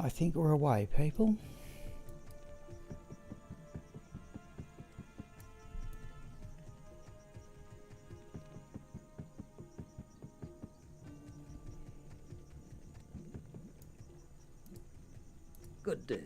I think we're away, people. Good day.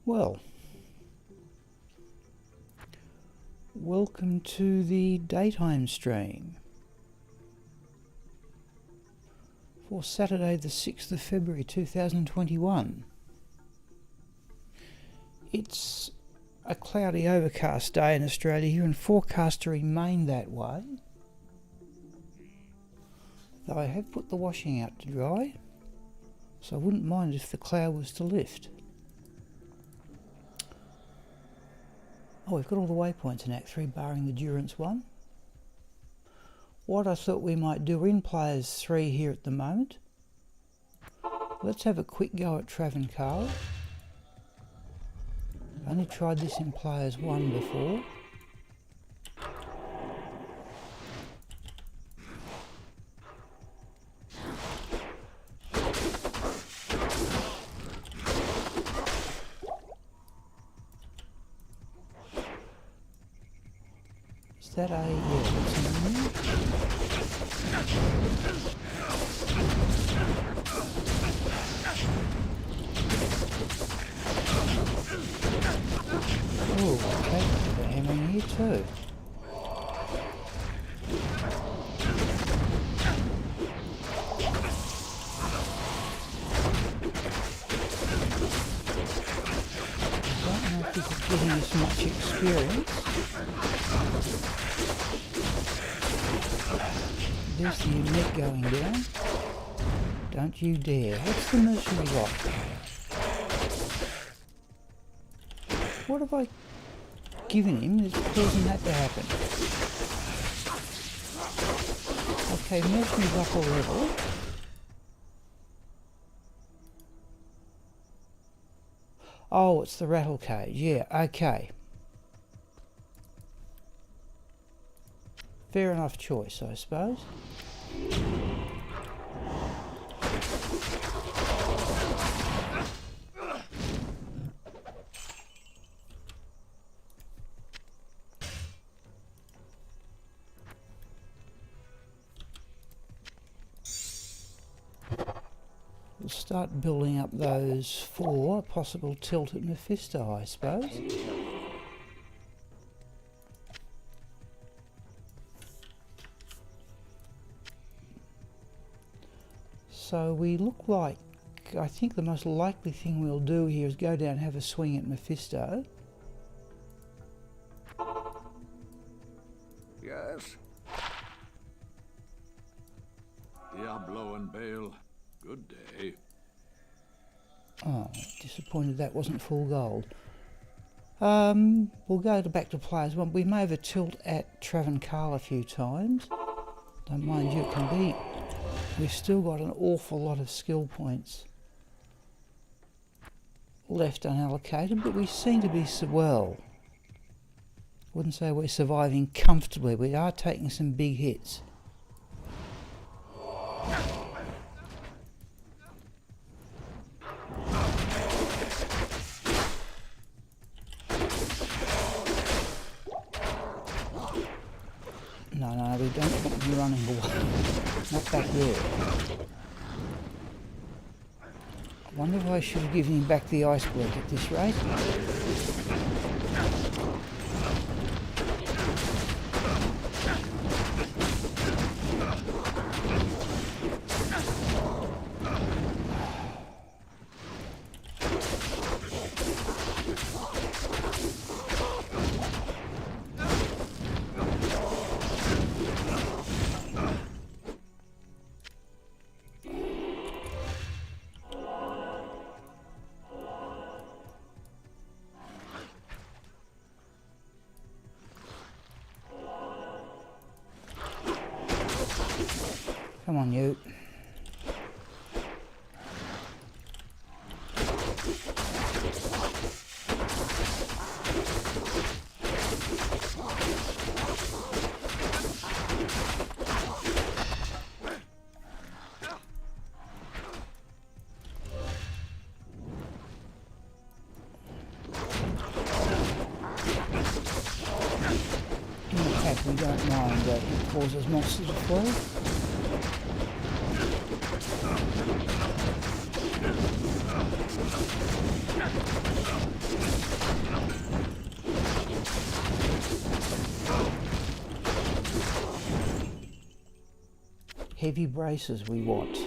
Well, welcome to the daytime stream for Saturday the 6th of February 2021. It's a cloudy, overcast day in Australia here and forecast to remain that way. Though I have put the washing out to dry, so I wouldn't mind if the cloud was to lift. Oh, we've got all the waypoints in Act 3 barring the Durance one. What I thought we might do, we're in Players 3 here at the moment. Let's have a quick go at Travancore. I only tried this in Players 1 before. Is that a... yeah, that's an enemy. Oh, okay, there's a hammer here too. I don't know if this is giving us much experience. There's the unit going down. Don't you dare. What's the mercenary got? What have I given him that's causing that to happen? Okay, mercenary's up a level. Oh, it's the rattle cage. Yeah, okay. Fair enough choice, I suppose. We'll start building up those for a possible tilt at Mephisto, I suppose. So we look like, I think the most likely thing we'll do here is go down and have a swing at Mephisto. Yes. Diablo and Bale, good day. Oh, disappointed that wasn't full gold. We'll go back to Players 1. We may have a tilt at Travancore a few times. Don't mind you, it can be. We've still got an awful lot of skill points left unallocated, but we seem to be, well, wouldn't say we're surviving comfortably. We are taking some big hits. No, we don't want to be running away. Not back there. I wonder if I should have given him back the iceberg at this rate. Come on, you. We don't mind that it causes monsters to flee. Heavy braces we want.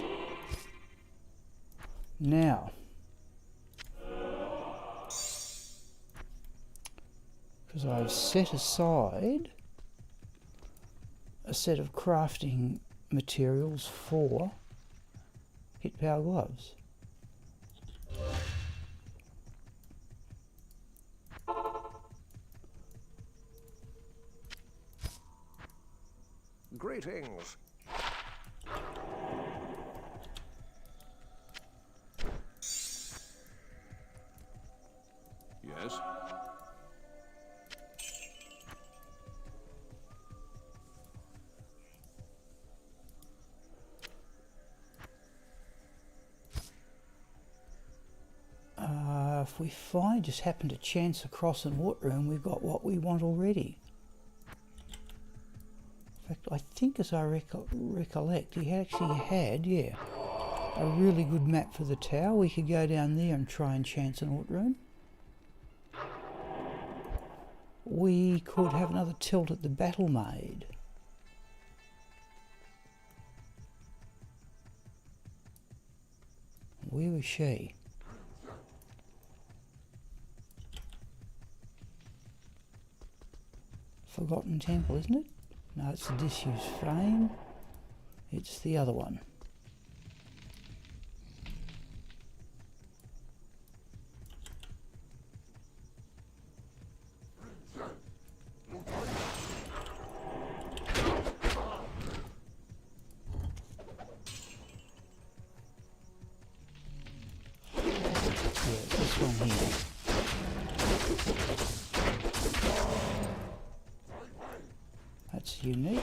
Now, because I've set aside a set of crafting materials for hit power gloves. Greetings. Yes? If we just happen to chance across an art room, we've got what we want already. In fact, I think as I recollect, he actually had, yeah, a really good map for the tower. We could go down there and try and chance an art room. We could have another tilt at the battle maid. Where was she? Forgotten Temple, isn't it? No, it's the disused frame. It's the other one. Yeah, it's this one here. That's unique.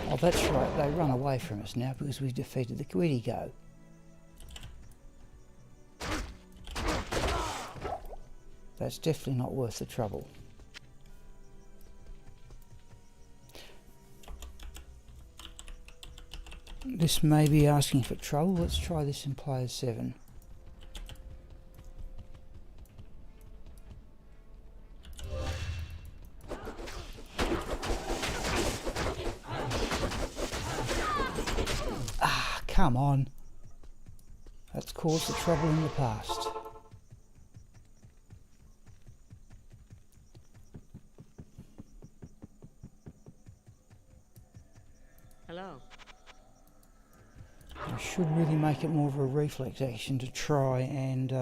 Oh, that's right, they run away from us now because we've defeated the... Where'd he go? That's definitely not worth the trouble. This may be asking for trouble. Let's try this in player 7. Ah, come on. That's caused the trouble in the past. Hello. I should really make it more of a reflex action to try and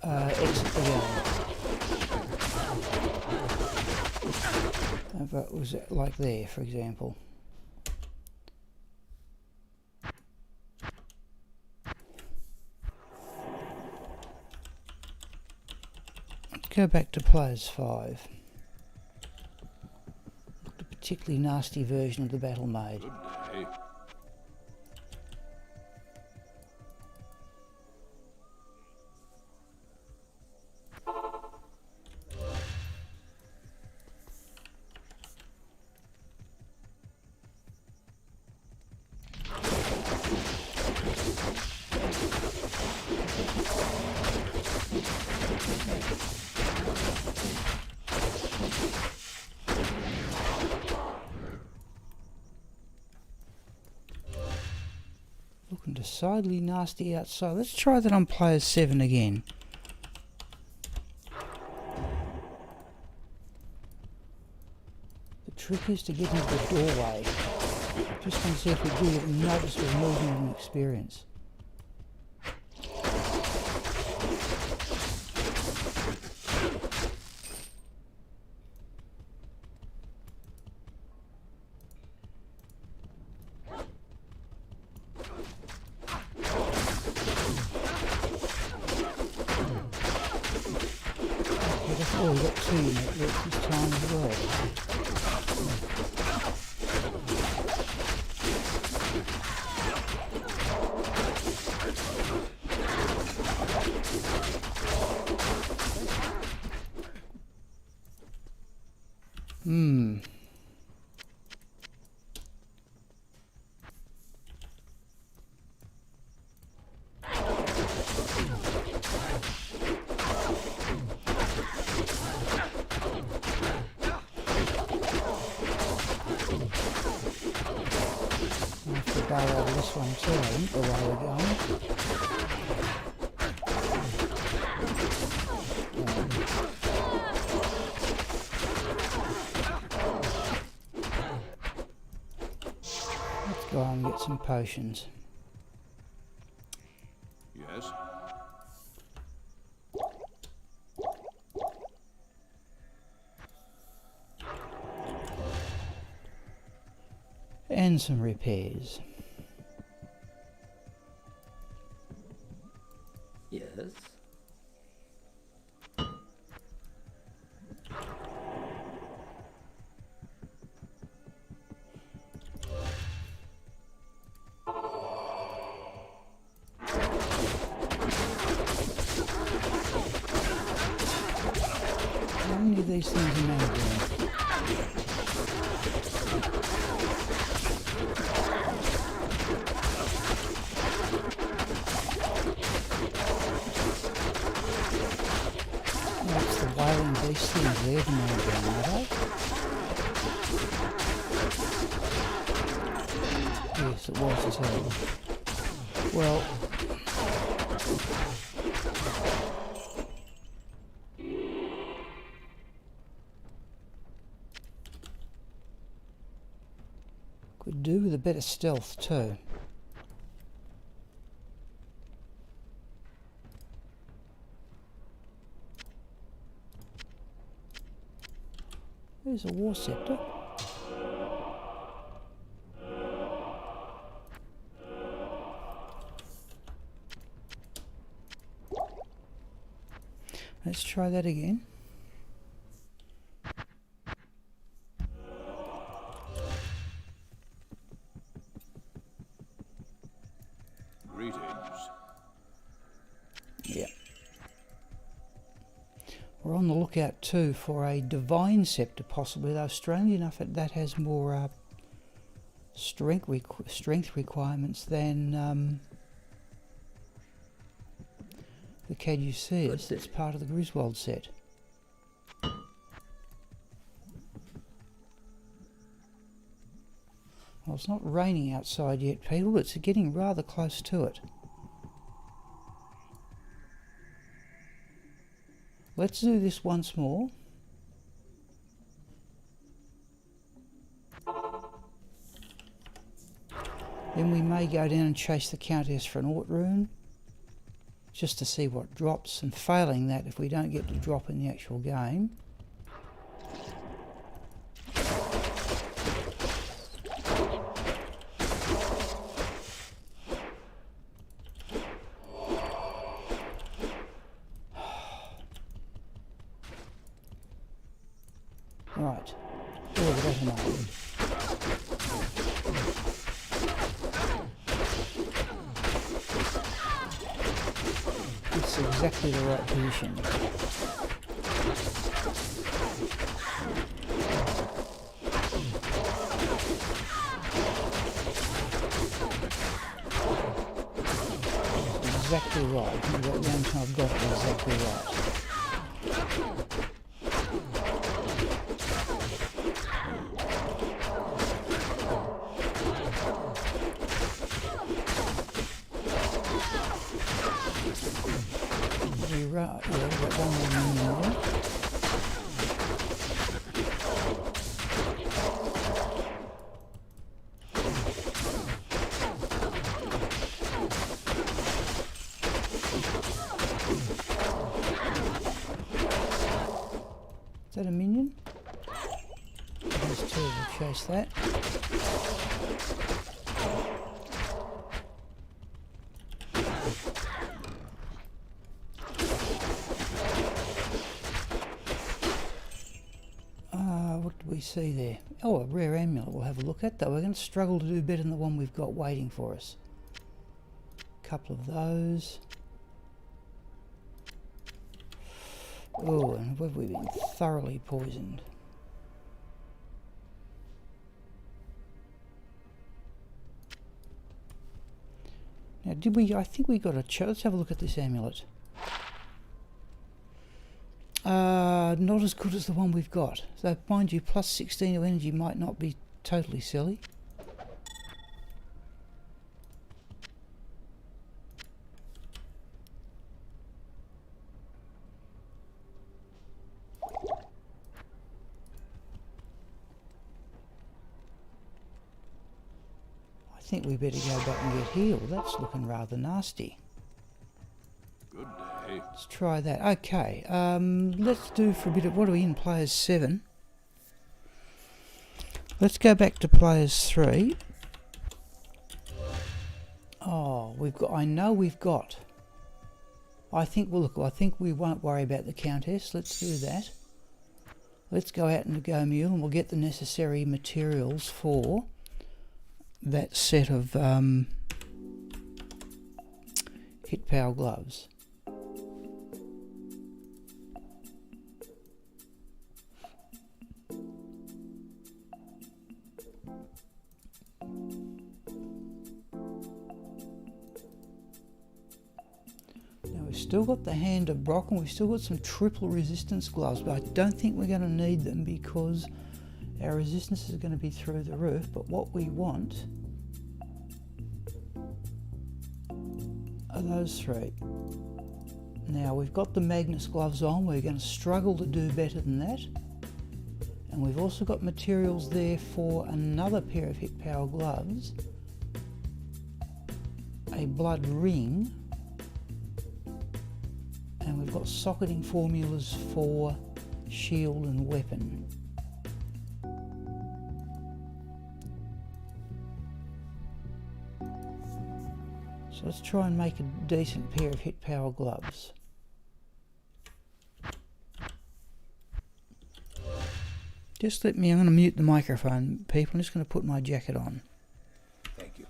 exit the game. But was it like there, for example? Go back to players 5. A particularly nasty version of the battle maid. Good day. Looking decidedly nasty outside. Let's try that on player 7 again. trick is to get into the doorway. Just want to see if we do get a noticeable movement and experience. Oh, we've got 2 networks this time as well. Go over this one too, I think, the way we're going. Let's go and get some potions. Yes? And some repairs. Yes. How many of these things are now doing? That's the wailing beast things there to know down, are they? Yes, it was as hell. Well, could do with a bit of stealth too. There's a war scepter. Let's try that again. Greetings. Yeah. We're on the lookout too for a divine scepter, possibly, though strangely enough that has more strength requirements than the Caduceus. That's part of the Griswold set. Well, it's not raining outside yet, people, but it's getting rather close to it. Let's do this once more. Then we may go down and chase the Countess for an Ort rune, just to see what drops, and failing that, if we don't get to drop in the actual game, right. Oh, we don't know. It's exactly the right position. Exactly right. I think that the only time I've got it exactly right. Right, yeah, we've got one more minion there. that a minion? Those two will chase that. What do we see there? Oh, a rare amulet we'll have a look at, though we're going to struggle to do better than the one we've got waiting for us. A couple of those. Oh, and have we been thoroughly poisoned? Now, did we? I think we got a chance. Let's have a look at this amulet. Not as good as the one we've got. So, mind you, plus 16 to energy might not be totally silly. I think we better go back and get healed. That's looking rather nasty. Good day. Let's try that. Okay, let's do for a bit of... What are we in? Players 7. Let's go back to players 3. Oh, we've got... I know we've got... I think, well, look, I think we won't worry about the Countess. Let's do that. Let's go out and go mule and we'll get the necessary materials for that set of hit power gloves. Still got the Hand of Brock and we've still got some triple resistance gloves, but I don't think we're going to need them because our resistance is going to be through the roof. But what we want are those three. Now we've got the Magnus gloves on, we're going to struggle to do better than that. And we've also got materials there for another pair of hit power gloves, a blood ring, and we've got socketing formulas for shield and weapon. So let's try and make a decent pair of hit power gloves. Just let me, I'm going to mute the microphone, people. I'm just going to put my jacket on. Thank you.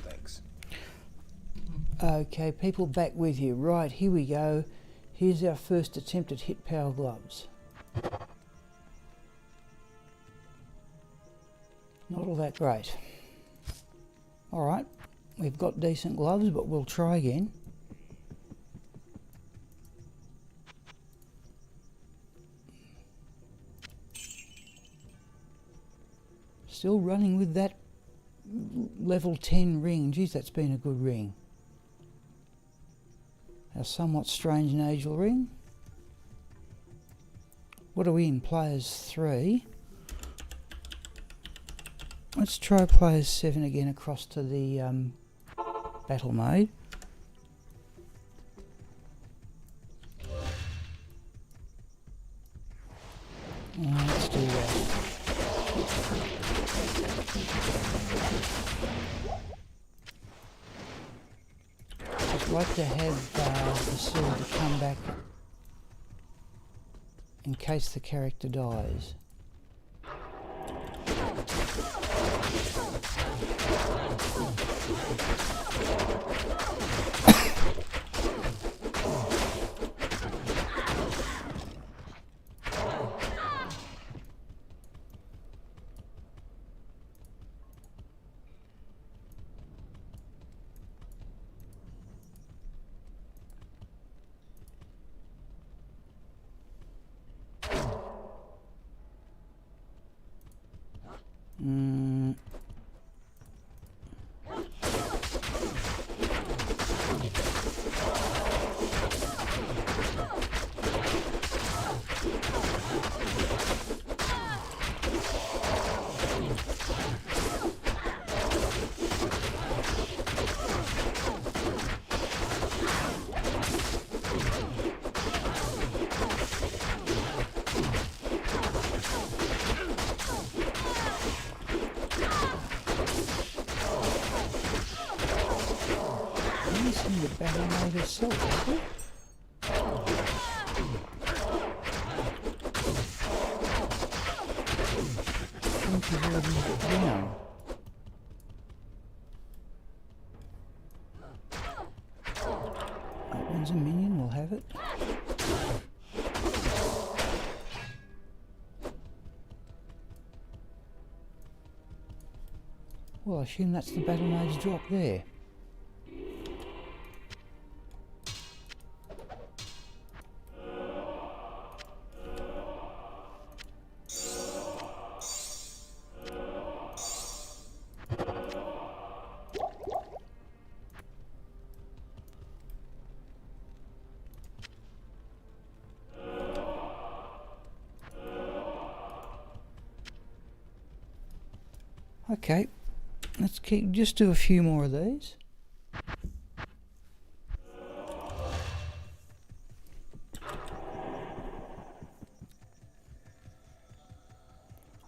Thanks. Okay, people, back with you. Right, here we go. Here's our first attempt at hit power gloves. Not all that great. Alright, we've got decent gloves, but we'll try again. Still running with that level 10 ring. Geez, that's been a good ring. A somewhat strange nasal ring. What are we in? Players 3. Let's try players 7 again across to the battle mode. Let's do that. I'd like to have the sword to come back in case the character dies. Mm. Using the battle mode herself, have we? I think she's already down. That one's a minion, we'll have it. Well, I assume that's the battle mage's drop there. Okay, let's just do a few more of these.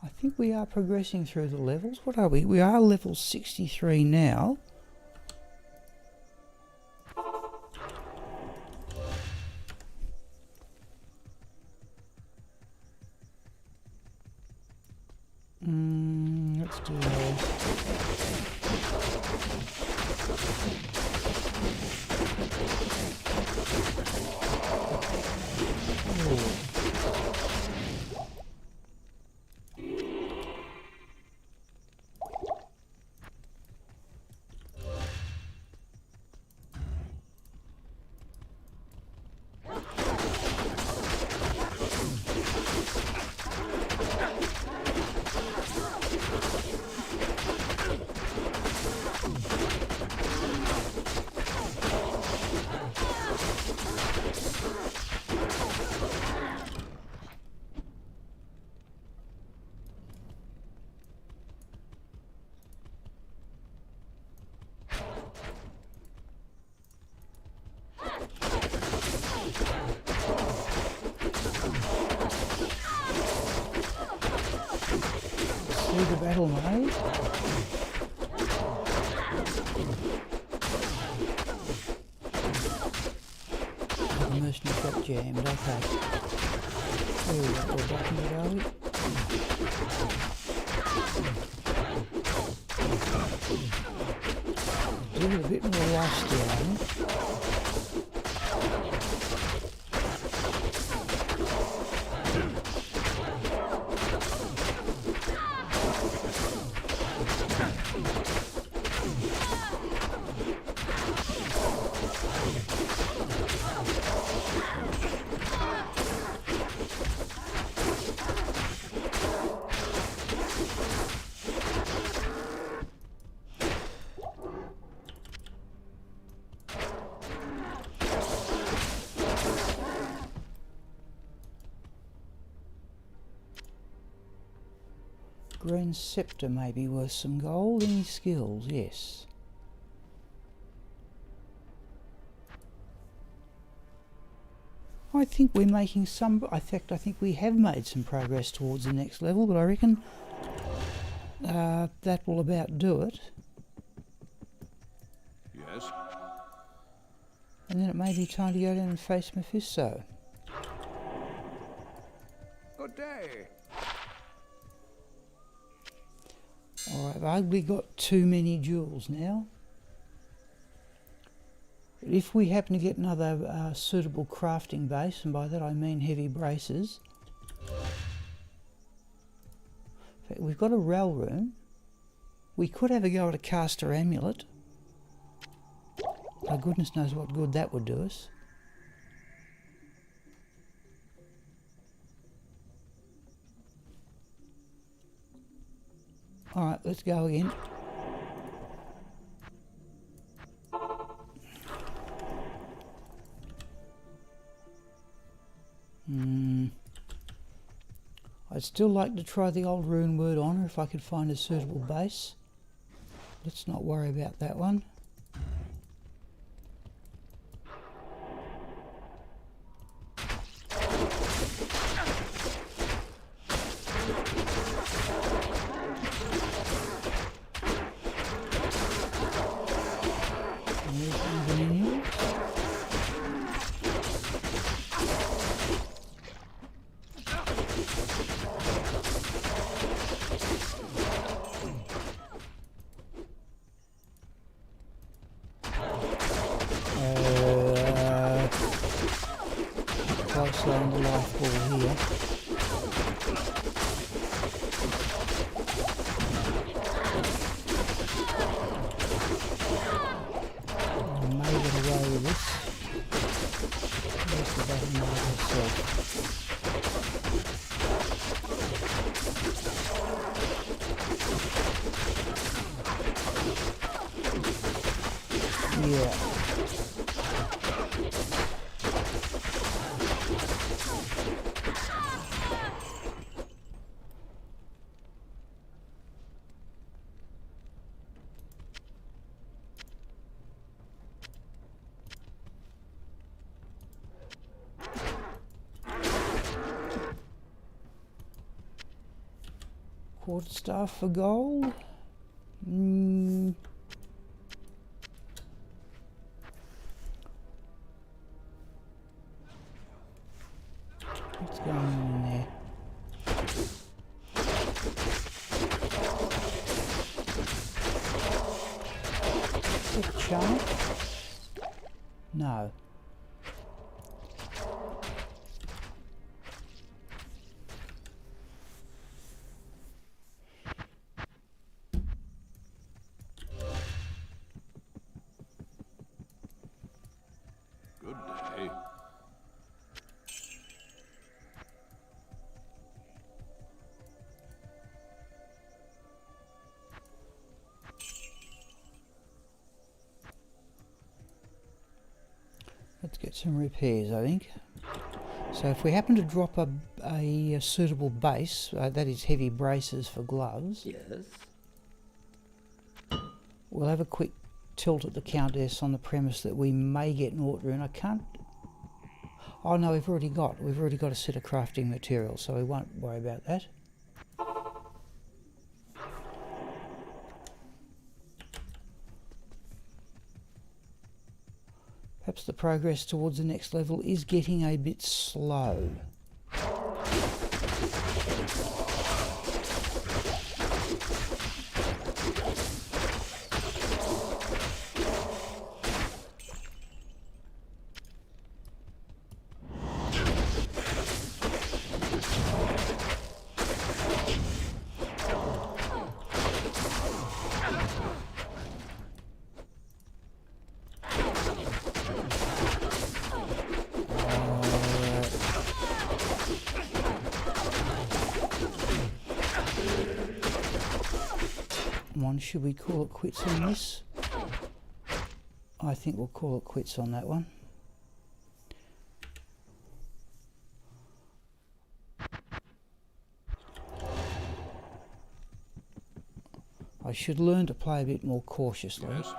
I think we are progressing through the levels. What are we? We are level 63 now. Let's do the battle mode. The mercenary got jammed, okay. There we go, we're back in it, are we? Give it a bit more life steal, I think. Green scepter may be worth some gold. Any skills? Yes. I think we're making some... In fact, I think we have made some progress towards the next level, but I reckon that will about do it. Yes? And then it may be time to go down and face Mephisto. Good day. Alright, I've hardly got too many jewels now. If we happen to get another suitable crafting base, and by that I mean heavy braces. In fact, we've got a rel room. We could have a go at a caster amulet. Oh, goodness knows what good that would do us. Alright, let's go again. I'd still like to try the old rune word honor if I could find a suitable base. Let's not worry about that one. Close on the life ball here. I may get away with this. Most of that I know myself. Yeah. Quarterstaff for gold. What's going on in there? Is it a charm? No. Good day. Let's get some repairs, I think. So if we happen to drop a suitable base, that is heavy braces for gloves, Yes. we'll have a quick tilt at the Countess on the premise that we may get an Ort rune. I can't... Oh no, we've already got a set of crafting materials, so we won't worry about that. Perhaps the progress towards the next level is getting a bit slow. Should we call it quits on this? I think we'll call it quits on that one. I should learn to play a bit more cautiously. Yes.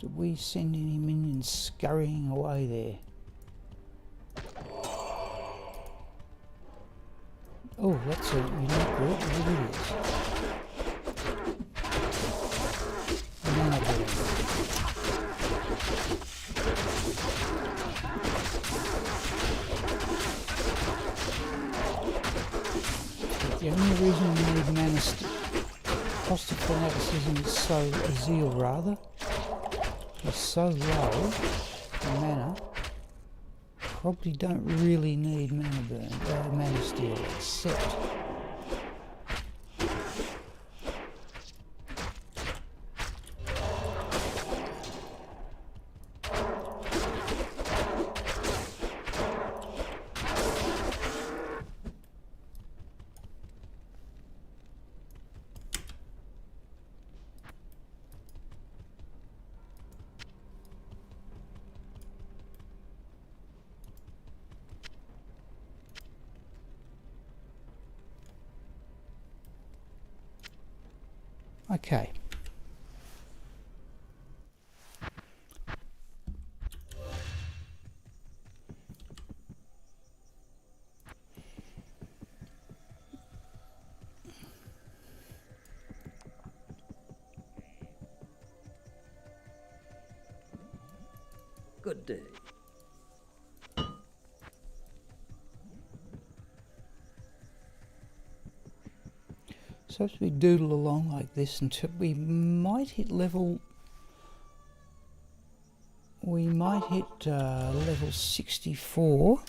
Did we send any minions scurrying away there? Oh, that's a unique group. What it is? Mana burn. The only reason we need mana cost of fanaticism is so zeal rather is so low. The mana probably don't really need mana burn, mana steal, except okay. Good day. So as we doodle along like this until we might hit level, level 64.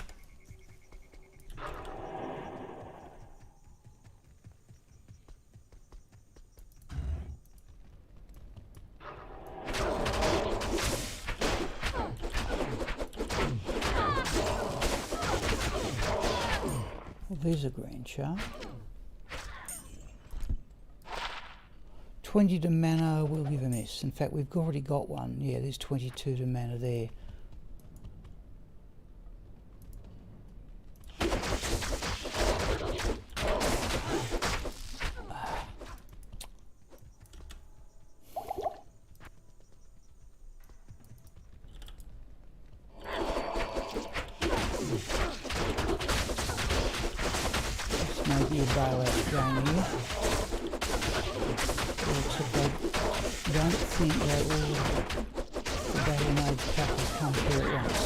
Well, there's a green chart. 20 to mana will give a miss. In fact, we've already got one. Yeah, there's 22 to mana there. This may be a bailout game here. I don't think that all the battle mode pack will come through at once.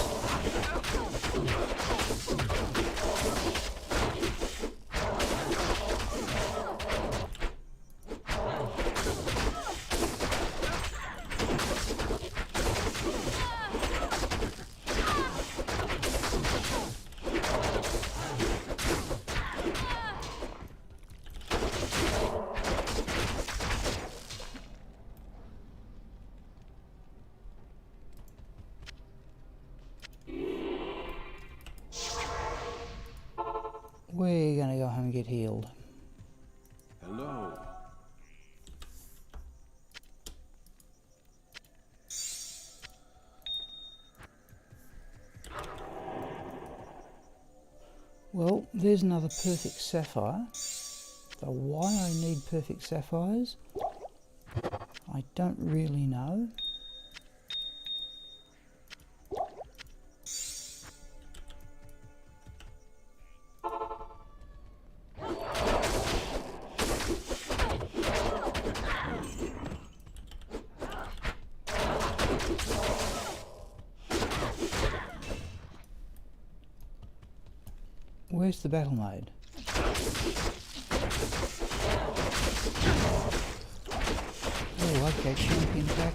We're going to go home and get healed. Hello. Well, there's another perfect sapphire. So why I need perfect sapphires, I don't really know. Where's the battle mode? Oh, okay, champion back.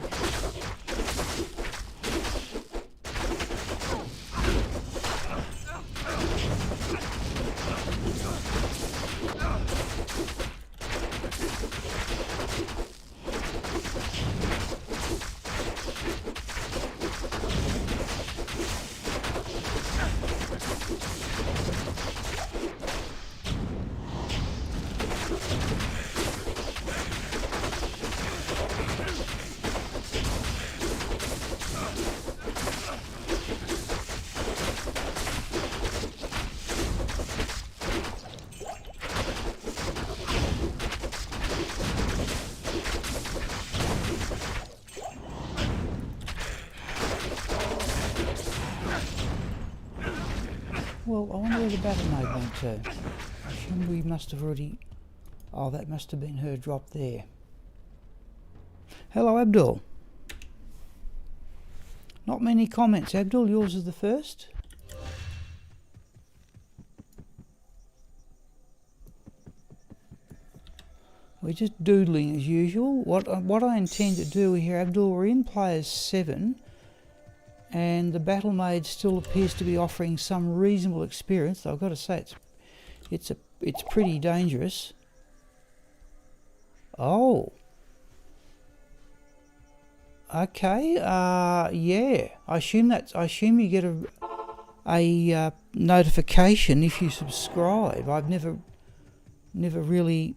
well, I wonder where the battle maid went to. I assume we must have already... Oh, that must have been her drop there. Hello, Abdul. Not many comments, Abdul. Yours is the first. We're just doodling as usual. What I intend to do here, Abdul, we're in players 7, and the battle maid still appears to be offering some reasonable experience. I've got to say, it's pretty dangerous. Oh. Okay. Yeah. I assume you get a notification if you subscribe. I've never really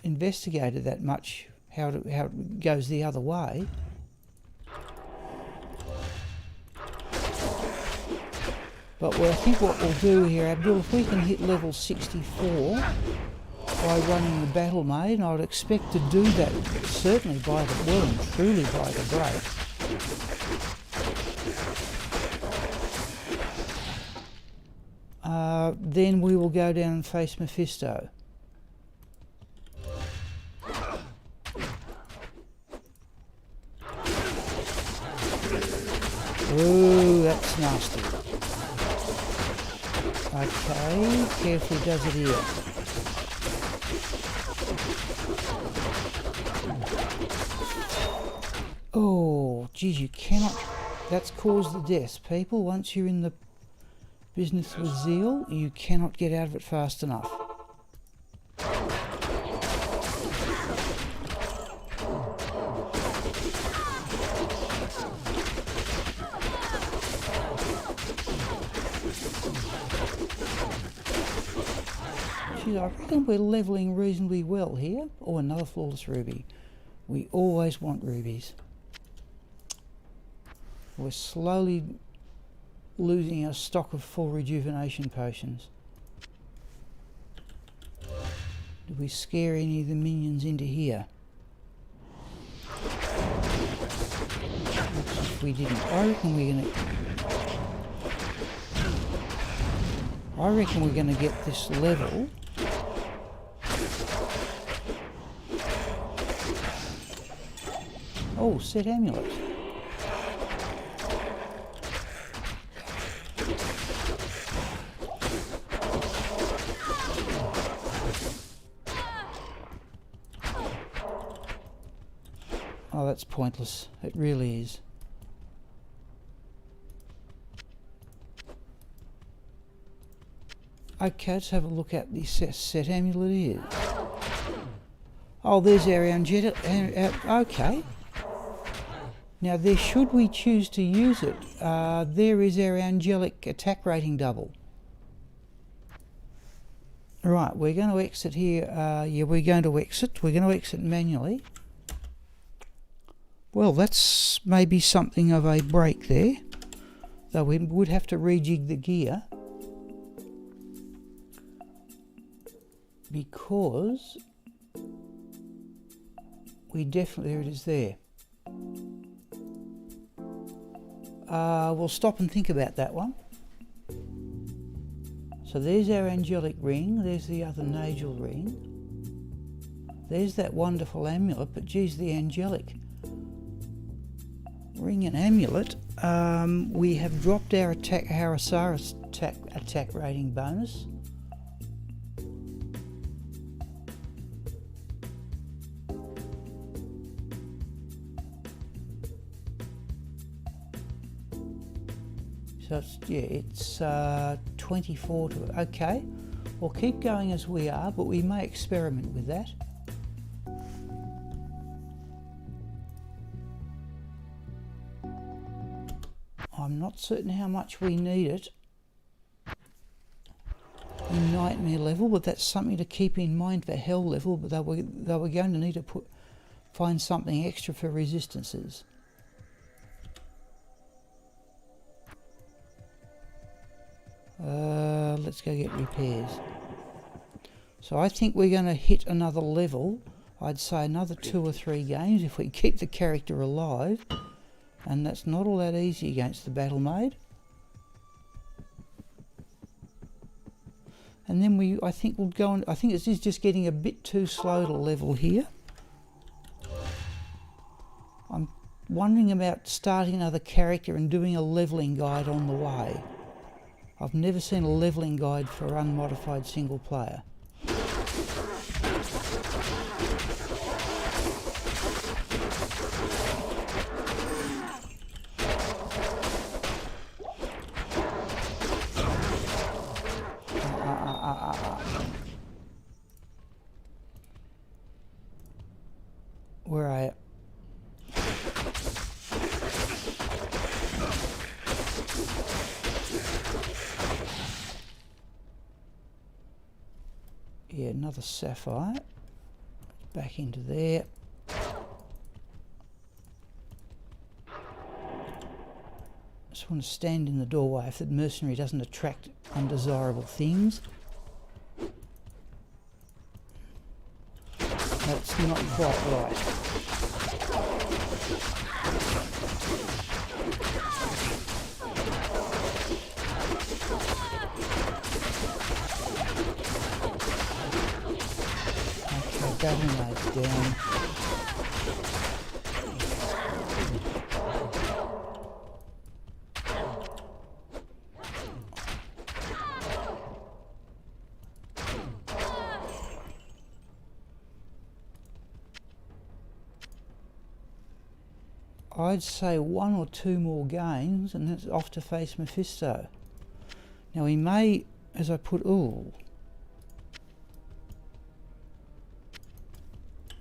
investigated that much how it goes the other way. But I think what we'll do here, Abdul, if we can hit level 64 by running the battle maid, and I'd expect to do that certainly by the well and truly by the break. Then we will go down and face Mephisto. Ooh, that's nasty. Okay, carefully does it here. Oh, geez, you cannot... That's caused the deaths, people. Once you're in the business with zeal, you cannot get out of it fast enough. I reckon we're levelling reasonably well here. Oh, another flawless ruby. We always want rubies. We're slowly losing our stock of full rejuvenation potions. Did we scare any of the minions into here? Looks as if we didn't. I reckon we're gonna get this level. Oh, set amulet. Oh, that's pointless. It really is. Okay, let's have a look at the set amulet is. Oh, there's our angelic... okay. Now, there, should we choose to use it, there is our angelic attack rating double. Right, we're going to exit here. Yeah, we're going to exit. We're going to exit manually. Well, that's maybe something of a break there. Though we would have to rejig the gear. Because we definitely... There it is there. We'll stop and think about that one. So there's our angelic ring, there's the other Nagel ring. There's that wonderful amulet, but geez, the angelic ring and amulet, we have dropped our Harasaurus attack rating bonus. So it's 24 to... Okay, we'll keep going as we are, but we may experiment with that. I'm not certain how much we need it in nightmare level, but that's something to keep in mind for hell level. But they were going to need to find something extra for resistances. Let's go get repairs. So I think we're going to hit another level. I'd say another 2 or 3 games if we keep the character alive. And that's not all that easy against the battle maid. And then I think we'll go on. I think this is just getting a bit too slow to level here. I'm wondering about starting another character and doing a leveling guide on the way. I've never seen a leveling guide for unmodified single player. Where are you? Yeah, another sapphire. Back into there. Just want to stand in the doorway if the mercenary doesn't attract undesirable things. That's not quite right. Okay, government's down. I'd say 1 or 2 more games and that's off to face Mephisto. Now he may, as I put,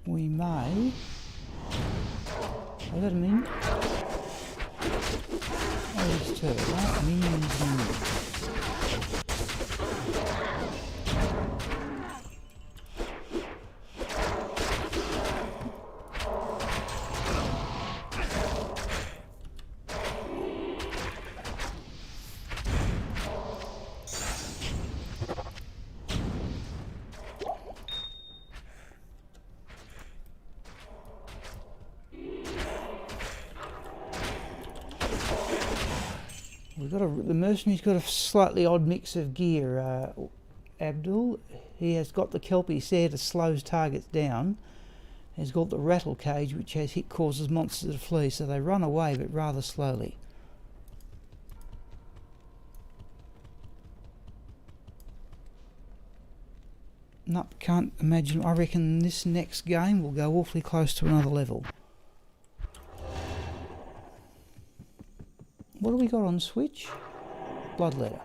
we may, is that a minion? Oh, it's 2, right? Minions. The mercenary's got a slightly odd mix of gear, Abdul. He has got the Kelpie set that slows targets down. He's got the rattle cage, which has hit causes monsters to flee, so they run away but rather slowly. Nope, can't imagine. I reckon this next game will go awfully close to another level. What do we got on Switch? Bloodletter.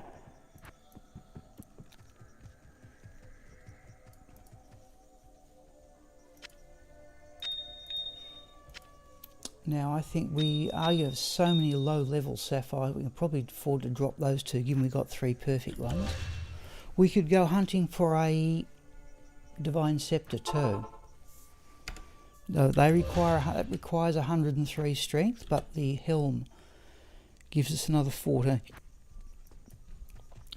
Now I think we have so many low level sapphires we can probably afford to drop those 2 given we've got 3 perfect ones. We could go hunting for a Divine Scepter too. Though that requires 103 strength, but the helm gives us another 14.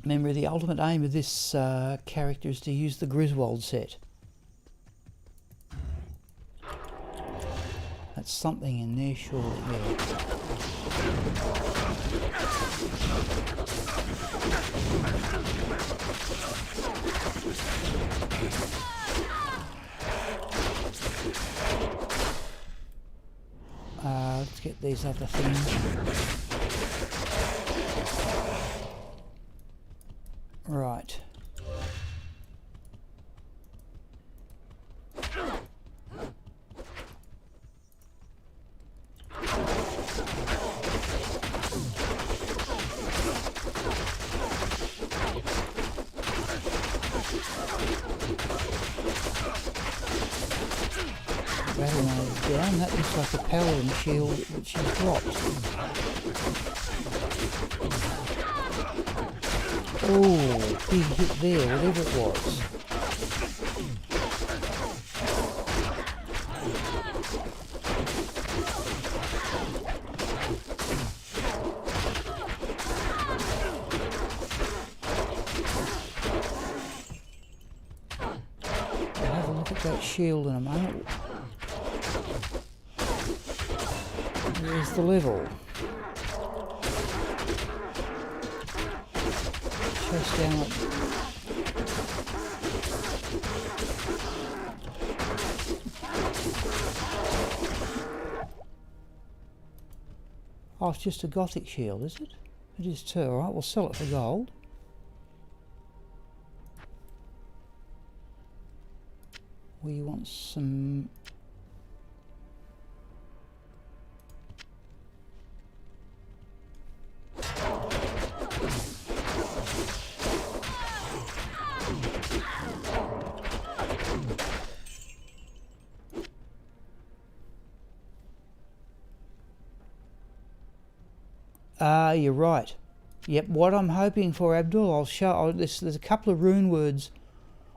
Remember, the ultimate aim of this character is to use the Griswold set. That's something in there, surely, yeah. Let's get these other things. Right. Battle mode down. That looks like a paladin shield which he's dropped. Oh, big hit there, whatever it was. I'll have a look at that shield in a moment. There's the level. Chest down. Oh, it's just a Gothic shield, is it? It is too. Alright, we'll sell it for gold. We want some... you're right. Yep, what I'm hoping for, Abdul, I'll show... there's a couple of rune words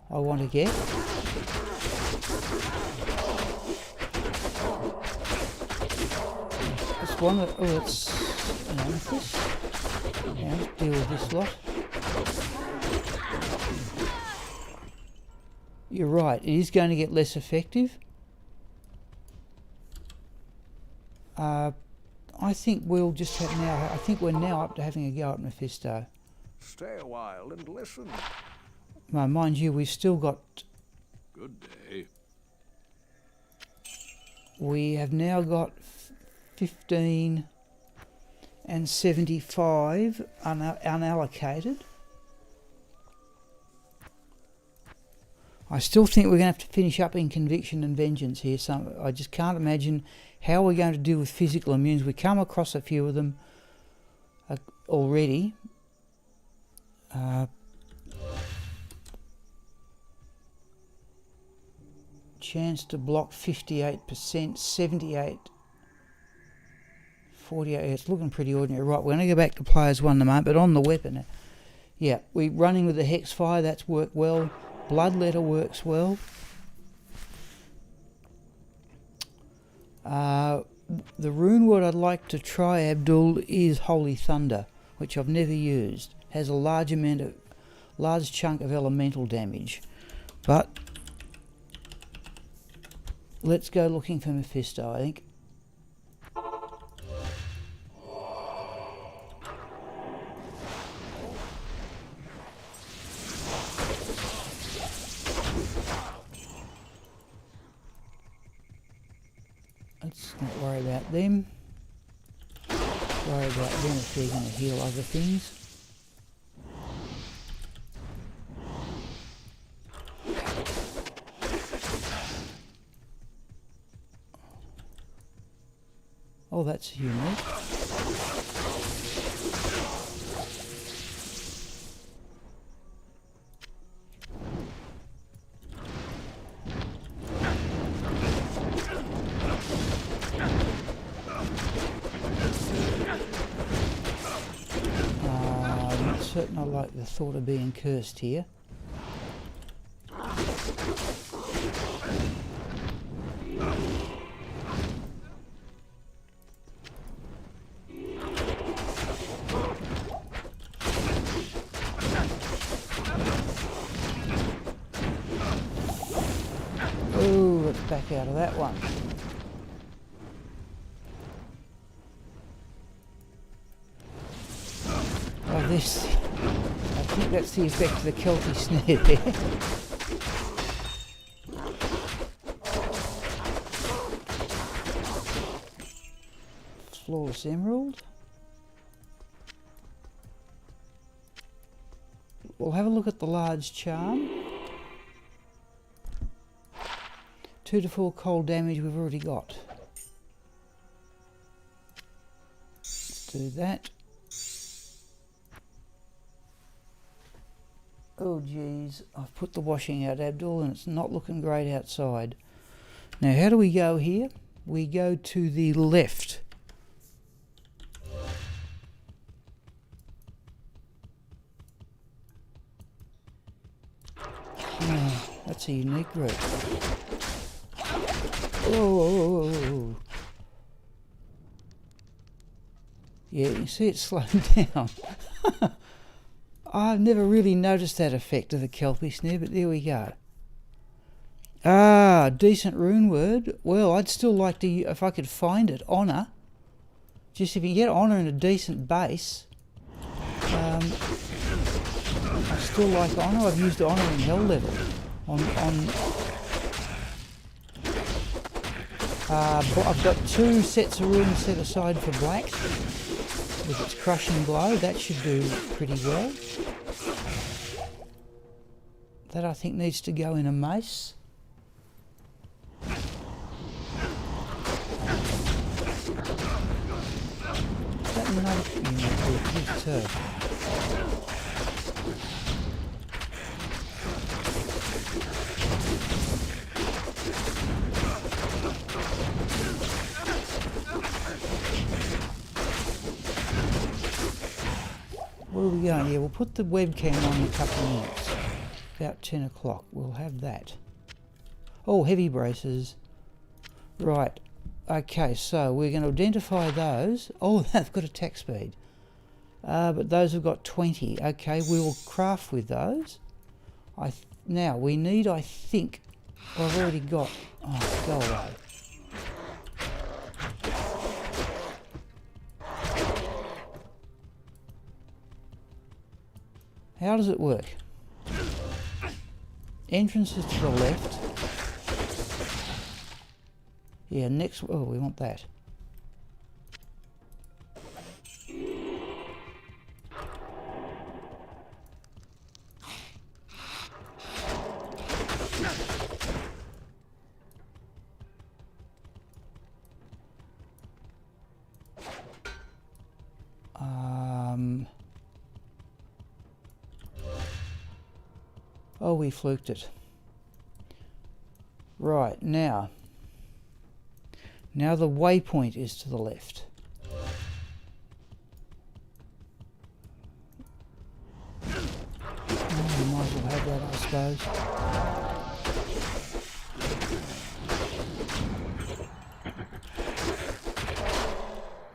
I want to get. This one... oh, it's... an amethyst. Now, let's deal with this lot. You're right, it is going to get less effective. I think we'll just have now... I think we're now up to having a go at Mephisto. Stay a while and listen. Now, mind you, we've still got... Good day. We have now got 15 and 75 unallocated. I still think we're going to have to finish up in Conviction and Vengeance here. So I just can't imagine how we're going to deal with physical immunes. We come across a few of them already. Chance to block 58%, 78, 48. It's looking pretty ordinary. Right, we're going to go back to players one in a moment, but on the weapon. Yeah, we're running with the Hex Fire. That's worked well. Bloodletter works well. The rune word I'd like to try, Abdul, is Holy Thunder, which I've never used. Has a large chunk of elemental damage. But let's go looking for Mephisto, I think. Let's not worry about them. Worry about them if they're going to heal other things. Oh, that's unique. I'm not certain I like the thought of being cursed here. Oh, let's back out of that one. Oh, this... I think that's the effect of the Kelpie snare there. Flawless Emerald. We'll have a look at the large charm. 2 to 4 cold damage we've already got. Let's do that. Oh geez, I've put the washing out, Abdul, and it's not looking great outside. Now how do we go here? We go to the left. Oh, that's a unique route. Whoa. Yeah, you can see it's slowing down. I've never really noticed that effect of the Kelpie snare, but there we go. Ah, decent rune word. Well, I'd still like to, if I could find it, honour. Just if you get honour in a decent base. I still like honour. I've used honour in hell level. I've got 2 sets of runes set aside for black with its crushing blow. That should do pretty well. That I think needs to go in a mace. That knife you might do a big turf. Where are we going? Yeah, we'll put the webcam on in a couple of minutes. About 10 o'clock. We'll have that. Oh, heavy braces. Right. Okay, so we're going to identify those. Oh, they've got attack speed. But those have got 20. Okay, we will craft with those. Now, we need, I think... Well, I've already got... Oh, go away. How does it work? Entrances to the left. Yeah, next... Oh, we want that. Oh, we fluked it. Right, now the waypoint is to the left. Oh, we might as well have that, I suppose.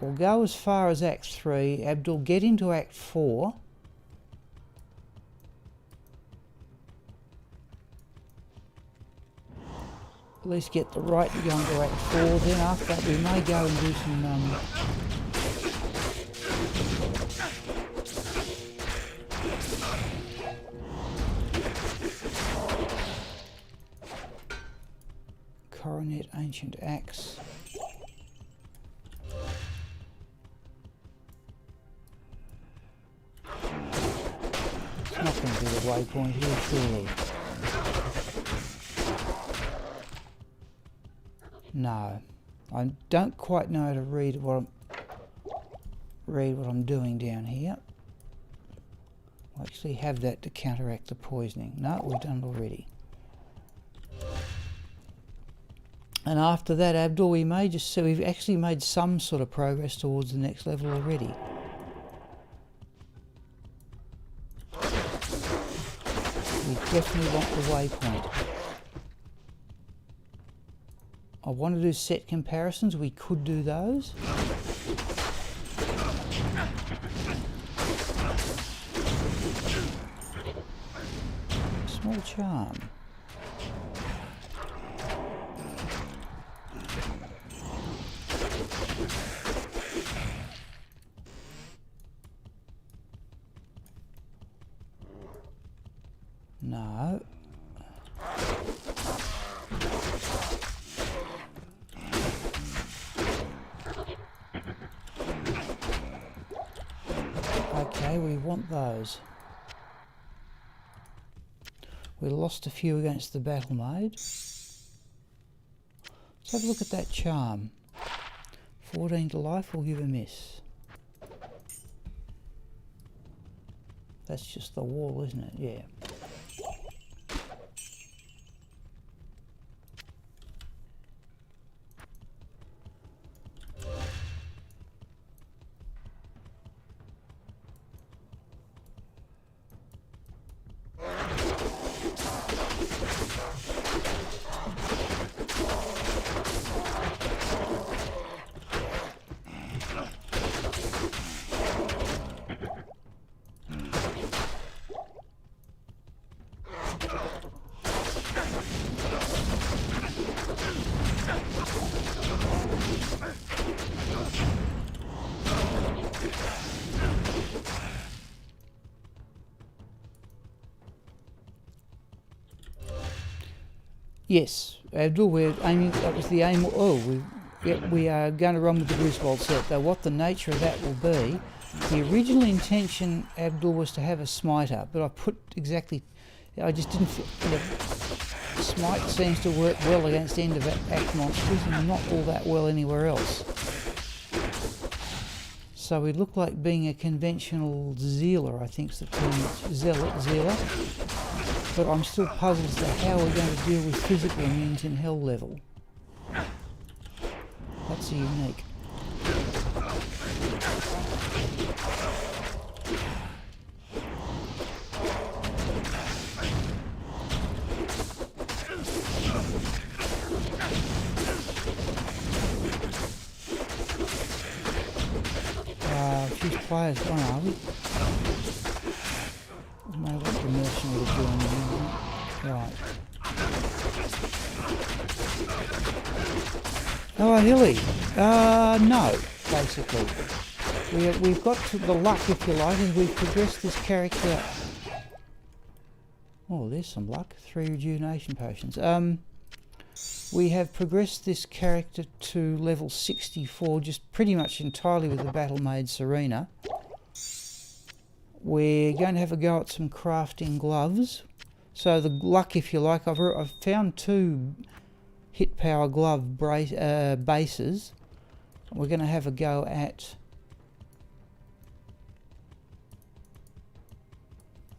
We'll go as far as Act 3. Abdul, get into Act 4. At least get the right to go into Act 4. Then after that we may go and do some... Coronet, Ancient Axe. It's not going to be the waypoint here, surely. No, I don't quite know how to read what I'm doing down here. I actually have that to counteract the poisoning. No, we've done it already. And after that, Abdul, we may just see we've actually made some sort of progress towards the next level already. We definitely want the waypoint. I want to do set comparisons. We could do those. Small charm. No. Okay, we want those. We lost a few against the battle mode. Let's have a look at that charm. 14 to life will give a miss. That's just the wall, isn't it? Yeah. Yes, Abdul, we're aiming, that was the aim. Oh, we are going to run with the Griswold set, though what the nature of that will be. The original intention, Abdul, was to have a smiter, but I put exactly, I just didn't feel, smite seems to work well against end of act monsters and not all that well anywhere else. So we look like being a conventional zealer, I think's the term, zealer. But I'm still puzzled as to how we're going to deal with physical immunes in hell level. That's unique. Few players, oh no, are we? No, what the mercenary are doing now, right. Oh, Hilly. No, basically. We've got to the luck, if you like, as we've progressed this character. Oh, there's some luck. 3 rejuvenation potions. We have progressed this character to level 64, just pretty much entirely with the Battle Maid Serena. We're going to have a go at some crafting gloves. So the luck, if you like, I've found 2 hit power glove bases. We're going to have a go at...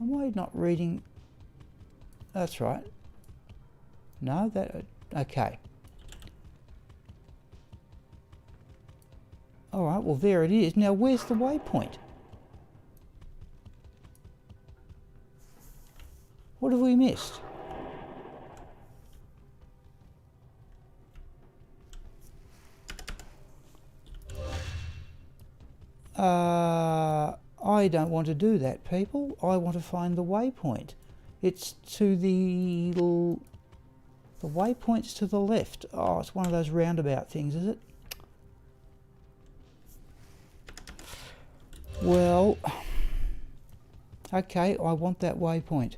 Am I not reading? That's right. No, that... Okay. Alright, well there it is. Now where's the waypoint? What have we missed? I don't want to do that, people. I want to find the waypoint. It's to the waypoint's to the left. Oh, it's one of those roundabout things, is it? Well, okay, I want that waypoint.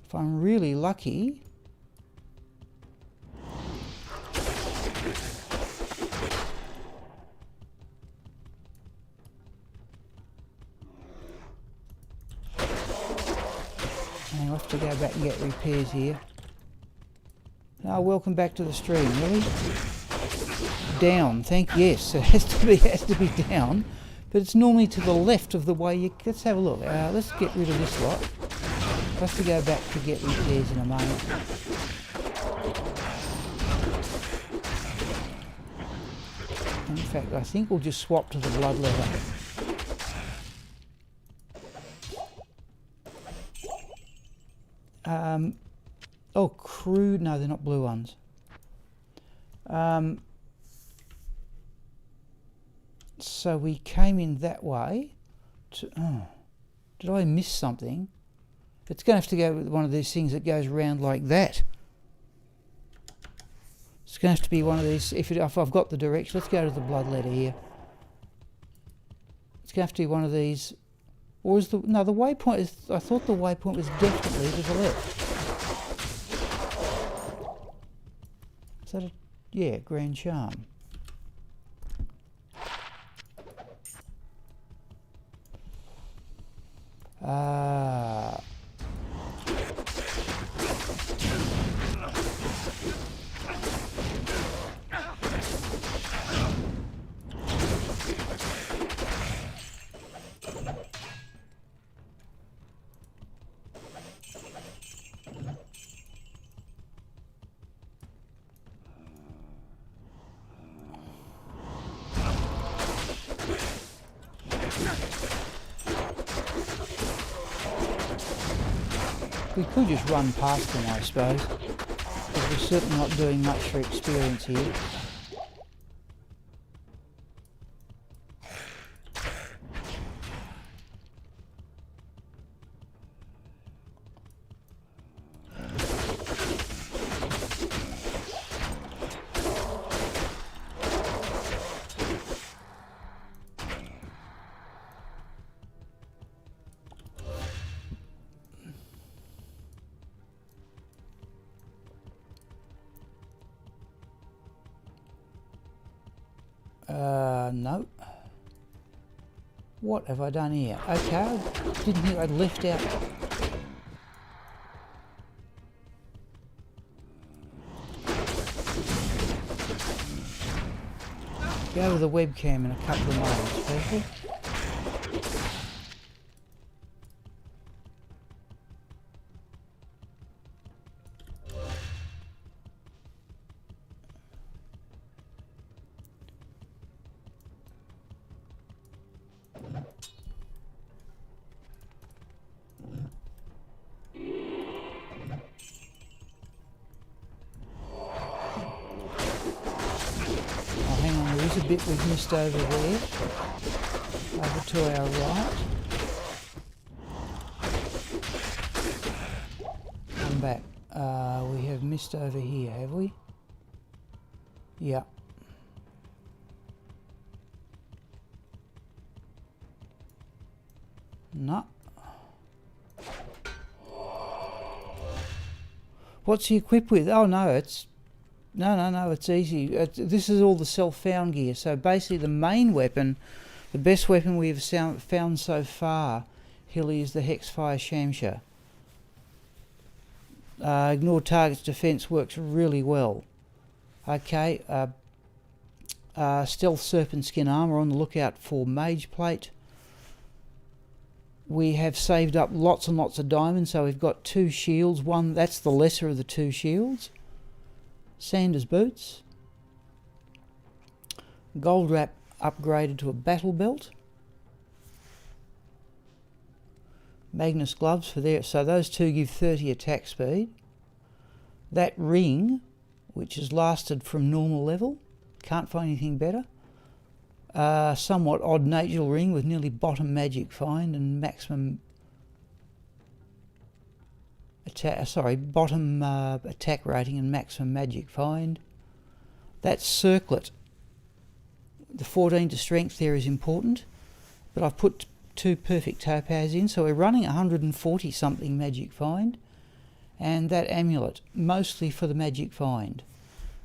If I'm really lucky... I'll have to go back and get repairs here. Oh, welcome back to the stream, really? Down, yes, it has to be down, but it's normally to the left of the way you... Let's have a look. Let's get rid of this lot. I'll have to go back to get repairs in a moment. In fact, I think we'll just swap to the bloodletter. Oh, crude. No, they're not blue ones. So we came in that way. Oh, did I miss something? It's going to have to go with one of these things that goes around like that. It's going to have to be one of these. If I've got the direction, let's go to the bloodletter here. It's going to have to be one of these. Or is the waypoint is? I thought the waypoint was definitely to the left. Is that a... Yeah, Grand Charm. We could just run past them, I suppose, because we're certainly not doing much for experience here. No. What have I done here? Okay, I didn't think I'd left out. Go with the webcam in a couple of moments, people. A bit we've missed over there, over to our right. Come back. We have missed over here, have we? Yeah. No. What's he equipped with? Oh no, it's... No, it's easy. This is all the self-found gear. So basically the main weapon, the best weapon we've found so far, Hilly, is the Hexfire Shamsha. Ignore target's defense works really well. Okay, stealth serpent skin armor, on the lookout for mage plate. We have saved up lots and lots of diamonds, so we've got 2 shields. One, that's the lesser of the 2 shields. Sanders boots, gold wrap upgraded to a battle belt, Magnus gloves for there, so those 2 give 30 attack speed. That ring, which has lasted from normal level, can't find anything better. Somewhat odd natural ring with nearly bottom magic find and maximum bottom attack rating and maximum magic find. That circlet, the 14 to strength there is important, but I've put 2 perfect topaz in, so we're running 140 something magic find. And that amulet, mostly for the magic find.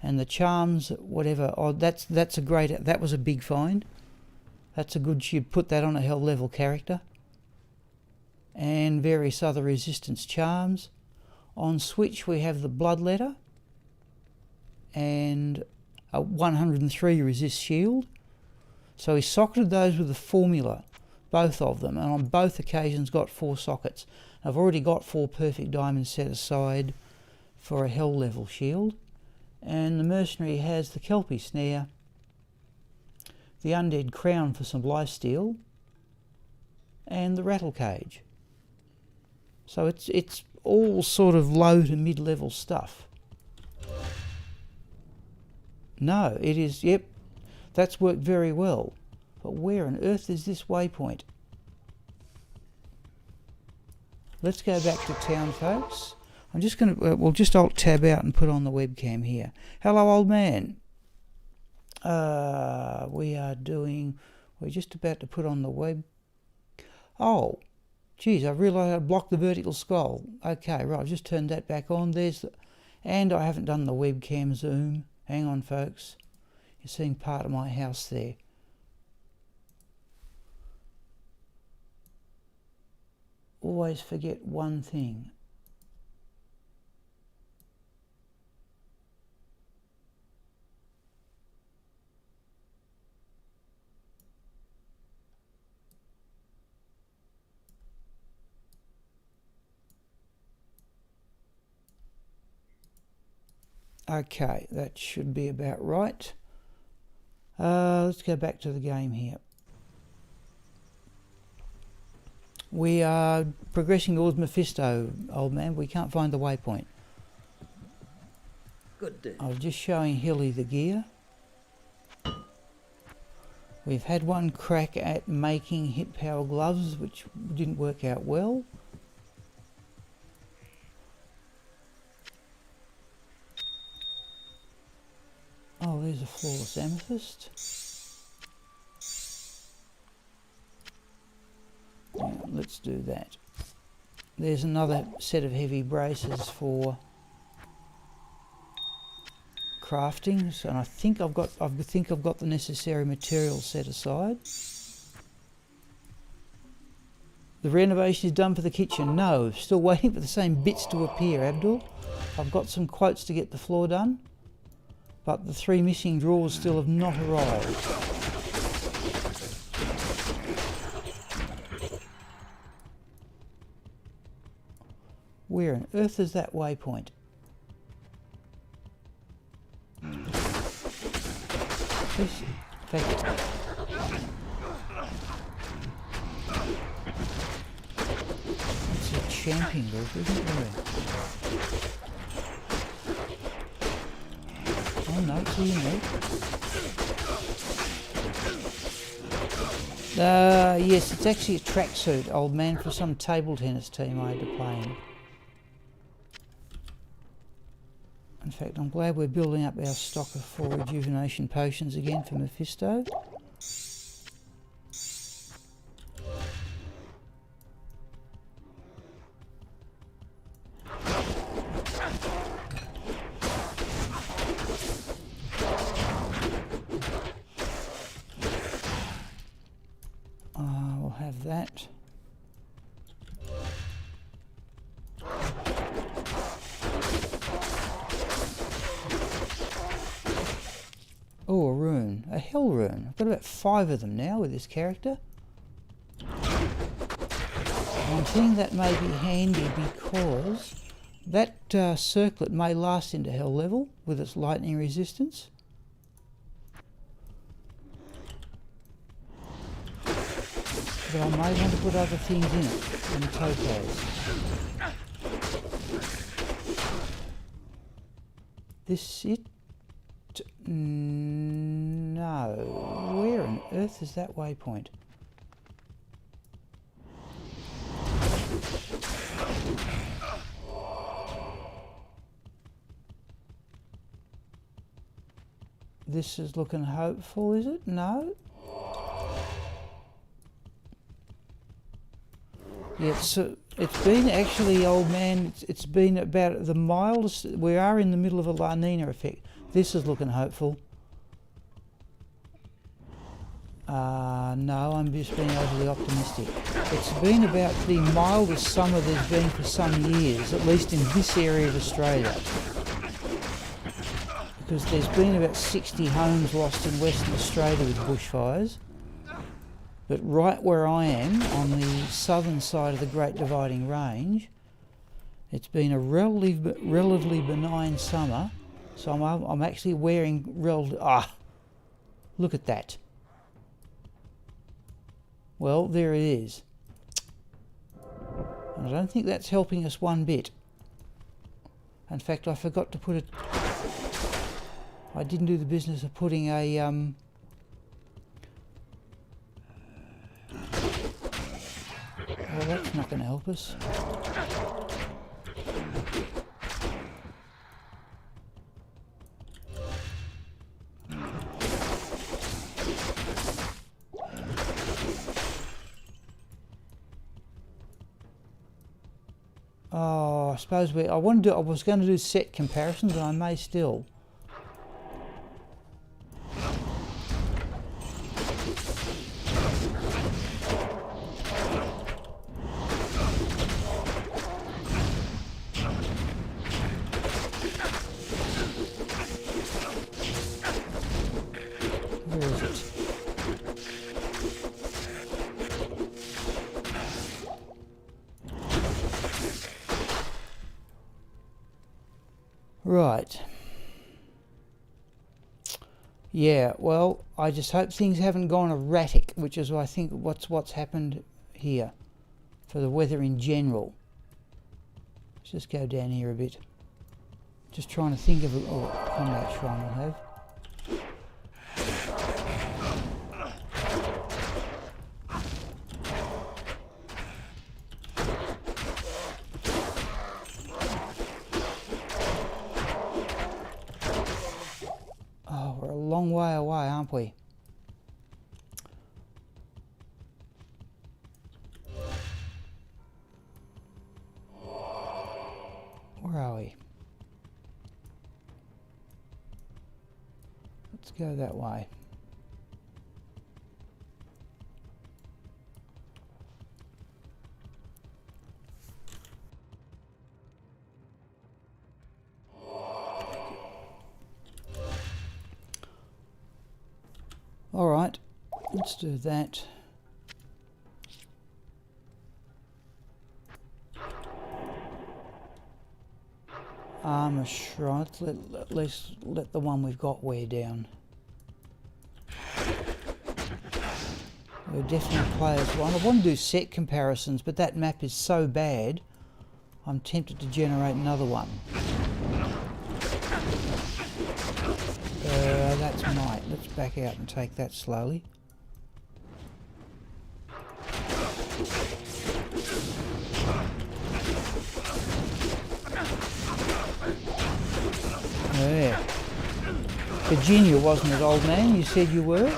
And the charms, whatever, that's a great, that was a big find. That's a good, you'd put that on a hell level character. And various other resistance charms. On switch we have the blood letter and a 103 resist shield. So we socketed those with the formula, both of them, and on both occasions got 4 sockets. I've already got 4 perfect diamonds set aside for a hell level shield. And the mercenary has the Kelpie snare, the undead crown for some lifesteal, and the rattle cage. So it's all sort of low to mid-level stuff. No, it is, yep, that's worked very well. But where on earth is this waypoint? Let's go back to town, folks. I'm just going to, we'll just alt tab out and put on the webcam here. Hello, old man. We're just about to put on the web. Oh. Geez, I realised I blocked the vertical scroll. Okay, right, I've just turned that back on. And I haven't done the webcam zoom. Hang on, folks. You're seeing part of my house there. Always forget one thing. Okay, that should be about right. Let's go back to the game here. We are progressing towards Mephisto, old man. We can't find the waypoint. Good day. I was just showing Hilly the gear. We've had one crack at making hit power gloves, which didn't work out well. Oh, there's a flawless amethyst. Yeah, let's do that. There's another set of heavy braces for crafting, and I think I've got the necessary materials set aside. The renovation is done for the kitchen. No, still waiting for the same bits to appear, Abdul. I've got some quotes to get the floor done, but the 3 missing drawers still have not arrived. Where on earth is that waypoint? This, in fact, it's a champion group, isn't it? Oh no, it's unique. Yes, it's actually a tracksuit, old man, for some table tennis team I had to play in. In fact, I'm glad we're building up our stock of 4 rejuvenation potions again for Mephisto. We'll have that. Oh, a rune. A hell rune. I've got about 5 of them now with this character. I'm thinking that may be handy because that circlet may last into hell level with its lightning resistance. But I may want to put other things in it, in topaz. This it? No. Where on earth is that waypoint? This is looking hopeful, is it? No? Yeah, it's been actually, old man, it's been about the mildest. We are in the middle of a La Nina effect. This is looking hopeful. No, I'm just being overly optimistic. It's been about the mildest summer there's been for some years, at least in this area of Australia. Because there's been about 60 homes lost in Western Australia with bushfires. But right where I am, on the southern side of the Great Dividing Range, it's been a relatively benign summer. So I'm actually wearing look at that. Well, there it is. And I don't think that's helping us one bit. In fact, I forgot to put it. I didn't do the business of putting a well, that's not going to help us. Oh, I suppose I was going to do set comparisons, and I may still. Where is it? Right. Yeah, well, I just hope things haven't gone erratic, which is, I think, what's happened here for the weather in general. Let's just go down here a bit. Just trying to think of a combat shrine we'll have. We're a long way away, aren't we? Where are we? Let's go that way. All right, let's do that. Armor shrine. At least let the one we've got wear down. We're definitely players one. I want to do set comparisons, but that map is so bad, I'm tempted to generate another one. That's might. Let's back out and take that slowly. Yeah. Virginia, wasn't it, old man? You said you were?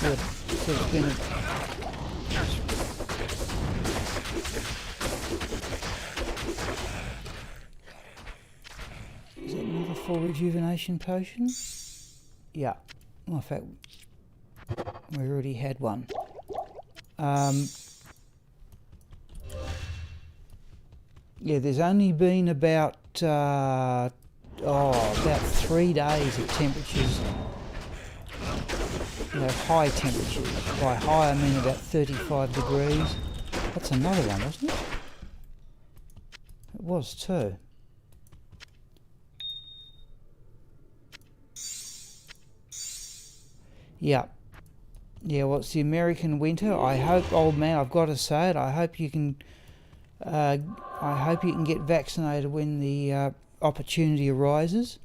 Good. So it's been Is it another full rejuvenation potion? Yeah. Well, in fact, we already had one. Yeah, there's only been about about 3 days of temperatures. You know, high temperatures. By high I mean about 35 degrees. That's another one, wasn't it? It was too. Yeah. Yeah, well, it's the American winter. I hope, old man, I've got to say it, I hope you can get vaccinated when the opportunity arises.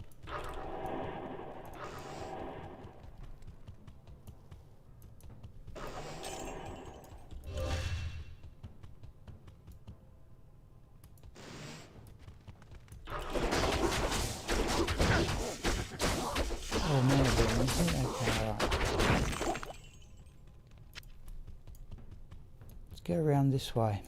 Oh man, is it? Okay, alright. Let's go around this way.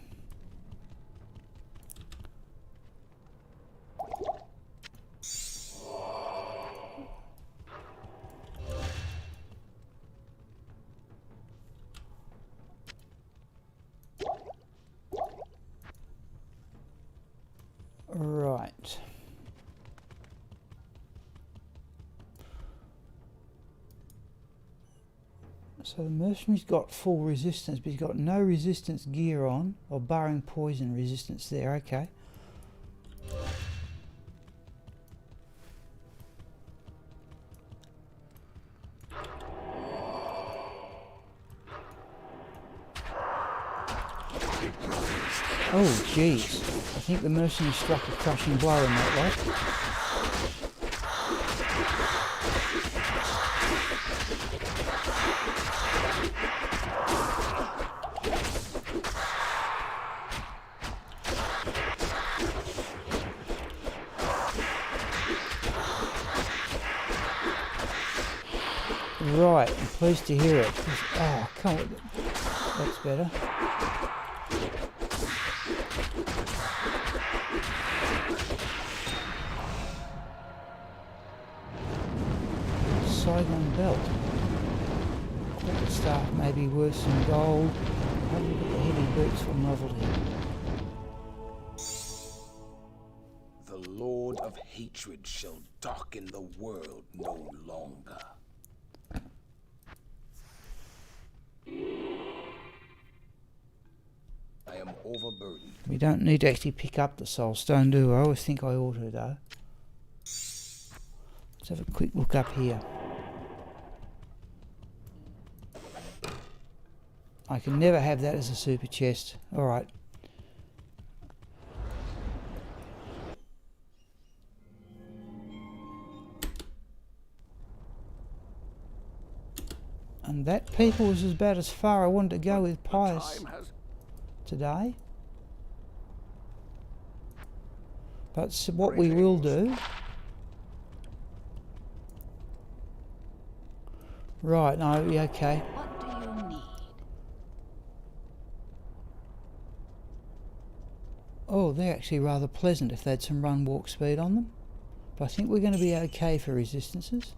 Right. So the mercenary's got full resistance, but he's got no resistance gear on, or barring poison resistance there, okay. Oh jeez, I think the mercenary struck a crushing blow in that way. Right, I'm pleased to hear it. Oh, come on. That's better. Sideline belt. Corporate staff may be worse than gold. How do you get the heavy boots for novelty? The Lord of Hatred shall darken the world no longer. I am overburdened. We don't need to actually pick up the soul stone, do we? I always think I ought to, though. Let's have a quick look up here. I can never have that as a super chest. Alright. And that, people, was about as far I wanted to go with Pius today. But what we will do... Right, no, yeah, okay. What do you need? Oh, they're actually rather pleasant if they had some run walk speed on them. But I think we're going to be okay for resistances.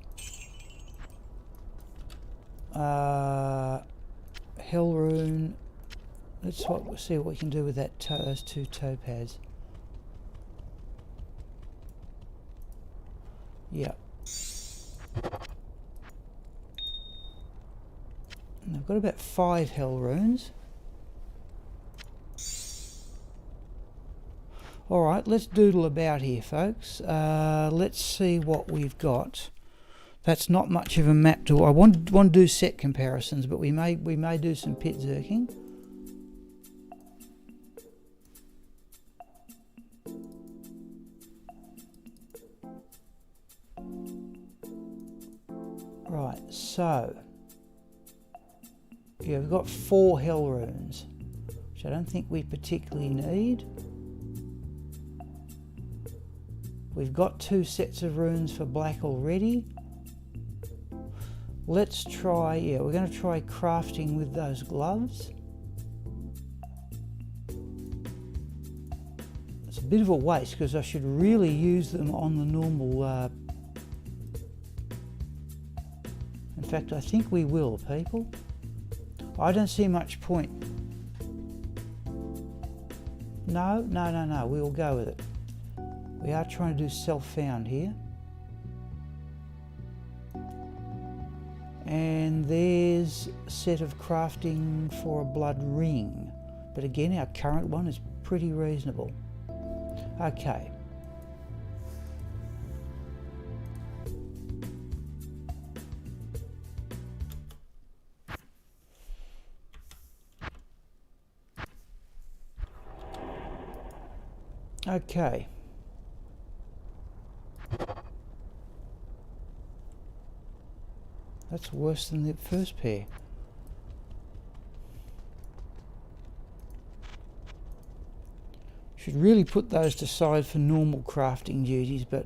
Hell rune. Let's see what we can do with that those 2 topaz. Yeah. And I've got about 5 hell runes. Alright, let's doodle about here, folks. Let's see what we've got. That's not much of a map to... I want to do set comparisons, but we may do some pitzerking. Right, so... yeah, we've got 4 hell runes, which I don't think we particularly need. We've got 2 sets of runes for black already. Let's try, yeah, we're going to try crafting with those gloves. It's a bit of a waste because I should really use them on the normal... in fact, I think we will, people. I don't see much point. No, we'll go with it. We are trying to do self-found here. And there's a set of crafting for a blood ring. But again, our current one is pretty reasonable. Okay. Okay. That's worse than the first pair. Should really put those aside for normal crafting duties, but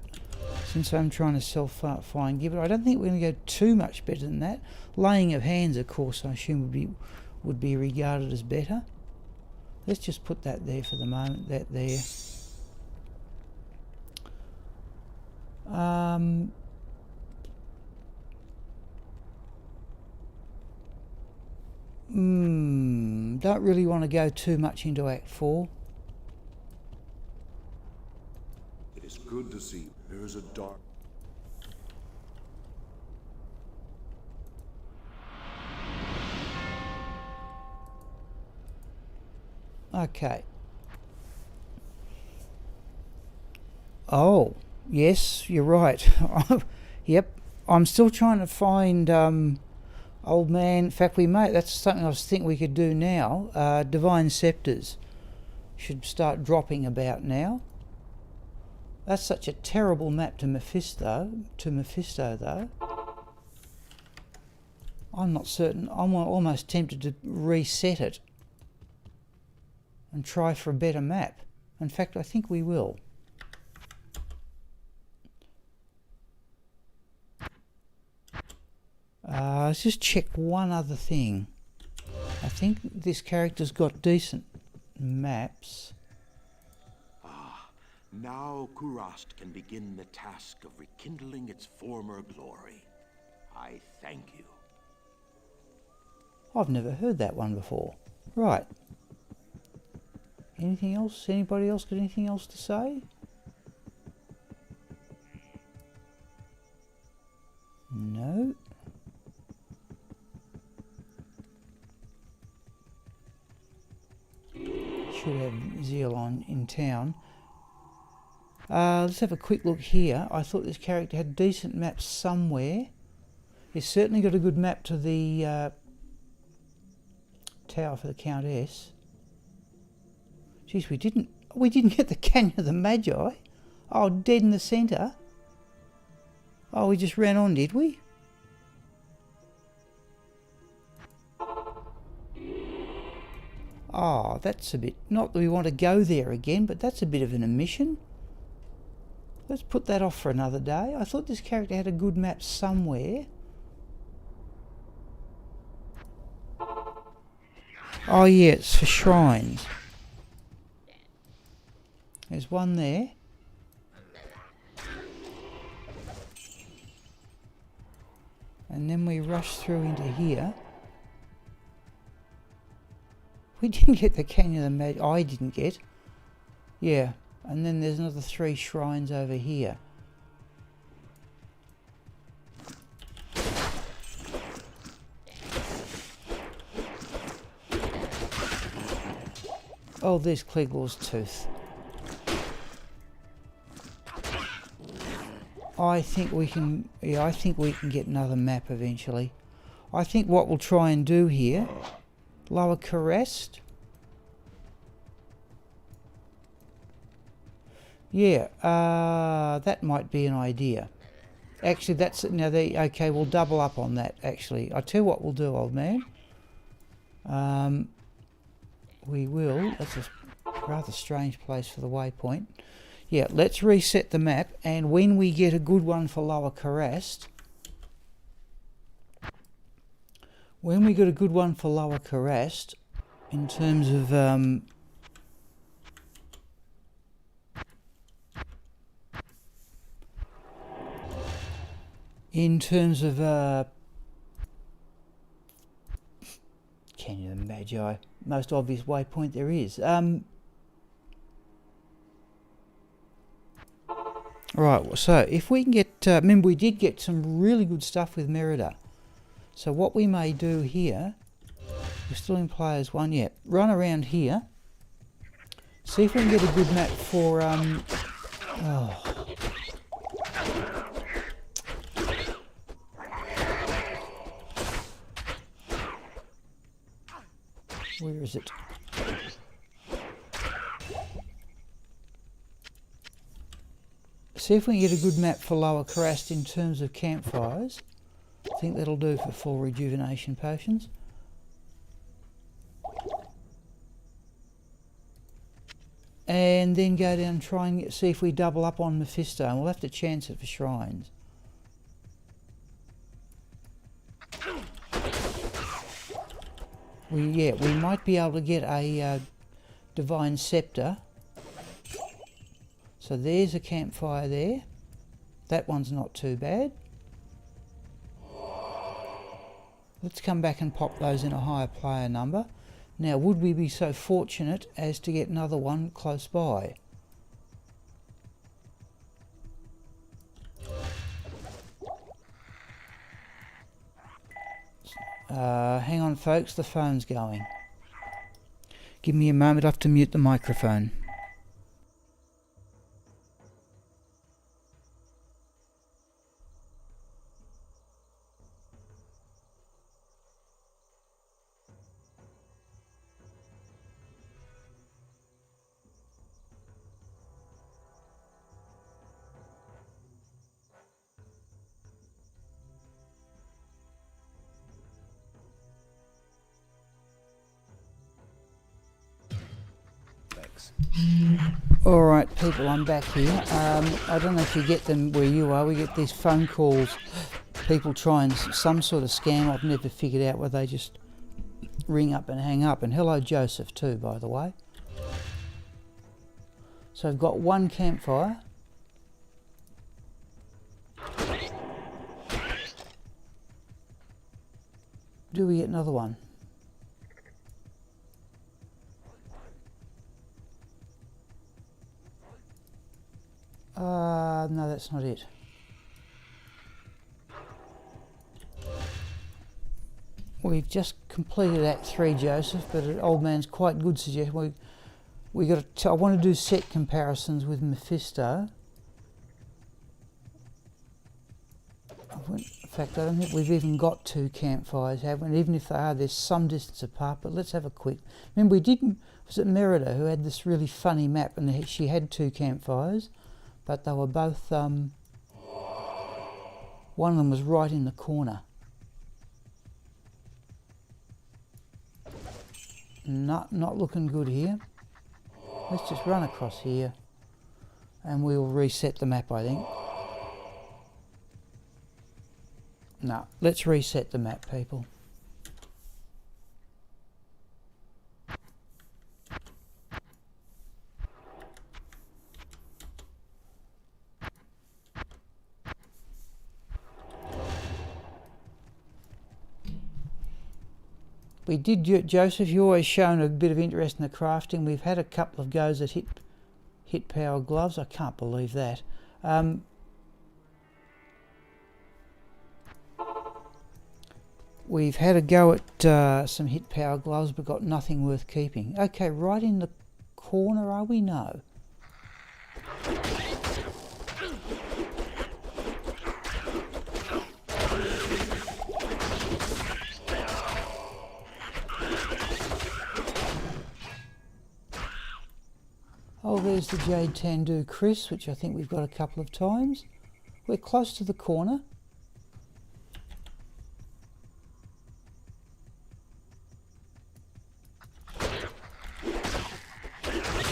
since I'm trying to self-find give it, I don't think we're going to go too much better than that. Laying of hands, of course, I assume would be regarded as better. Let's just put that there for the moment. That there. Don't really want to go too much into Act 4. It is good to see there is a dark... Okay. Oh, yes, you're right. Yep, I'm still trying to find old man. In fact, that's something I was thinking we could do now. Divine scepters should start dropping about now. That's such a terrible map to Mephisto though. I'm not certain. I'm almost tempted to reset it and try for a better map. In fact, I think we will. Let's just check one other thing. I think this character's got decent maps. Now Kurast can begin the task of rekindling its former glory. I thank you. I've never heard that one before. Right. Anything else? Anybody else got anything else to say? No. Should have Zeal on in town. Let's have a quick look here. I thought this character had decent maps somewhere. He's certainly got a good map to the tower for the Countess. Geez, we didn't get the Canyon of the Magi. Oh, dead in the centre. Oh, we just ran on, did we? Oh, that's a bit... Not that we want to go there again, but that's a bit of an omission. Let's put that off for another day. I thought this character had a good map somewhere. Oh yeah, it's for shrines. There's one there. And then we rush through into here. We didn't get the Canyon of the Magi. I didn't get. Yeah. And then there's another 3 shrines over here. Oh, there's Clegor's Tooth. I think we can, I think we can get another map eventually. I think what we'll try and do here, Lower Crest. Yeah, that might be an idea. Actually, that's, now they, okay, we'll double up on that actually. I'll tell you what we'll do, old man. We will, that's a rather strange place for the waypoint. Yeah, let's reset the map, and when we get a good one for Lower Crest, in terms of Canyon of the Magi, most obvious waypoint there is. Right, so if we can get, remember we did get some really good stuff with Merida. So what we may do here, we're still in players 1 yet, run around here, see if we can get a good map for, where is it? See if we can get a good map for Lower Crest in terms of campfires. I think that'll do for full rejuvenation potions. And then go down and try and see if we double up on Mephisto, and we'll have to chance it for shrines. We might be able to get a Divine Scepter. So there's a campfire there. That one's not too bad. Let's come back and pop those in a higher player number. Now, would we be so fortunate as to get another one close by? Hang on folks, the phone's going. Give me a moment, I have to mute the microphone. Alright people, I'm back here. I don't know if you get them where you are. We get these phone calls, people trying some sort of scam. I've never figured out where they just ring up and hang up. And hello Joseph too, by the way. So I've got one campfire. Do we get another one? No, that's not it. We've just completed Act 3, Joseph, but an old man's quite good suggestion. We got to. I want to do set comparisons with Mephisto. In fact, I don't think we've even got 2 campfires, have we? And even if they are, there's some distance apart. But let's have a quick. Remember, we didn't. Was it Merida who had this really funny map, and she had 2 campfires? But they were both, one of them was right in the corner. Not looking good here. Let's just run across here And we'll reset the map, I think. No, let's reset the map, people. We did, Joseph, you always shown a bit of interest in the crafting. We've had a couple of goes at hit power gloves. I can't believe that. We've had a go at some hit power gloves, but got nothing worth keeping. Okay, right in the corner, are we? No. Oh, there's the Jade Tandu Chris, which I think we've got a couple of times. We're close to the corner.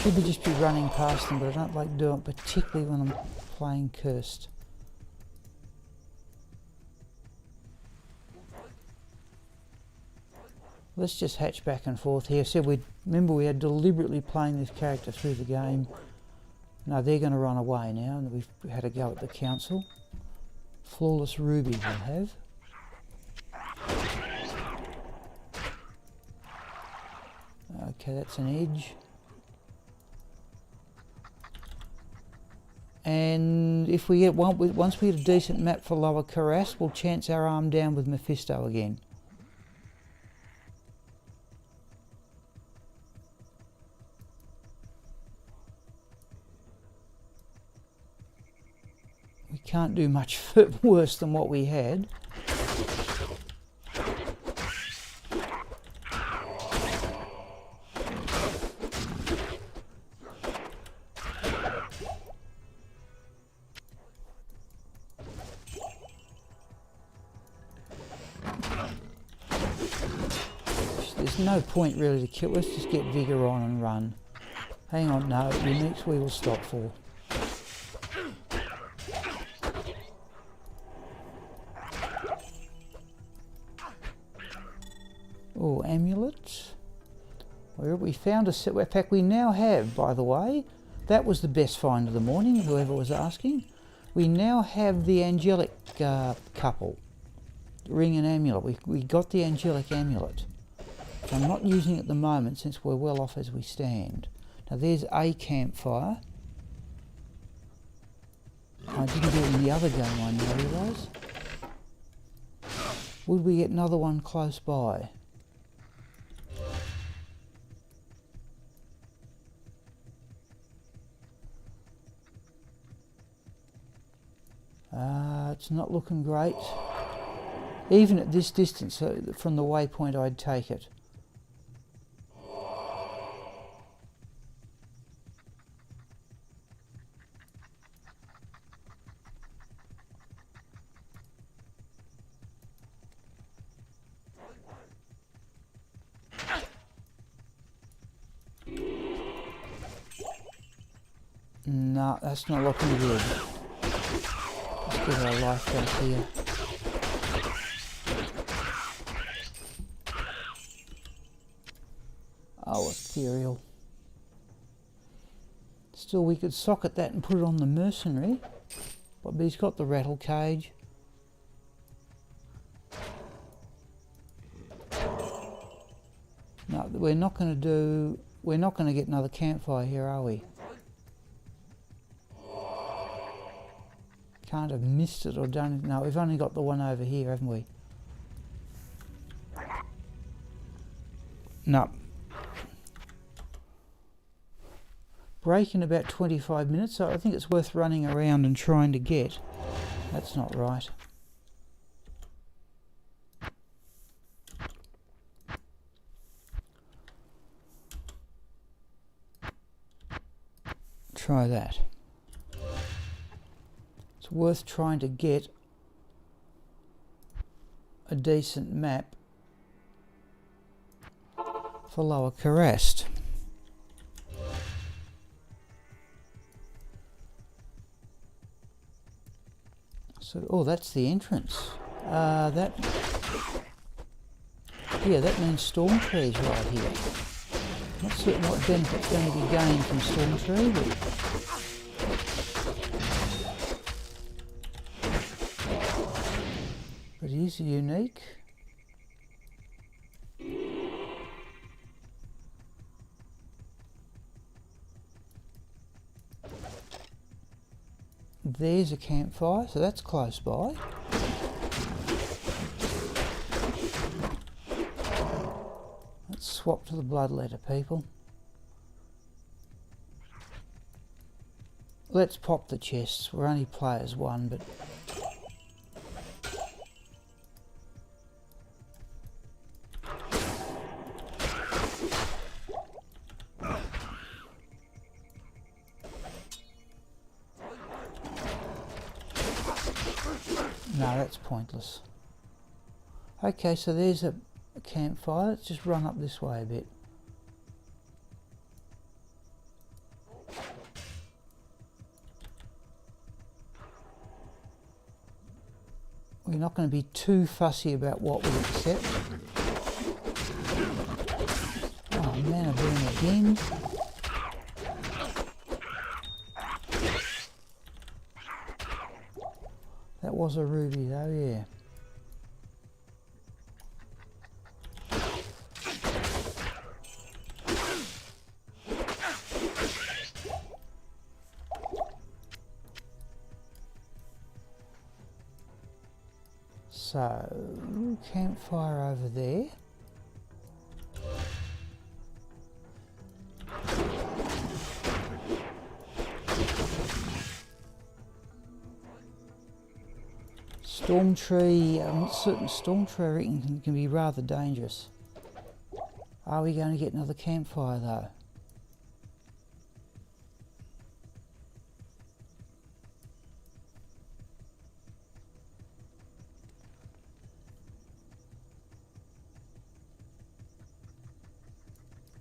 Should just be running past them, but I don't like doing it, particularly when I'm playing Cursed. Let's just hatch back and forth here. So remember we are deliberately playing this character through the game. No, they're going to run away now, and we've had a go at the council. Flawless Ruby we'll have. Okay, that's an edge. And if we get once we get a decent map for Lower Karas, we'll chance our arm down with Mephisto again. We can't do much worse than what we had. There's no point really to kill. Let's just get Vigor on and run. Hang on, no, uniques we will stop for. Oh, amulets. Well, we found a set. In fact, we now have, by the way, that was the best find of the morning, whoever was asking. We now have the angelic couple, ring and amulet. We got the angelic amulet. I'm not using it at the moment since we're well off as we stand. Now there's a campfire. I didn't do it in the other game, I now realise. Would we get another one close by? It's not looking great. Even at this distance from the waypoint, I'd take it. No, that's not looking good. Let's get our life back here. Oh, ethereal. Still, we could socket that and put it on the mercenary. But he's got the rattle cage. No, we're not going to get another campfire here, are we? Can't have missed it or done it. No, we've only got the one over here, haven't we? No. Break in about 25 minutes, so I think it's worth running around and trying to get. That's not right. Try that. It's worth trying to get a decent map for Lower Karas. So, oh, that's the entrance. That means storm trees right here. Not certain what benefit's going to be gained from storm tree, but it is unique. There's a campfire, so that's close by. Let's swap to the bloodletter, people. Let's pop the chests. We're only players one, but no, that's pointless. Okay, so there's a campfire. Let's just run up this way a bit. We're not going to be too fussy about what we accept. Oh man, I'm doing it again. That was a ruby though, yeah. So, campfire over there. Storm tree, I'm not certain. Storm tree I reckon can be rather dangerous. Are we going to get another campfire though?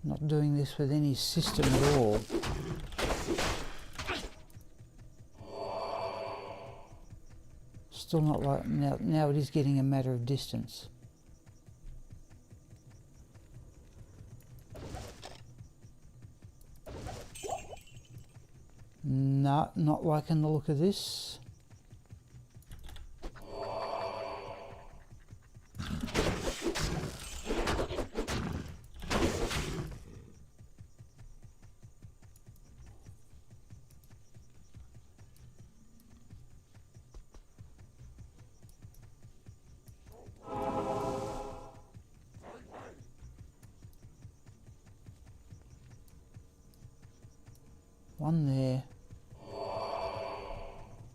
Not doing this with any system at all. Still not like now it is getting a matter of distance. No, not liking the look of this. One there.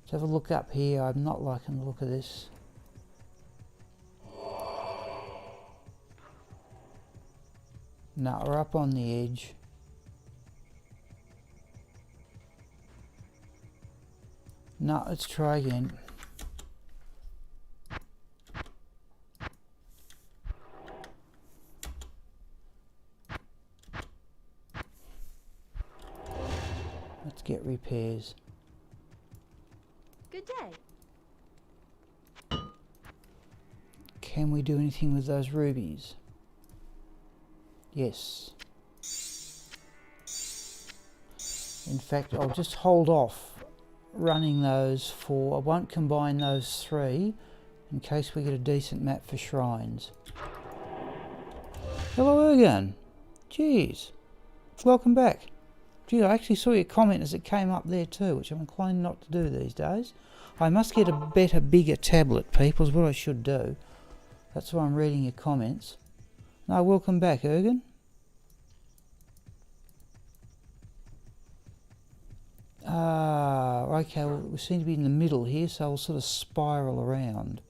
Let's have a look up here. I'm not liking the look of this. No, we're up on the edge. No, let's try again. Let's get repairs. Good day. Can we do anything with those rubies? Yes. In fact, I'll just hold off running those for... I won't combine those three in case we get a decent map for shrines. Hello again. Jeez. Welcome back. Gee, I actually saw your comment as it came up there too, which I'm inclined not to do these days. I must get a better, bigger tablet, people, is what I should do. That's why I'm reading your comments. No, welcome back, Ermin. Okay, well, we seem to be in the middle here, so we'll sort of spiral around.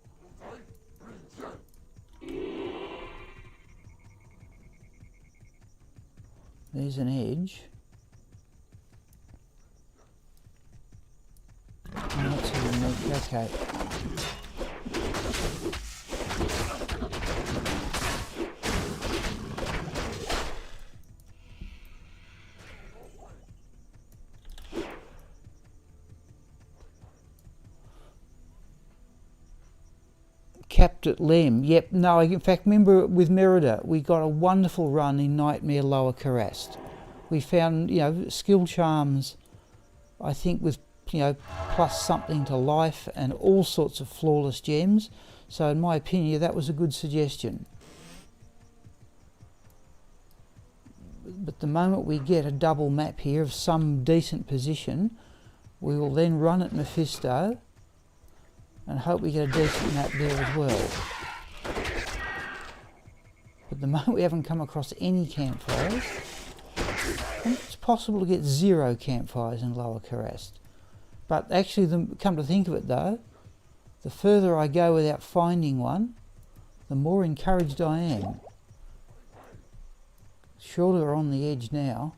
There's an edge. Oh, that's a unique, okay. capped at Lem. Yep, no, in fact, remember with Merida, we got a wonderful run in Nightmare Lower Karast. We found, you know, skill charms, I think with, you know, plus something to life and all sorts of flawless gems. So in my opinion, that was a good suggestion. But the moment we get a double map here of some decent position, we will then run at Mephisto and hope we get a decent map there as well. But the moment we haven't come across any campfires, I think it's possible to get 0 campfires in Lower Karast. But actually, come to think of it though, the further I go without finding one, the more encouraged I am. Surely we're on the edge now.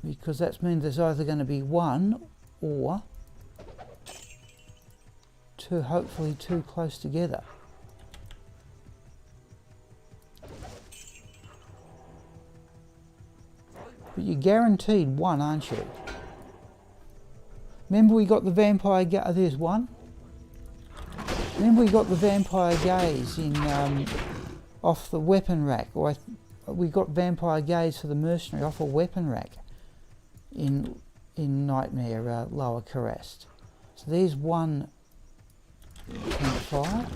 Because that means there's either going to be 1 or 2, hopefully 2 close together. But you're guaranteed 1, aren't you? Remember we got the vampire there's 1. Remember we got the vampire gaze in off the weapon rack, or we got vampire gaze for the mercenary off a weapon rack in Nightmare Lower Karast. So there's 1 campfire.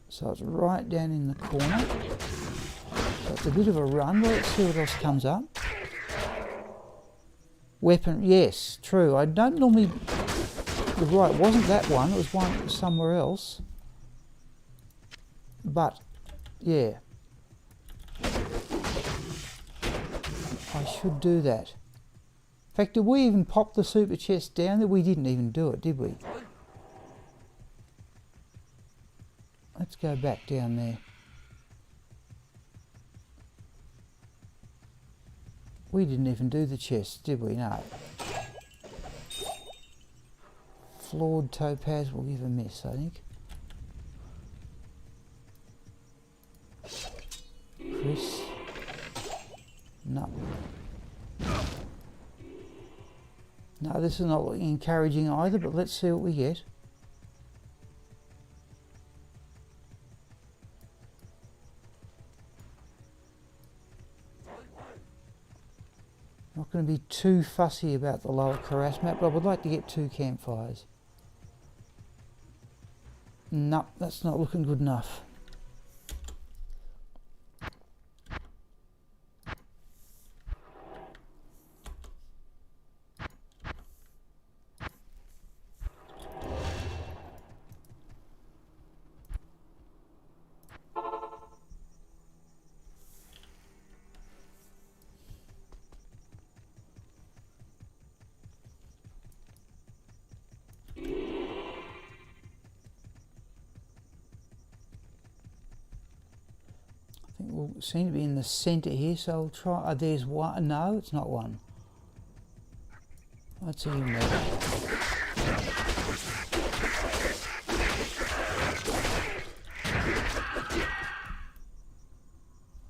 So it's right down in the corner. So it's a bit of a run. Well, let's see what else comes up. Weapon, yes, true. I don't normally... You're right, it wasn't that one. It was one somewhere else. But, yeah. I should do that. In fact, did we even pop the super chest down there? We didn't even do it, did we? Let's go back down there. We didn't even do the chest, did we? No. Flawed topaz will give a miss, I think. Chris. No. No, this is not looking encouraging either, but let's see what we get. Not going to be too fussy about the Lower Karast map, but I would like to get 2 campfires. No, that's not looking good enough. We'll seem to be in the centre here, so I'll try. There's 1. No, it's not 1. That's even better.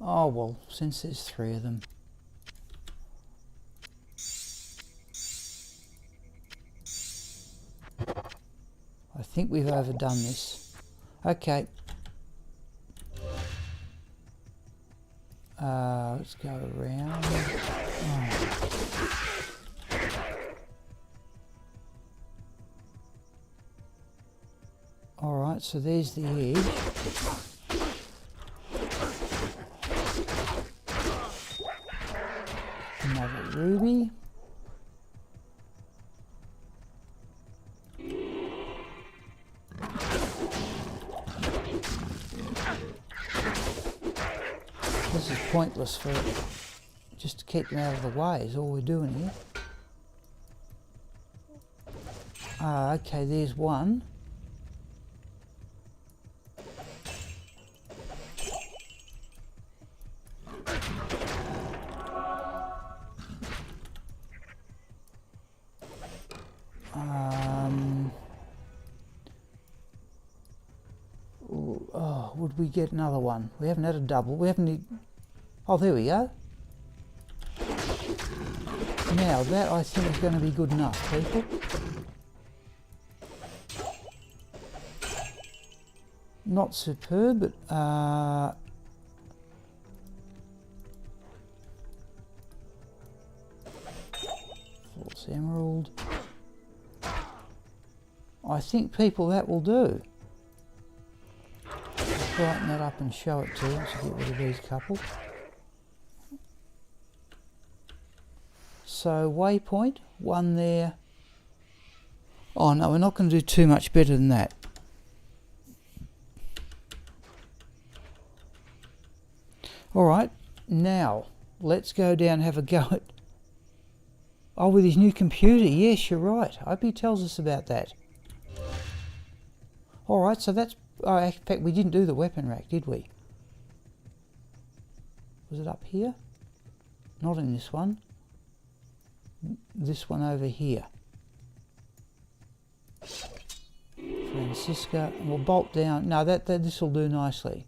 Oh well, since there's 3 of them. I think we've overdone this. Okay. Let's go around. Oh. Alright, so there's the edge. Another ruby. This is pointless for just to keep them out of the way is all we're doing here. Ah, okay, there's 1. would we get another one? We haven't had a double. We haven't... Oh, there we go. Now, that I think is going to be good enough, people. Not superb, but... false emerald. I think, people, that will do. Brighten that up and show it to them to get rid of these couple. So waypoint, one there. Oh no, we're not going to do too much better than that. Alright, now let's go down and have a go at... Oh, with his new computer, yes, you're right. I hope he tells us about that. Alright, so that's... Oh, in fact, we didn't do the weapon rack, did we? Was it up here? Not in this one. This one over here. Francisca, and we'll bolt down. No, this will do nicely.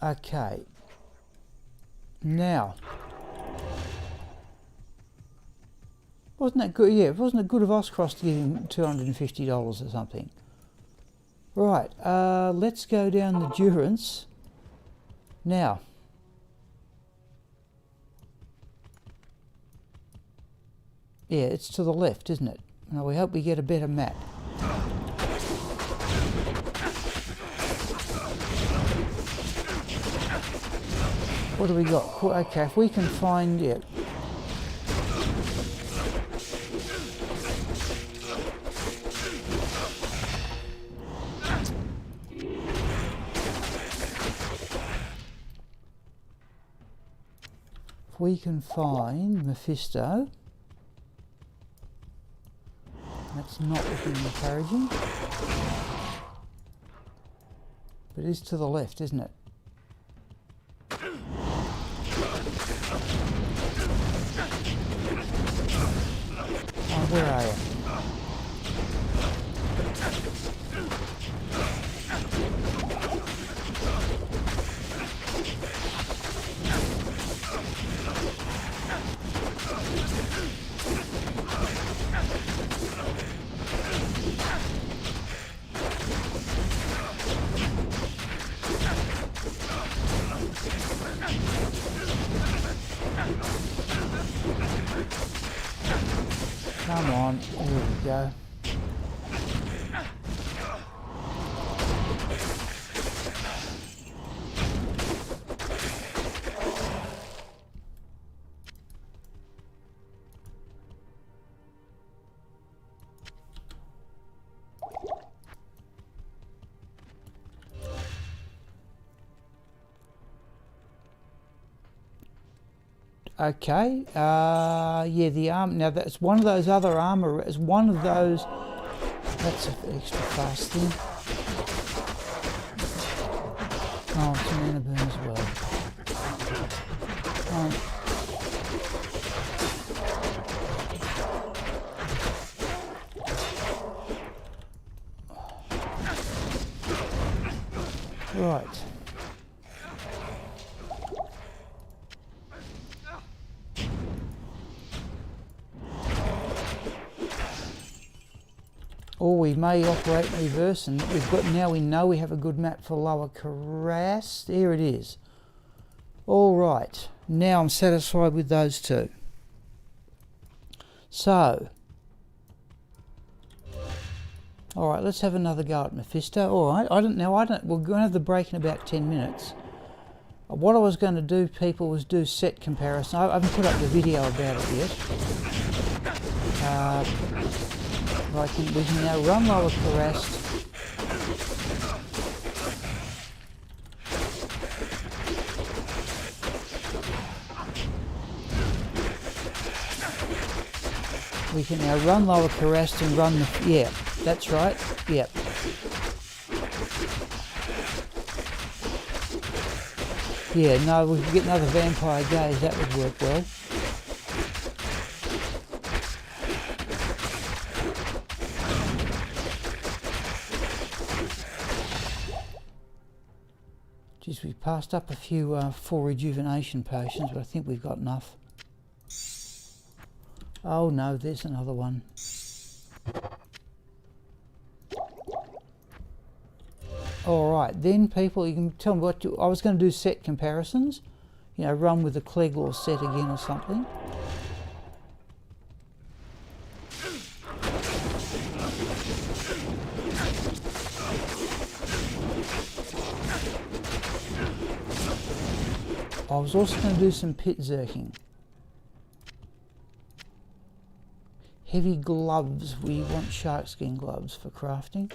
Okay. Now, wasn't that good? Yeah, wasn't it good of Oscross to give him $250 or something? Right, let's go down the Durance. Now, yeah, it's to the left, isn't it? Now we hope we get a better map. What do we got? Okay, if we can find it. If we can find Mephisto. That's not looking encouraging. But it is to the left, isn't it? Oh, where are you? Come on, there we go. Okay, yeah, the arm, now that's one of those other armor, it's one of those, that's an extra fast thing. Oh, it's an mana burn as well. Right. Or we may operate in reverse, and we've got, now we know we have a good map for Lower Carras. There it is. All right, now I'm satisfied with those two. So, all right, let's have another go at Mephisto. All right, we're going to have the break in about 10 minutes. What I was going to do, people, was do set comparison. I haven't put up the video about it yet. We can now run Lower Carras. We can now run Lower Carras and run the... Yeah, that's right. Yep. Yeah, no, we could get another vampire gaze. That would work well. passed up a few full rejuvenation potions, but I think we've got enough. Oh no, there's another one. Alright, then people, you can tell me what I was going to do set comparisons. You know, run with the Clegg set again or something. I was also going to do some pitzerking. Heavy gloves, we want sharkskin gloves for crafting.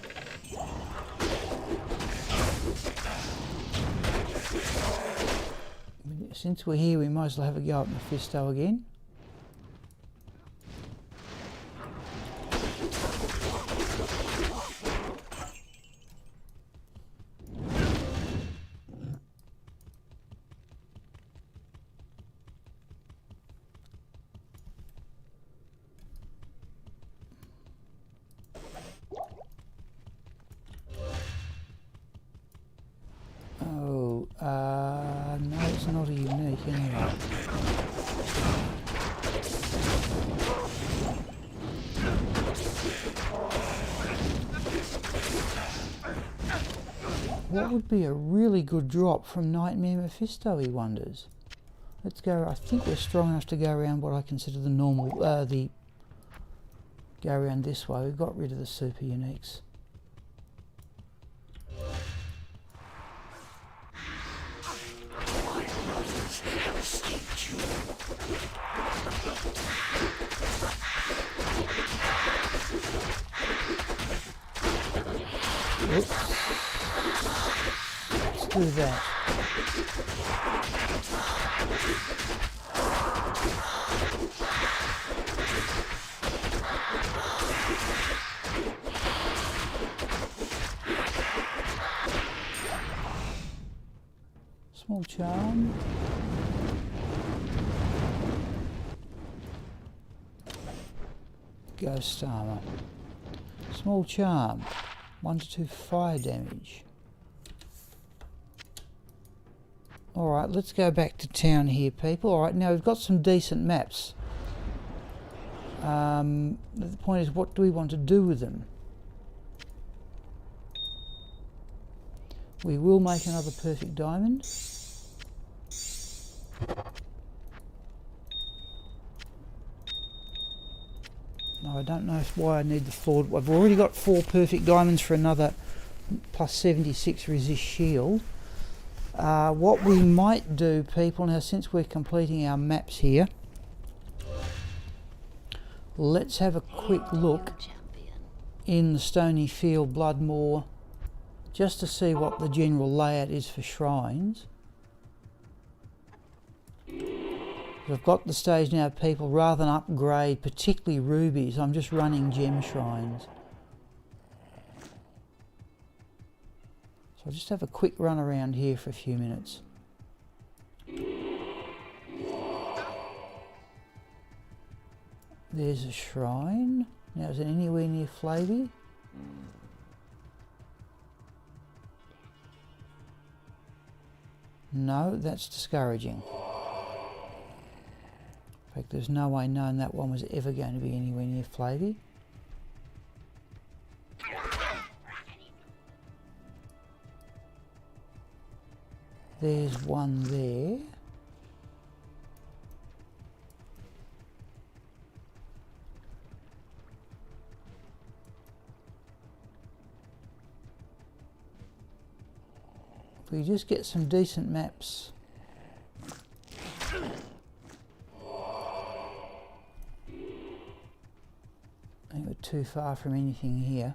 Since we're here, we might as well have a go at Mephisto again. No, it's not a unique anyway. What would be a really good drop from Nightmare Mephisto, he wonders. Let's go, I think we're strong enough to go around what I consider the normal, go around this way. We've got rid of the super uniques. Oops. Let's do that. Small charm. Ghost armor. Small charm. 1 to 2 fire damage. Alright, let's go back to town here, people. Alright, now we've got some decent maps. The point is, what do we want to do with them? We will make another perfect diamond. No, I don't know why I need the floored. I've already got 4 perfect diamonds for another plus 76 resist shield. What we might do, people, now since we're completing our maps here, let's have a quick look in the Stony Field Bloodmoor just to see what the general layout is for shrines. I've got the stage now, people, rather than upgrade particularly rubies, I'm just running gem shrines. So I'll just have a quick run around here for a few minutes. There's a shrine. Now, is it anywhere near Flavy? No, that's discouraging. In fact, there's no way knowing that one was ever going to be anywhere near Flavy. There's one there. If we just get some decent maps. I think we're too far from anything here.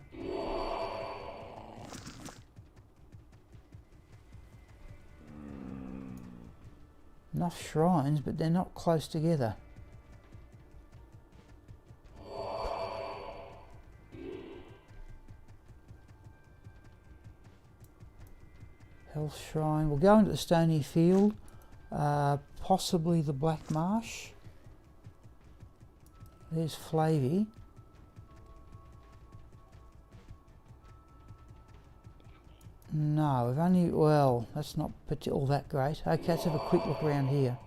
Enough shrines, but they're not close together. Health Shrine. We'll go into the Stony Field, possibly the Black Marsh. There's Flavy. No, we've only, well, that's not all that great. Okay, let's have a quick look around here.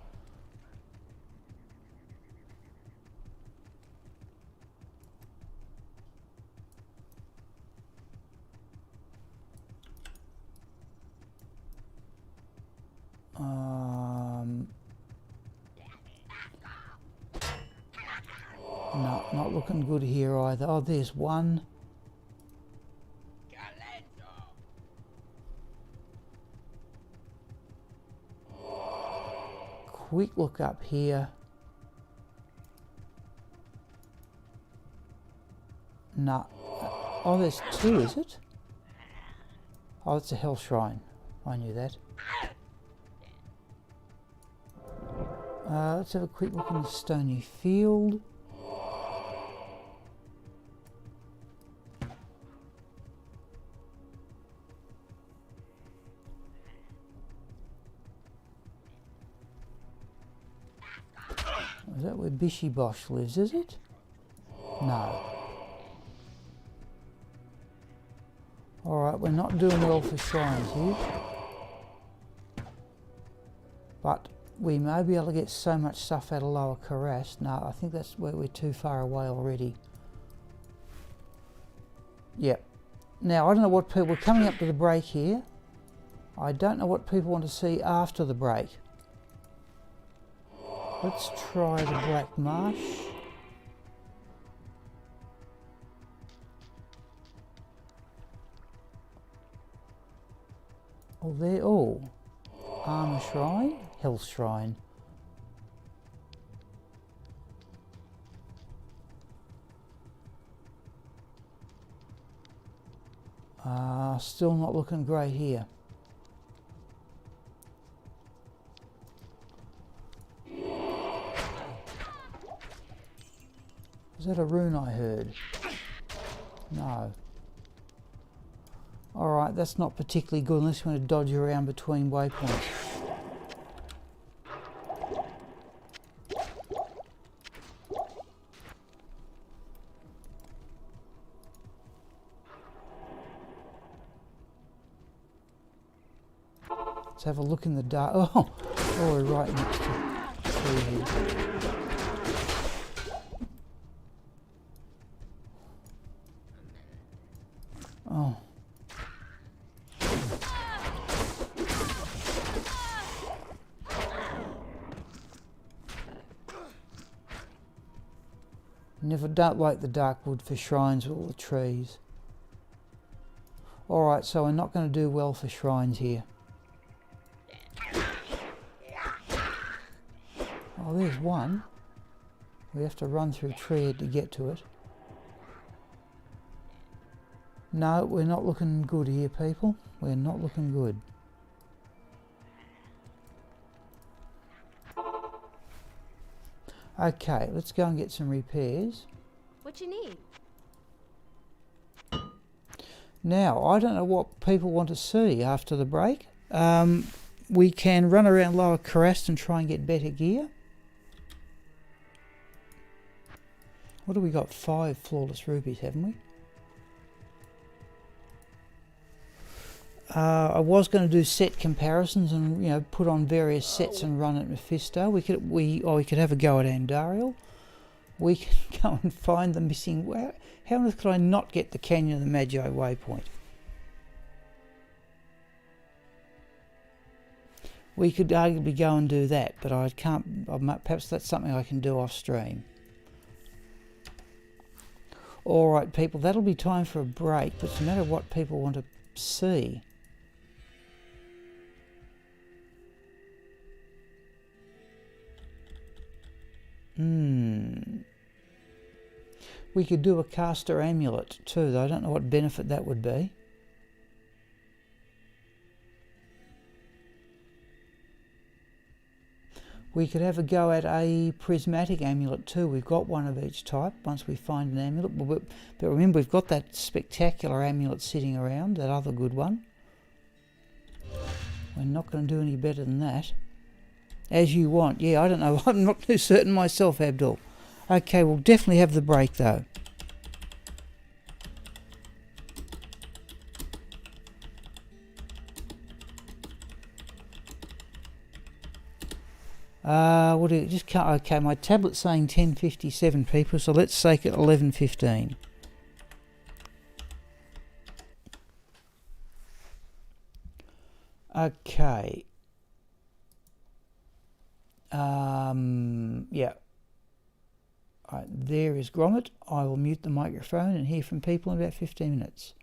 No, not looking good here either. Oh, there's one. Quick look up here. No. Oh, there's two, is it? Oh, it's a hell shrine. I knew that. Let's have a quick look in the stony field. Is that where Bishy Bosh lives, is it? No. Alright, we're not doing well for shrines here. But we may be able to get so much stuff out of Lower Karas. No, I think that's where we're too far away already. Yep. Now, I don't know what people... We're coming up to the break here. I don't know what people want to see after the break. Let's try the Black Marsh. Oh, there... Oh. Armor Shrine. Health Shrine. Still not looking great here. Is that a rune I heard? No. Alright, that's not particularly good unless you want to dodge around between waypoints. Let's have a look in the dark. Oh, we're right next to the tree here. Oh. Don't like the dark wood for shrines with all the trees. Alright, so we're not going to do well for shrines here. Oh, there's one. We have to run through a tree to get to it. No, we're not looking good here, people. We're not looking good. Okay, let's go and get some repairs. What you need? Now, I don't know what people want to see after the break. We can run around Lower Karas and try and get better gear. What have we got? 5 flawless rubies, haven't we? I was going to do set comparisons and, you know, put on various sets and run at Mephisto. We could have a go at Andariel. We can go and find the missing... How on earth could I not get the Canyon of the Magi waypoint? We could arguably go and do that, but I can't... Perhaps that's something I can do off stream. Alright people, that'll be time for a break, but it's a matter of what people want to see. We could do a caster amulet too, though I don't know what benefit that would be. We could have a go at a prismatic amulet too. We've got one of each type once we find an amulet. But remember, we've got that spectacular amulet sitting around, that other good one. We're not going to do any better than that. As you want. Yeah, I don't know. I'm not too certain myself, Abdul. Okay, we'll definitely have the break though. What do you, just can't, okay, my tablet's saying 10:57 people, so let's say it 11:15. Okay. Yeah. Right, there is Gromit. I will mute the microphone and hear from people in about 15 minutes.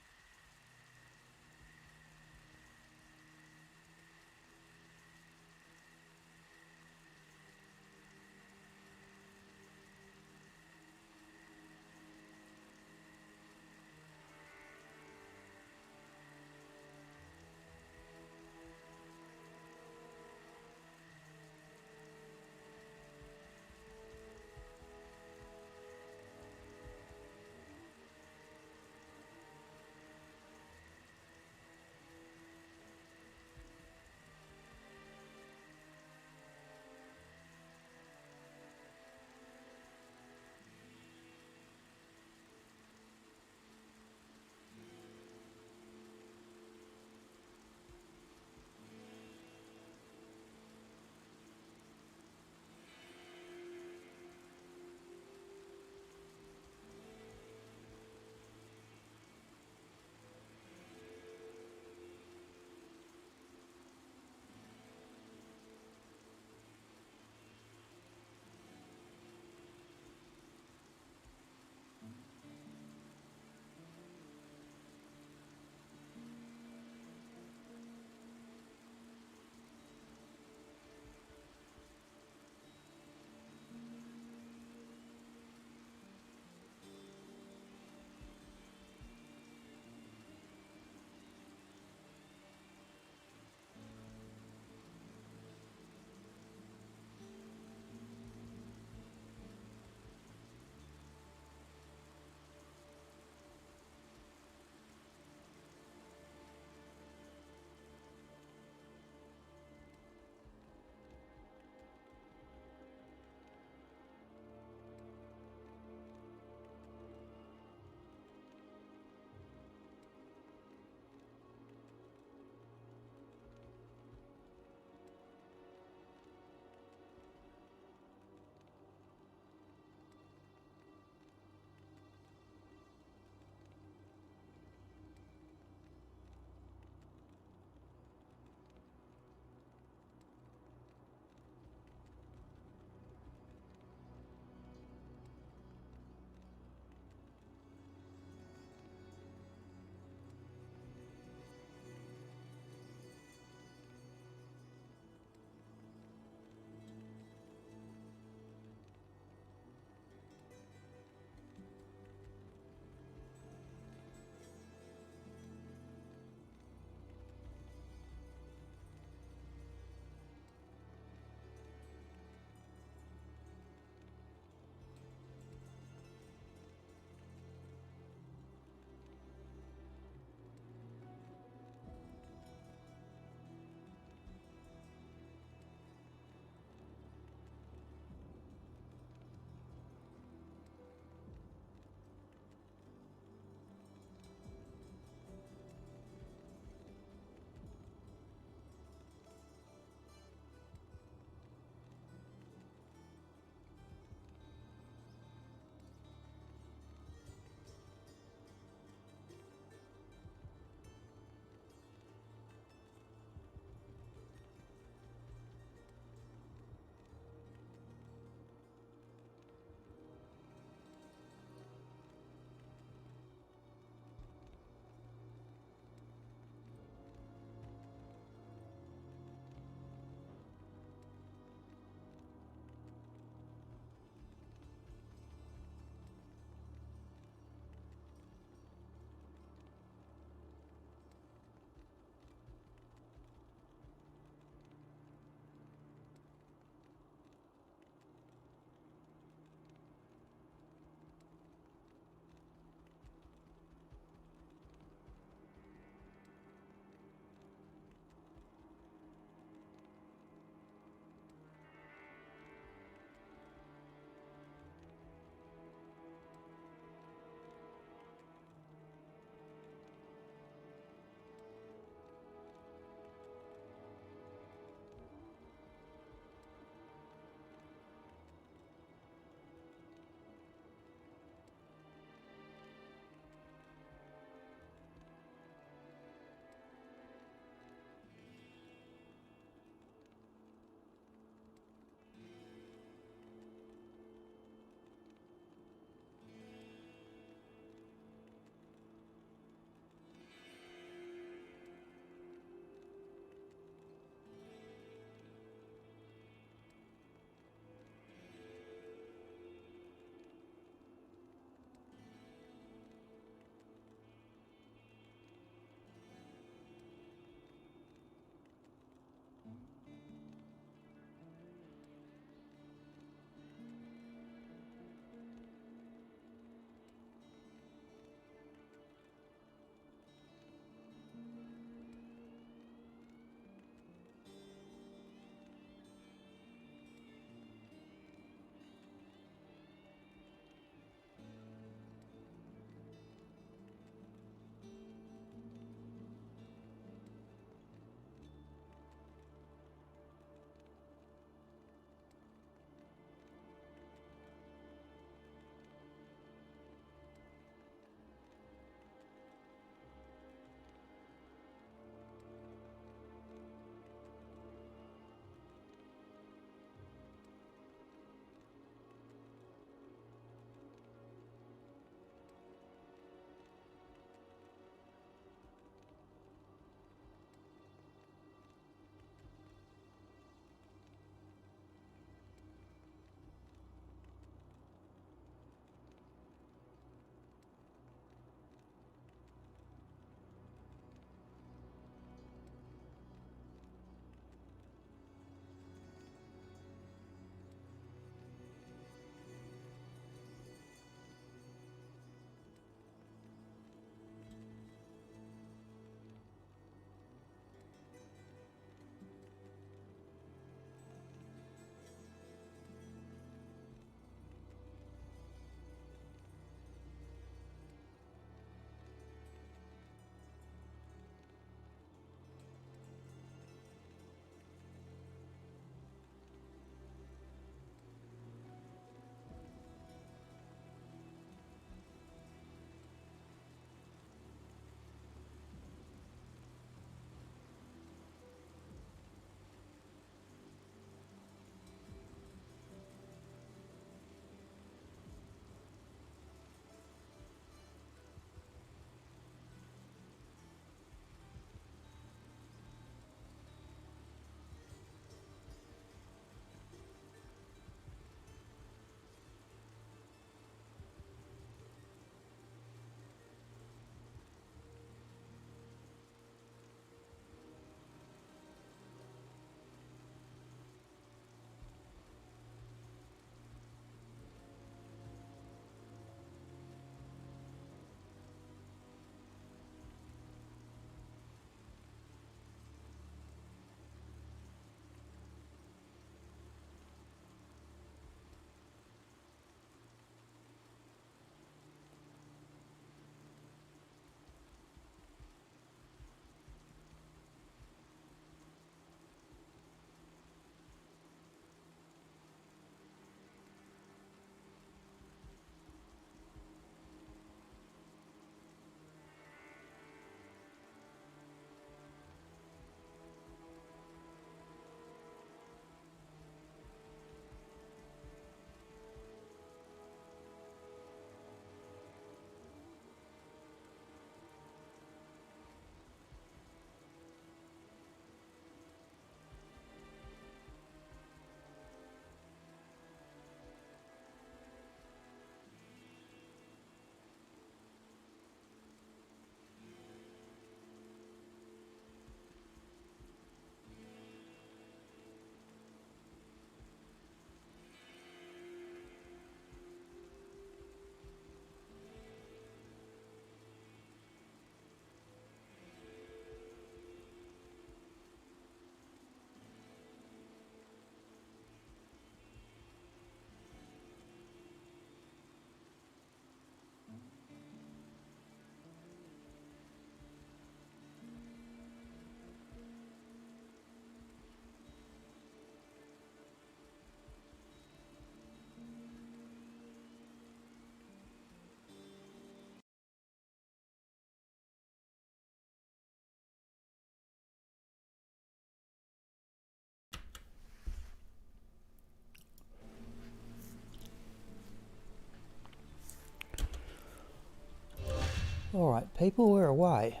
Alright people, we're away.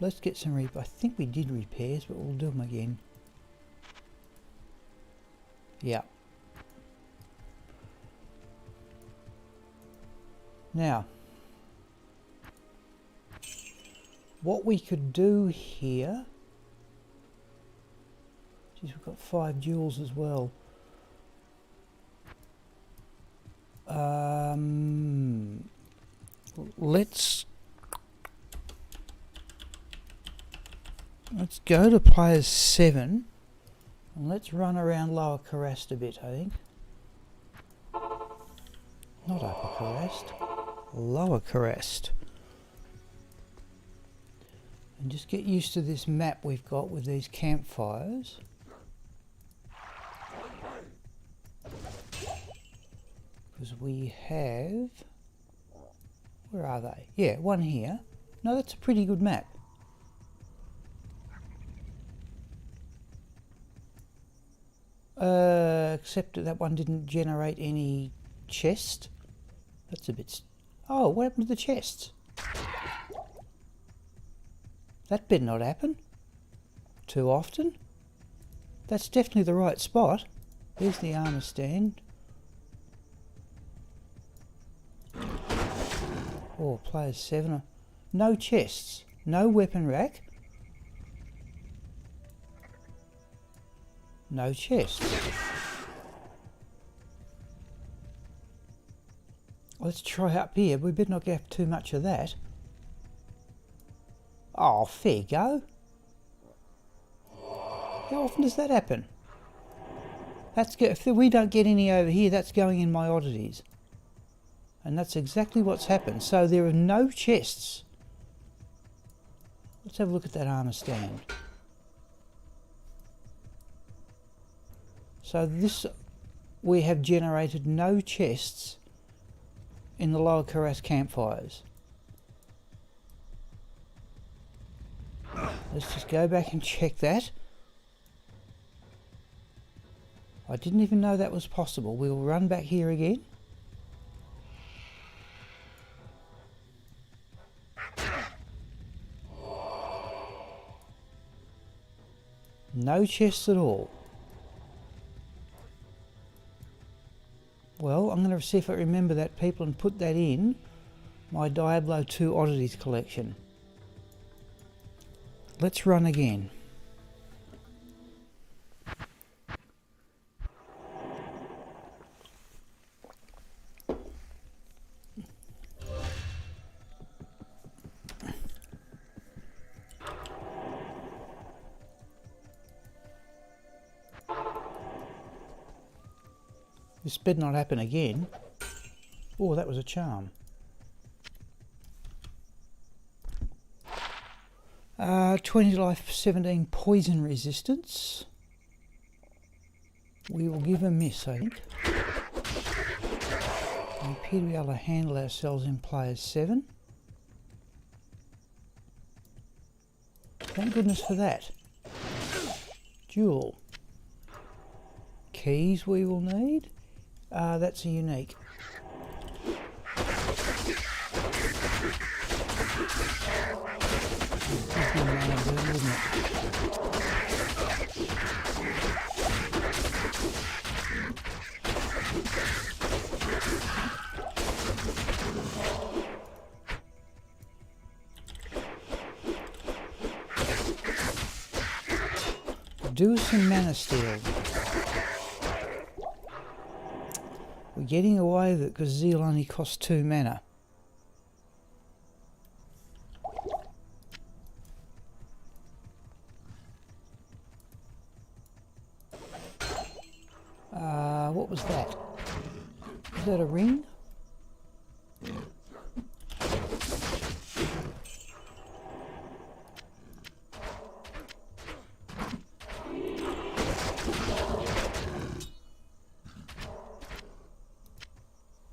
Let's get some I think we did repairs, but we'll do them again. Yeah. Now, what we could do here, geez, we've got 5 jewels as well. Let's go to players 7 and let's run around Lower Karrast a bit, I think. Not Upper Karrast, Lower Karrast. And just get used to this map we've got with these campfires. Because we have... Where are they? Yeah, one here. No, that's a pretty good map. Except that one didn't generate any chest. That's a bit... Oh, what happened to the chests? That better not happen too often. That's definitely the right spot. There's the armor stand. Oh, players 7. No chests. No weapon rack. No chests. Let's try up here. We better not get too much of that. Oh, fair go. How often does that happen? If we don't get any over here, that's going in my oddities. And that's exactly what's happened. So there are no chests. Let's have a look at that armor stand. So this, we have generated no chests in the Lower Karrast campfires. Let's just go back and check that. I didn't even know that was possible. We'll run back here again. No chests at all. Well, I'm going to see if I remember that, people, and put that in my Diablo II oddities collection. Let's run again. This better not happen again. Oh, that was a charm. 20 life, 17 poison resistance. We will give a miss, I think. We appear to be able to handle ourselves in players 7. Thank goodness for that. Jewel. Keys we will need. That's a unique. Do some mana steal. We're getting away with it because Zeal only costs 2 mana. What was that? Is that a ring?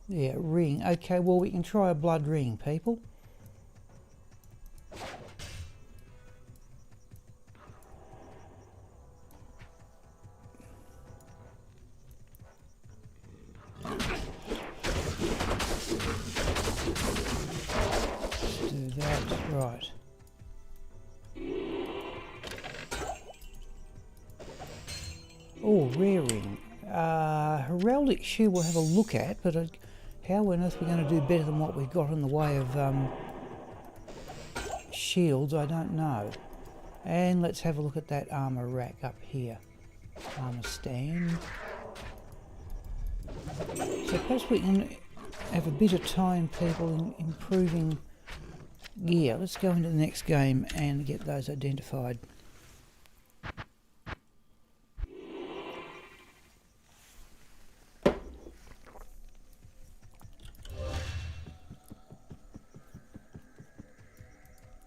Yeah, ring. Okay, well, we can try a blood ring, people. Let's do next shield we'll have a look at, but how on earth we're going to do better than what we've got in the way of shields, I don't know. And let's have a look at that armour rack up here. Armour stand. So perhaps we can have a bit of time, people, in improving gear. Let's go into the next game and get those identified.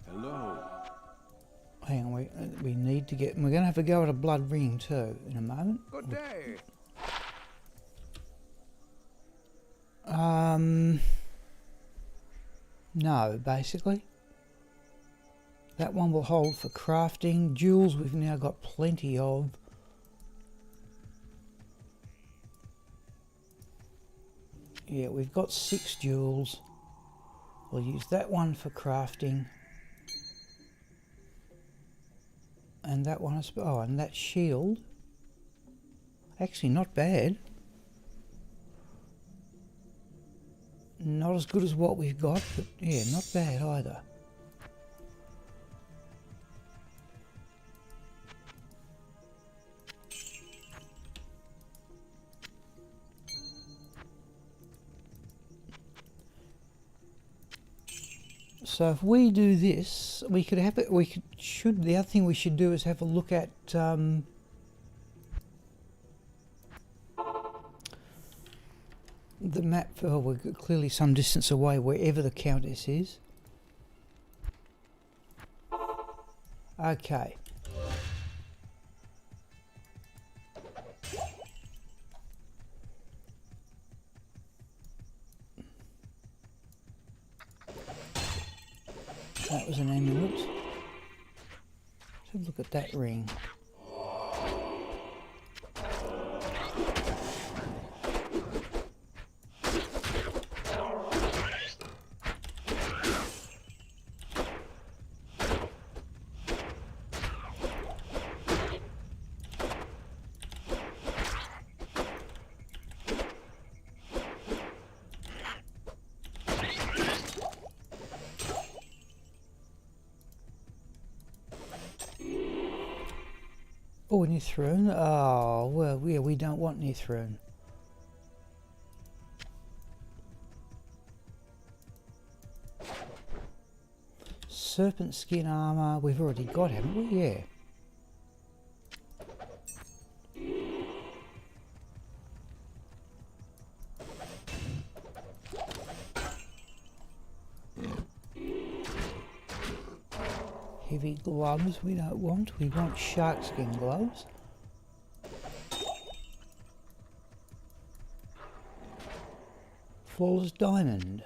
Hello. Hang on, we need to get... We're going to have a go at a blood ring too in a moment. Good day. No, basically. That one will hold for crafting. Jewels we've now got plenty of. Yeah, we've got 6 jewels. We'll use that one for crafting. And that one, oh, and that shield. Actually, not bad. Not as good as what we've got, but yeah, not bad either. So if we do this, we could have it. The other thing we should do is have a look at the map. Oh, we're clearly some distance away, wherever the Countess is. Okay. That was an amulet. Let's have a look at that ring. Oh, Nithrone. Oh, well, yeah, we don't want Nithrone. Serpent skin armour, we've already got, haven't we? Yeah. Heavy gloves we don't want. We want shark skin gloves. Flawless diamond.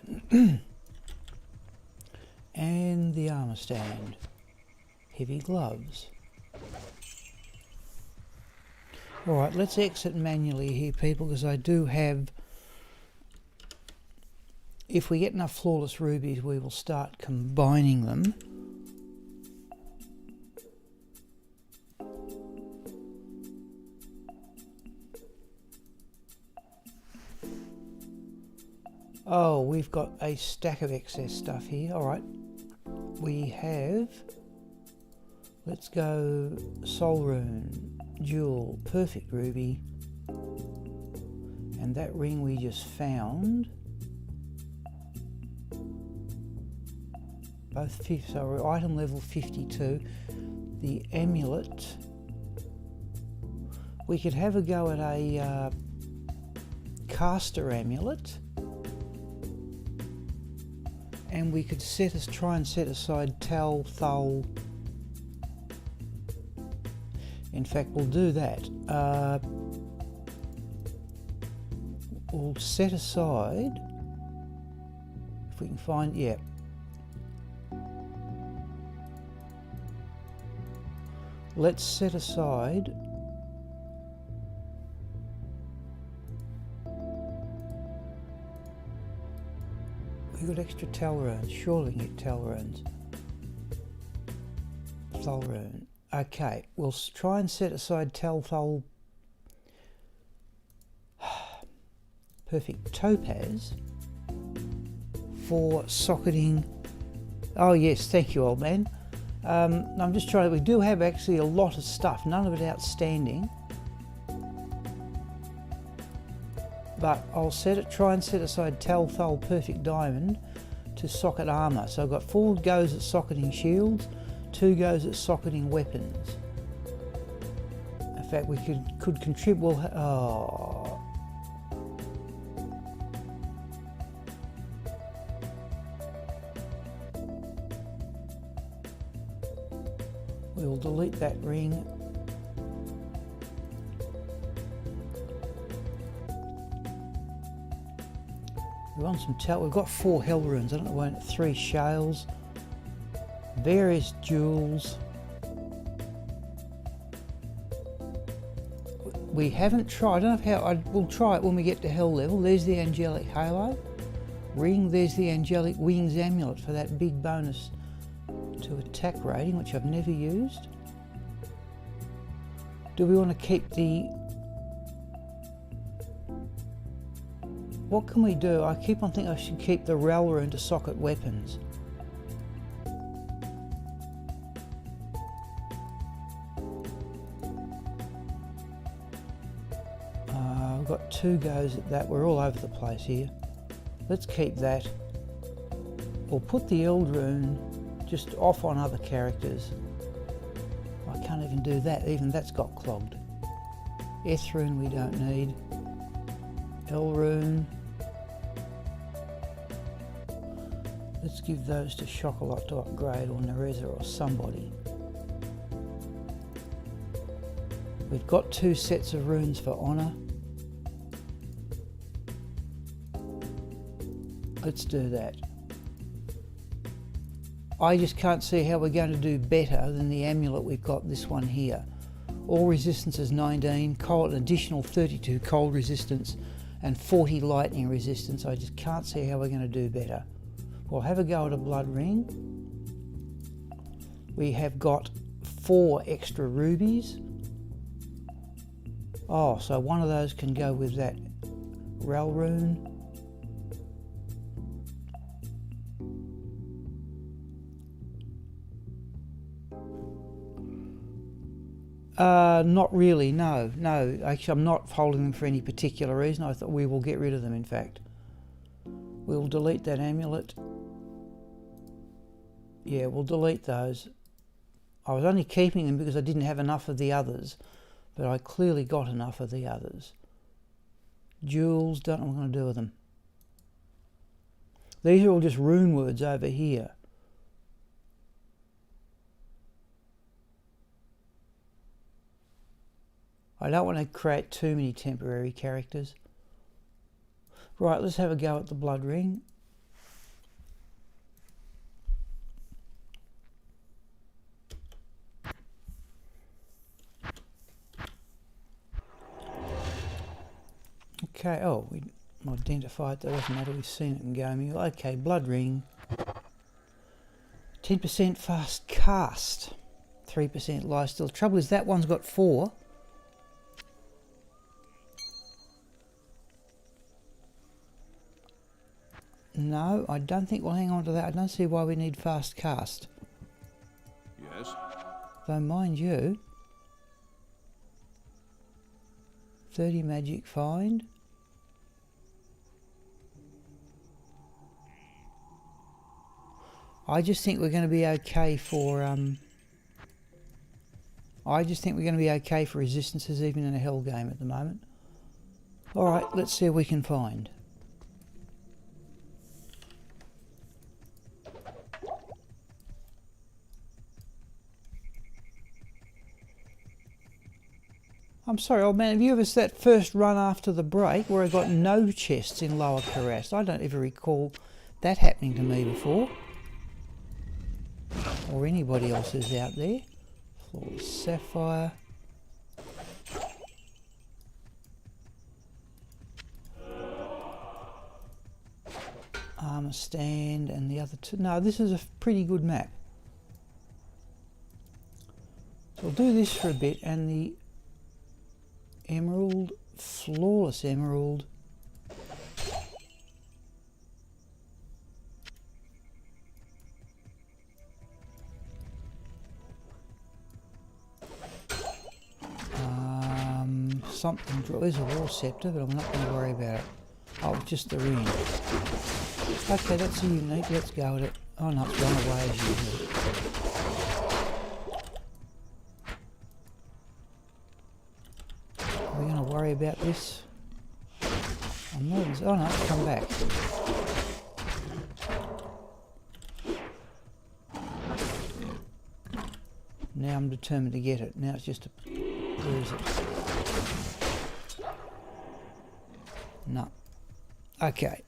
And the armour stand. Heavy gloves. Alright, let's exit manually here, people, because I do have... If we get enough flawless rubies, we will start combining them. Oh, we've got a stack of excess stuff here. Alright. We have... Let's go Soul Rune, Jewel, Perfect Ruby. And that ring we just found. Both fifth, so we're item level 52. The amulet. We could have a go at a caster amulet. And we could try and set aside Tal Thul. In fact, we'll do that. We'll set aside, if we can find, yeah. Let's set aside we got extra Talrunes, surely get Talrunes. Thalrune. Okay, we'll try and set aside Talthul. perfect topaz for socketing. Oh yes, thank you, old man. I'm just trying. We do have actually a lot of stuff, none of it outstanding. But I'll try and set aside Talthol Perfect Diamond to socket armour. So I've got 4 goes at socketing shields, 2 goes at socketing weapons. In fact, we could contribute. Well, we'll delete that ring. We want some we've got 4 hell runes, I don't know, 3 shales, various jewels. We haven't tried, I don't know how, we'll try it when we get to hell level. There's the angelic halo ring, there's the angelic wings amulet for that big bonus to attack rating, which I've never used. Do we want to keep the... What can we do? I keep on thinking I should keep the Rel rune to socket weapons. I've got 2 goes at that. We're all over the place here. Let's keep that. We'll put the Eld rune just off on other characters. I can't even do that. Even that's got clogged. Eth rune we don't need. L rune. Let's give those to Chocolat to upgrade, or Nereza or somebody. We've got 2 sets of runes for honour. Let's do that. I just can't see how we're going to do better than the amulet we've got, this one here. All resistance is 19, cold, additional 32 cold resistance and 40 lightning resistance. I just can't see how we're going to do better. We'll have a go at a blood ring. We have got 4 extra rubies. Oh, so one of those can go with that Rel rune. Not really, no. Actually, I'm not holding them for any particular reason. I thought we will get rid of them, in fact. We'll delete that amulet. Yeah, we'll delete those. I was only keeping them because I didn't have enough of the others, but I clearly got enough of the others. Jewels, don't know what I'm going to do with them. These are all just rune words over here. I don't want to create too many temporary characters. Right, let's have a go at the blood ring. Okay, oh, we identified that, doesn't matter, we've seen it in gaming. Okay, blood ring. 10% fast cast. 3% lifesteal. The trouble is that one's got 4. No, I don't think we'll hang on to that. I don't see why we need fast cast. Yes? Though, mind you, 30 magic find. I just think we're going to be okay for resistances even in a hell game at the moment. All right, let's see what we can find. I'm sorry, old man, have you ever that first run after the break where I got no chests in Lower Karast? I don't ever recall that happening to me before. Or anybody else who's out there. Flawless Sapphire. Armour stand and the other 2. No, this is a pretty good map. So we'll do this for a bit, and the emerald, flawless emerald. something. There's a war scepter, but I'm not going to worry about it. Oh, it's just the ring. Okay, that's a unique. Let's go with it. Oh no, it's run away as usual. Are we going to worry about this? I'm not. Oh no, it's come back. Now I'm determined to get it. Now it's just a... Where is it? No. Okay.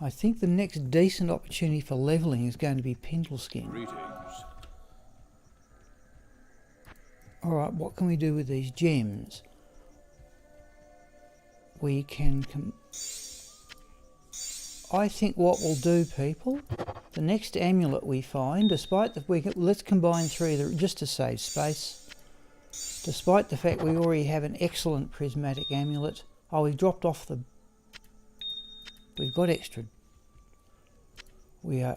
I think the next decent opportunity for levelling is going to be Pendleskin. Greetings. Alright, what can we do with these gems? We can... I think what we'll do, people, the next amulet we find, despite the... let's combine three just to save space. Despite the fact we already have an excellent prismatic amulet. Oh, we dropped off the... We've got extra. We are...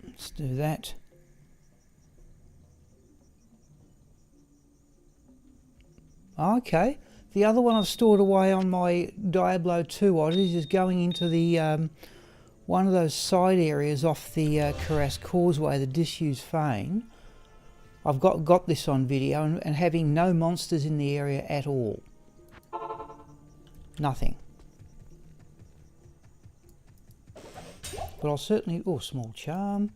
Let's do that. Okay, the other one I've stored away on my Diablo II oddities is going into the one of those side areas off the Cuirass Causeway, the disused fane. I've got this on video and having no monsters in the area at all. Nothing. But I'll certainly... Oh, small charm.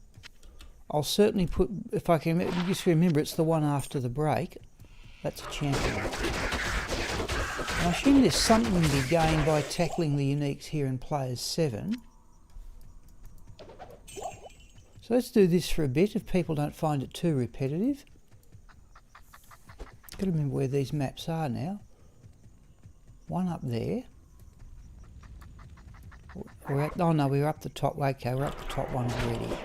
I'll certainly put... If I can just remember, it's the one after the break. That's a champion. And I assume there's something to be gained by tackling the uniques here in Players 7. So let's do this for a bit if people don't find it too repetitive. Got to remember where these maps are now. One up there. We're at, oh no, we're up the top. Okay, we're up the top one already.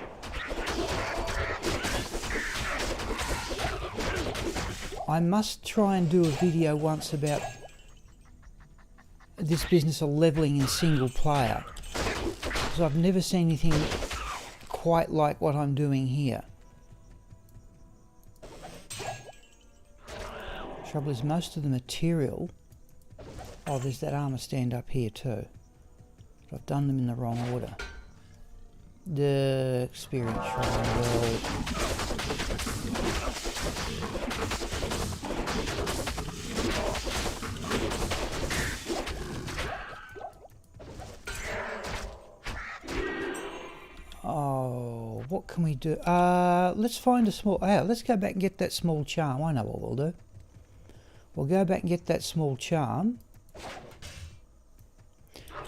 I must try and do a video once about this business of levelling in single player, because I've never seen anything quite like what I'm doing here. Trouble is, most of the material... Oh, there's that armour stand up here too. But I've done them in the wrong order. The experience triangle. Oh, what can we do? Let's find a small... let's go back and get that small charm. I know what we'll do. We'll go back and get that small charm.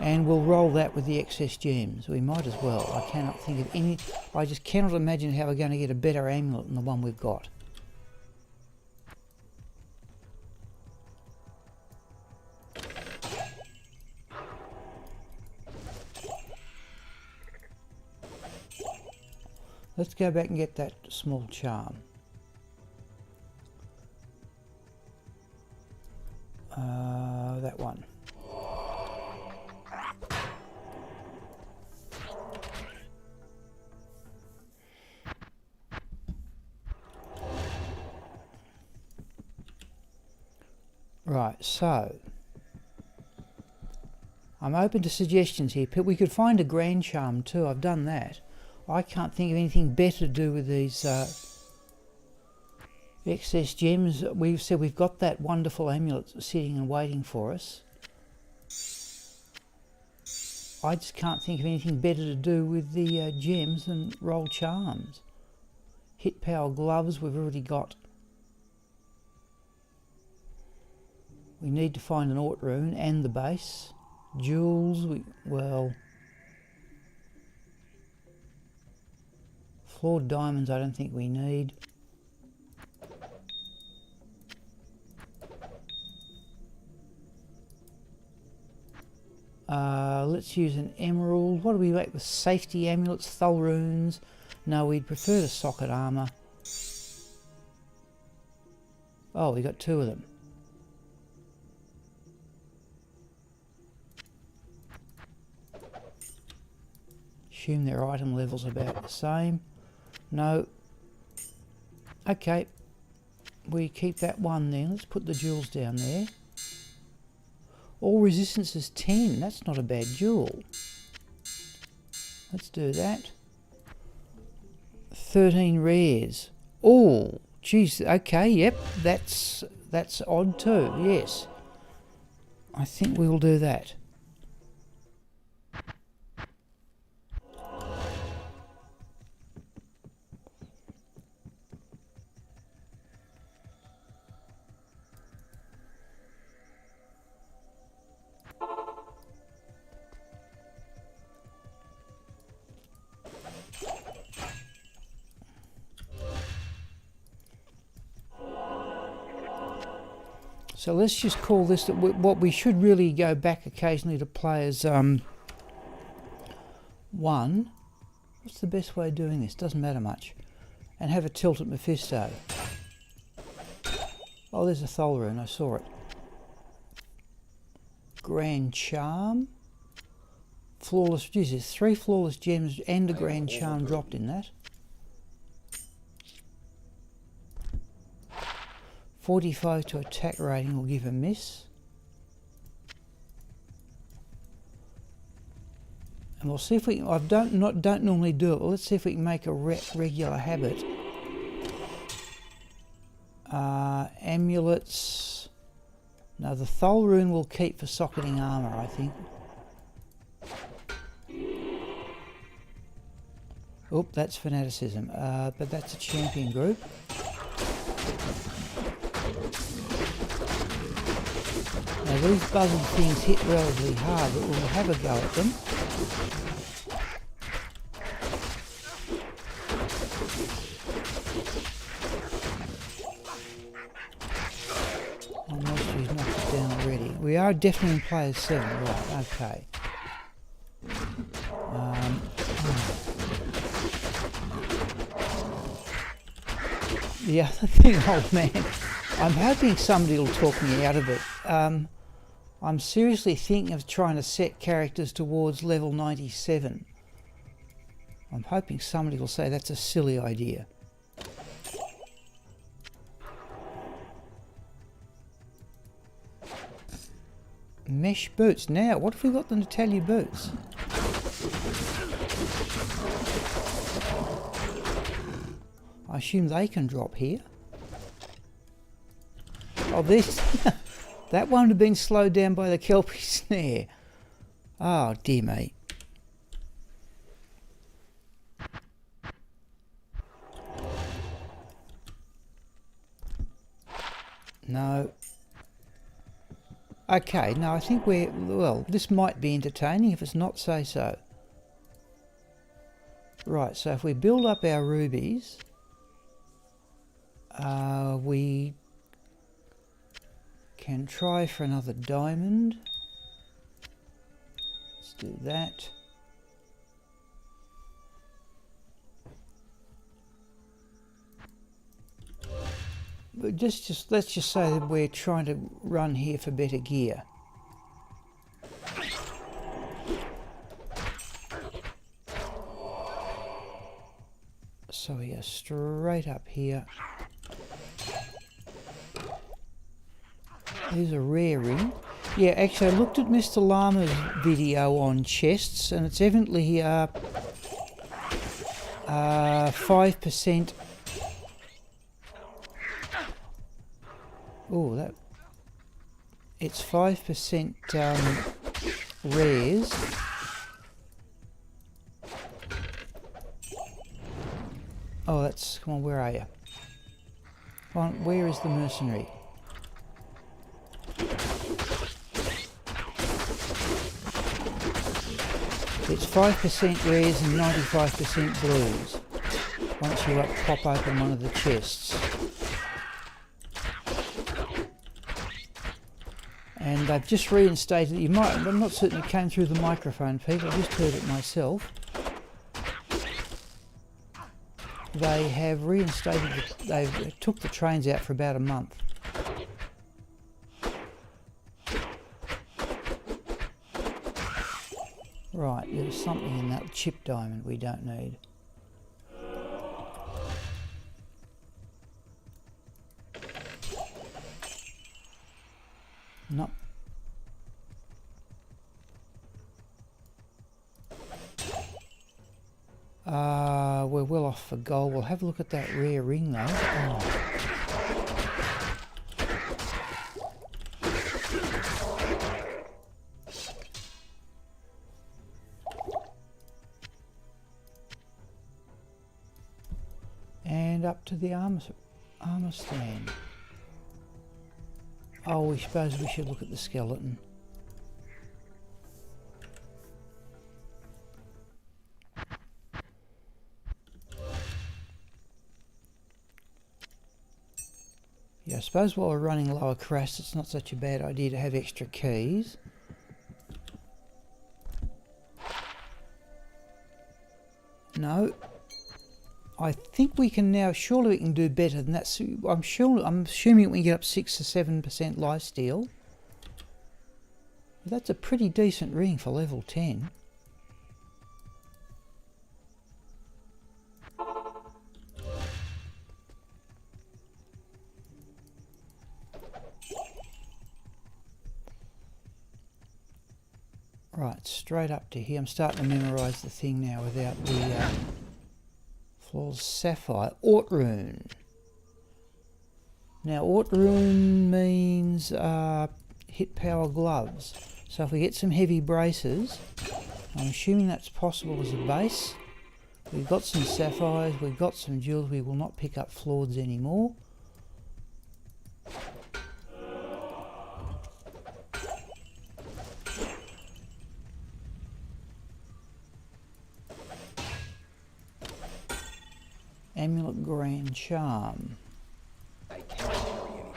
And we'll roll that with the excess gems. We might as well. I cannot think of any... I just cannot imagine how we're going to get a better amulet than the one we've got. Let's go back and get that small charm. That one. Right, so I'm open to suggestions here. We could find a grand charm too. I've done that. I can't think of anything better to do with these excess gems. We've said we've got that wonderful amulet sitting and waiting for us. I just can't think of anything better to do with the gems than roll charms. Hit power gloves we've already got. We need to find an Ort rune and the base. Jewels, well... Flawed diamonds I don't think we need. Let's use an emerald. What do we make with safety amulets? Thull runes? No, we'd prefer the socket armour. Oh, we got two of them. Assume their item level's about the same. No. Okay. We keep that one then. Let's put the jewels down there. All resistance is 10. That's not a bad jewel. Let's do that. 13 rares. Oh, geez. Okay, yep. That's odd too. Yes. I think we'll do that. So let's just call this that what we should really go back occasionally to play as 1. What's the best way of doing this? Doesn't matter much. And have a tilt at Mephisto. Oh, there's a Thol rune. I saw it. Grand Charm. Flawless. Geez, there's 3 flawless gems and a Grand Charm dropped in that. 45 to attack rating will give a miss. And we'll see if we can, I don't normally do it, but let's see if we can make a regular habit. Amulets. No, the Thol rune will keep for socketing armour, I think. Oop, that's fanaticism. But that's a champion group. Now these buzzing things hit relatively hard, but we'll have a go at them. Oh, most of these knocked it down already. We are definitely in players 7, right, okay. The other thing, old man, I'm hoping somebody will talk me out of it. I'm seriously thinking of trying to set characters towards level 97. I'm hoping somebody will say that's a silly idea. Mesh boots. Now, what have we got the Natalia boots? I assume they can drop here. Oh, this... that one would have been slowed down by the Kelpie snare. Oh, dear me. No. Okay, no, I think we're... well, this might be entertaining. If it's not, say so. Right, so if we build up our rubies... we can try for another diamond. Let's do that. But let's just say that we're trying to run here for better gear. So we go straight up here. There's a rare ring. Yeah, actually I looked at Mr. Llama's video on chests and it's evidently 5%. Oh, that... it's 5% rares. Oh, that's... come on, where are you? Come on, where is the mercenary? It's 5% rares and 95% blues once you pop open one of the chests. And they've just reinstated, you might, I'm not certain it came through the microphone, Pete, I just heard it myself. They have reinstated, they took the trains out for about a month. Right, there's something in that chip diamond we don't need. Nope. We're well off for gold. We'll have a look at that rare ring though. Oh. And up to the armor stand. Oh, we suppose we should look at the skeleton. Yeah, I suppose while we're running lower crest, it's not such a bad idea to have extra keys. No. I think we can now, surely we can do better than that. So I'm assuming we can get up 6 or 7% lifesteal. That's a pretty decent ring for level 10. Right, straight up to here. I'm starting to memorise the thing now without the flawless sapphire. Ort rune. Now, Ort rune means hit power gloves. So if we get some heavy braces, I'm assuming that's possible as a base. We've got some sapphires, we've got some jewels. We will not pick up flaweds anymore. Amulet Grand Charm. I can't carry anything.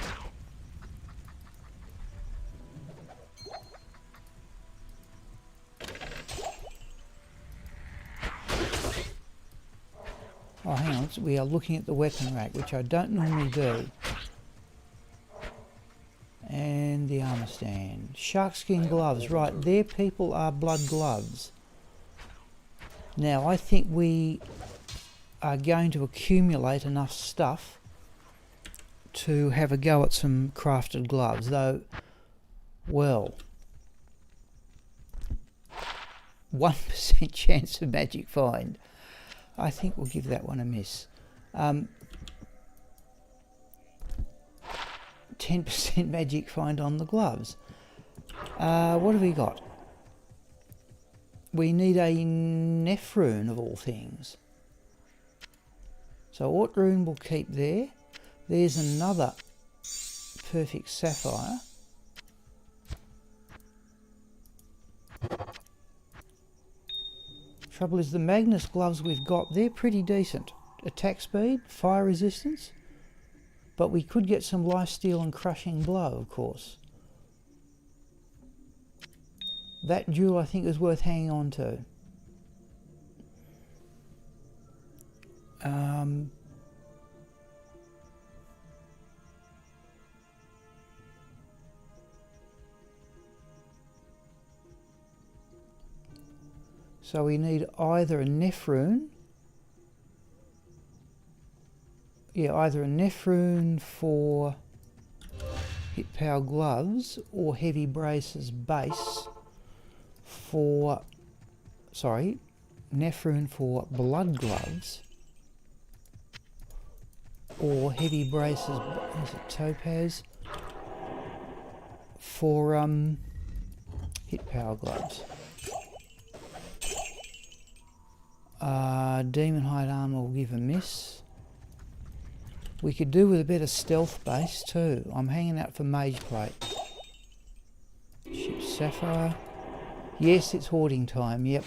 Oh, hang on, we are looking at the weapon rack, which I don't normally do. And the armor stand. Sharkskin gloves, right, there people are blood gloves. Now, I think we are going to accumulate enough stuff to have a go at some crafted gloves, though, well, 1% chance of magic find. I think we'll give that one a miss. 10% magic find on the gloves. What have we got? We need a Nephrune of all things. So Ort rune we'll keep there. There's another perfect sapphire. Trouble is the Magnus gloves we've got, they're pretty decent. Attack speed, fire resistance, but we could get some lifesteal and crushing blow, of course. That jewel I think is worth hanging on to. So we need either a Nephrune, either a Nephrune for hit power gloves or heavy braces base for, Nephrune for blood gloves or heavy braces, is it topaz, for hit power gloves. Demon hide armor will give a miss. We could do with a bit of stealth base too. I'm hanging out for mage plate. Ship sapphire. Yes, it's hoarding time, yep.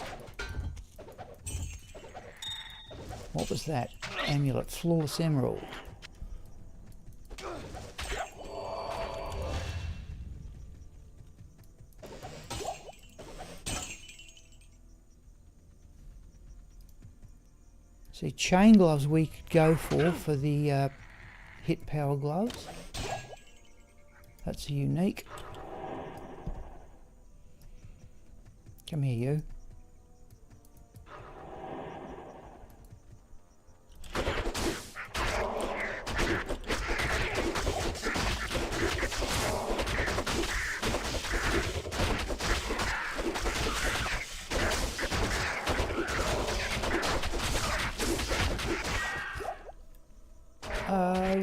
What was that? Amulet, flawless emerald. See, chain gloves we could go for the hit power gloves. That's a unique. Come here, you.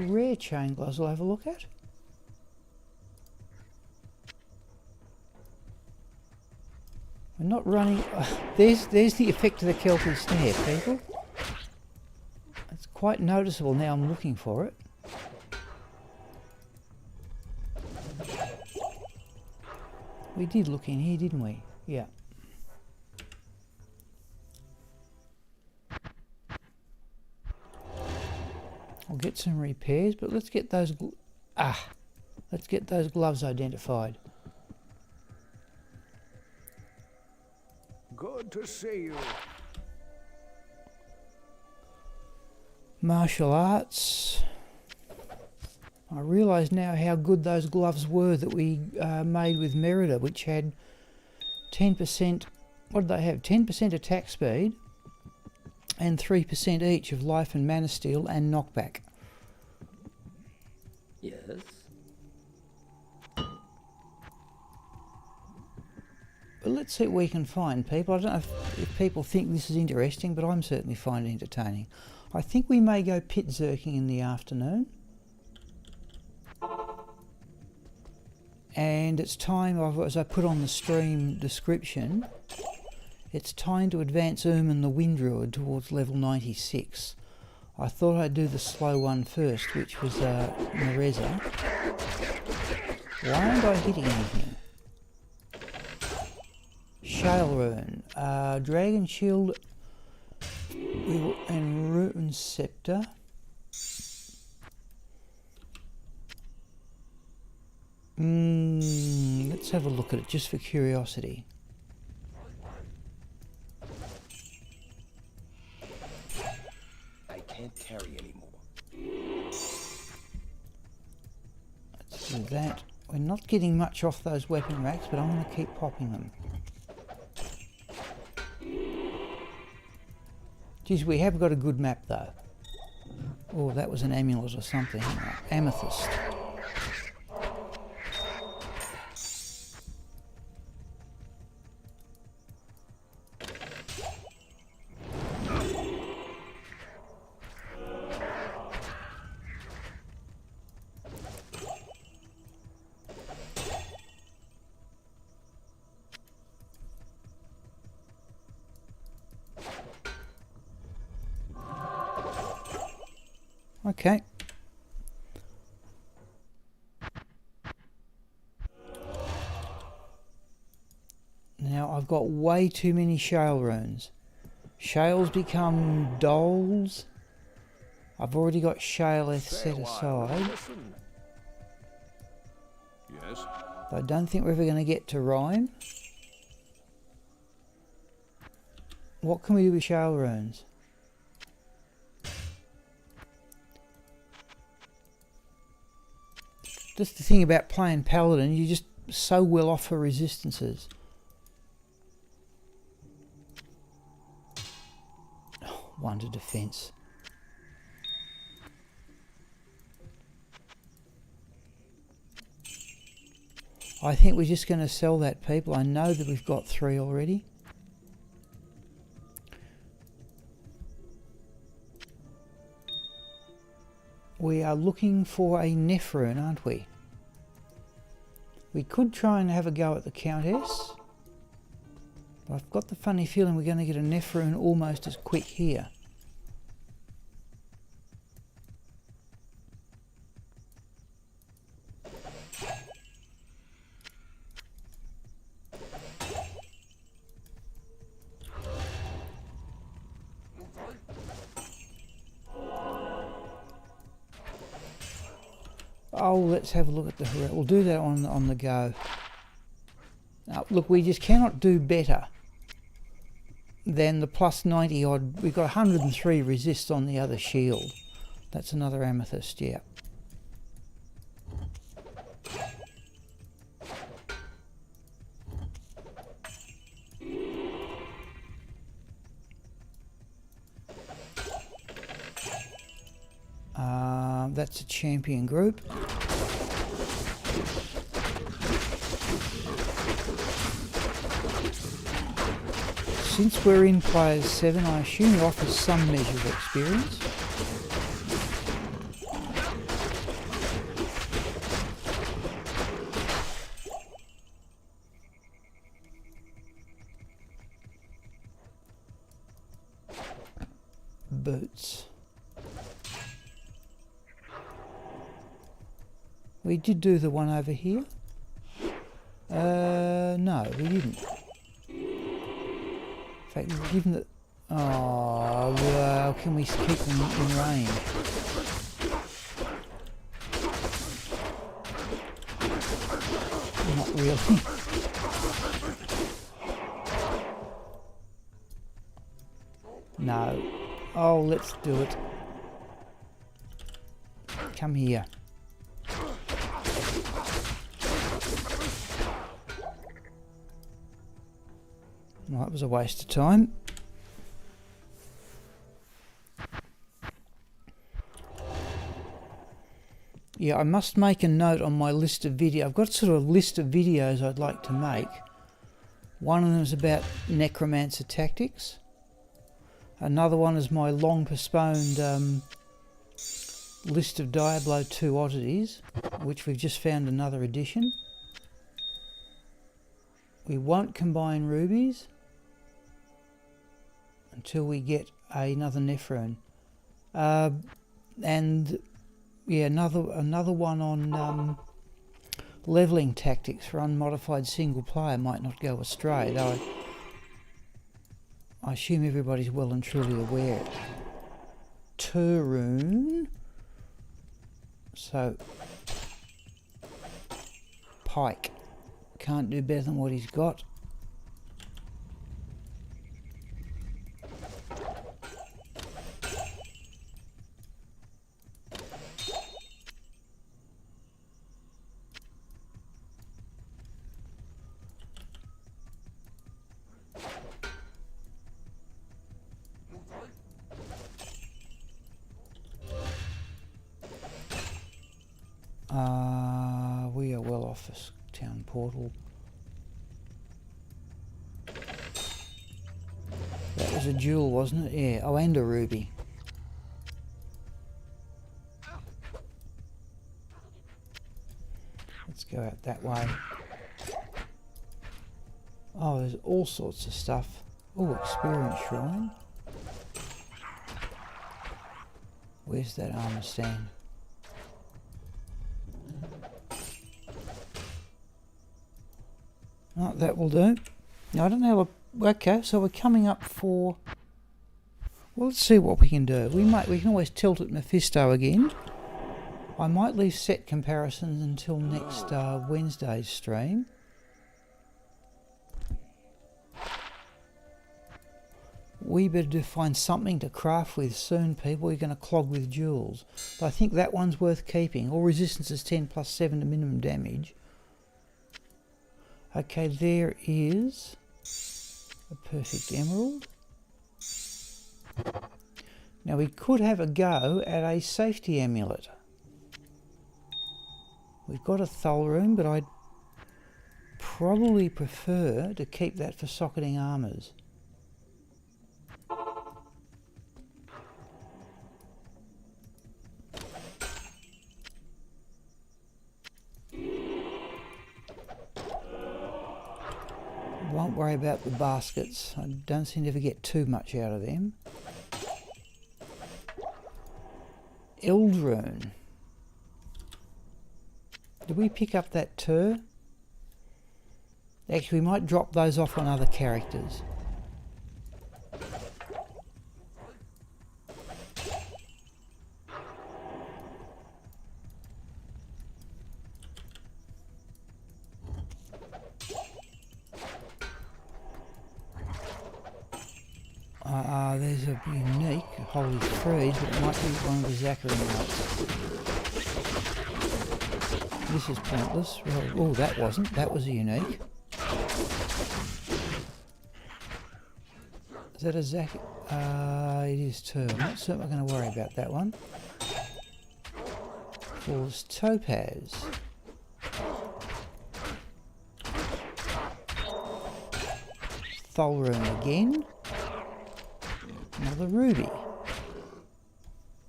rare chain gloves I'll have a look at. We're not running... there's the effect of the Kelpie snare, people. It's quite noticeable now I'm looking for it. We did look in here, didn't we? Yeah. I'll get some repairs, but let's get those... let's get those gloves identified. Good to see you. Martial arts. I realise now how good those gloves were that we made with Merida, which had 10%... What did they have? 10% attack speed and 3% each of life and mana steal and knockback. Yes. But let's see what we can find, people. I don't know if people think this is interesting, but I'm certainly finding it entertaining. I think we may go pitzerking in the afternoon. And it's time, as I put on the stream description, it's time to advance Ermin the Wind Druid towards level 96. I thought I'd do the slow one first, which was Nereza. Why aren't I hitting anything? Shale Rune, Dragon Shield and Rune Scepter. Let's have a look at it just for curiosity. I can't carry anymore. Let's do that. We're not getting much off those weapon racks, but I'm going to keep popping them. Geez, we have got a good map though. Oh, that was an amulet or something. Amethyst. Okay. Now I've got way too many shale runes. Shales become doles. I've already got shale set aside. Yes? I don't think we're ever going to get to rhyme. What can we do with shale runes? Just the thing about playing paladin, you're just so well off for resistances. Oh, one to defense. I think we're just going to sell that, people. I know that we've got 3 already. We are looking for a Nephrune, aren't we? We could try and have a go at the Countess. But I've got the funny feeling we're going to get a Nephrune almost as quick here. Oh, let's have a look at the... We'll do that on the go. Now, look, we just cannot do better than the plus 90 odd. We've got 103 resist on the other shield. That's another amethyst, yeah. That's a champion group. Since we're in players 7, I assume it offers some measure of experience. boots. We did do the one over here. No, we didn't. In fact, we've given the... Oh, well, can we keep them in range? Not really. No. Oh, let's do it. Come here. Well, that was a waste of time. Yeah, I must make a note on my list of videos. I've got sort of a list of videos I'd like to make. One of them is about necromancer tactics. Another one is my long postponed list of Diablo II oddities, which we've just found another edition. We won't combine rubies until we get another Nephrune. And yeah, another one on leveling tactics for unmodified single player might not go astray, though I assume everybody's well and truly aware. Turun. So Pike can't do better than what he's got. We are well off this town portal. That was a jewel, wasn't it? Yeah. Oh, and a ruby. Let's go out that way. Oh, there's all sorts of stuff. Oh, experience shrine. Where's that armor stand? Oh, that will do. I don't know. Okay, so we're coming up for... Well, let's see what we can do. We can always tilt at Mephisto again. I might leave set comparisons until next Wednesday's stream. We better find something to craft with soon, people. We're going to clog with jewels. But I think that one's worth keeping. All resistance is 10 plus 7 to minimum damage. Okay, there is a perfect emerald. Now we could have a go at a safety amulet. We've got a Thul room, but I'd probably prefer to keep that for socketing armors. Won't worry about the baskets. I don't seem to ever get too much out of them. Eldrune. Did we pick up that tur? Actually, we might drop those off on other characters. There's a unique Holy Freeze, but it might be one of the Zachary notes. This is pointless. Oh, that wasn't. That was a unique. Is that a Zach? It is too. I'm not certainly going to worry about that one. False Topaz. Thul room again. Another ruby.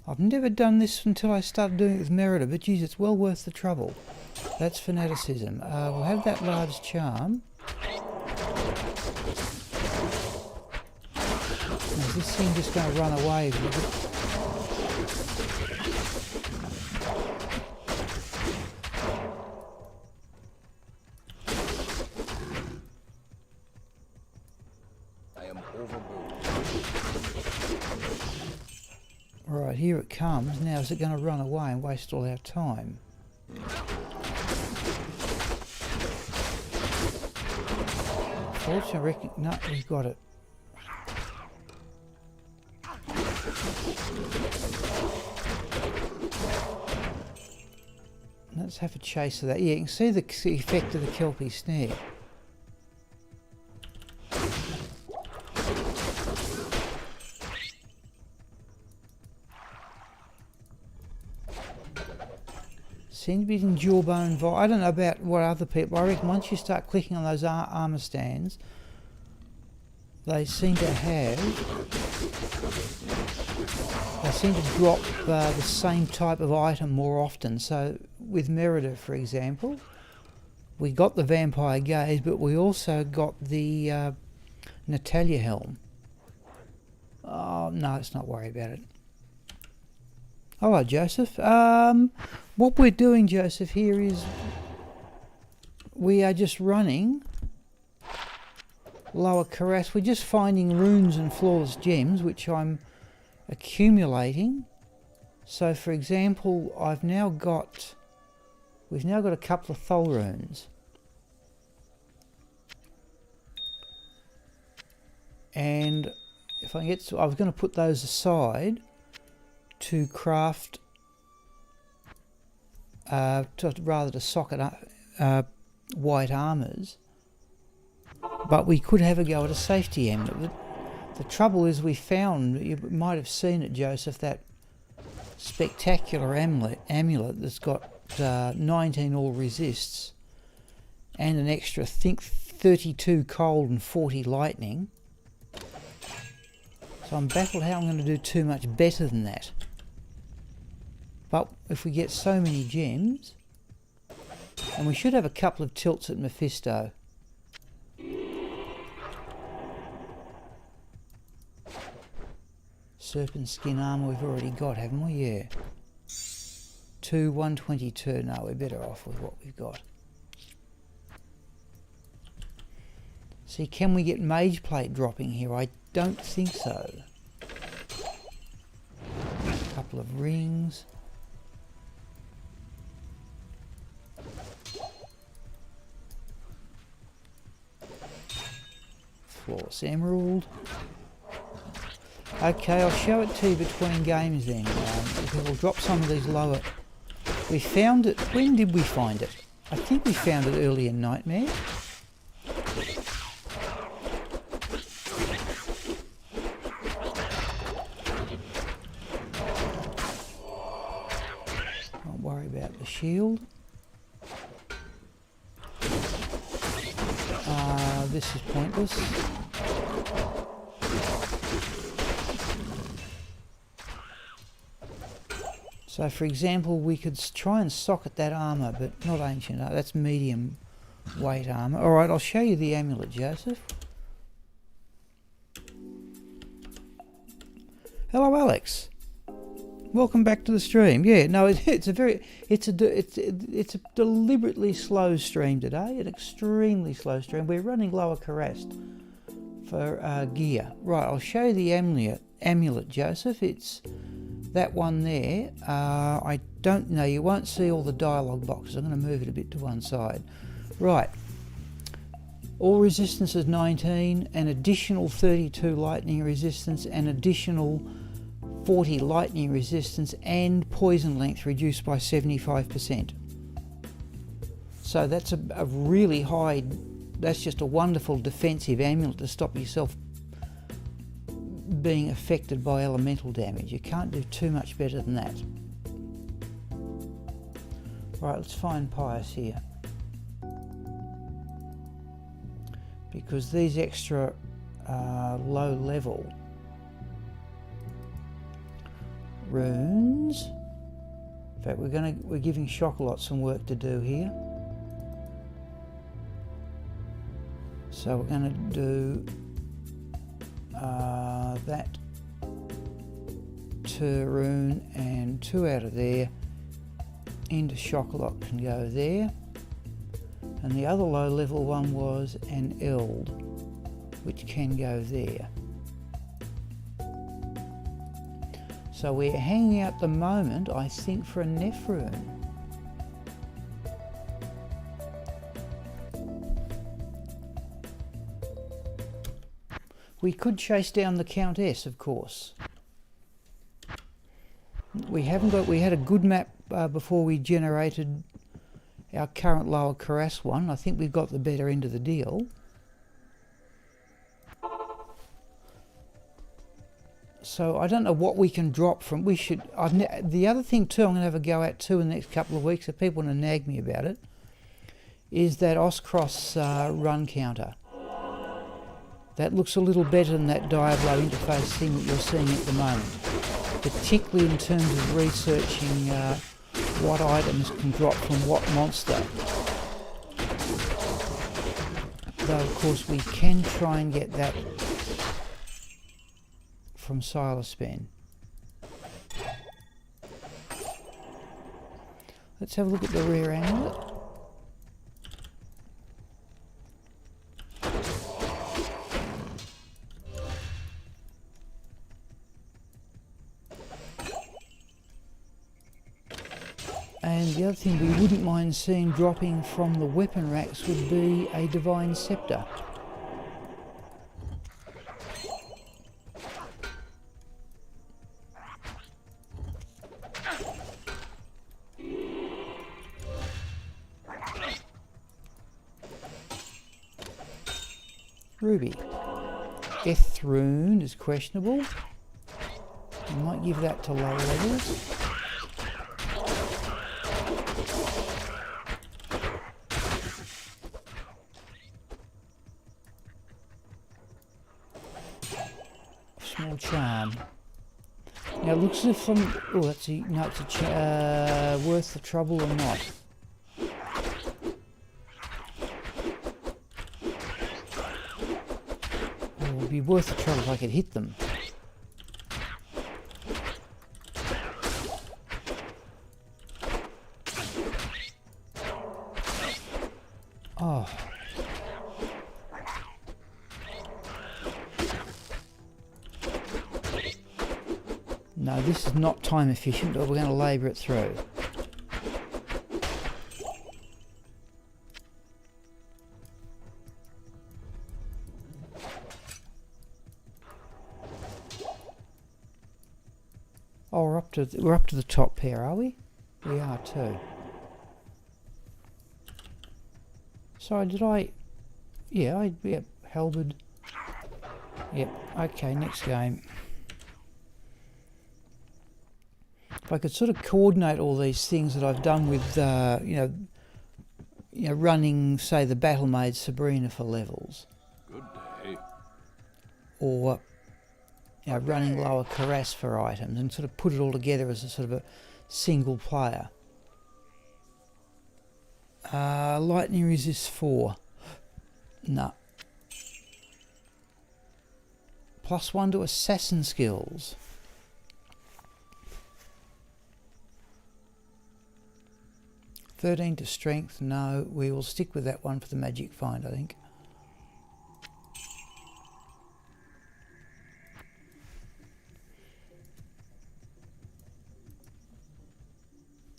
I've never done this until I started doing it with Merida, but geez, it's well worth the trouble. That's fanaticism. We'll have that large charm. There's this thing just going to run away? I am overboard. Right, here it comes. Now is it going to run away and waste all our time? Fortunately, I reckon... No, we've got it. Let's have a chase of that. Yeah, you can see the effect of the Kelpie snare. Seems to be in jawbone. I don't know about what other people. I reckon once you start clicking on those armour stands, they seem to have. They seem to drop the same type of item more often. So with Merida, for example, we got the Vampire Gaze, but we also got the Natalia helm. Oh no, let's not worry about it. Hello, Joseph. What we're doing, Joseph, here is we are just running Lower Carras. We're just finding runes and flawless gems, which I'm accumulating. So, for example, we've now got a couple of Thol runes, and if I get to, I was going to put those aside to craft, to socket up white armours, but we could have a go at a safety amulet. The trouble is we found, you might have seen it, Joseph, that spectacular amulet that's got 19 all resists and an extra, I think, 32 cold and 40 lightning. So I'm baffled how I'm going to do too much better than that. But if we get so many gems, and we should have a couple of tilts at Mephisto. Serpent skin armour we've already got, haven't we? Yeah. 122. No, we're better off with what we've got. See, can we get Mage Plate dropping here? I don't think so. A couple of rings. Flawless Emerald. Okay, I'll show it to you between games then. We'll drop some of these lower. We found it. When did we find it? I think we found it early in Nightmare. Don't worry about the shield. This is pointless. So for example, we could try and socket that armour, but not ancient. No, that's medium weight armour. Alright, I'll show you the amulet, Joseph. Hello, Alex. Welcome back to the stream. Yeah, no, it's a deliberately slow stream today, an extremely slow stream. We're running Lower Carras for gear. Right, I'll show you the amulet, Joseph. It's that one there. I don't know, you won't see all the dialogue boxes. I'm going to move it a bit to one side. Right. All resistance is 19, an additional 32 lightning resistance, an additional 40 lightning resistance, and poison length reduced by 75%. So that's a really high, that's just a wonderful defensive amulet to stop yourself being affected by elemental damage. You can't do too much better than that. Right, let's find Pius here. Because these extra low level runes, in fact we're giving Chocolat some work to do here. So we're going to do that Saboteur rune and 2 out of there into Chocolat can go there. And the other low level one was an Eld, which can go there. So we're hanging out the moment, I think, for a Neph rune. We could chase down the Countess, of course. We had a good map before we generated our current lower Cuirass one. I think we've got the better end of the deal. So I don't know what we can drop from. The other thing too, I'm going to have a go at too in the next couple of weeks, if people want to nag me about it, is that Oscross run counter. That looks a little better than that Diablo interface thing that you're seeing at the moment, particularly in terms of researching what items can drop from what monster. Though of course we can try and get that from Silaspen. Let's have a look at the rear amulet. And the other thing we wouldn't mind seeing dropping from the weapon racks would be a Divine Scepter. Ruby. Death Rune is questionable. I might give that to lower levels. Small charm. Now it looks as if from... Oh, that's a... No, it's a worth the trouble or not. It would be worth the trouble if I could hit them. Oh. No, this is not time efficient, but we're going to labour it through. Oh, we're up to the top pair, are we? We are too. Sorry, did I? Yeah, yep, halberd. Yep. Okay, next game. If I could sort of coordinate all these things that I've done with, you know, running, say, the Battle Maid Sabrina for levels. Good day. Or, you know, running lower Cuirass for items and sort of put it all together as a sort of a single player. Lightning resist 4. No. +1 to assassin skills. +13 to strength. No, we will stick with that one for the magic find, I think.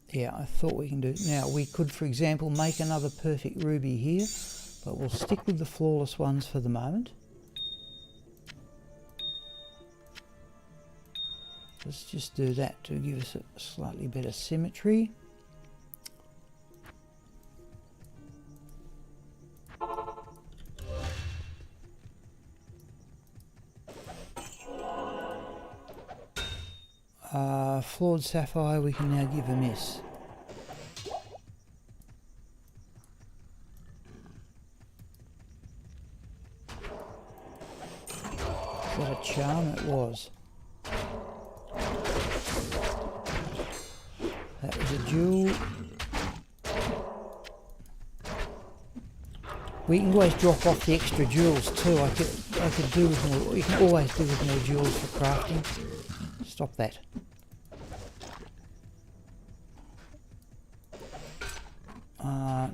Yeah, I thought we can do it. Now, we could, for example, make another perfect ruby here, but we'll stick with the flawless ones for the moment. Let's just do that to give us a slightly better symmetry. Flawed sapphire we can now give a miss. Is that a charm? It was. That was a jewel. We can always drop off the extra jewels too. I could do with more. You can always do with more jewels for crafting. Stop that.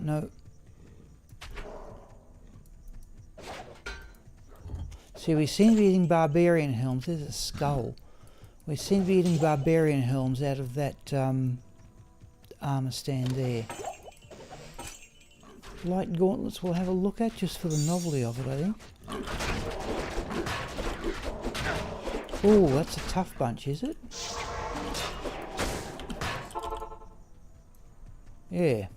No. See, we seem to be getting barbarian helms. There's a skull. We seem to be getting barbarian helms out of that armour stand there. Light gauntlets we'll have a look at just for the novelty of it, I think. Oh, that's a tough bunch, is it? Yeah.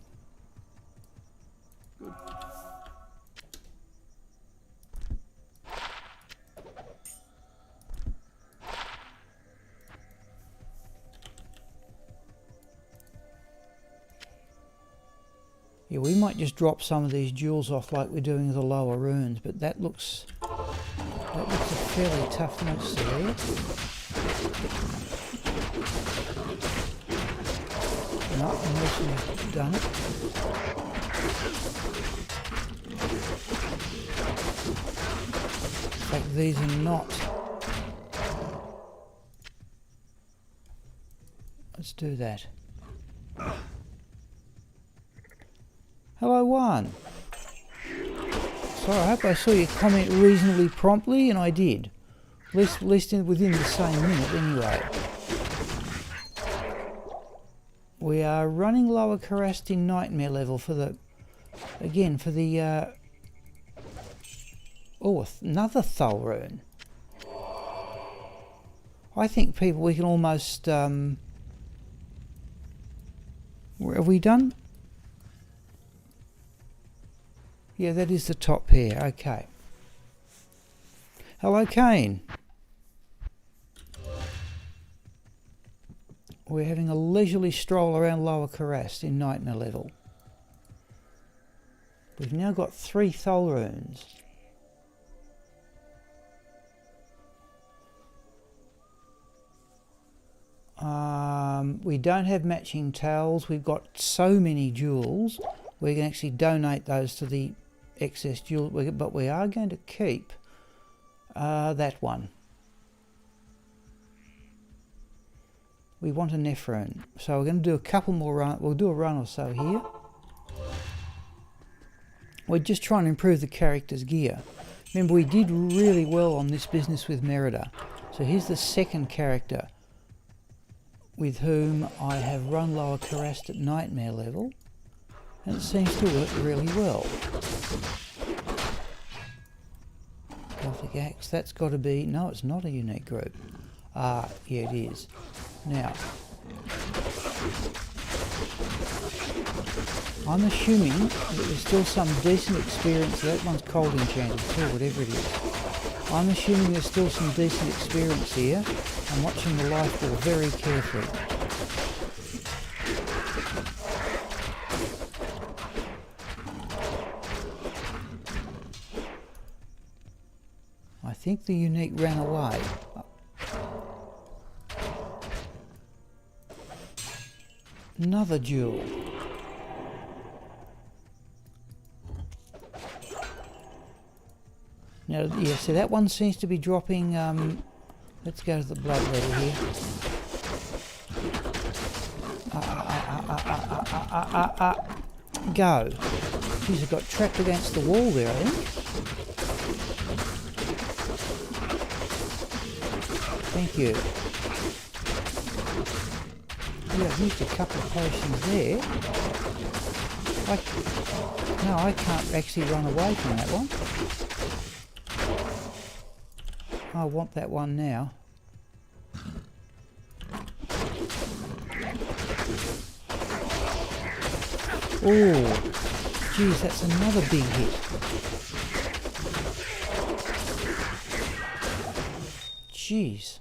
Yeah, we might just drop some of these jewels off like we're doing with the lower runes, but that looks a fairly tough monster there. Not unless we've done it. In fact, these are not. Let's do that. Hello, Juan. Sorry, I hope I saw your comment reasonably promptly, and I did. At least within the same minute, anyway. We are running lower Karast in Nightmare level for the... Again, for the... Oh, another Thul rune. I think people, we can almost... Have we done? Yeah, that is the top pair. Okay. Hello, Kane. We're having a leisurely stroll around Lower Karast in Nightmare level. We've now got 3 Thul runes. We don't have matching towels. We've got so many jewels. We can actually donate those to the excess jewel, but we are going to keep that one. We want a Nephrone, so we're going to do a couple more runs. We'll do a run or so here. We're just trying to improve the character's gear. Remember, we did really well on this business with Merida. So here's the second character with whom I have run Lower Karast at Nightmare level. And it seems to work really well. Gothic Axe, that's got to be... No, it's not a unique group. Ah, yeah, it is. Now, I'm assuming that there's still some decent experience. That one's cold enchanted too, whatever it is. I'm assuming there's still some decent experience here. I'm watching the life ball very carefully. I think the unique ran away. Another jewel. Now, yeah, so that one seems to be dropping. Let's go to the blood level here. Go. Jeez, I got trapped against the wall there, I think. Thank you. Yeah, I've used a couple of potions there. No, I can't actually run away from that one. I want that one now. Oh, geez, that's another big hit. Jeez.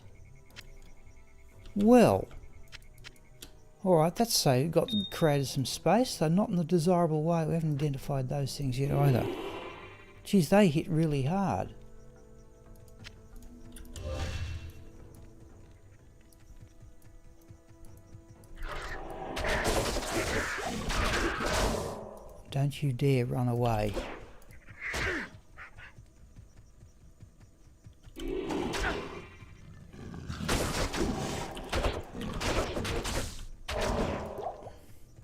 Well. Alright, that's so got created some space, so not in the desirable way. We haven't identified those things yet either. Geez, they hit really hard. Don't you dare run away.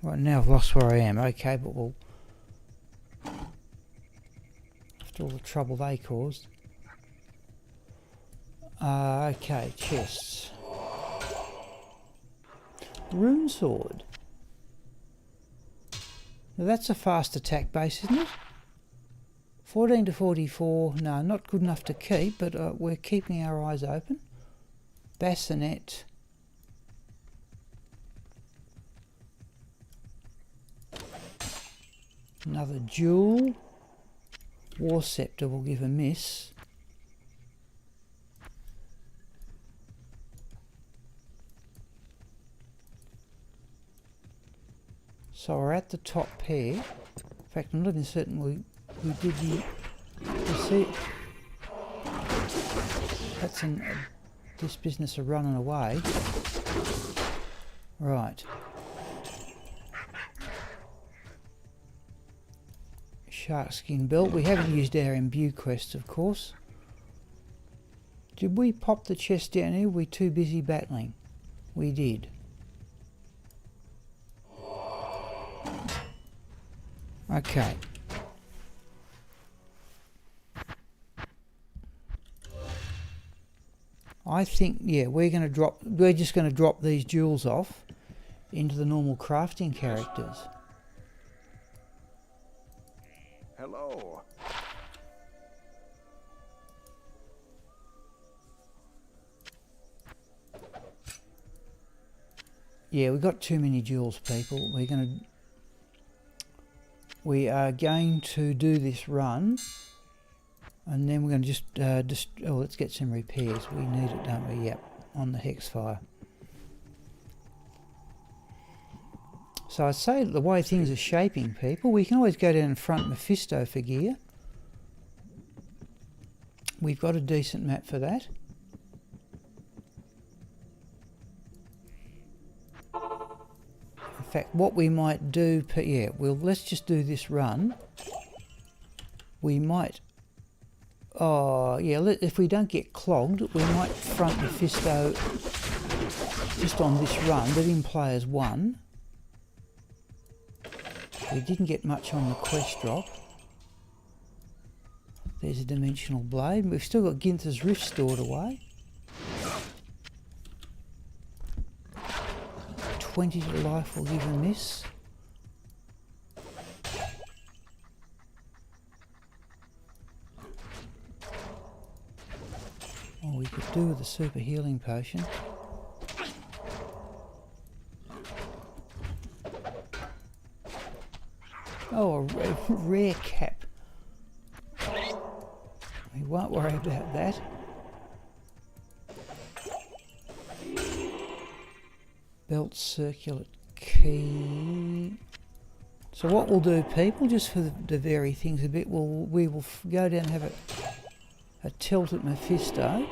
Right, now I've lost else where I am. Okay, but we'll... After all the trouble they caused. Okay, chests. Rune sword. Now that's a fast attack base, isn't it? 14 to 44. No, not good enough to keep, but we're keeping our eyes open. Bassinet. Another jewel. War scepter will give a miss. So we're at the top pair. In fact, I'm not even certain we did the... You see, that's this business of running away. Right. Sharkskin belt. We haven't used our imbue quest, of course. Did we pop the chest down here? Were we too busy battling? We did. Okay. I think, yeah, we're just going to drop these jewels off into the normal crafting characters. Hello. Yeah, we've got too many jewels, people. We are going to do this run, and then we're going to just let's get some repairs. We need it, don't we? Yep, on the Hexfire. So I'd say the way things are shaping, people, we can always go down and front Mephisto for gear. We've got a decent map for that. In fact, what we might do, let's just do this run. We might, if we don't get clogged, we might front Mephisto just on this run, let him play as one. We didn't get much on the quest drop. There's a dimensional blade. We've still got Ginther's Rift stored away. 20 to life will give a miss. Oh, we could do with a super healing potion. Oh, a rare cap. We won't worry about that. Belt circular key. So what we'll do, people, just for the vary things a bit, we will go down and have a tilt at Mephisto,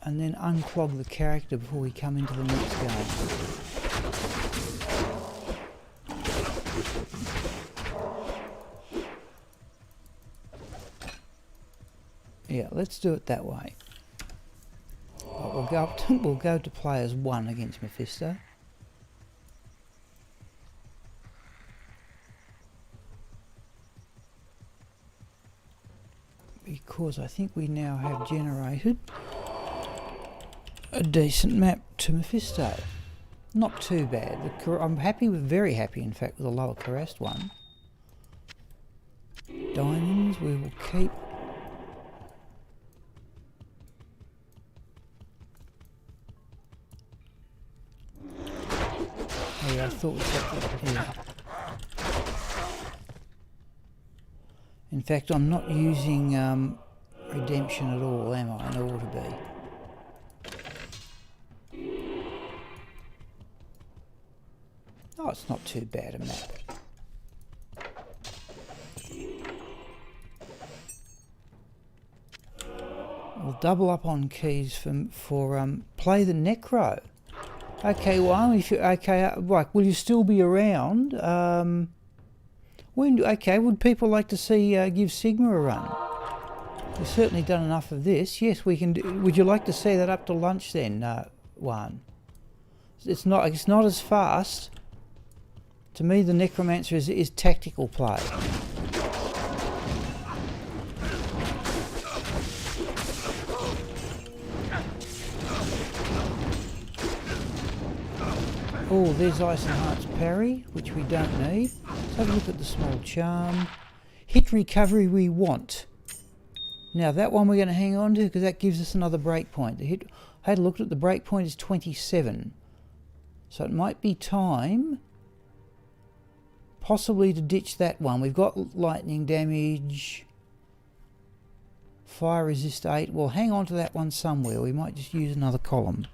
and then unclog the character before we come into the next game. Yeah, let's do it that way. But we'll go to play as one against Mephisto. Because I think we now have generated a decent map to Mephisto. Not too bad. I'm very happy, in fact, with the lower Karast one. Diamonds we will keep. Oh yeah, I thought we got that here. In fact, I'm not using redemption at all, am I? I ought to be. Oh, it's not too bad a map. We'll double up on keys for play the Necro. Okay, well, right, will you still be around? Would people like to see give Sigma a run? We've certainly done enough of this. Yes, we can do. Would you like to see that up to lunch then, Juan? It's not as fast, To me, the necromancer is tactical play. Oh, there's Ice Enhanced Parry, which we don't need. Let's have a look at the small charm. Hit recovery we want. Now that one we're going to hang on to because that gives us another breakpoint. I had looked at the breakpoint is 27. So it might be time possibly to ditch that one. We've got lightning damage. Fire resist 8. We'll hang on to that one somewhere. We might just use another column.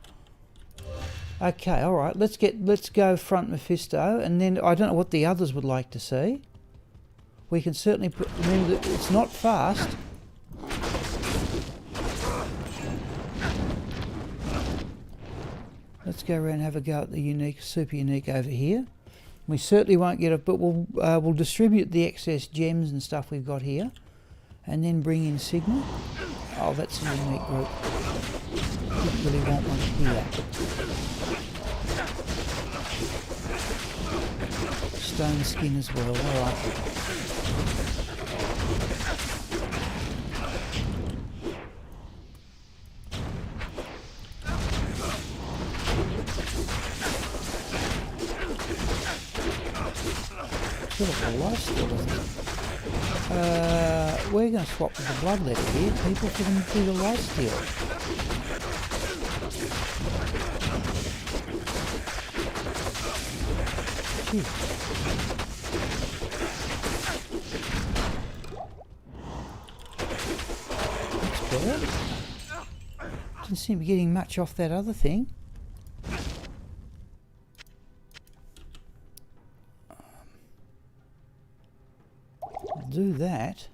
Okay, all right. Let's go front Mephisto, and then I don't know what the others would like to see. We can certainly remember that it's not fast. Let's go around and have a go at the unique, super unique over here. We certainly won't get it, but we'll distribute the excess gems and stuff we've got here, and then bring in Sigma. Oh, that's a unique group. Didn't really want one here. Stone skin as well. All right. A lot of skill, isn't it? We're going to swap with the bloodletter here, people, for them to do the lifesteal. That's better. Didn't seem to be getting much off that other thing. Do that.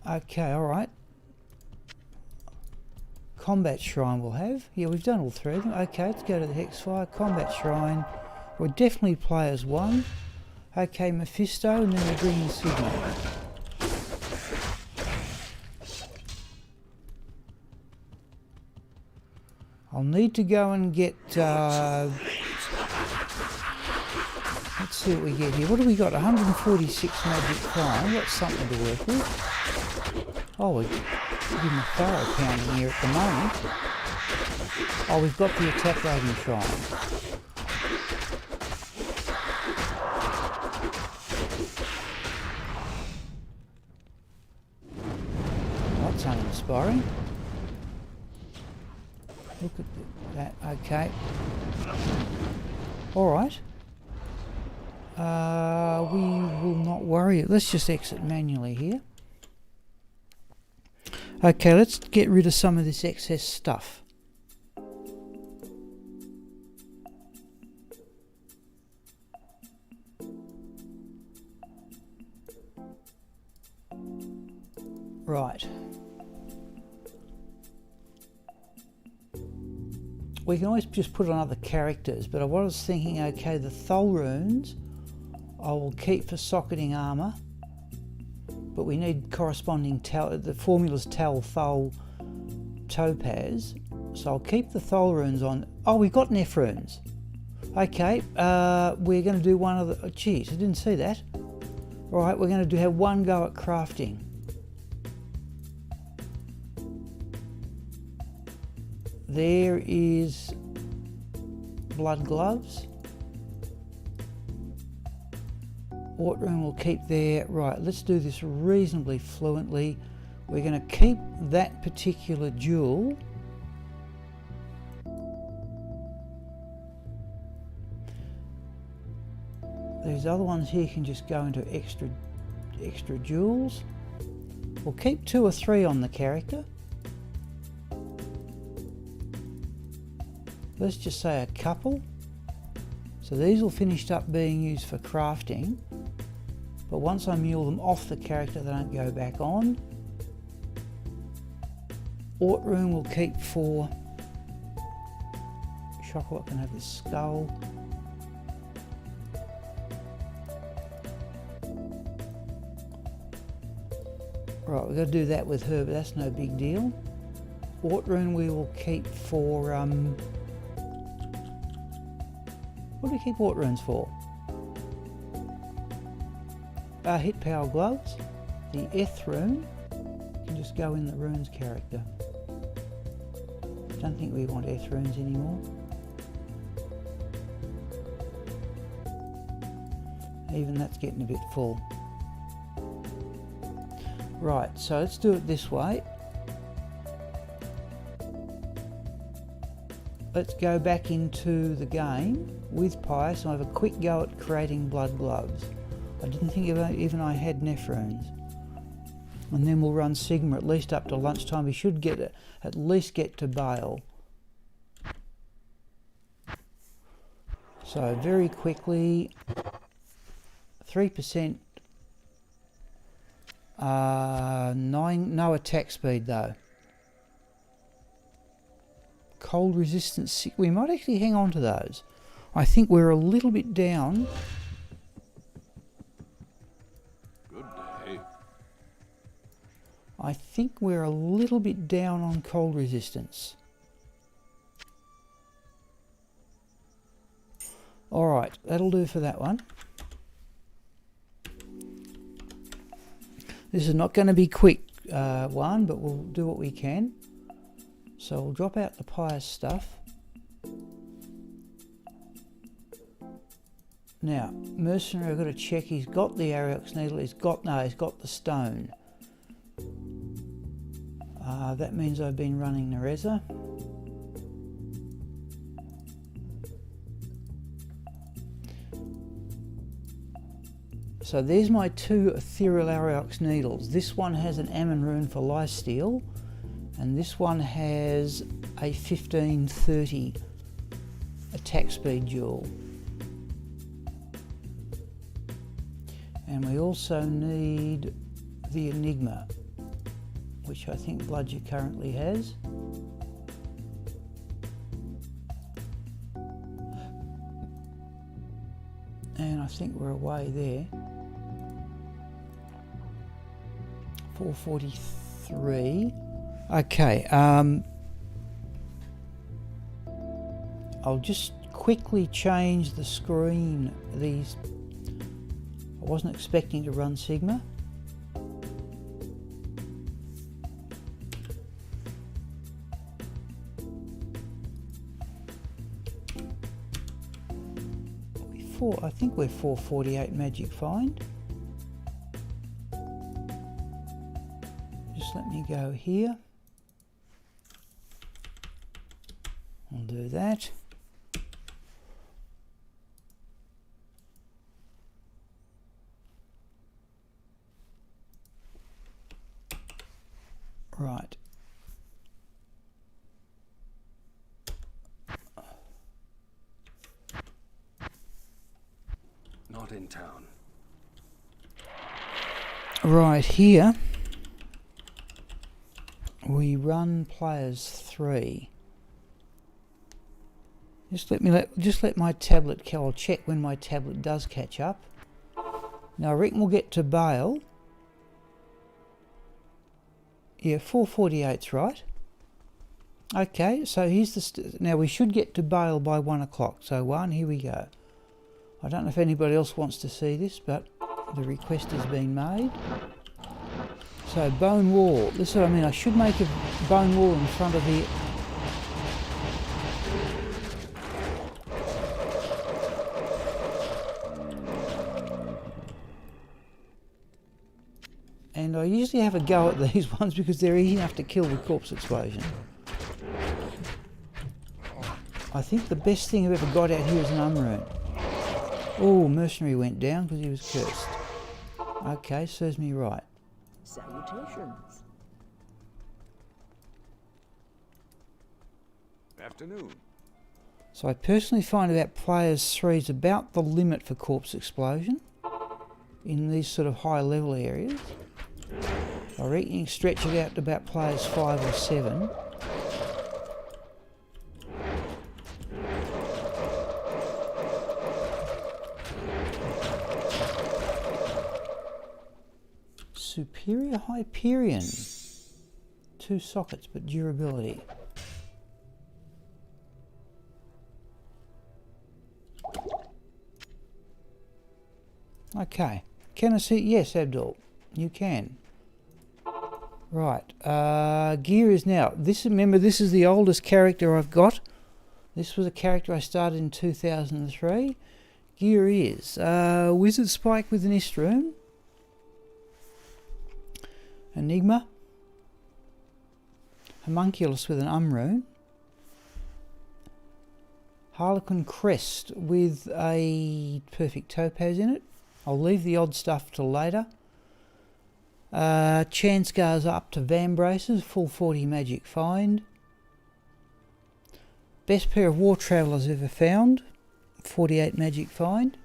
Okay, all right. Combat Shrine we'll have. Yeah, we've done all three of them. Okay, let's go to the Hexfire. Combat Shrine. We'll definitely play as one. Okay, Mephisto, and then we'll bring in Sigma. I'll need to go and get... let's see what we get here. What do we got? 146 magic crime. That's something to work with. Oh, we're giving a thorough pounding here at the moment. Oh, we've got the attack rating shrine. That's uninspiring. Look at that. Okay. All right. We will not worry. Let's just exit manually here. Okay, let's get rid of some of this excess stuff. Right. We can always just put on other characters, but I was thinking, okay, the Thol runes I will keep for socketing armour, but we need corresponding the formula's Tal, Thol, Topaz, so I'll keep the Thol runes on. Oh, we've got Neph runes. Okay, we're going to do one of the... Oh, geez, I didn't see that. All right, we're going to have one go at crafting. There is blood gloves. What room will keep there? Right, let's do this reasonably fluently. We're going to keep that particular jewel. These other ones here can just go into extra jewels. We'll keep 2 or 3 on the character. Let's just say a couple. So these will finish up being used for crafting, but once I mule them off the character, they don't go back on. Ort room will keep for... Chocolate can have the skull. Right, we've got to do that with her, but that's no big deal. Ort room we will keep for... What do we keep water runes for? Hit power gloves. The Eth rune can just go in the runes character. Don't think we want Eth runes anymore. Even that's getting a bit full. Right, so let's do it this way. Let's go back into the game with Pius and have a quick go at creating blood gloves. I didn't think even I had Neph runes. And then we'll run Sigma at least up to lunchtime. We should get at least get to Bale. So very quickly, 3%, no attack speed though. Cold resistance, we might actually hang on to those. I think we're a little bit down. Good day. I think we're a little bit down on cold resistance. Alright, that'll do for that one. This is not going to be quick one, but we'll do what we can. So we'll drop out the Pius stuff. Now, Mercenary, I've got to check, he's got the Ariox needle, he's got the stone. That means I've been running Nereza. So there's my two ethereal Ariox needles. This one has an Ammon rune for lifesteal, and this one has a 1530 attack speed duel. And we also need the Enigma, which I think Bludger currently has. And I think we're away there. 443. Okay, I'll just quickly change the screen. I wasn't expecting to run Sigma. I think we're 448 magic find. Just let me go here. I'll do that. Right. Not in town. Right here, we run players 3. Just let my tablet. I'll check when my tablet does catch up. Now I reckon we'll get to Bale. Yeah, 448's right. Okay, so here's the now we should get to Bale by 1 o'clock. So here we go. I don't know if anybody else wants to see this, but the request has been made. So bone wall. This is what I mean. I should make a bone wall in front of the. And I usually have a go at these ones because they're easy enough to kill with corpse explosion. I think the best thing I've ever got out here is an unrune. Oh, Mercenary went down because he was cursed. Okay, serves me right. Salutations. Afternoon. So I personally find about players 3 is about the limit for corpse explosion in these sort of high level areas. I reckon you can stretch it out to about players 5 or 7. Superior Hyperion. 2 sockets, but durability. Okay. Can I see? Yes, Abdul. You can. Right. Gear is now. Remember, this is the oldest character I've got. This was a character I started in 2003. Gear is Wizard Spike with an Istroom. Enigma. Homunculus with an Umrune. Harlequin Crest with a perfect topaz in it. I'll leave the odd stuff till later. Chance goes up to Vambraces, full 40 magic find. Best pair of War Travellers ever found, 48 magic find.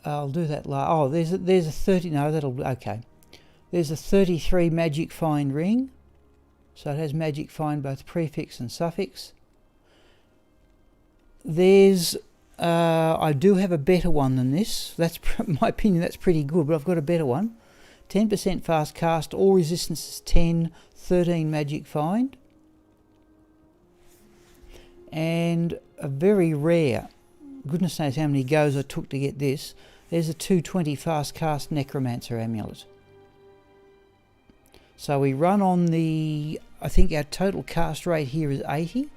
I'll do that later. Oh, there's a 30, no, that'll, okay. There's a 33 magic find ring. So it has magic find both prefix and suffix. There's, I do have a better one than this. That's, in my opinion, that's pretty good, but I've got a better one. 10% fast cast, all resistances 10, 13 magic find. And a very rare, goodness knows how many goes I took to get this. There's a 220 fast cast Necromancer amulet. So we run on the, I think our total cast rate here is 80,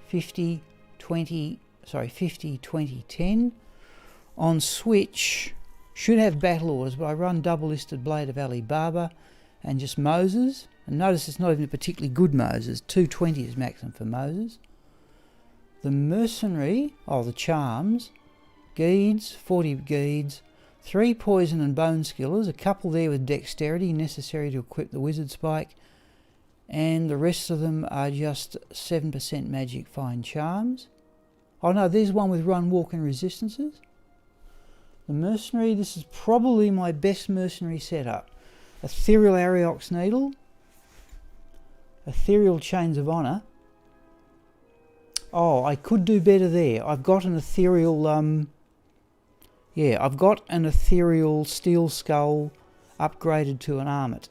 50, 20, 10. On Switch, should have battle orders, but I run double listed Blade of Ali Baba and just Moses. And notice it's not even a particularly good Moses. 220 is maximum for Moses. The Mercenary, the Charms, Geeds, 40 Geeds, 3 Poison and Bone Skillers, a couple there with Dexterity necessary to equip the Wizard Spike, and the rest of them are just 7% Magic Find Charms. Oh no, there's one with Run, Walk and Resistances. The Mercenary, this is probably my best Mercenary setup. Ethereal Ariox Needle, Ethereal Chains of Honour. Oh, I could do better there. I've got an Ethereal, I've got an Ethereal Steel Skull upgraded to an Armlet.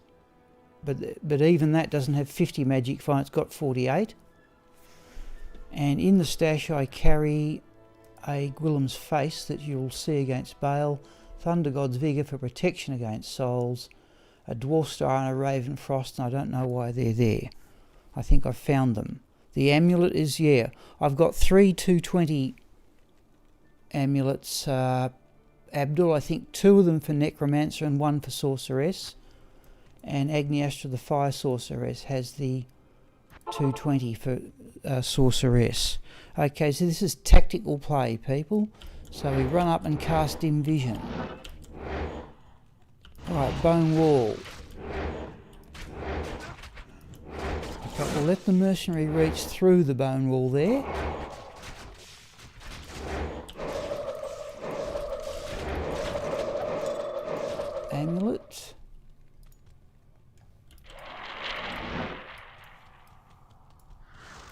But even that doesn't have 50 magic find, it's got 48. And in the stash I carry a Gwillem's Face that you'll see against Bale, Thunder God's Vigour for protection against souls, a Dwarf Star and a Raven Frost, and I don't know why they're there. I think I've found them. The amulet is, I've got 3 220 amulets, Abdul, I think 2 of them for Necromancer and 1 for Sorceress. And Agniastra the Fire Sorceress has the 220 for Sorceress. Okay, so this is tactical play, people. So we run up and cast Dim Vision. Right, Bone Wall. Okay, we'll let the Mercenary reach through the Bone Wall there. Amulet.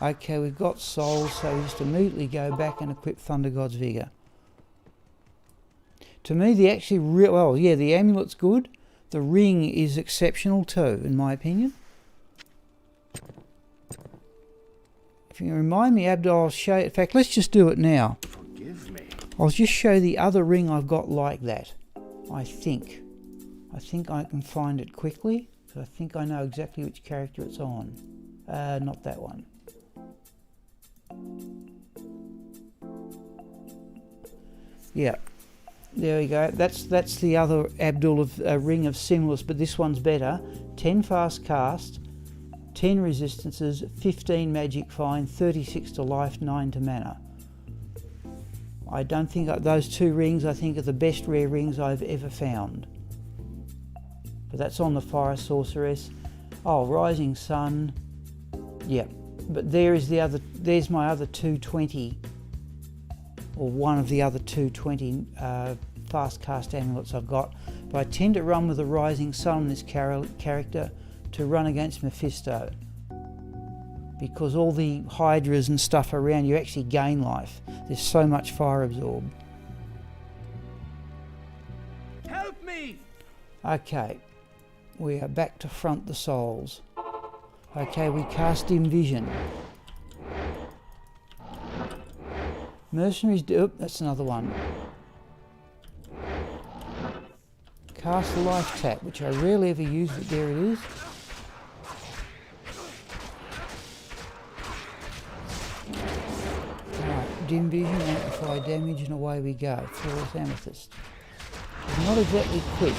Okay, we've got souls, so we just immediately go back and equip Thunder God's Vigour. To me, the amulet's good. The ring is exceptional too, in my opinion. If you remind me, Abdul, I'll show you. In fact, let's just do it now. Forgive me. I'll just show the other ring I've got like that. I think I can find it quickly, because I think I know exactly which character it's on. Not that one. Yeah, there we go. That's the other Abdul of Ring of Simulus, but this one's better. 10 fast cast, 10 resistances, 15 magic find, 36 to life, 9 to mana. I don't think those 2 rings, I think, are the best rare rings I've ever found. But that's on the Fire Sorceress. Oh, Rising Sun. Yeah, but there's my other 220, or one of the other 220 fast cast amulets I've got. But I tend to run with the Rising Sun on this character to run against Mephisto, because all the Hydras and stuff around you actually gain life. There's so much fire absorb. Help me! Okay, we are back to front the souls. Okay, we cast Dim Vision. Mercenaries do, that's another one. Cast the life tap, which I rarely ever use, but there it is. Right, dim vision, amplify damage, and away we go. Flawless amethyst. It's not exactly quick.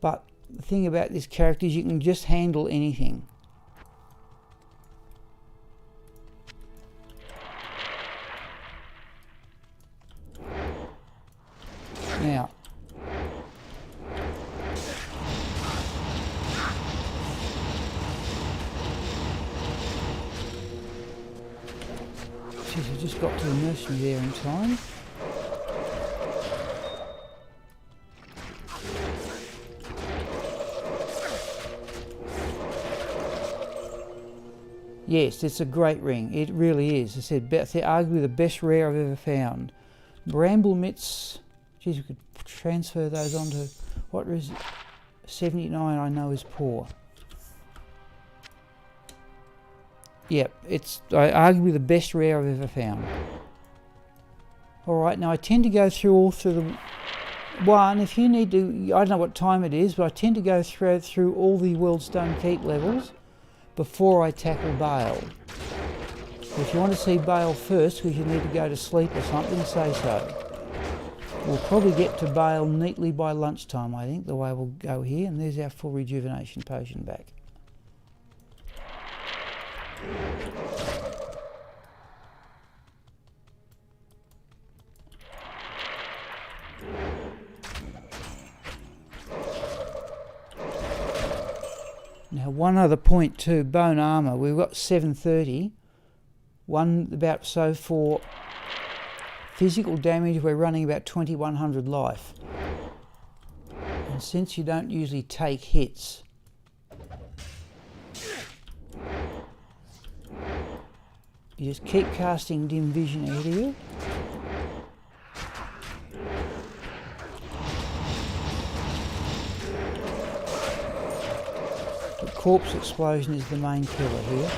But the thing about this character is you can just handle anything. Now, geez, I just got to the nursery there in time. Yes, it's a great ring. It really is. I said, arguably the best rare I've ever found. Bramble mitts. Geez, we could transfer those onto, what is it? 79 I know is poor. Yep, it's arguably the best rare I've ever found. Alright, now I tend to go through the... One, if you need to... I don't know what time it is, but I tend to go through all the Worldstone Keep levels before I tackle Bale. If you want to see Bale first, because you need to go to sleep or something, say so. We'll probably get to Bale neatly by lunchtime, I think, the way we'll go here. And there's our full rejuvenation potion back. Now, one other point too, bone armour. We've got 730. For physical damage, we're running about 2100 life. And since you don't usually take hits, you just keep casting dim vision ahead of you. The corpse explosion is the main killer here.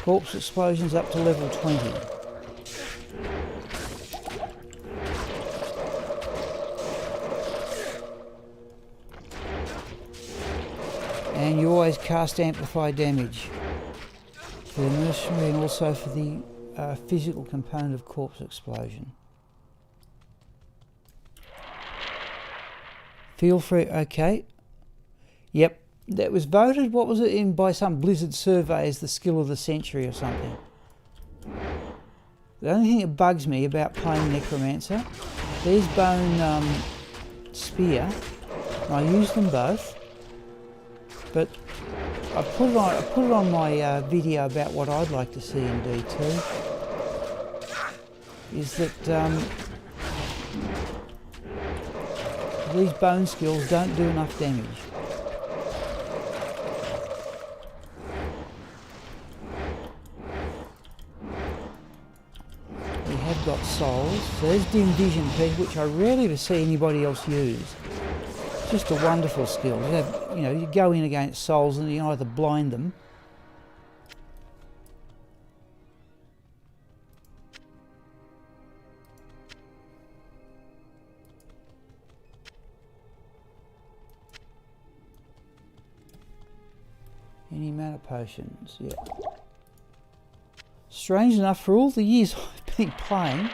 Corpse explosion's up to level 20. And you always cast amplify damage for the mercenary and also for the physical component of corpse explosion. Feel free, okay. Yep. That was voted, what was it, by some Blizzard survey as the skill of the century or something. The only thing that bugs me about playing Necromancer, there's Bone Spear, and I use them both, but I put it on my video about what I'd like to see in D2, is that these bone skills don't do enough damage. Got souls. So there's dim vision, which I rarely ever see anybody else use. It's just a wonderful skill. You go in against souls and you either blind them. Any mana potions? Yeah. Strange enough, for all the years I've been playing,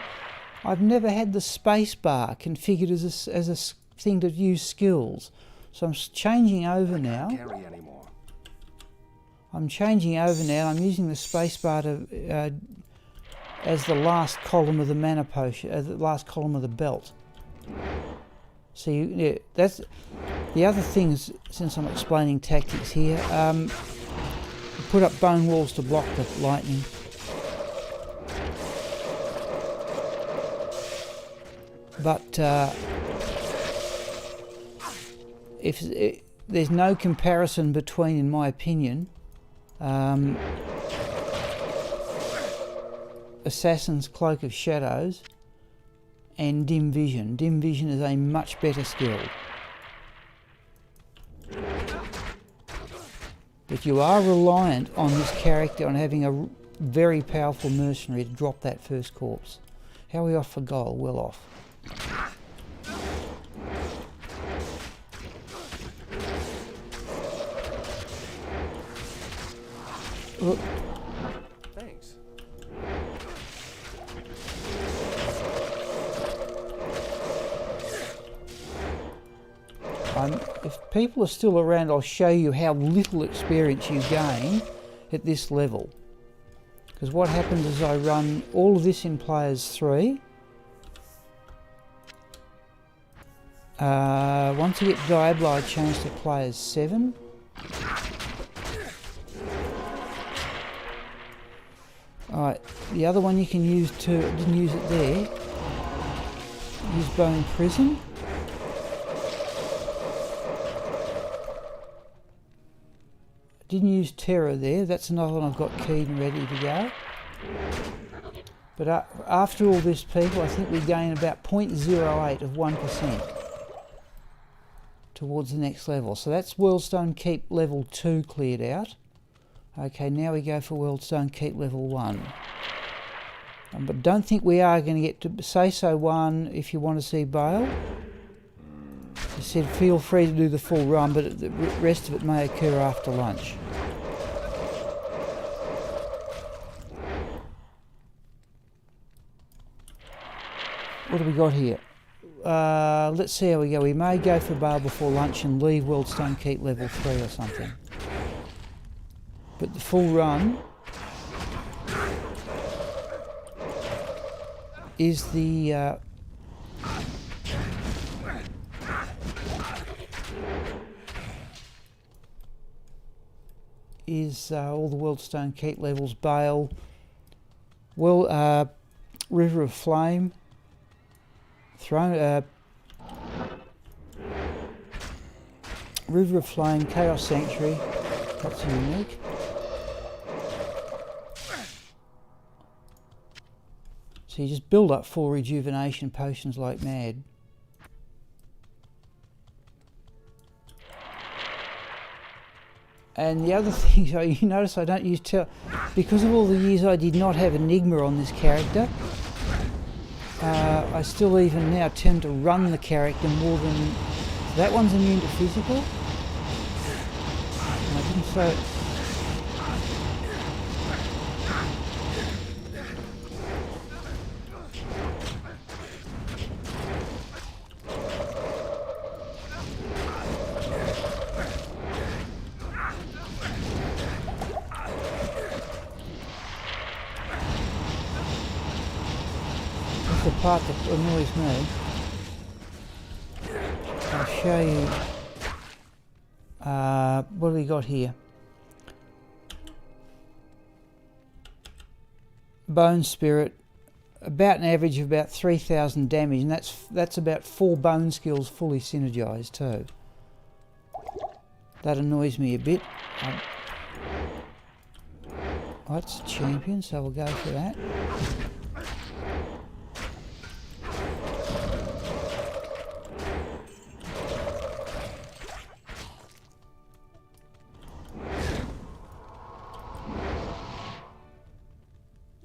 I've never had the space bar configured as a thing to use skills. So I'm changing over now. I'm using the space bar to as the last column of the mana potion, the last column of the belt. So that's the other thing. Is, since I'm explaining tactics here, put up bone walls to block the lightning. But there's no comparison between, in my opinion, Assassin's Cloak of Shadows and dim vision. Dim vision is a much better skill. But you are reliant on this character on having very powerful mercenary to drop that first corpse. How are we off for gold? Well off. Look. Thanks. If people are still around, I'll show you how little experience you gain at this level. Because what happens is I run all of this in players 3. Once you get Diablo, I change to players 7. Alright, the other one you can use too, I didn't use it there. Use Bone Prison. Didn't use Terror there, that's another one I've got keyed and ready to go. But after all this, people, I think we gain about 0.08 of 1% towards the next level. So that's Worldstone Keep level 2 cleared out. Okay, now we go for Worldstone Keep level 1. But don't think we are going to get to Say So 1 if you want to see Bale. I said feel free to do the full run, but the rest of it may occur after lunch. What do we got here? Let's see how we go. We may go for Bale before lunch and leave Worldstone Keep level 3 or something. But the full run is the all the Worldstone Keep levels: Bale, River of Flame, River of Flame, Chaos Sanctuary. That's unique. So you just build up full rejuvenation potions like mad. And the other thing, so you notice I don't use because of all the years I did not have Enigma on this character. I still even now tend to run the character more than... So that one's immune to physical. And I didn't say... The part that annoys me. I'll show you. What do we got here? Bone Spirit, about an average of about 3,000 damage, and that's about 4 bone skills fully synergised too. That annoys me a bit. That's a champion, so we'll go for that.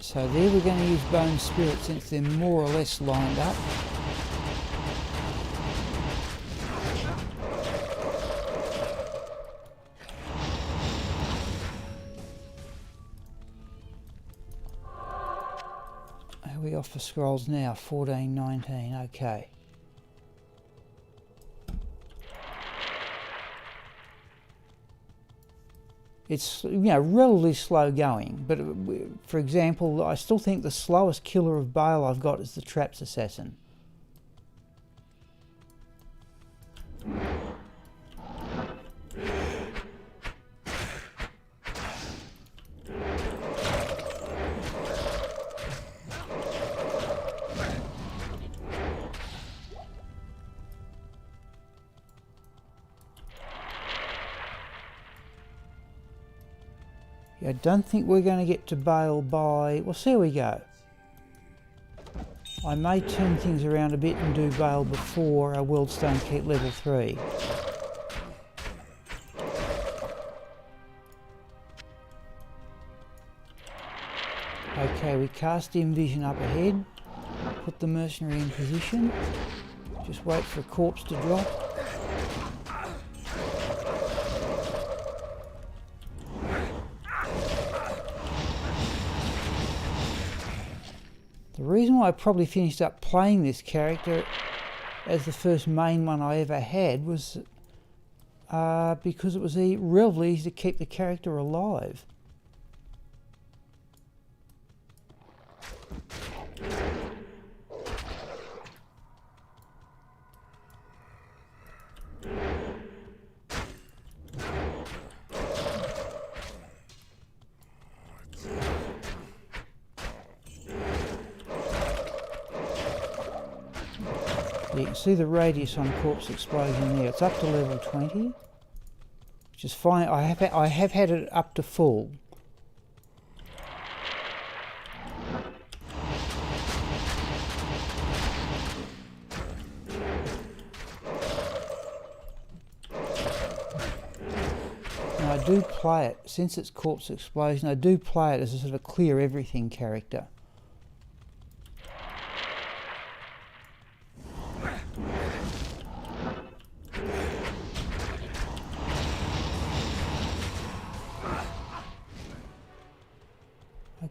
So there we're going to use Bone Spirit since they're more or less lined up. Are we off for scrolls now? 14, 19, okay. It's, you know, relatively slow going, but for example, I still think the slowest killer of Bale I've got is the Traps Assassin. I don't think we're going to get to Bale by... Well, see how we go. I may turn things around a bit and do Bale before our Worldstone Keep level 3. Okay, we cast dim vision up ahead, put the mercenary in position, just wait for a corpse to drop. The reason why I probably finished up playing this character as the first main one I ever had was because it was relatively easy to keep the character alive. You can see the radius on corpse explosion there. It's up to level 20, which is fine. I have had it up to full. Now I do play it, since it's corpse explosion, I do play it as a sort of a clear everything character.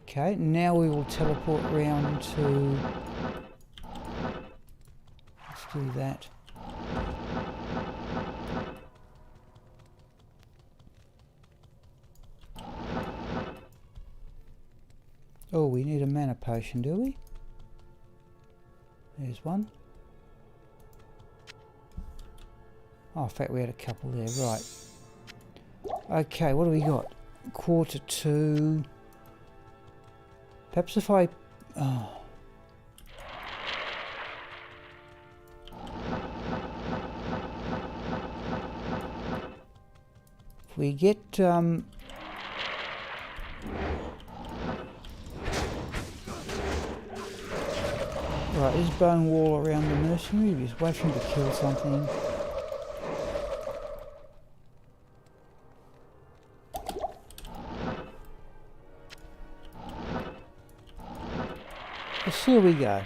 Okay, now we will teleport round to... Let's do that. Oh, we need a mana potion, do we? There's one. Oh, in fact we had a couple there, right. Okay, what do we got? Quarter to... Perhaps if I... Oh. If we get... Right, there's bone wall around the mercenary. Just wait for him to kill something. So here we go.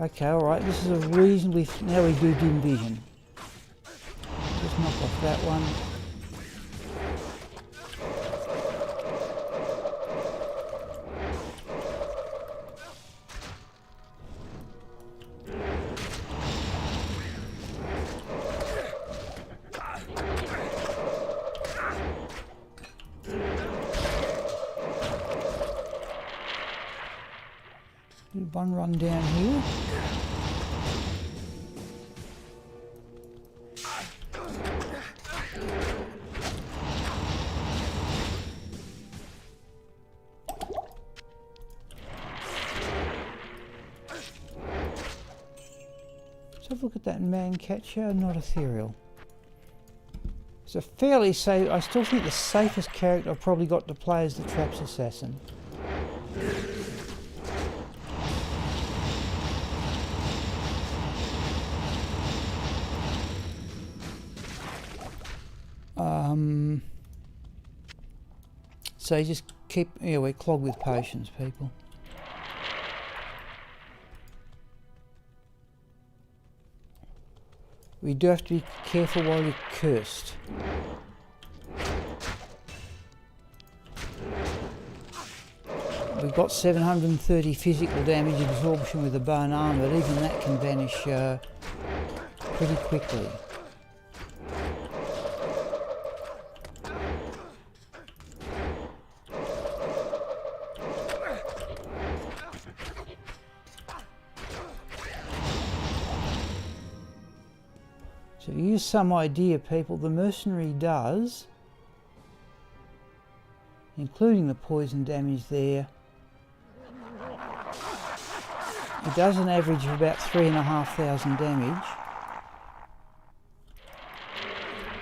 Okay, alright, this is a reasonably... Now we do dim vision. Just knock off that one. One run down here. Let's have a look at that man catcher, not ethereal. It's a fairly safe... I still think the safest character I've probably got to play is the Traps Assassin. So you just keep... Yeah, we're clogged with potions, people. We do have to be careful while you're cursed. We've got 730 physical damage absorption with the bone arm, but even that can vanish pretty quickly. So to use some idea, people, the mercenary does, including the poison damage there, it does an average of about 3,500 damage.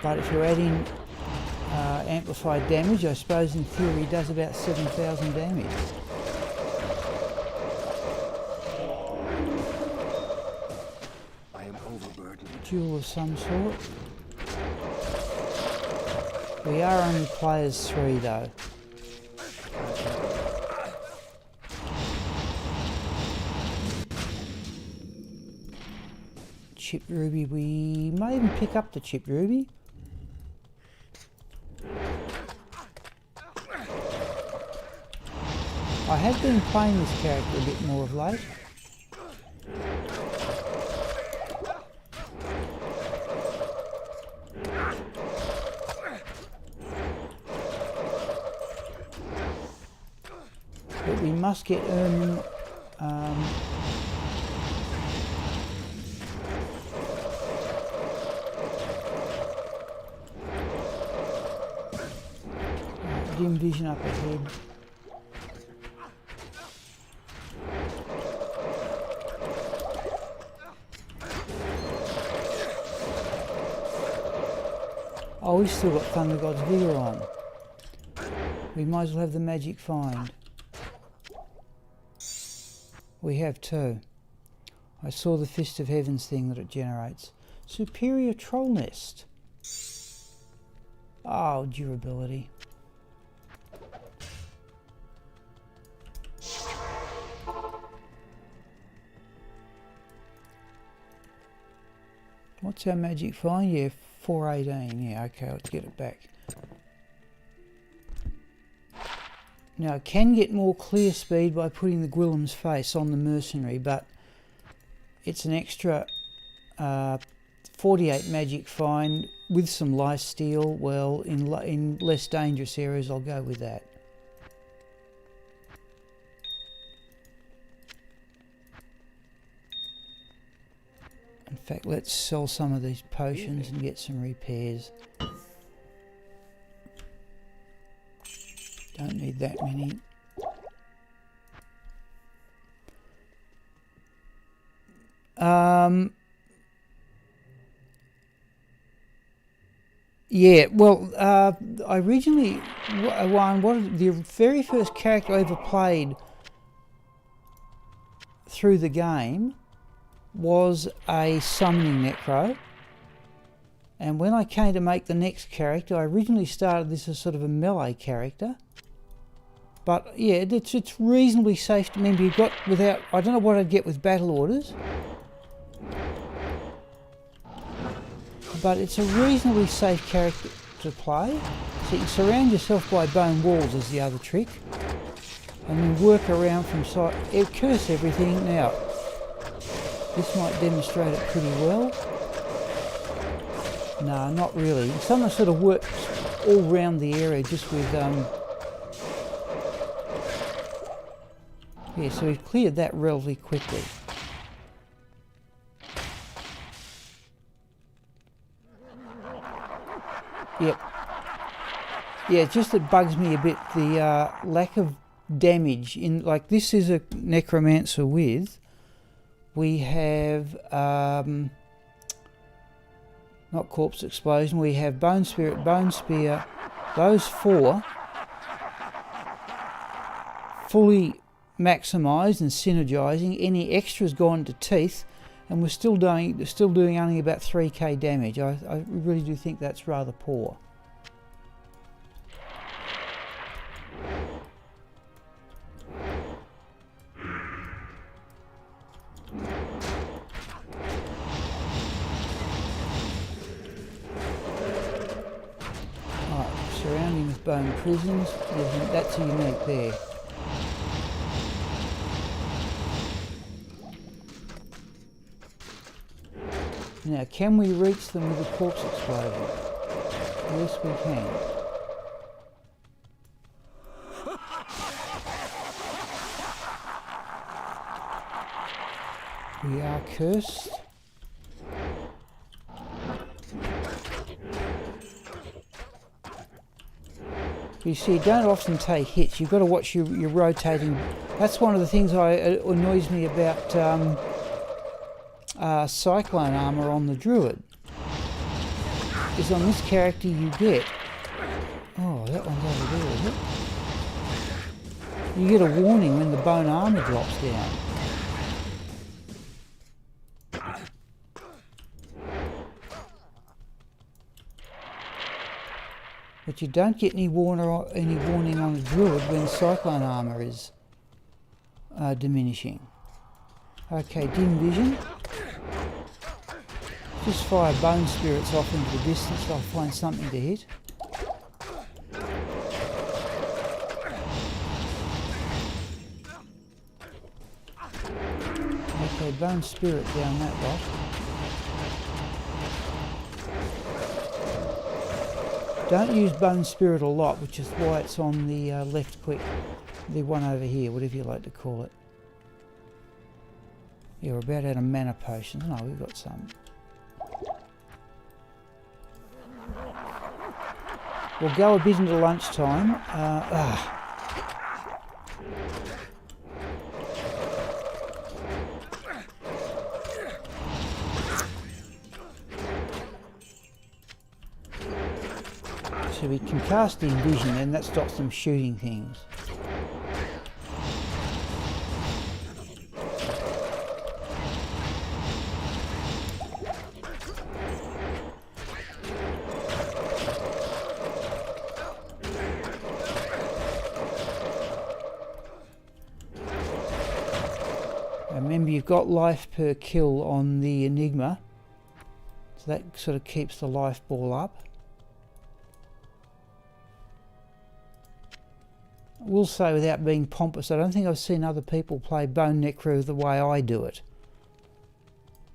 But if you're adding amplified damage, I suppose in theory it does about 7,000 damage. Duel of some sort. We are only players 3 though. chipped ruby. We may even pick up the chipped ruby. I have been playing this character a bit more of late. But we must get Ermin dim vision up ahead. Oh, we've still got Thunder God's Vigor on. We might as well have the magic find. We have two. I saw the Fist of Heavens thing that it generates. Superior Troll Nest. Oh, durability. What's our magic find? Yeah, 418. Yeah, okay, let's get it back. Now, I can get more clear speed by putting the Gwillem's face on the mercenary, but it's an extra 48 magic find with some lifesteal. Well, in less dangerous areas, I'll go with that. In fact, let's sell some of these potions and get some repairs. Don't need that many. Yeah, well, I originally the very first character I ever played through the game was a summoning necro, and when I came to make the next character, I originally started this as sort of a melee character. But yeah, it's reasonably safe to remember. You've got without, I don't know what I'd get with battle orders, but it's a reasonably safe character to play. So you can surround yourself by bone walls is the other trick, and then work around from side. Curse everything. Now, this might demonstrate it pretty well. No, not really. Someone sort of works all round the area just with yeah, so we've cleared that relatively quickly. Yep. Yeah, it just it bugs me a bit, the lack of damage. In like, this is a necromancer with. We have not corpse explosion. We have bone spirit, bone spear. Those four fully maximised and synergising. Any extras gone to teeth, and we're still doing only about 3k damage. I really do think that's rather poor. Alright, surrounding with bone prisons. That's unique there. Now, can we reach them with a corpse explosion? Yes, we can. We are cursed. You see, you don't often take hits. You've got to watch your rotating. That's one of the things that annoys me about cyclone armor on the druid. Is on this character you get. Oh, that one's over there, is it? You get a warning when the bone armor drops down. But you don't get any warning on a druid when cyclone armor is diminishing. Okay, dim vision. Just fire bone spirits off into the distance, I'll find something to hit. Okay, bone spirit down that lot. Don't use bone spirit a lot, which is why it's on the left quick, the one over here, whatever you like to call it. Yeah, we're about out of mana potions. No, we've got some. We'll go a bit into lunchtime. So we can cast in vision, and that stops them shooting things. Remember, you've got life per kill on the Enigma, so that sort of keeps the life ball up. I will say, without being pompous, I don't think I've seen other people play Bone Necro the way I do it.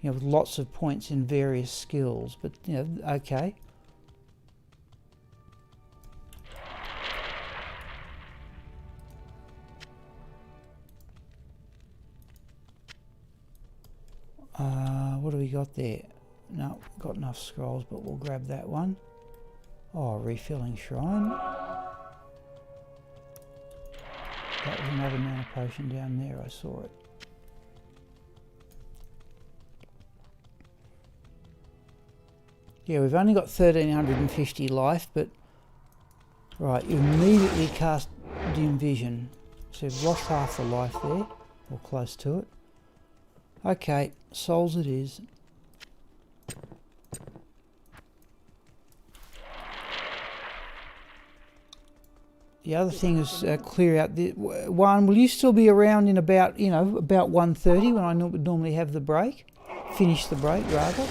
You know, with lots of points in various skills, but, you know, okay. What do we got there? No, got enough scrolls, but we'll grab that one. Oh, refilling shrine. That was another mana potion down there, I saw it. Yeah, we've only got 1350 life, but... Right, you immediately cast dim vision. So you've lost half the life there, or close to it. Okay, souls it is. The other thing is clear out the one. Will you still be around in about, you know, about 1:30 when I would normally have the break? Finish the break rather.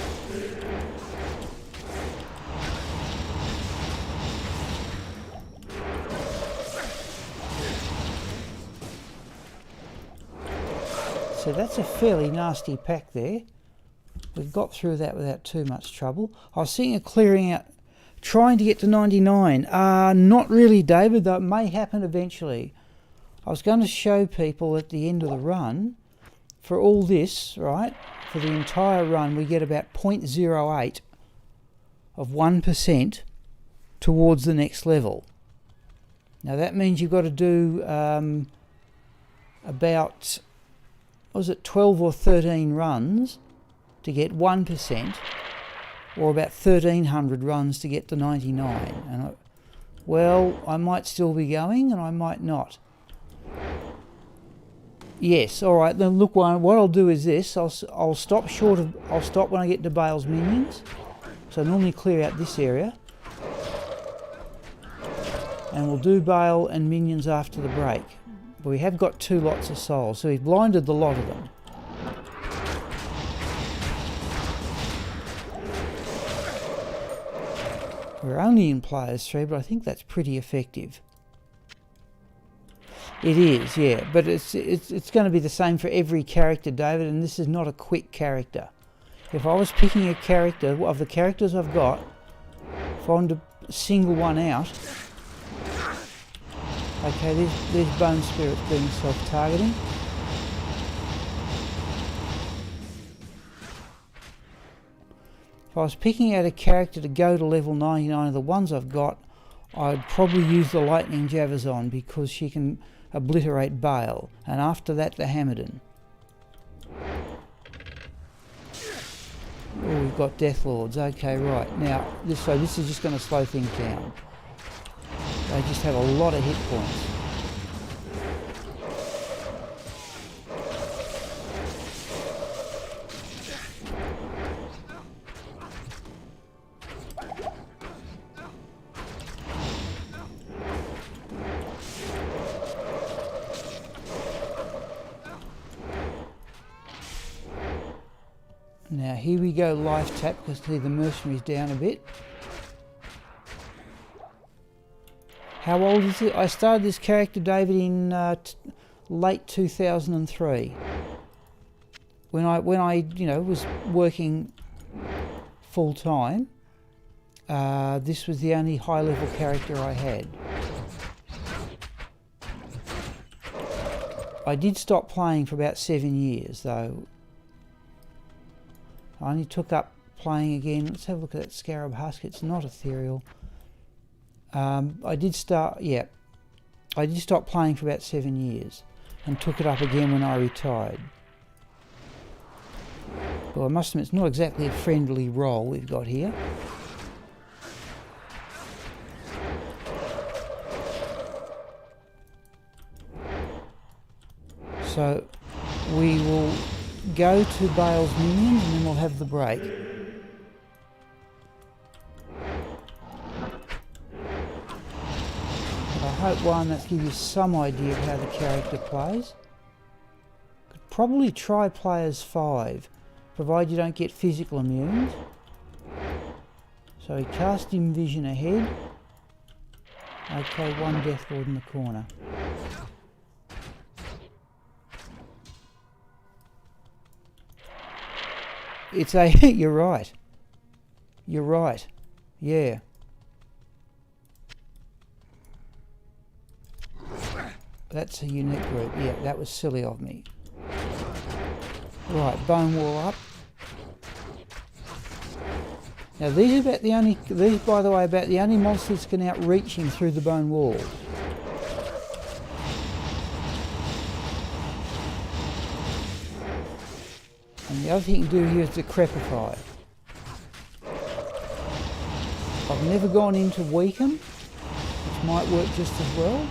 So that's a fairly nasty pack there. We've got through that without too much trouble. I was seeing a clearing out, trying to get to 99. Not really, David, though it may happen eventually. I was going to show people at the end of the run, for all this, right, for the entire run, we get about 0.08 of 1% towards the next level. Now that means you've got to do about, what was it, 12 or 13 runs to get 1%, or about 1,300 runs to get to 99. And well, I might still be going and I might not. Yes, all right. Then look, what I'll do is this. I'll stop short of. I'll stop when I get to Bale's minions. So I normally clear out this area, and we'll do Bale and minions after the break. But we have got 2 lots of souls, so we've blinded the lot of them. We're only in players 3, but I think that's pretty effective. It is, yeah, but it's going to be the same for every character, David, and this is not a quick character. If I was picking a character, of the characters I've got, if I wanted to single one out, okay, there's Bone Spirits being self-targeting. If I was picking out a character to go to level 99 of the ones I've got, I'd probably use the Lightning Javazon because she can obliterate Bale, and after that the Hamadon. Oh, we've got Death Lords. Okay, right. Now, this is just going to slow things down. They just have a lot of hit points. Now here we go, life tap, because see the mercenary's down a bit. How old is it? I started this character, David, in late 2003. When I was working full time. This was the only high level character I had. I did stop playing for about 7 years though. I only took up playing again. Let's have a look at that Scarab Husk. It's not ethereal. I did stop playing for about 7 years and took it up again when I retired. Well, I must admit, it's not exactly a friendly role we've got here. So we will go to Bale's minions and then we'll have the break. But I hope one that's give you some idea of how the character plays. Could probably try players 5, provided you don't get physical immunes. So he cast him vision ahead. Okay, one Death Lord in the corner. It's a... You're right. You're right. Yeah. That's a unique group. Yeah, that was silly of me. Right, bone wall up. Now these are about the only... These, by the way, about the only monsters that can outreach him through the bone wall. And the other thing you can do here is decrepify. I've never gone into weaken, which might work just as well.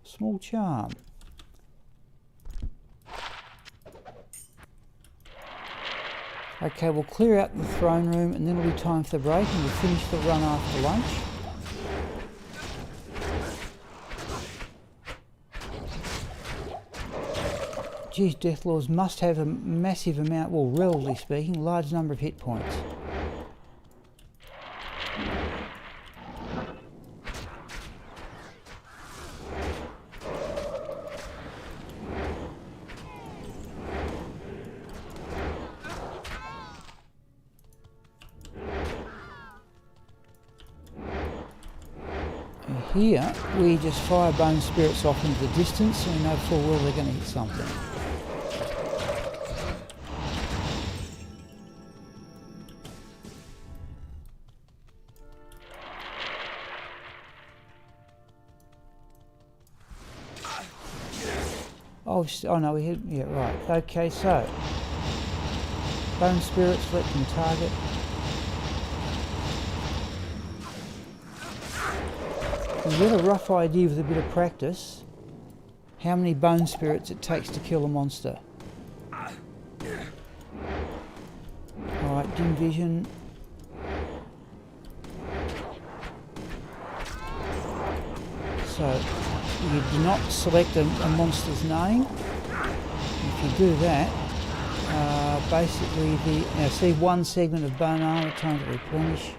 Small charm. Okay, we'll clear out the throne room and then it'll be time for the break and we'll finish the run after lunch. Geez, Deathlords must have a massive amount, well, relatively speaking, large number of hit points. And here, we just fire bone spirits off into the distance and we know full well they're going to hit something. Oh no, we hit, yeah, right. Okay, so bone spirits, let them target. You get a rough idea with a bit of practice how many bone spirits it takes to kill a monster. Alright, dim vision. So you do not select a monster's name. If you do that, basically now see one segment of bone armor, time to replenish.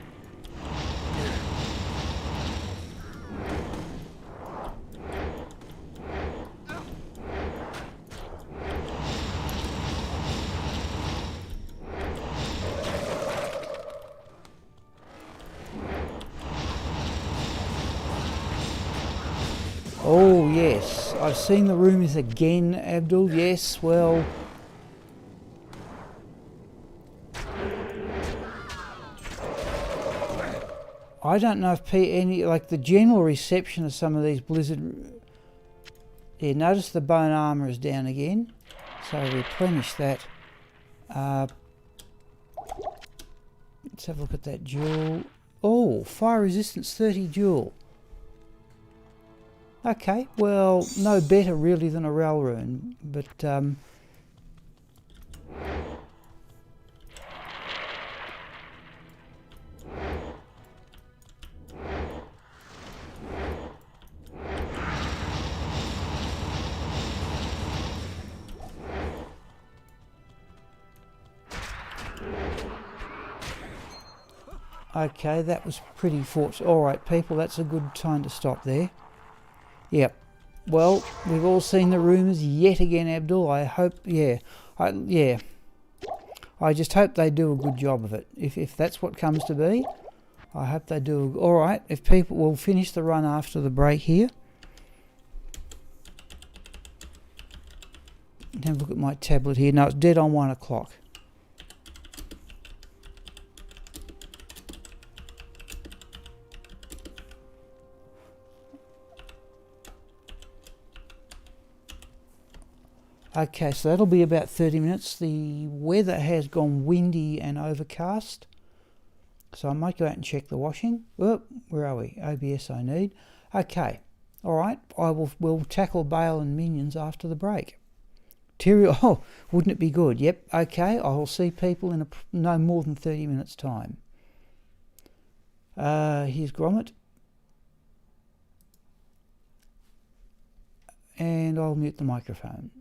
Oh yes, I've seen the rumours again, Abdul. Yes, well, I don't know if any, like the general reception of some of these Blizzard... Yeah, notice the bone armour is down again, so replenish that. Let's have a look at that jewel. Oh, fire resistance 30 jewel. Okay, well, no better really than a Rel rune, but Okay, that was pretty fortunate. Alright people, that's a good time to stop there. Yep. Well, we've all seen the rumours yet again, Abdul. I hope, yeah. I just hope they do a good job of it. If that's what comes to be, I hope they do. Alright, if people will finish the run after the break here. Have a look at my tablet here. No, it's dead on 1 o'clock. Okay, so that'll be about 30 minutes. The weather has gone windy and overcast. So I might go out and check the washing. Oh, where are we? OBS I need. Okay. Alright, we'll tackle Bale and minions after the break. Tyrael, oh, wouldn't it be good? Yep, okay, I'll see people in no more than 30 minutes time. Here's Gromit. And I'll mute the microphone.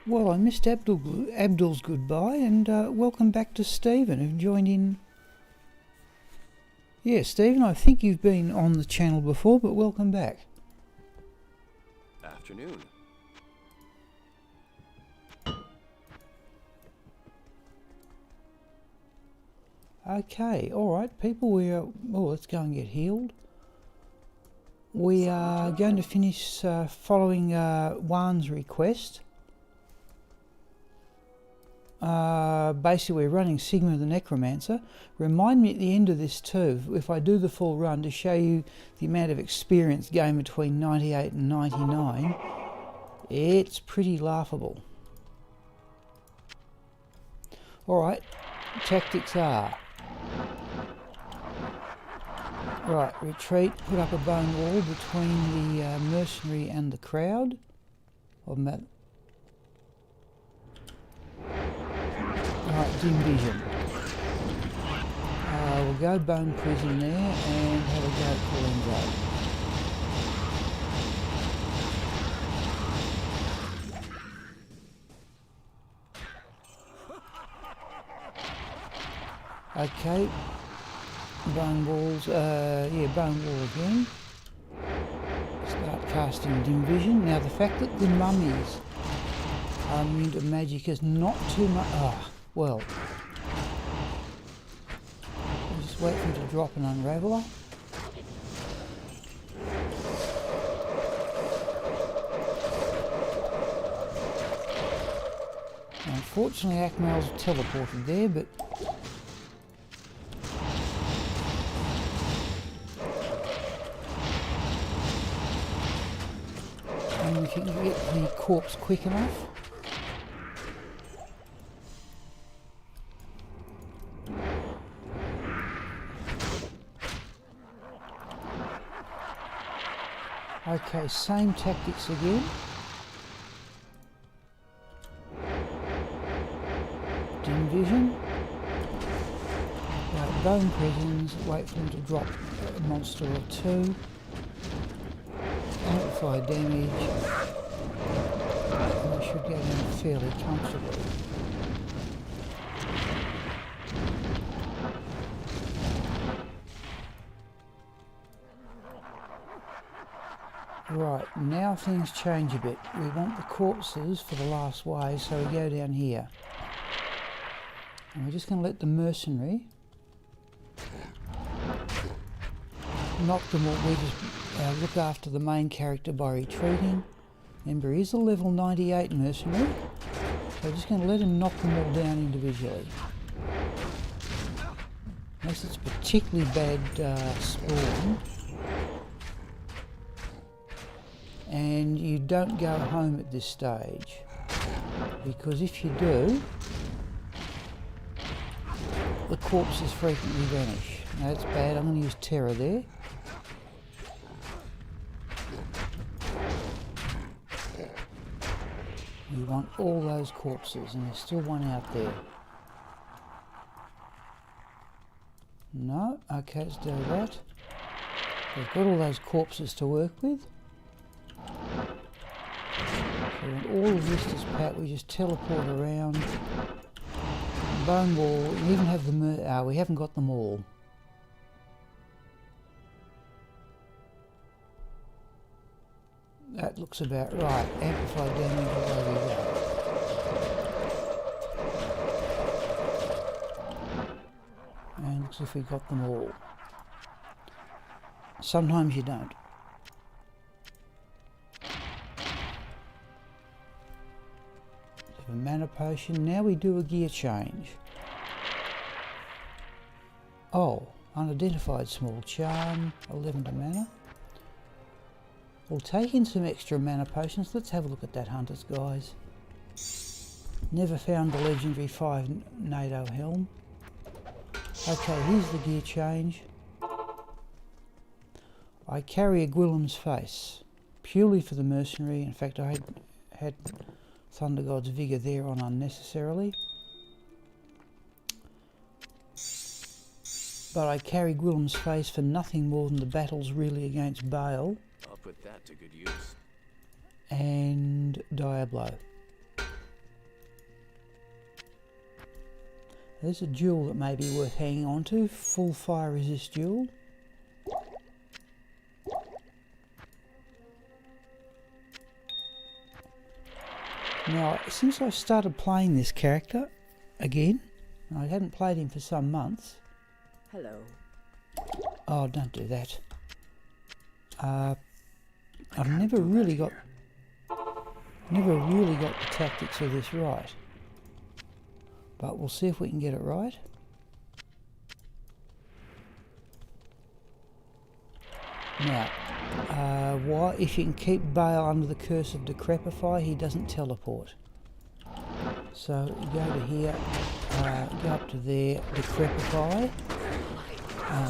Well, I missed Abdul's goodbye, and welcome back to Stephen, who joined in. Yeah, Stephen, I think you've been on the channel before, but welcome back. Afternoon. Okay, alright people, we are... Oh, let's go and get healed. We are going to finish following Juan's request. Basically we're running Sigma the Necromancer. Remind me at the end of this too, if I do the full run, to show you the amount of experience gained between 98 and 99. It's pretty laughable. Alright, tactics are... Right, retreat, put up a bone wall between the mercenary and the crowd. Right, dim vision. We'll go bone prison there and have a go at Colenso. Okay. Bone walls, yeah, bone wall again. Start casting dim vision. Now the fact that the mummies are immune to magic is not too much. Ah, well. We'll just wait for him to drop an unraveler. Unfortunately, Akmal's teleported there, but if you can get the corpse quick enough. Okay, same tactics again. Dim vision. Right, bone prisons, wait for them to drop a monster or two. Amplify damage, and I should get in fairly comfortably. Right, now things change a bit. We want the corpses for the last wave, so we go down here. And we're just going to let the mercenary knock them all. We just look after the main character by retreating. Remember, he's a level 98 mercenary, so we're just going to let him knock them all down individually. Unless it's particularly bad spawn. And you don't go home at this stage, because if you do, the corpses frequently vanish. Now that's bad, I'm going to use terror there. You want all those corpses, and there's still one out there. No? Okay, let's do that. We've got all those corpses to work with. So when all of this is pat, we just teleport around. Bone wall, we even have the we haven't got them all. That looks about right. Amplify damage, away we go. And looks as if we got them all. Sometimes you don't. A mana potion. Now we do a gear change. Oh, unidentified small charm, 11 to mana. We'll take in some extra mana potions. Let's have a look at that, hunters, guys. Never found the legendary 5 NATO helm. Okay, here's the gear change. I carry a Gwillem's face, purely for the mercenary. In fact, I had Thunder God's Vigour there on unnecessarily. But I carry Gwillem's face for nothing more than the battles really against Bale. I'll put that to good use. And Diablo. There's a jewel that may be worth hanging on to. Full fire resist jewel. Now, since I started playing this character again, I hadn't played him for some months. Hello. Oh, don't do that. I've never really got the tactics of this right. But we'll see if we can get it right. Now, why? If you can keep Bale under the curse of Decrepify, he doesn't teleport. So you go to here, go up to there, Decrepify.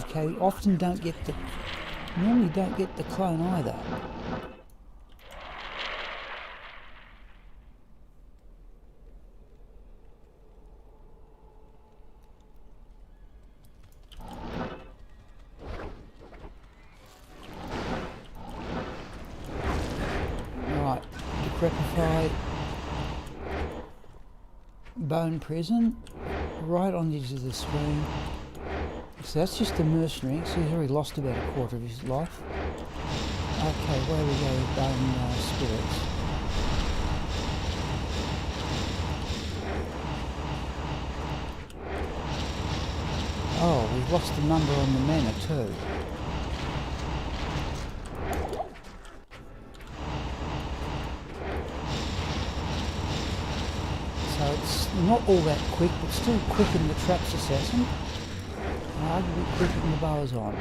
Okay, often normally don't get the clone either. Right, Decrepify, Bone Prison, right on the edge of the screen. So that's just the mercenary, so he's already lost about a quarter of his life. Okay, where we go with Bone Spirits. Oh, we've lost the number on the mana too. So it's not all that quick, but still quicker than the Traps Assassin. Arguably quicker than the bows on.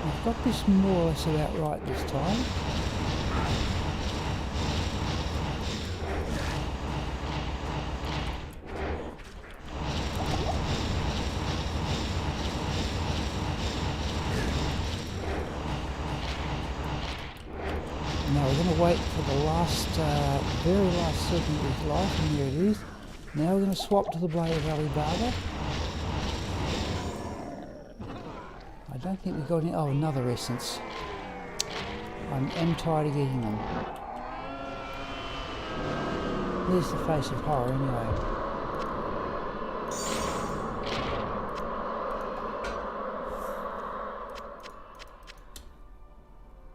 I've got this more or less about right this time. Now we're going to wait for the last, very last second of his life, and there it is. Now we're going to swap to the Blade of Alibaba. I don't think we've got any. Oh, another essence. I am tired of getting them. There's the face of horror anyway.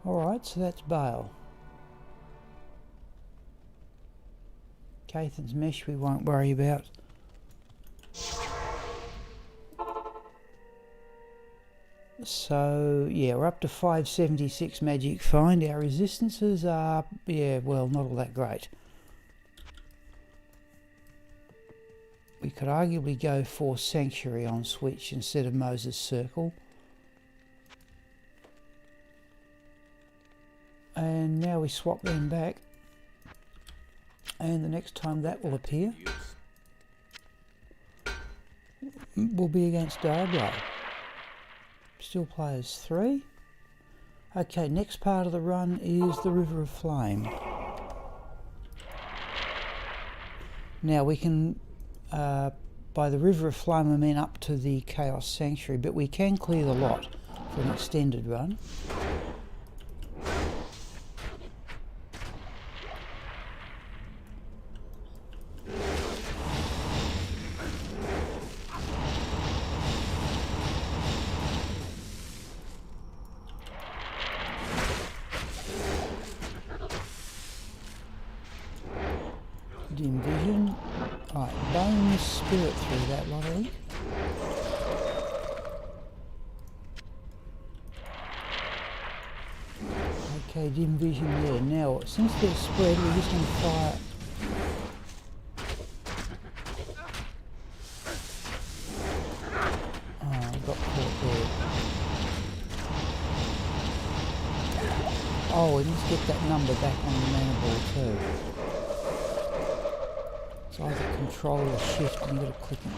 Alright, so that's Bale. Cathan's Mesh we won't worry about. So, yeah, we're up to 576 magic find. Our resistances are, yeah, well, not all that great. We could arguably go for Sanctuary on Switch instead of Moses' Circle. And now we swap them back. And the next time that will appear will be against Diablo. Still players 3. Okay, next part of the run is the River of Flame. Now we can, by the River of Flame I mean up to the Chaos Sanctuary, but we can clear the lot for an extended run. Vision. Right, Bone Spirit through that lot, I think. Okay, dim vision there. Now, since they're spread, we're just going to fire. Oh, I got caught there. Oh, we need to get that number back on the mana ball too. It's either Control or Shift, and you've got to click it.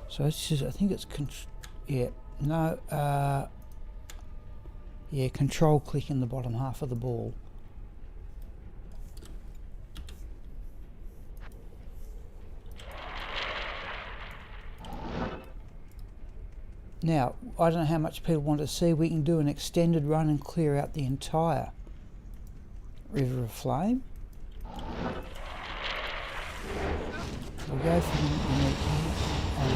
So it's just, I think it's Control click in the bottom half of the ball. Now, I don't know how much people want to see. We can do an extended run and clear out the entire River of Flame. We'll go for the unique here, and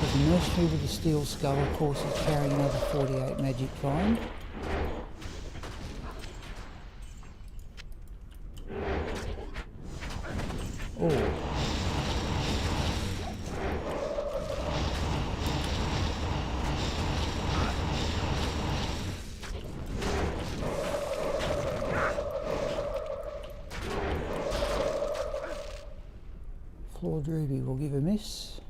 the mercenary with the steel skull, of course, is carrying another 48 magic find. Oh. Floor Druby will give a miss.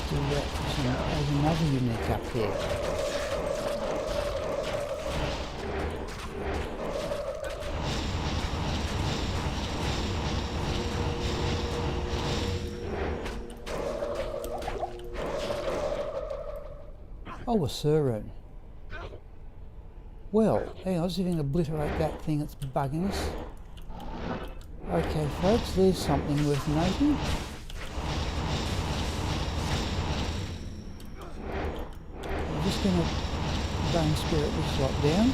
There's another unique up there. Oh, a Surun. Well, hang on, let's see if we can obliterate that thing that's bugging us. Okay, folks, there's something worth noting. I'm just going to Bone Spirit this lot down.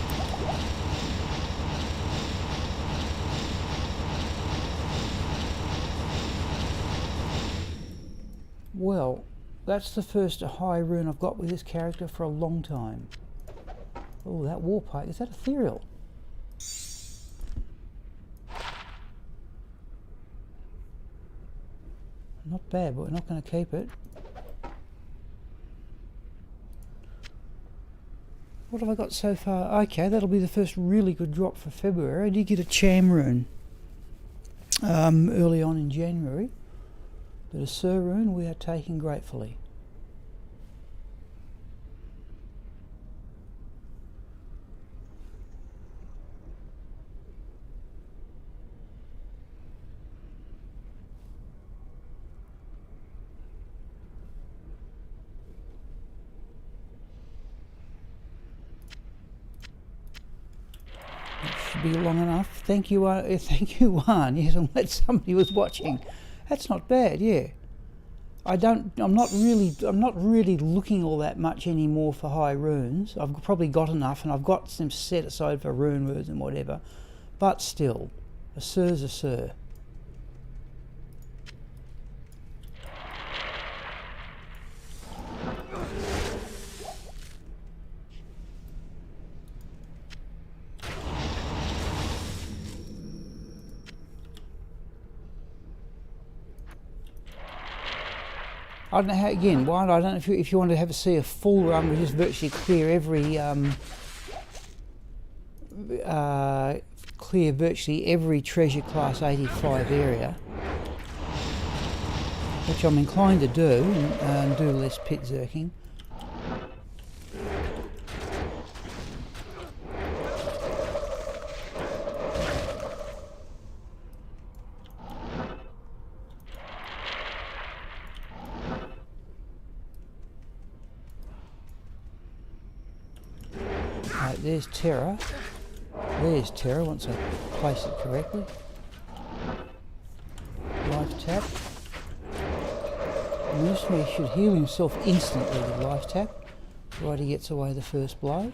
Well, that's the first high rune I've got with this character for a long time. Oh, that Warpike, is that ethereal? Not bad, but we're not going to keep it. What have I got so far? Okay, that'll be the first really good drop for February. I did get a Cham rune early on in January, but a Sur rune we are taking gratefully. Be long enough. Thank you, Juan. Yes, I'm glad somebody was watching. That's not bad, yeah. I'm not really looking all that much anymore for high runes. I've probably got enough, and I've got some set aside for rune words and whatever. But still, a Sur's a Sur. I don't know how, again, I don't know if you want to see a full run, we just virtually clear virtually every treasure class 85 area, which I'm inclined to do, and do less pitzerking. There's Terra. There's Terra once I place it correctly. Life tap. The mercenary should heal himself instantly with life tap, right he gets away the first blow.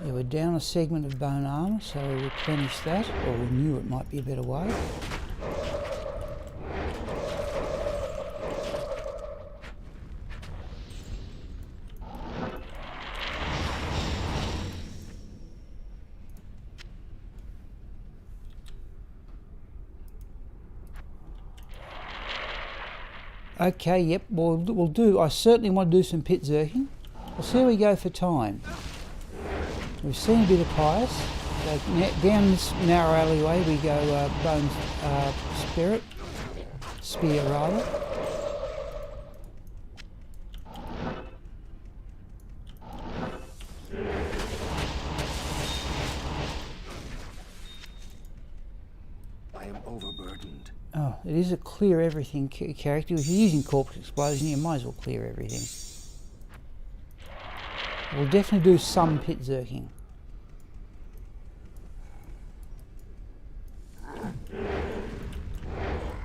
Yeah, we're down a segment of bone armour, so we replenish that, or we knew it might be a better way. Okay, yep, we'll do. I certainly want to do some pitzerking. We'll see how we go for time. We've seen a bit of Pius. So down this narrow alleyway we go bone spear rather. I am overburdened. Oh, it is a clear everything character. If you're using corpse explosion, you might as well clear everything. We'll definitely do some pitzerking.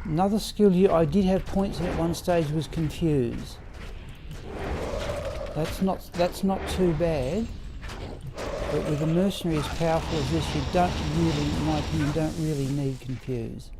Another skill here I did have points in at one stage was confuse. That's not too bad. But with a mercenary as powerful as this, you don't really, in my opinion, don't really need confuse.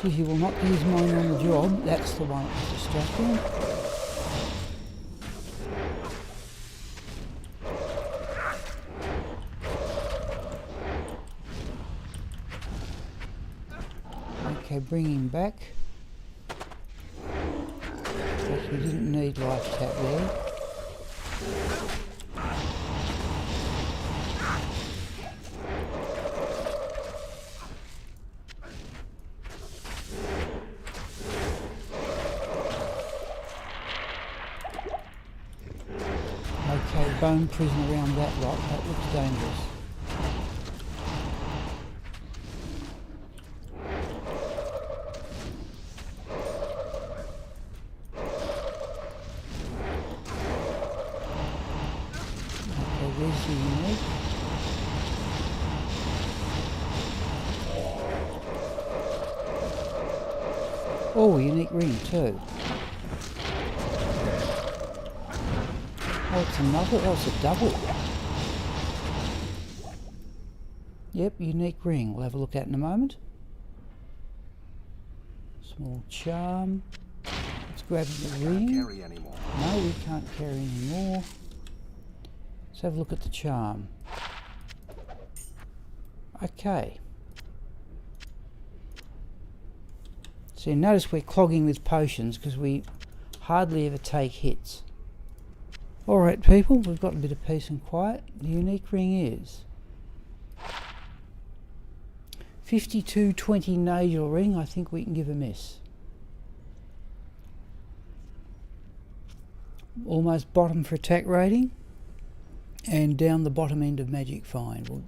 He will not use mine on the job. That's the one that's distracting. Okay, bring him back. We didn't need life tap there. Bone prison around that lot, that looks dangerous. Okay, there's the unique. Oh, unique ring too. Oh, it's another, oh, it's a double. Yep, unique ring. We'll have a look at in a moment. Small charm. Let's grab the ring. Can't carry anymore. No, we can't carry anymore. Let's have a look at the charm. Okay. So you notice we're clogging with potions because we hardly ever take hits. Alright people, we've got a bit of peace and quiet. The unique ring is 5220 nasal ring. I think we can give a miss. Almost bottom for attack rating and down the bottom end of magic find.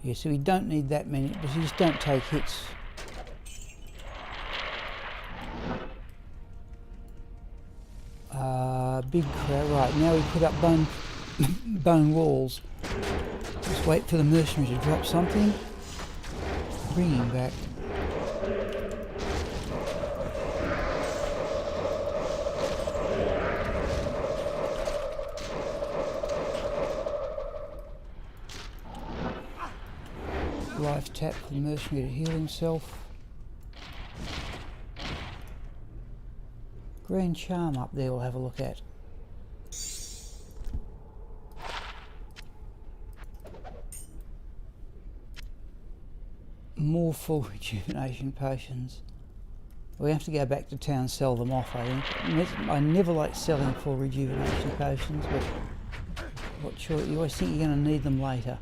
Yeah, so we don't need that many, because you just don't take hits. Big crowd. Right, now we put up bone walls. Just wait for the mercenary to drop something. Bring him back. Life tap for the mercenary to heal himself. Grand charm up there we'll have a look at. More full rejuvenation potions. We have to go back to town and sell them off, I think. I never like selling full rejuvenation potions, but what choice? You always think you're going to need them later.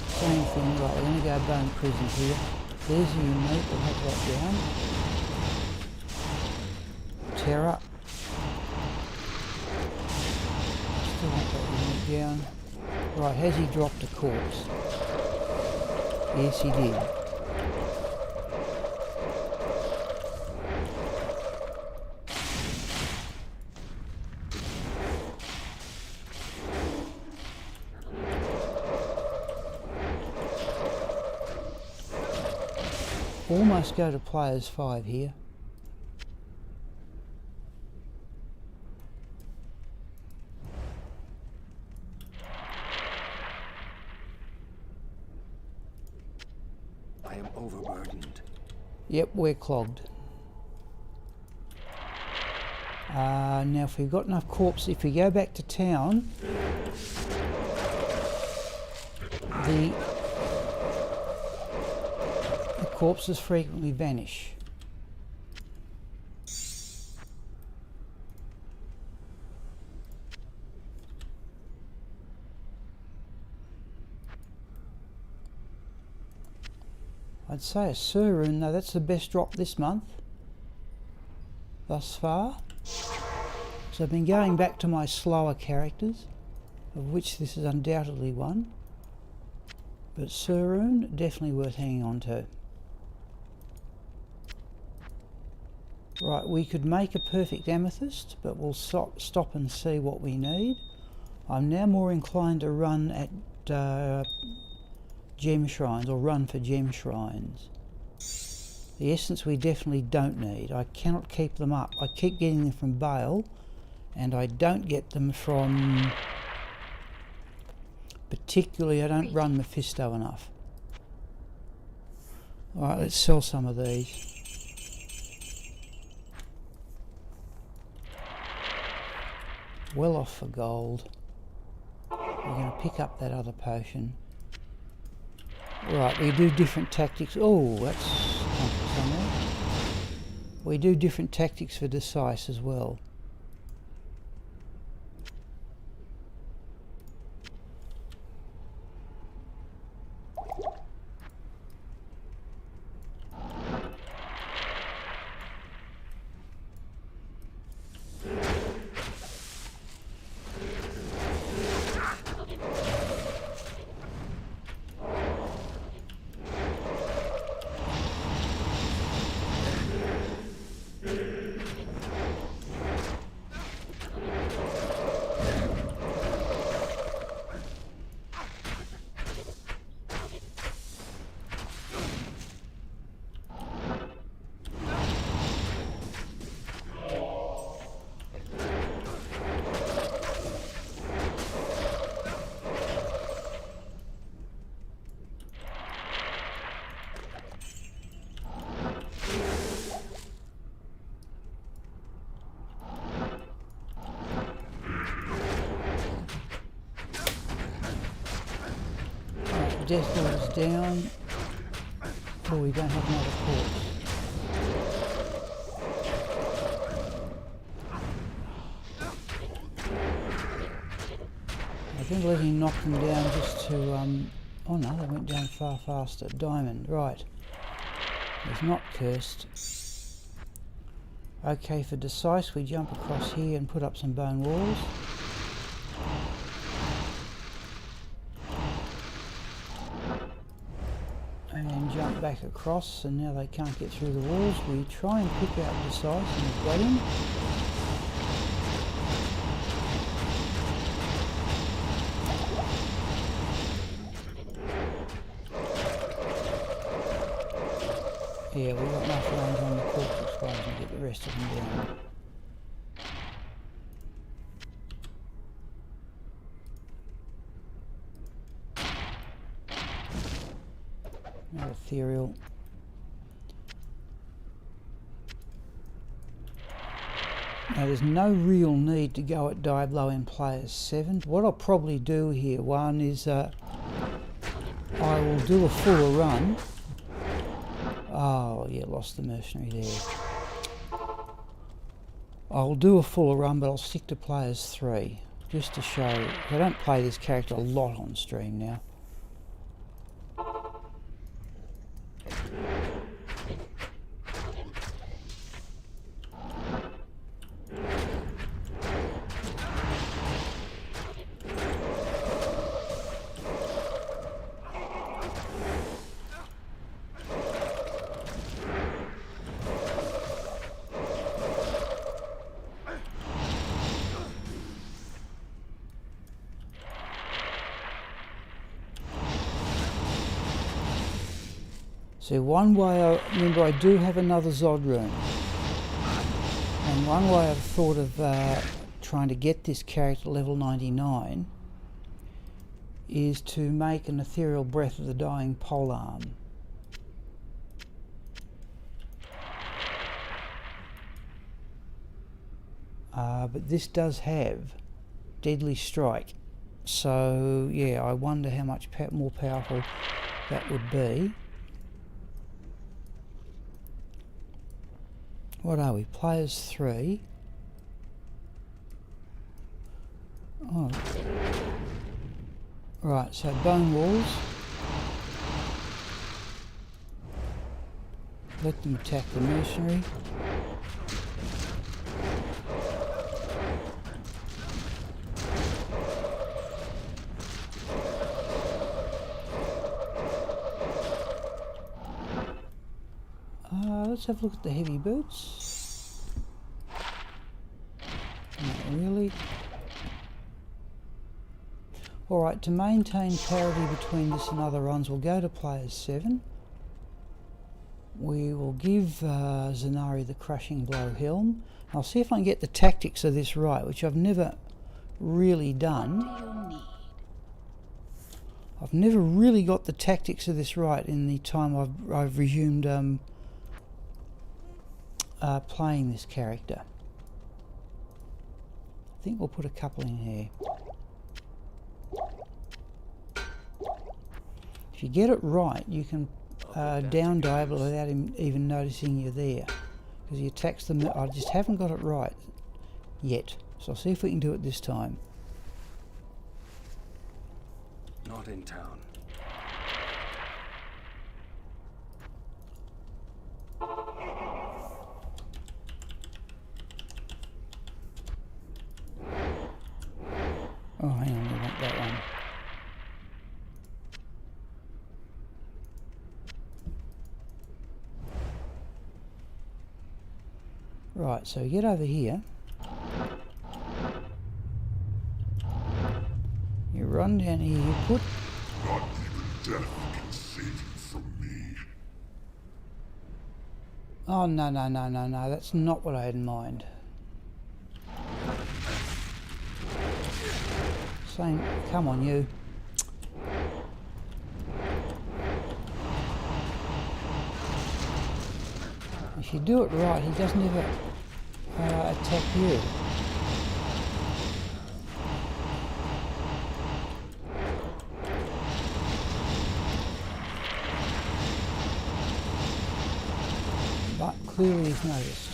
Same thing, right, we're going to go bone prison here. There's a unique, we'll have that down. Terror. Still want that unique down. Right, has he dropped a corpse? Yes, he did. almost go to players 5 here. I am overburdened. Yep, we're clogged. Now if we've got enough corpses, if we go back to town, the corpses frequently vanish. I'd say a Surun, no, that's the best drop this month thus far. So I've been going back to my slower characters, of which this is undoubtedly one. But Surun, definitely worth hanging on to. Right, we could make a perfect amethyst, but we'll stop and see what we need. I'm now more inclined to run at gem shrines, or run for gem shrines. The essence we definitely don't need. I cannot keep them up. I keep getting them from Bale, and I don't get them from... Particularly, I don't run Mephisto enough. Alright, let's sell some of these. Well off for gold. We're going to pick up that other potion. Right, we do different tactics. Oh, that's somewhere. We do different tactics for Decisive as well. Death is down. Oh, we don't have another corpse. I think let him knock them down just to, oh no, they went down far faster. Diamond, right. He's not cursed. Okay, for Decisive, we jump across here and put up some bone walls. And jump back across, and now they can't get through the walls. We try and pick out Decisive and grab him. Yeah, we've got enough range on the corpse explosion to get the rest of them down. No ethereal. Now there's no real need to go at Diablo in players 7. What I'll probably do here, one is I will do a fuller run. Oh yeah, lost the mercenary there. I'll do a fuller run, but I'll stick to players 3 just to show. I don't play this character a lot on stream now. So one way, remember I do have another Zod rune. And one way I've thought of trying to get this character level 99 is to make an ethereal breath of the dying polearm. But this does have deadly strike, so yeah, I wonder how much more powerful that would be. What are we? Players 3. Oh. Right, so bone walls. Let them attack the mercenary. Let's have a look at the heavy boots. Not really. Alright, to maintain parity between this and other runs, we'll go to players 7. We will give Zanari the Crushing Blow helm. I'll see if I can get the tactics of this right, which I've never really done. What do you need? I've never really got the tactics of this right in the time I've resumed playing this character. I think we'll put a couple in here. If you get it right, you can down Diablo without him even noticing you're there, because he attacks them. I just haven't got it right yet, so I'll see if we can do it this time. Not in town. Oh, hang on, we want that one. Right, so get over here. You run down here, you put... Not even death can save you from me. Oh, no, that's not what I had in mind. Same, come on you. If you do it right, he doesn't ever attack you. But clearly he's noticed.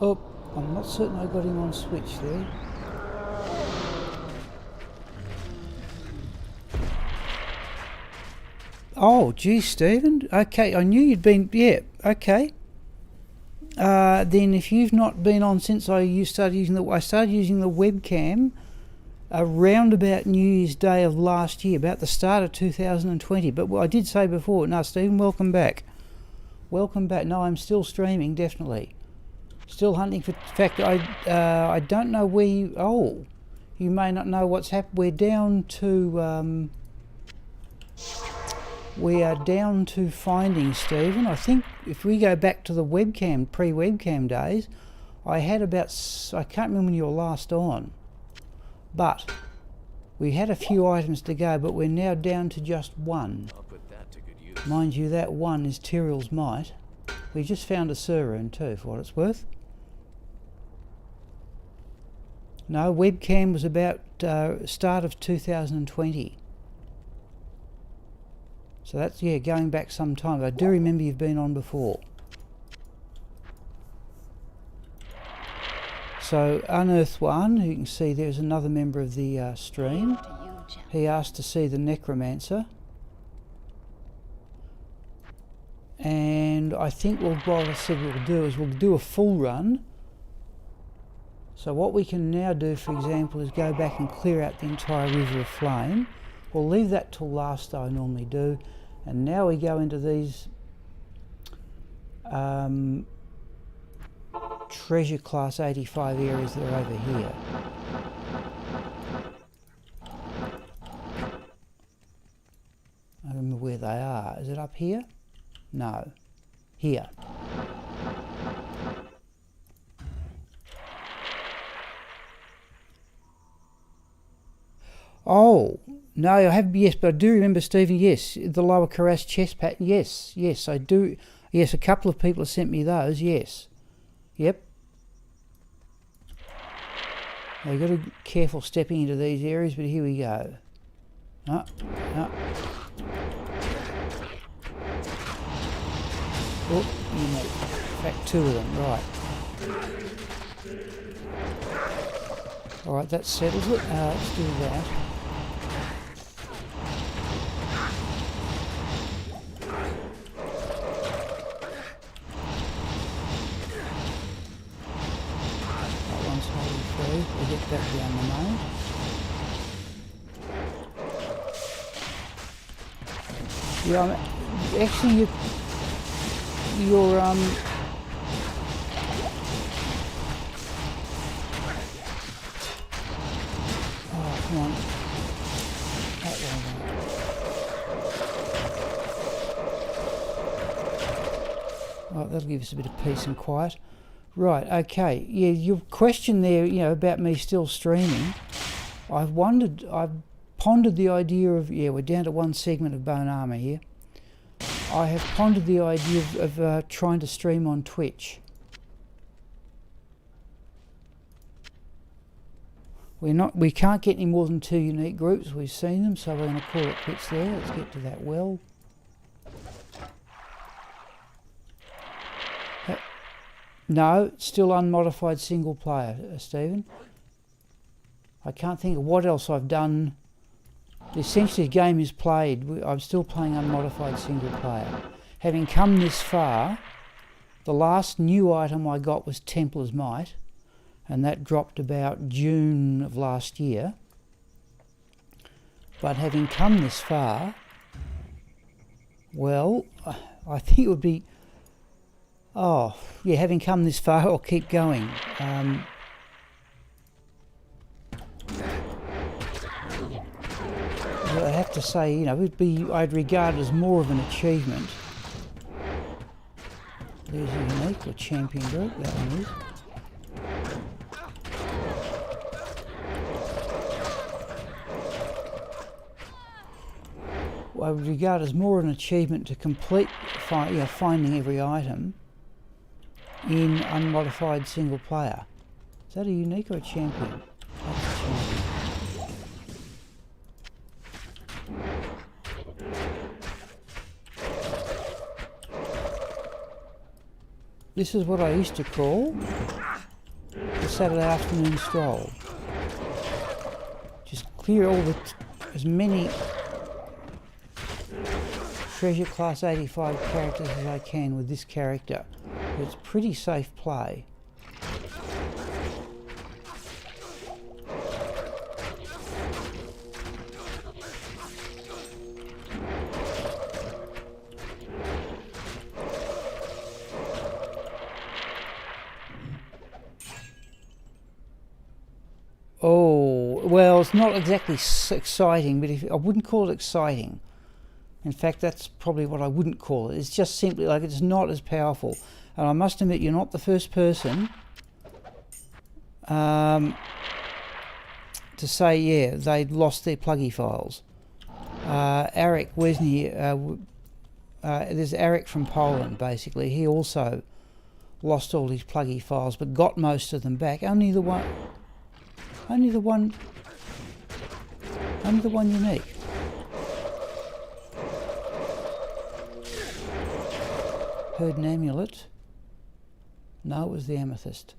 Oh, I'm not certain I got him on switch there. Oh, geez, Stephen. Okay, I knew you'd been... Yeah, okay. Then if you've not been on since I started using the webcam around about New Year's Day of last year, about the start of 2020. But I did say before, no, Stephen, welcome back. Welcome back. No, I'm still streaming, definitely. Still hunting for... In fact, I don't know where you... Oh, you may not know what's happened. We're down to... we are down to finding, Stephen. I think if we go back to the webcam, pre-webcam days, I had about... I can't remember when you were last on. But we had a few items to go, but we're now down to just one. I'll put that to good use. Mind you, that one is Tyrell's Might. We just found a Sir rune too, for what it's worth. No, webcam was about start of 2020. So that's, yeah, going back some time. I do remember you've been on before. So Unearth One, you can see there's another member of the stream. He asked to see the Necromancer. And I think what I said we'll do is we'll do a full run. So what we can now do, for example, is go back and clear out the entire River of Flame. We'll leave that till last, I normally do. And now we go into these treasure class 85 areas that are over here. I don't remember where they are. Is it up here? No. Here. Oh, no, I have, yes, but I do remember, Stephen, yes, the lower Karas chest pattern, yes, I do, yes, a couple of people have sent me those, yes, yep. Now you've got to be careful stepping into these areas, but here we go. No. Oh, unique. In fact, two of them, right. Alright, that settles it. Let's do that. That one's holding free. We'll get that down the moment. Yeah, actually, you're oh, come on. That one. Right, that'll give us a bit of peace and quiet. Right, okay. Yeah, your question there, you know, about me still streaming, I've pondered the idea of, yeah, we're down to one segment of bone armour here. I have pondered the idea of trying to stream on Twitch. We can't get any more than 2 unique groups. We've seen them, so we're going to call it quits there. Let's get to that well. No, still unmodified single player, Stephen. I can't think of what else I've done. Essentially, the game is played. I'm still playing unmodified single player. Having come this far, the last new item I got was Templar's Might, and that dropped about June of last year. But having come this far, well, I think it would be, oh, yeah, having come this far, I'll keep going. I have to say, you know, I'd regard it as more of an achievement. There's a unique or champion group, that one is. I would regard it as more an achievement to complete finding every item in unmodified single player. Is that a unique or a champion? That's a champion. This is what I used to call the Saturday afternoon stroll. Just clear all as many treasure class 85 characters as I can with this character. It's pretty safe play. Oh, well, it's not exactly exciting, but I wouldn't call it exciting. In fact, that's probably what I wouldn't call it. It's just simply like it's not as powerful. And I must admit, you're not the first person to say, yeah, they'd lost their pluggy files. Arik Wesny, there's Arik from Poland, basically. He also lost all his pluggy files, but got most of them back. Only the one unique. Heard an amulet. No, it was the amethyst.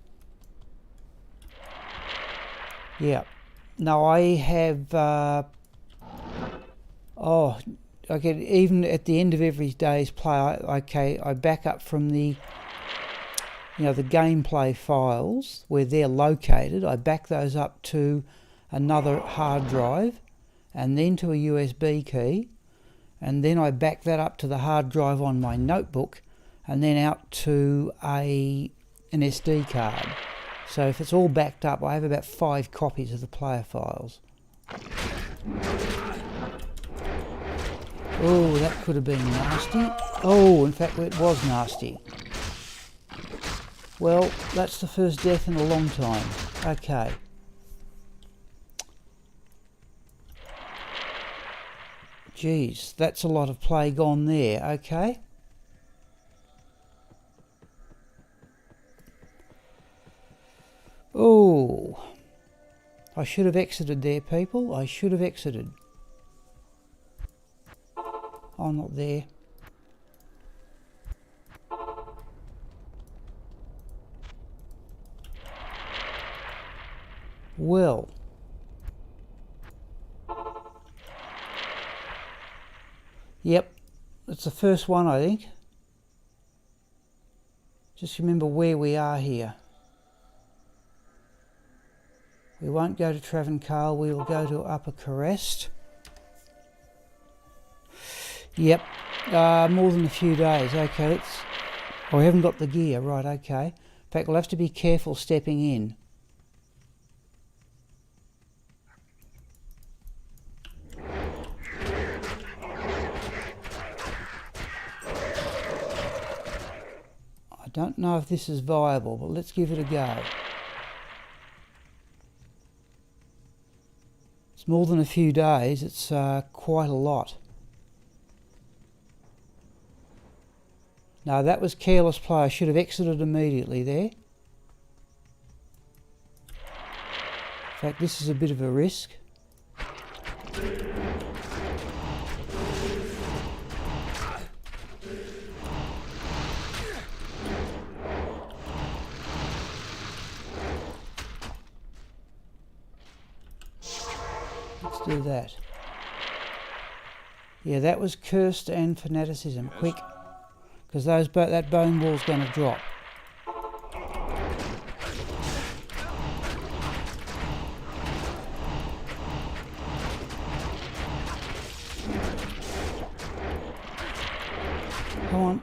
Yeah. Now I have... even at the end of every day's play, I back up from the... the gameplay files where they're located. I back those up to another hard drive and then to a USB key, and then I back that up to the hard drive on my notebook and then out to an SD card. So if it's all backed up, I have about 5 copies of the player files. Oh, that could have been nasty. Oh, in fact, it was nasty. Well, that's the first death in a long time. Okay. Geez, that's a lot of play gone there. Okay. Oh. I should have exited there, people. I should have exited. Oh, not there. Well. Yep, it's the first one, I think. Just remember where we are here. We won't go to Travancore, we will go to Upper Carest. Yep, more than a few days. Okay, let's... Oh, we haven't got the gear, right, okay. In fact, we'll have to be careful stepping in. I don't know if this is viable, but let's give it a go. It's more than a few days, it's quite a lot. No, that was careless play. I should have exited immediately there. In fact, this is a bit of a risk. Let's do that. Yeah, that was cursed and fanaticism. Quick. Because that bone wall's going to drop. Come on.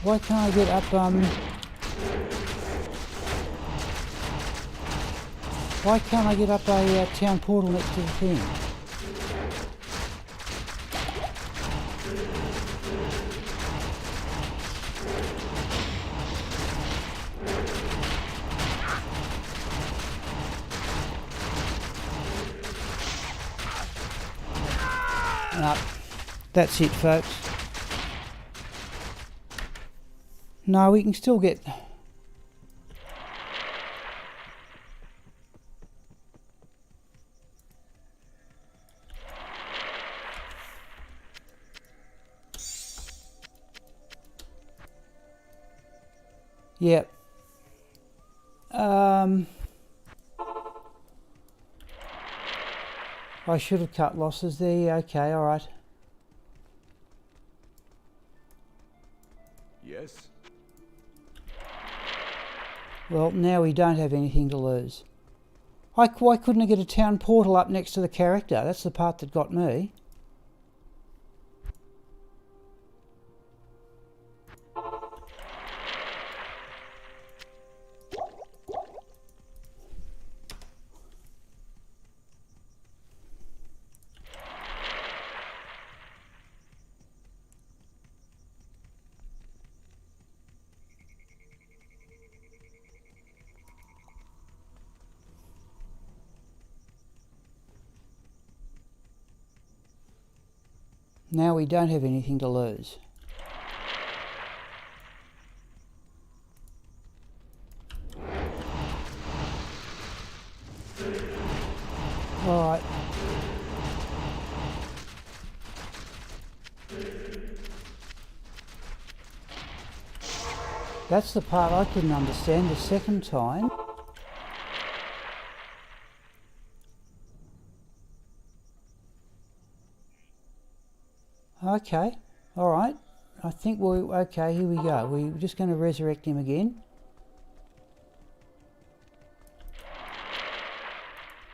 Why can't I get up, Why can't I get up a town portal next to the thing? No, that's it, folks. No, we can still get... Yep. I should have cut losses there. Okay, all right. Yes? Well, now we don't have anything to lose. Why couldn't I get a town portal up next to the character? That's the part that got me. Now we don't have anything to lose. That's the part I couldn't understand the second time. Okay, alright. I think okay, here we go. We're just going to resurrect him again.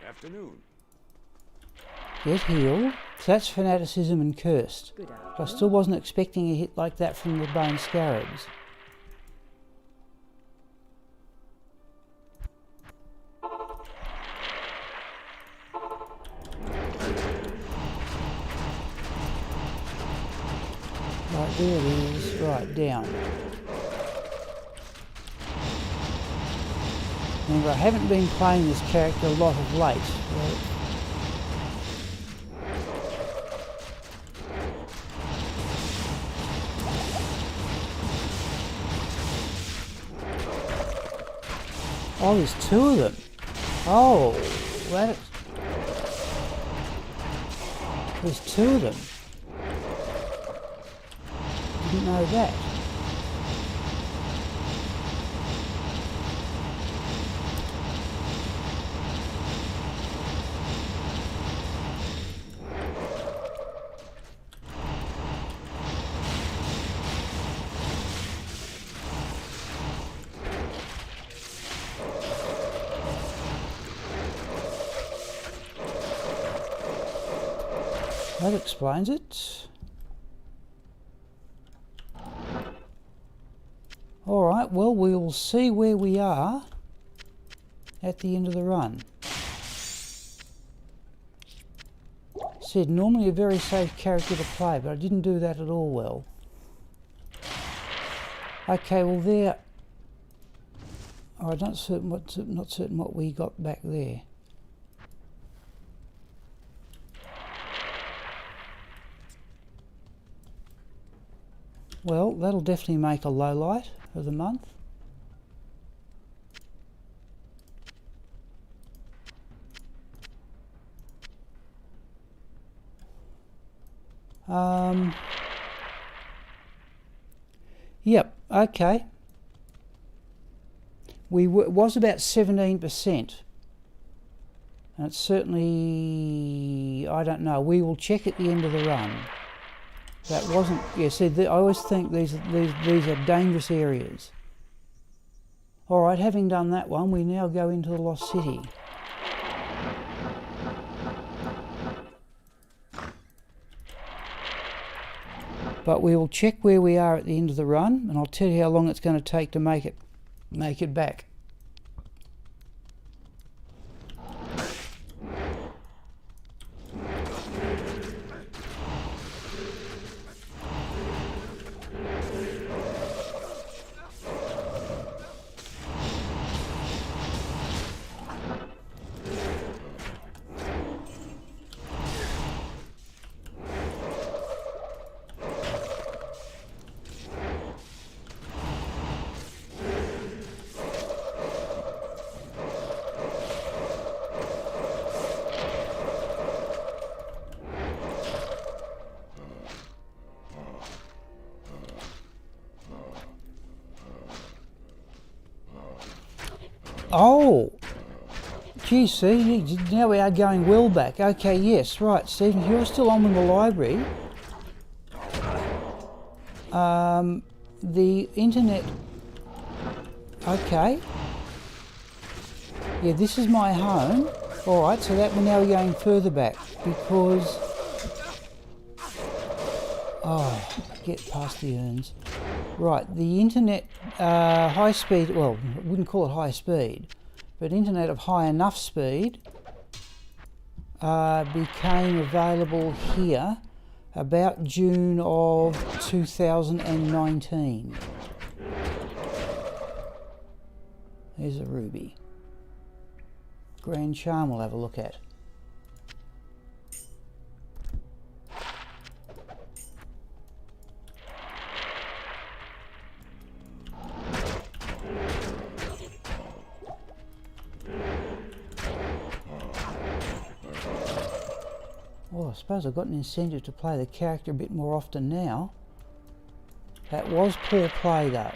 Afternoon. Get healed. So that's fanaticism and cursed. Good But I afternoon. still wasn't expecting a hit like that from the bone scarabs. Right, there it is. Right, down. Remember, I haven't been playing this character a lot of late. Right? Oh, there's two of them. Oh, that. There's two of them. Didn't know that. That explains it. Alright, well, we'll see where we are at the end of the run. Said, normally a very safe character to play, but I didn't do that at all well. Okay, well there... Oh, I'm not certain what we got back there. Well, that'll definitely make a low light of the month. Yep, okay. It was about 17%. And it's certainly, I don't know, we will check at the end of the run. That wasn't, yeah, see, I always think these are dangerous areas. Alright, having done that one, we now go into the Lost City. But we will check where we are at the end of the run, and I'll tell you how long it's going to take to make it back. Oh, gee, see, now we are going well back. Okay, yes, right, Stephen, you're still on in the library. The internet, okay. Yeah, this is my home. All right, so that we're now going further back because, oh, get past the urns. Right, the internet high speed, well, I wouldn't call it high speed, but internet of high enough speed became available here about June of 2019. There's a ruby. Grand Charm we'll have a look at. Well, I suppose I've got an incentive to play the character a bit more often now. That was poor play though.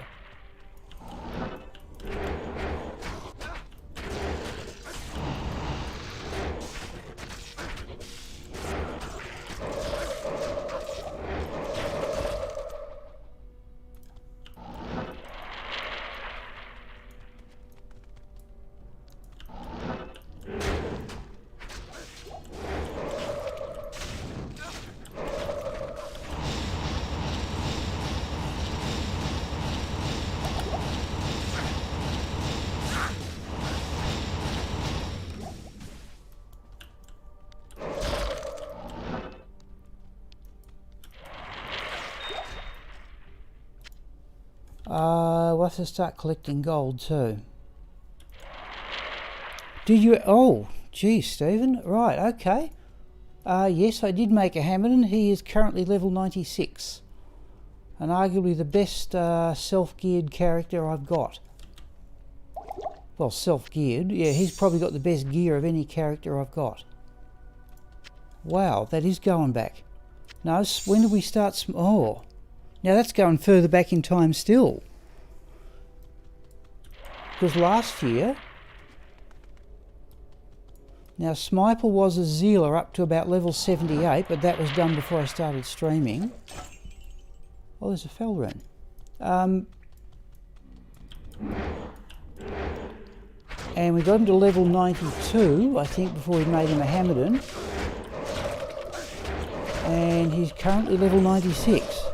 We'll have to start collecting gold too. Did you? Oh, geez, Stephen. Right, okay. Yes, I did make a Hamilton. He is currently level 96. And arguably the best self-geared character I've got. Well, self-geared. Yeah, he's probably got the best gear of any character I've got. Wow, that is going back. No, when did we start? Oh, now that's going further back in time still. Because last year, now Smiple was a Zealer up to about level 78, but that was done before I started streaming. Oh, there's a Felrun. And we got him to level 92, I think, before we made him a Hamadon. And he's currently level 96.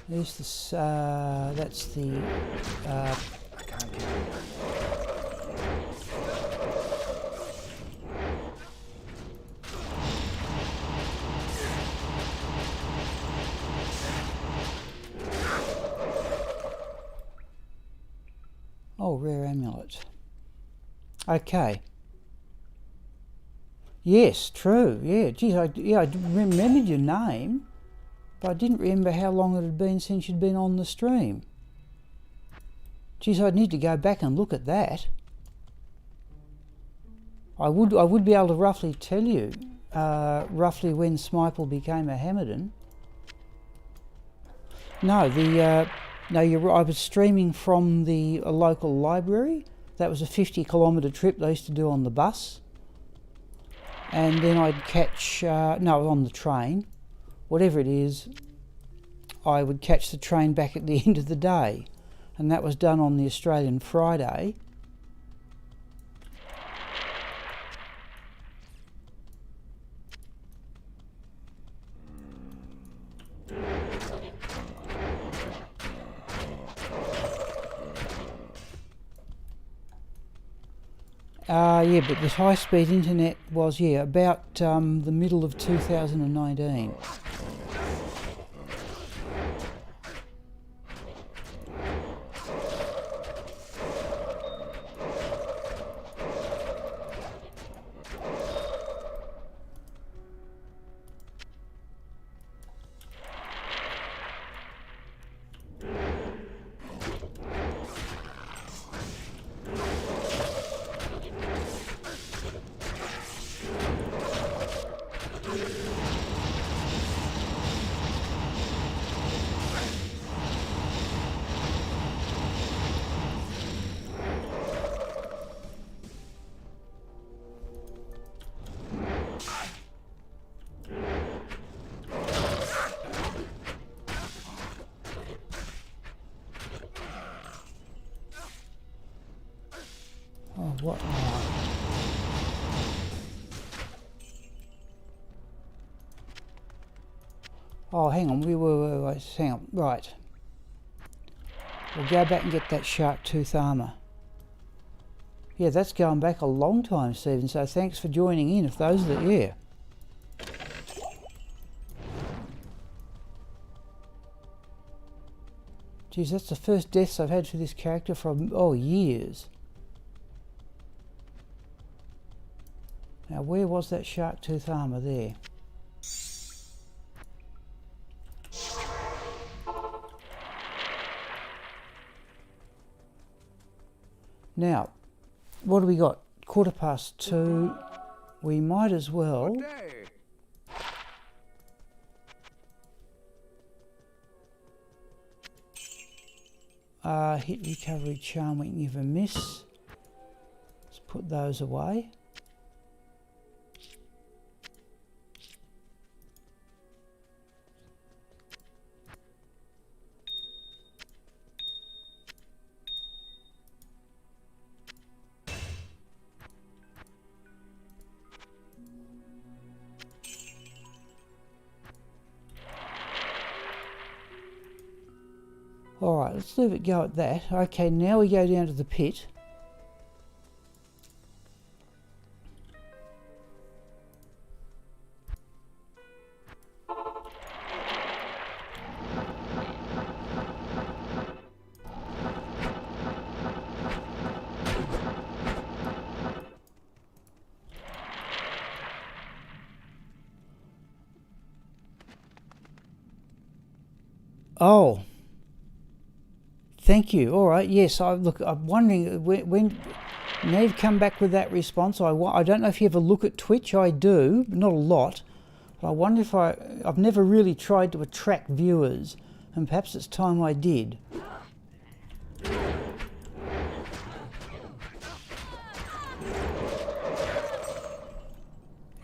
There's this, that's the, I can't get it. oh, rare amulet. Okay. Yes, true, yeah, geez, I remembered your name. But I didn't remember how long it had been since you'd been on the stream. Geez, I'd need to go back and look at that. I would be able to roughly tell you roughly when Smiple became a Hamadon. No, no, you're right. I was streaming from the local library. That was a 50-kilometre trip they used to do on the bus, and then I'd catch no, on the train. Whatever it is, I would catch the train back at the end of the day, and that was done on the Australian Friday. Yeah, but the high-speed internet was, yeah, about the middle of 2019. Oh, what now? Oh, hang on, hang on, right. We'll go back and get that shark tooth armour. Yeah, that's going back a long time, Stephen, so thanks for joining in, if those are the, yeah. Geez, that's the first deaths I've had for this character for, oh, years. Now, where was that shark tooth armour there? Now, what do we got? 2:15. We might as well. Hit recovery charm, we can give a miss. Let's put those away. Alright, let's leave it go at that. Okay, now we go down to the pit. Oh. Thank you. All right. Yes. I'm wondering when now you've come back with that response. I don't know if you ever look at Twitch. I do, but not a lot. But I wonder if I've never really tried to attract viewers, and perhaps it's time I did.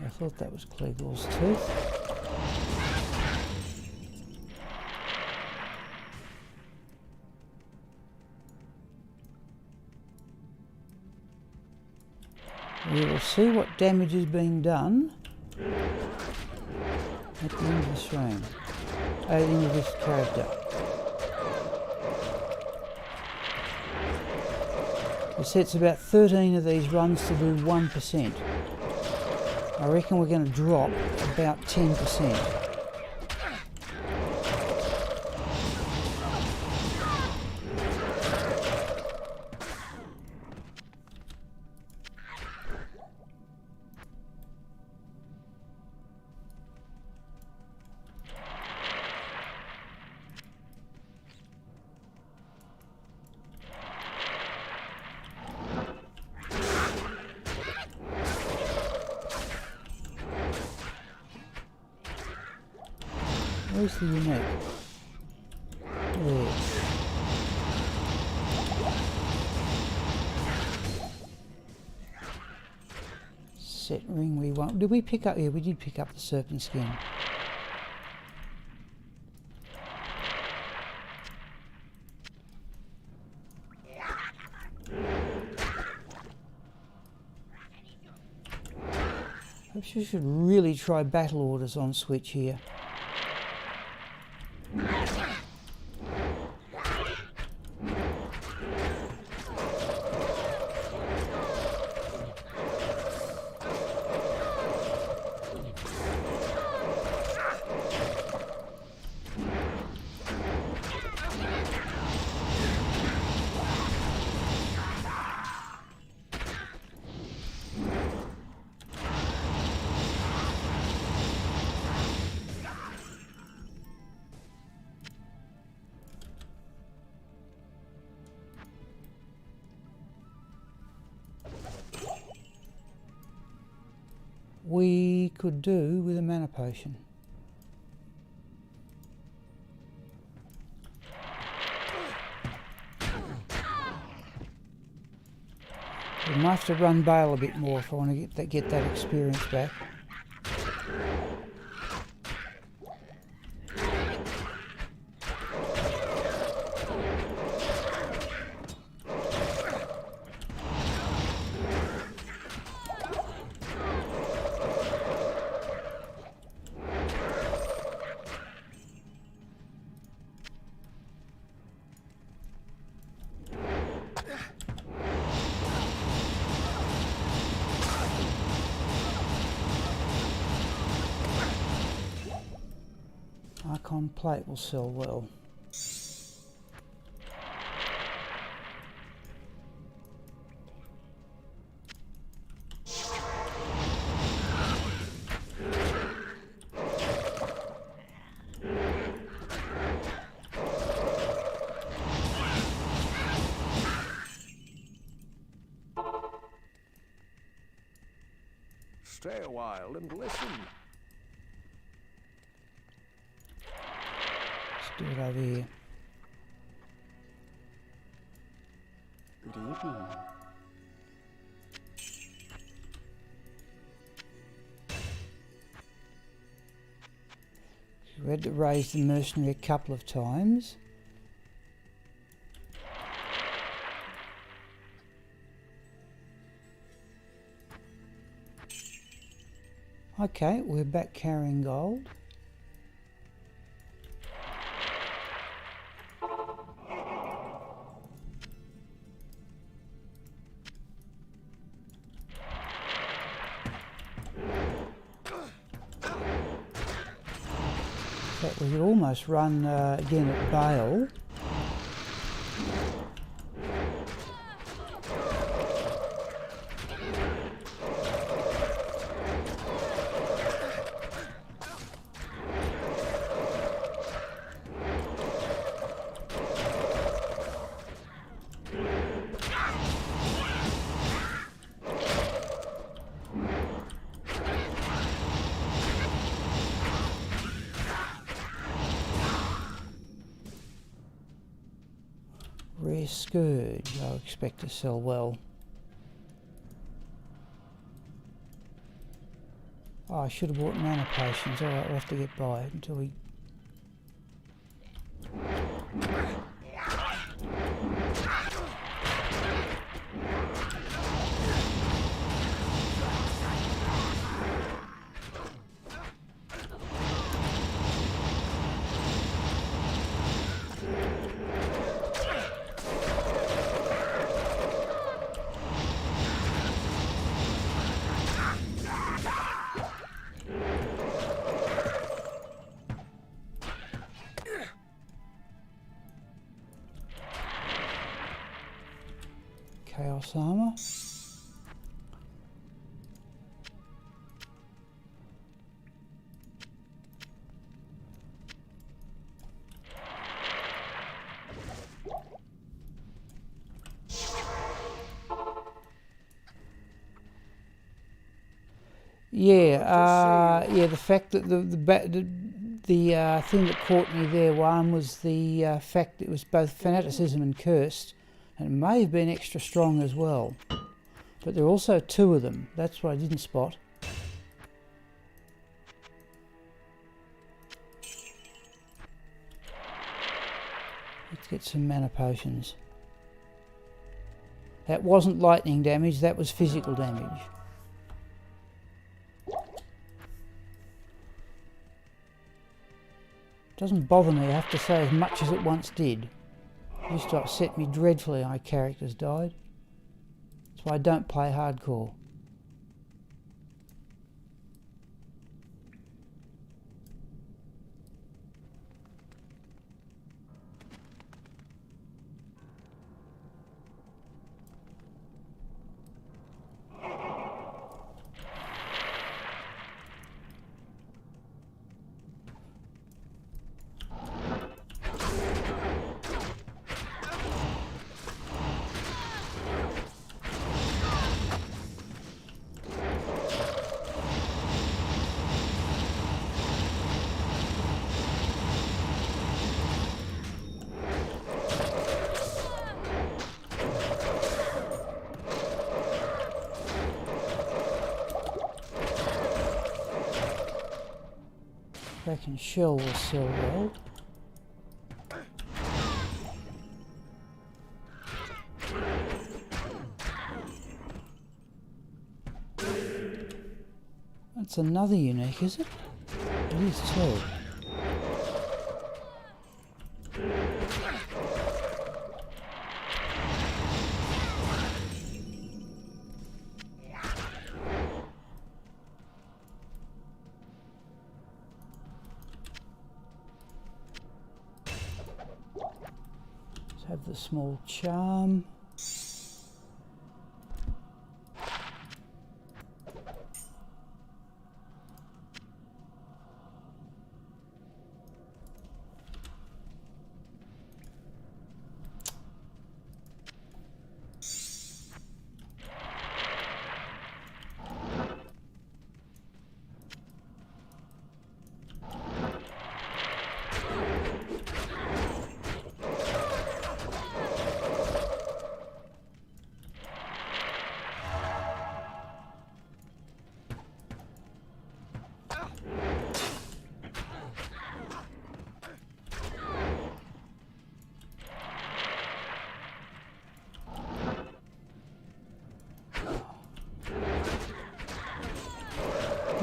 I thought that was Clegor's tooth. We will see what damage is being done at the end of this round, at the end of this character. It sets about 13 of these runs to do 1%. I reckon we're going to drop about 10%. Where's the unique? There. Set ring we won't. Did we pick up? Yeah, we did pick up the serpent skin. Perhaps you should really try battle orders on Switch here. We could do with a mana potion. We might have to run Bale a bit more if I want to get that experience back. Icon plate will sell well. Stay a while and listen. Let's do it over here. Good evening. We had to raise the mercenary a couple of times. Okay, we're back carrying gold. In fact, we could almost run again at Bale. Rare Scourge, I expect to sell well. Oh, I should have bought mana potions. Alright, we'll have to get by it until we... Chaos Armor. Yeah, the fact that the thing that caught me there, one was the fact that it was both fanaticism and cursed, and it may have been extra strong as well. But there are also two of them. That's what I didn't spot. Let's get some mana potions. That wasn't lightning damage, that was physical damage. Doesn't bother me, I have to say, as much as it once did. It used to upset me dreadfully when my characters died. That's why I don't play hardcore. Reckon shell will sell well. That's another unique, is it? It is too. Have the small charm.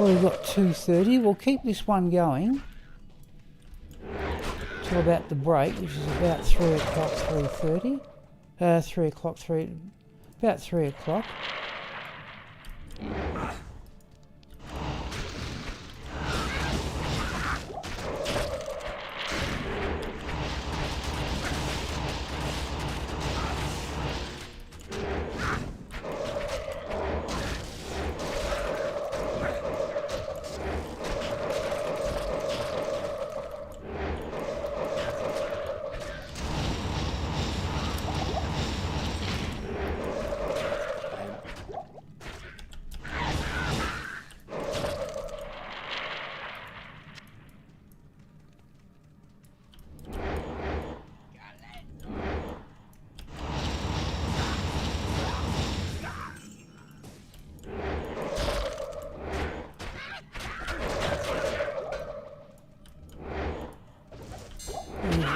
Well, we've got 2:30. We'll keep this one going till about the break, which is about 3 o'clock, 3:30. 3 o'clock, about 3 o'clock.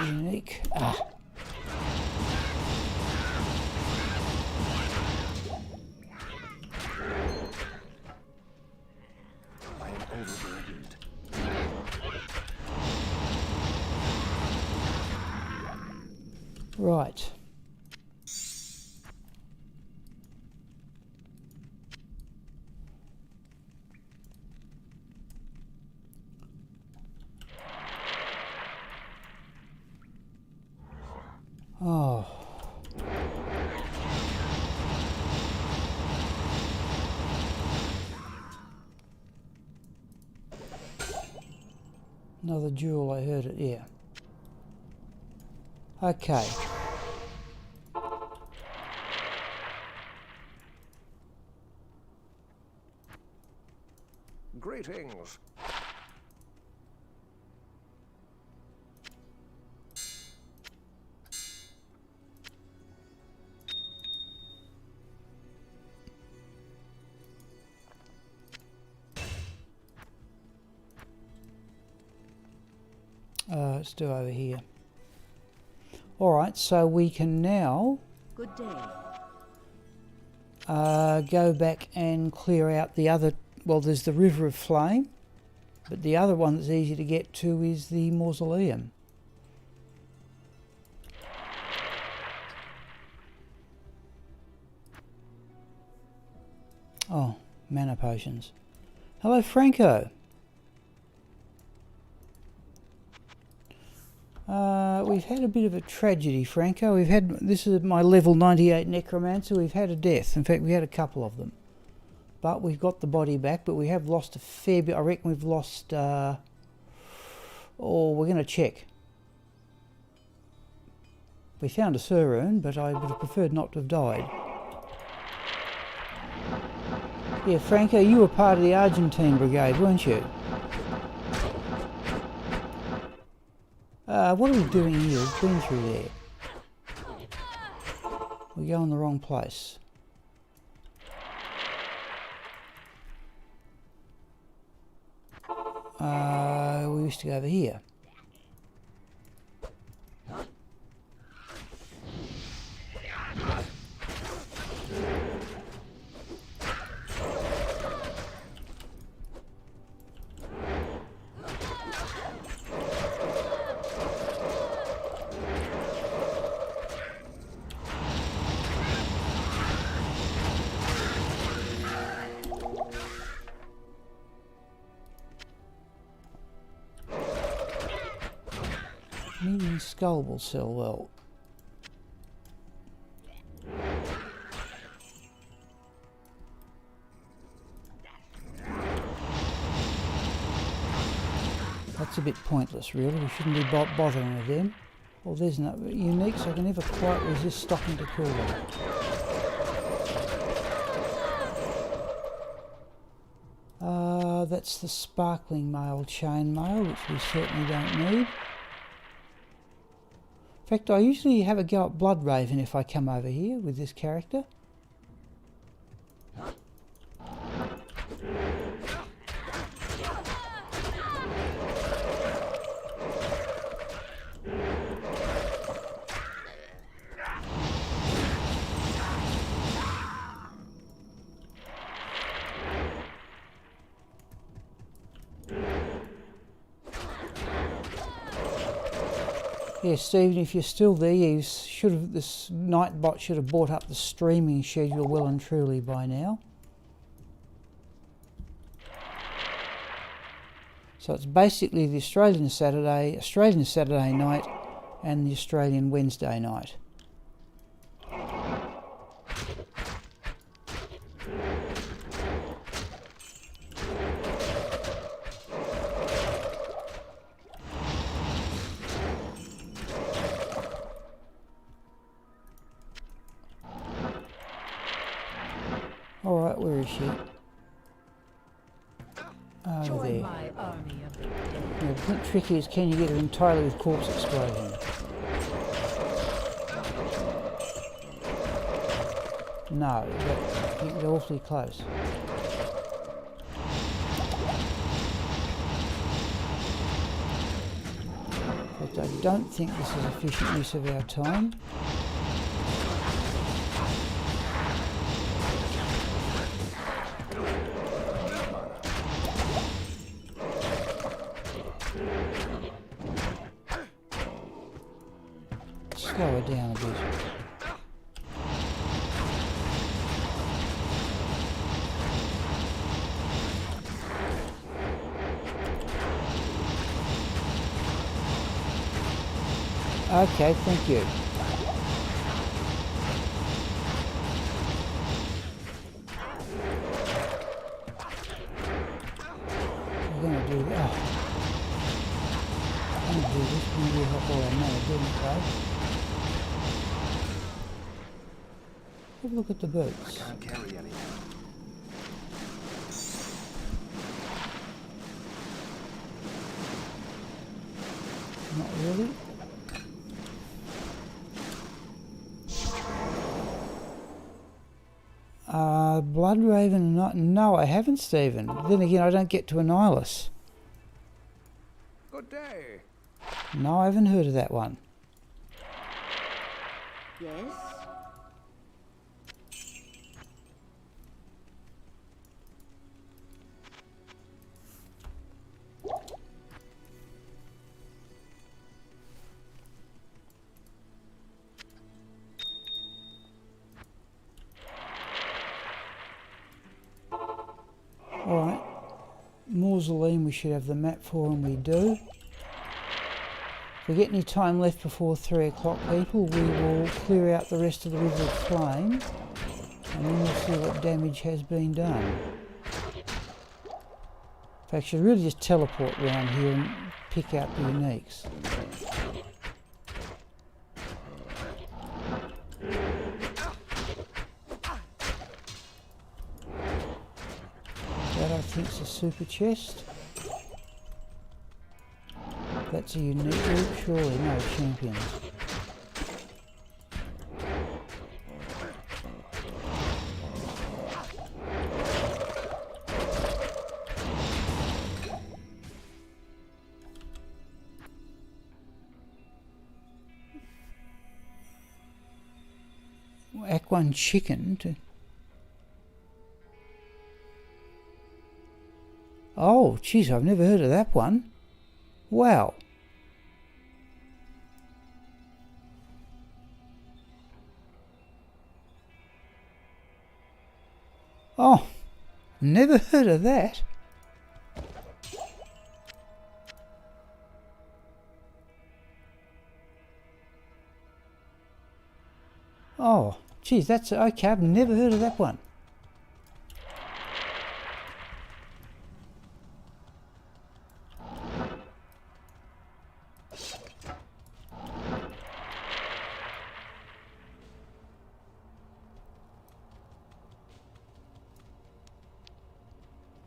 Unique. Ah. I am overburdened. Right. Oh. Another jewel, I heard it, yeah. Okay. Greetings. Let's do over here. Alright, so we can now Good day. go back and clear out the other, well, there's the River of Flame, but the other one that's easy to get to is the Mausoleum. Oh, mana potions. Hello, Franco. We've had a bit of a tragedy, Franco. This is my level 98 Necromancer. We've had a death. In fact, we had a couple of them. But we've got the body back, but we have lost a fair bit. I reckon we've lost... we're going to check. We found a Sir urn, but I would have preferred not to have died. Yeah, Franco, you were part of the Argentine Brigade, weren't you? What are we doing here? We've been through there. We go in the wrong place. We used to go over here. Medium skull will sell well. That's a bit pointless, really. We shouldn't be bothering with them. Well, there's no unique, so I can never quite resist stopping to kill them. That's the sparkling mail chainmail, which we certainly don't need. In fact, I usually have a go at Blood Raven if I come over here with this character. Yeah, Stephen, if you're still there, this Nightbot should have brought up the streaming schedule well and truly by now. So it's basically the Australian Saturday night and the Australian Wednesday night. Alright, where is she? Over there. Yeah, the thing tricky is, can you get her entirely with corpse explosion? No, but you're awfully close. But I don't think this is efficient use of our time. Slow her down a bit. Okay, thank you. We're going to do that. I'm going to do this. We're going to help all our mana, didn't we? Have a look at the boots. Can't carry any. Not really. Blood Raven, no, I haven't, Stephen. Then again, I don't get to Annihilus. Good day. No, I haven't heard of that one. Yes? Alright, Mausoleum we should have the map for, and we do. If we get any time left before 3 o'clock, people, we will clear out the rest of the River of Flame, and then we'll see what damage has been done. In fact, I should really just teleport around here and pick out the uniques. That I think's a super chest. That's a unique group, surely no champions. Act 1 chicken to... Oh, geez, I've never heard of that one. Wow. Oh, never heard of that. Oh, geez, that's okay. I've never heard of that one.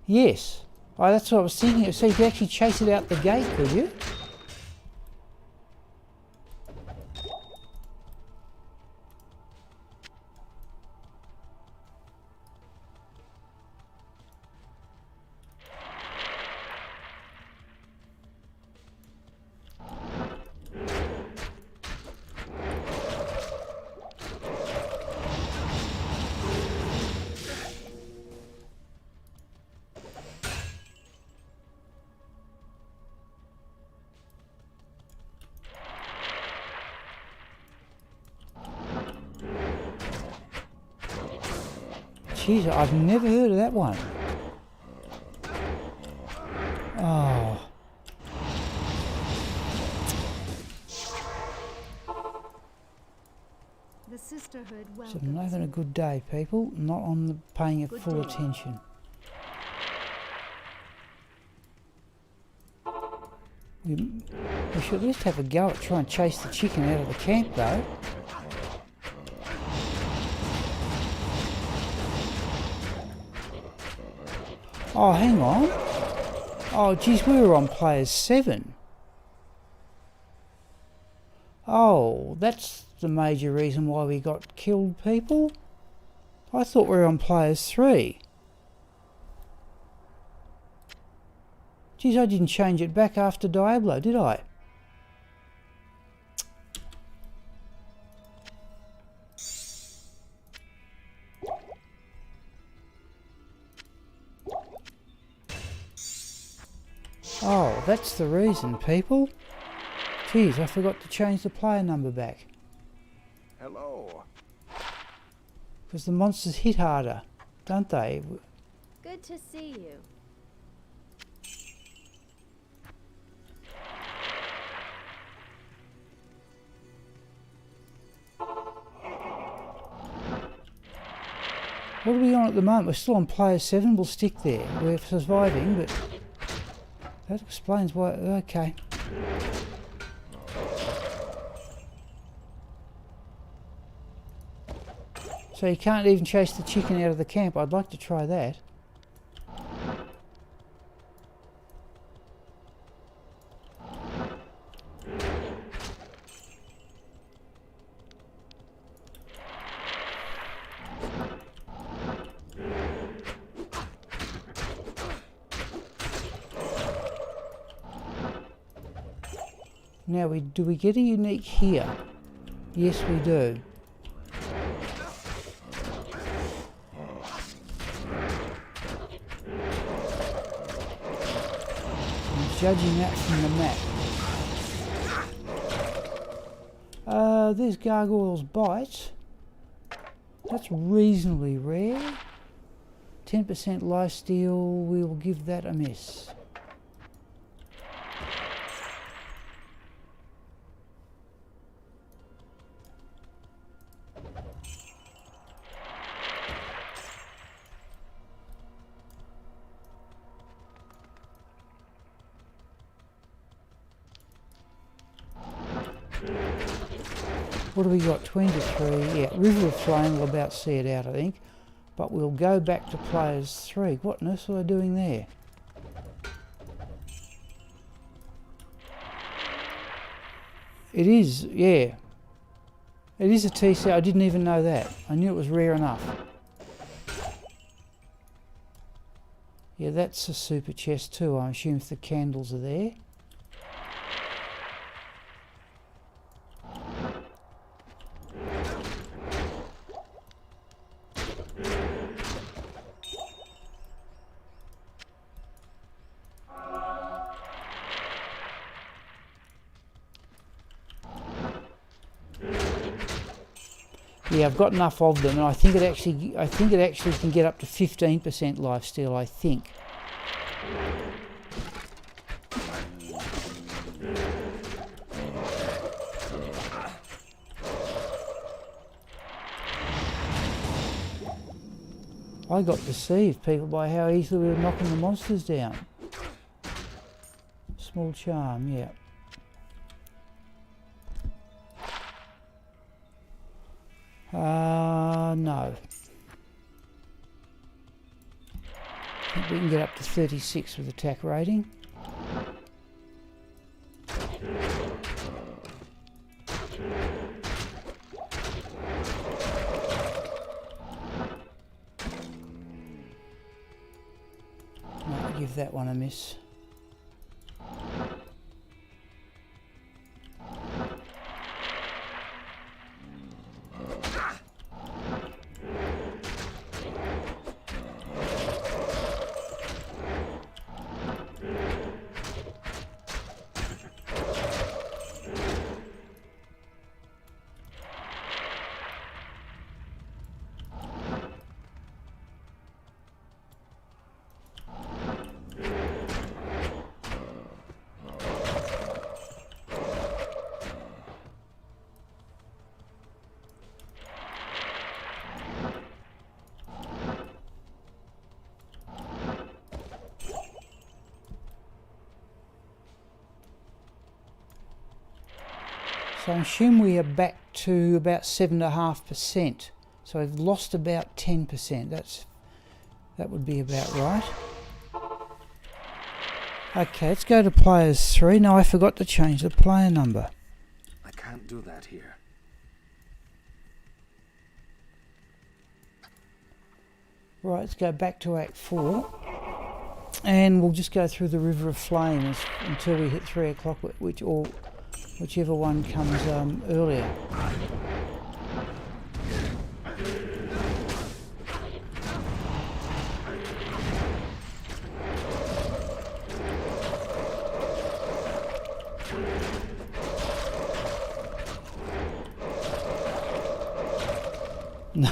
Yes. Oh, that's what I was thinking. So you could actually chase it out the gate, could you? Jeez, I've never heard of that one. Oh. The sisterhood So welcomes I'm having a you. good day, people. Not on the paying it Good full day. attention. We should at least have a go at trying to chase the chicken out of the camp, though. Oh, hang on. Oh, geez, we were on players 7. Oh, that's the major reason why we got killed, people. I thought we were on players 3. Geez, I didn't change it back after Diablo, did I? Oh, that's the reason, people. Geez, I forgot to change the player number back. Hello. Because the monsters hit harder, don't they? Good to see you. What are we on at the moment? We're still on player 7. We'll stick there. We're surviving, but that explains why. Okay. So you can't even chase the chicken out of the camp. I'd like to try that. Now, do we get a unique here? Yes, we do. I'm judging that from the map. There's Gargoyle's Bite. That's reasonably rare. 10% lifesteal, we will give that a miss. What do we got? 23. Yeah, River of Flame will about see it out, I think. But we'll go back to players 3. What on earth are they doing there? It is, yeah. It is a TC. I didn't even know that. I knew it was rare enough. Yeah, that's a super chest too, I assume, if the candles are there. Yeah, I've got enough of them, and I think it actually can get up to 15% lifesteal, I think. I got deceived, people, by how easily we were knocking the monsters down. Small charm, yeah. No. I think we can get up to 36 with attack rating. Might give that one a miss. So I assume we are back to about 7.5%. So we've lost about 10%. That would be about right. Okay, let's go to players 3. No, I forgot to change the player number. I can't do that here. Right, let's go back to Act 4. And we'll just go through the River of Flames until we hit 3 o'clock, whichever one comes earlier. No.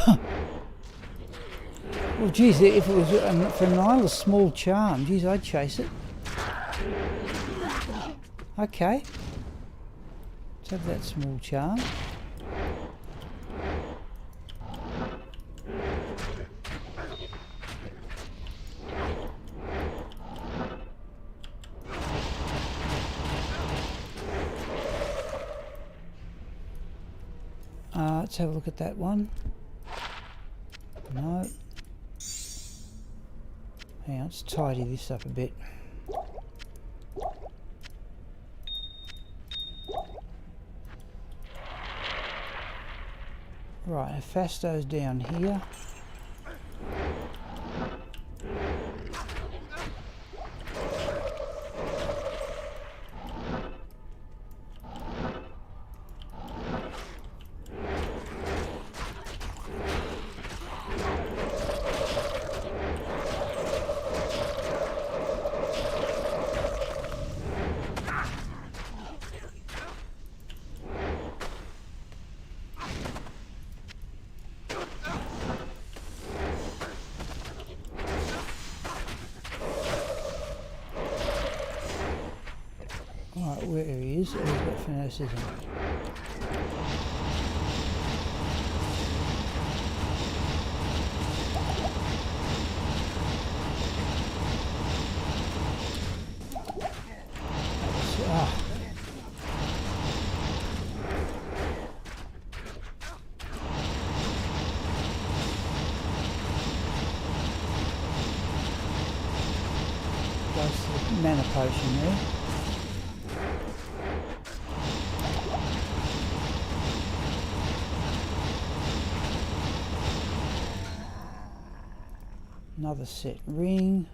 Well, geez, if it was for Nyla's small charm, geez, I'd chase it. Okay. Let's have that small charm. Let's have a look at that one. No. Hang on, let's tidy this up a bit. Right, Fasto's down here. Right, where he is, he's got fanaticism. Goes to the mana potion there. Another set ring.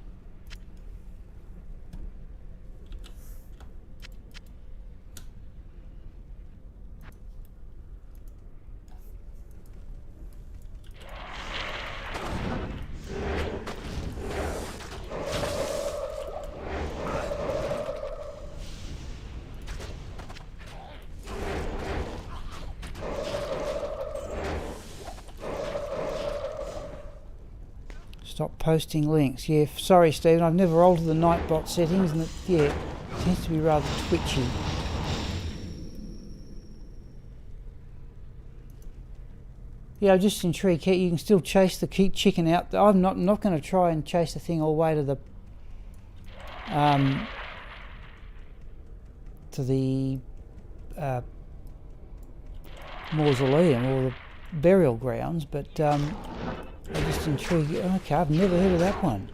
Stop posting links. Yeah, sorry Stephen, I've never altered the Nightbot settings and it seems to be rather twitchy. Yeah, I'm just intrigued. You can still chase the chicken out. I'm not going to try and chase the thing all the way to the mausoleum or the burial grounds, but I'm just intrigued. Okay, I've never heard of that one.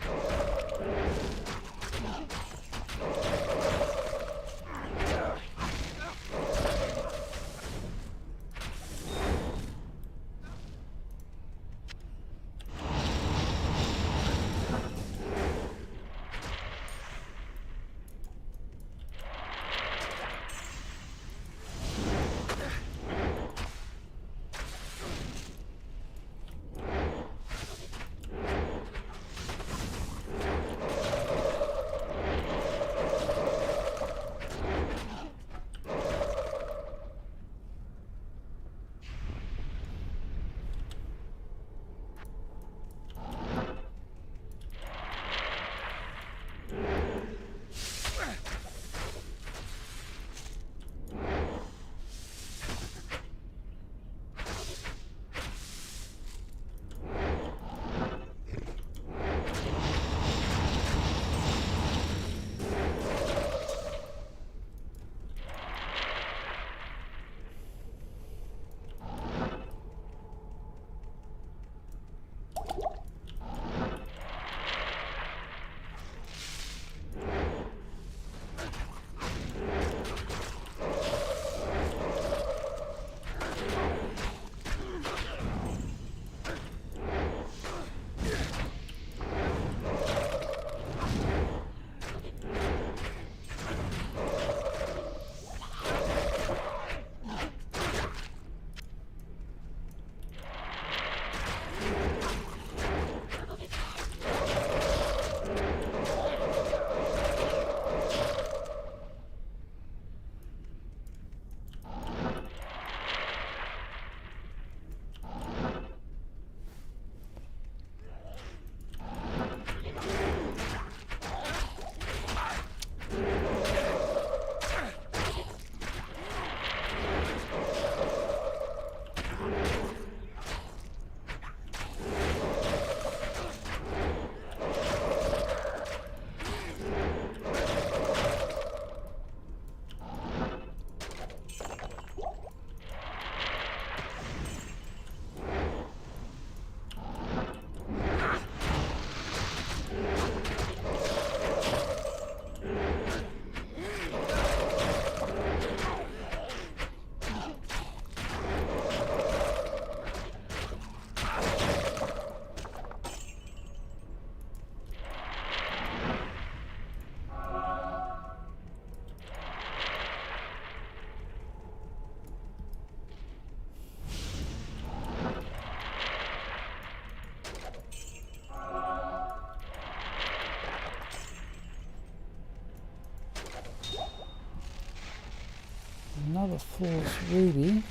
another false ruby.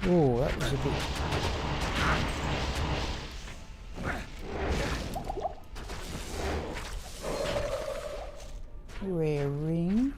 Oh, that was a bit... rare ring.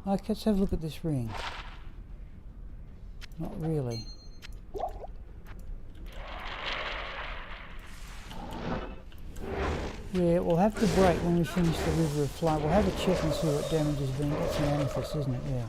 Okay, let's have a look at this ring. Not really. Yeah, we'll have to break when we finish the River of Flame. We'll have a check and see what damage has been. That's an amethyst, isn't it? Yeah.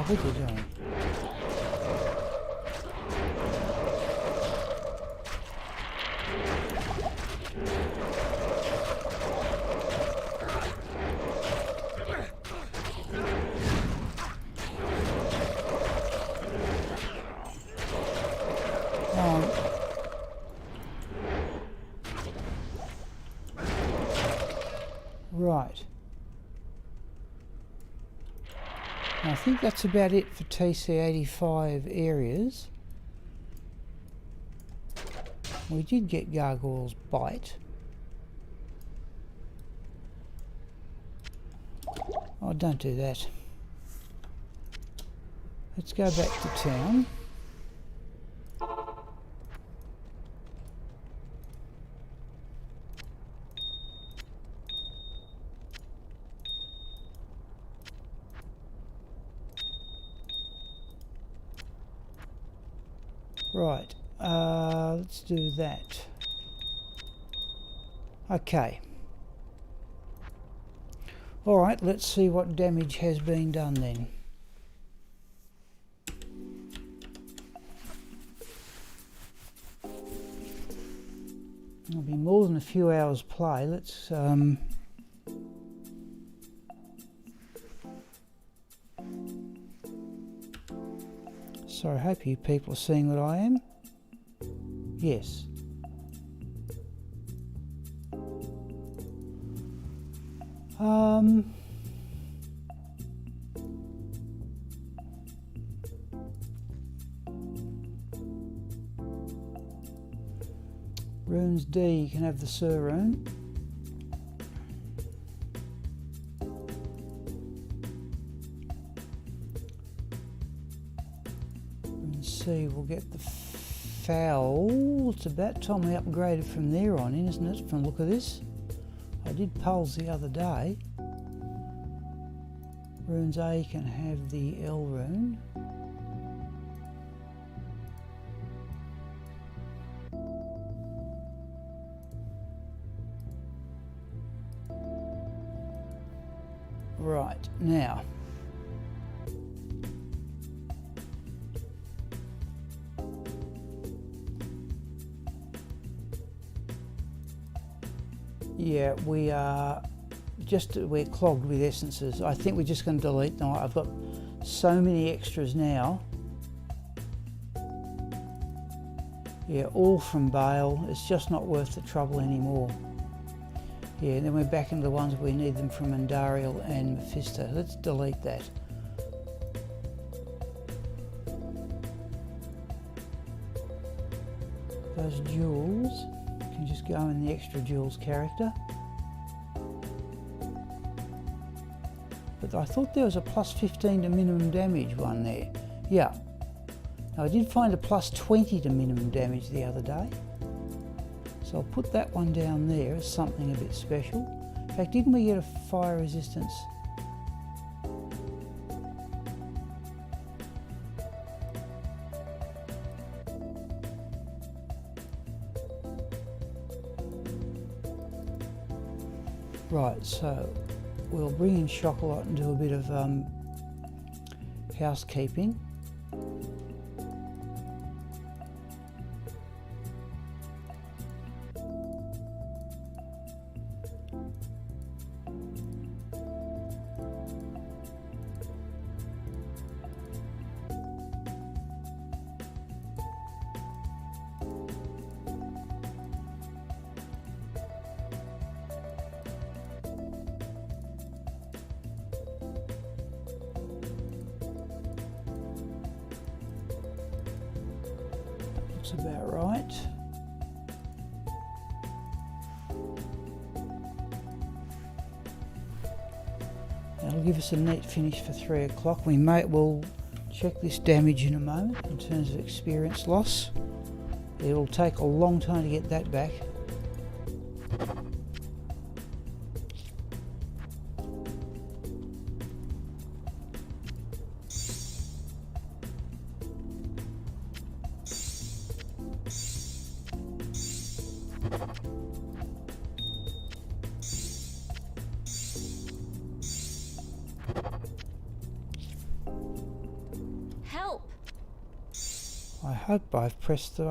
What are you doing? Right. I think that's about it for TC85 areas. We did get Gargoyle's Bite. Oh, don't do that. Let's go back to town. Right, let's do that. Okay. Alright, let's see what damage has been done then. It'll be more than a few hours play. Let's so I hope you people are seeing what I am. Yes. Runes D, you can have the Sir rune. see, we'll get the foul. It's about time we upgraded from there on in, isn't it, from the look of this? I did pulse the other day. Runes A can have the L rune. Right, now. Yeah, we're clogged with essences. I think we're just going to delete them. I've got so many extras now. Yeah, all from Bale. It's just not worth the trouble anymore. Yeah, then we're back into the ones we need them from Andariel and Mephisto. Let's delete that. Those jewels can just go in the extra jewels character. But I thought there was a plus 15 to minimum damage one there. Yeah. Now I did find a plus 20 to minimum damage the other day. So I'll put that one down there as something a bit special. In fact, didn't we get a fire resistance? Right, so we'll bring in Chocolat and do a bit of housekeeping. Looks about right. That'll give us a neat finish for 3 o'clock. We'll check this damage in a moment in terms of experience loss. It'll take a long time to get that back. Help! I hope I've pressed the...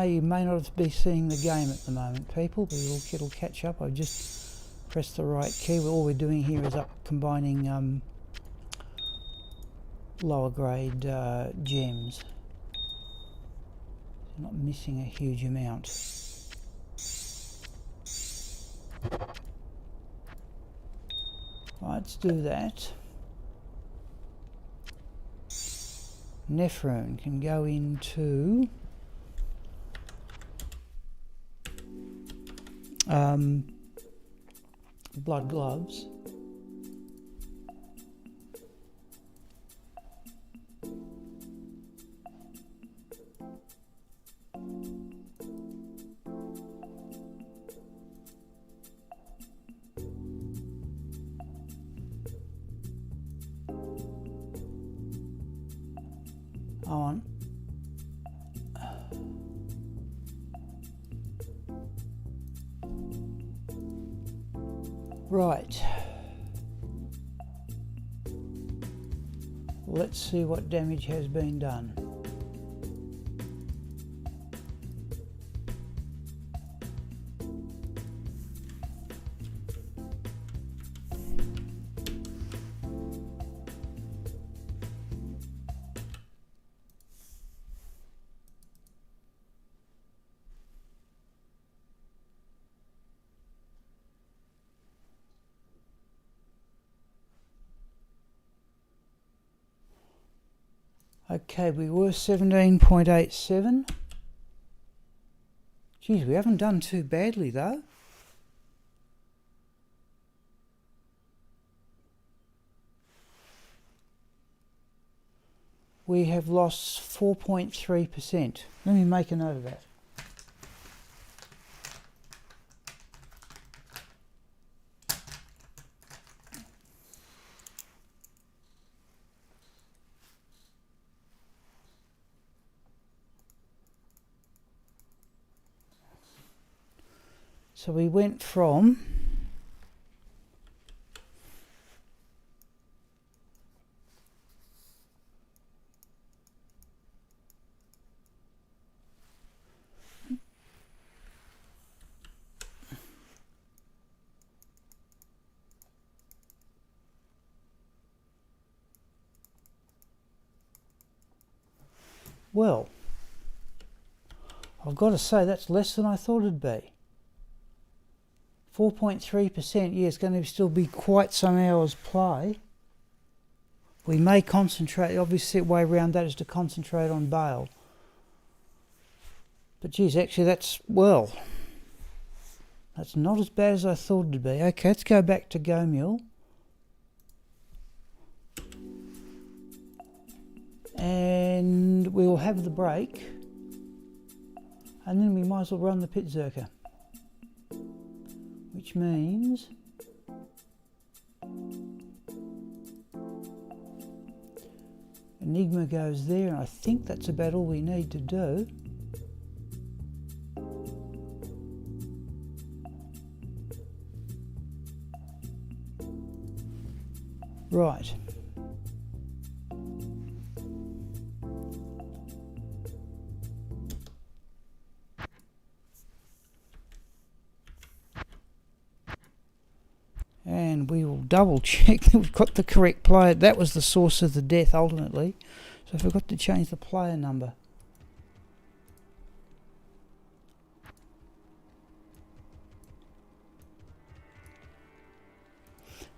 you may not be seeing the game at the moment, people, but it'll catch up. I've just pressed the right key. All we're doing here is combining lower grade gems. Not missing a huge amount. Right, let's do that. Nephrune can go into blood gloves. On. Right. Let's see what damage has been done. Okay, we were 17.87. Geez, we haven't done too badly though. we have lost 4.3%. Let me make a note of that. So we went from well, I've got to say that's less than I thought it'd be. 4.3%, yeah, it's going to still be quite some hours play. We may concentrate, the obvious way around that is to concentrate on Bale. But geez, actually that's, well, that's not as bad as I thought it'd be. Okay, let's go back to Gomule. And we'll have the break. And then we might as well run the pitzerker. Which means Enigma goes there, and I think that's about all we need to do. Right. And we will double check that we've got the correct player. That was the source of the death ultimately. So I forgot to change the player number.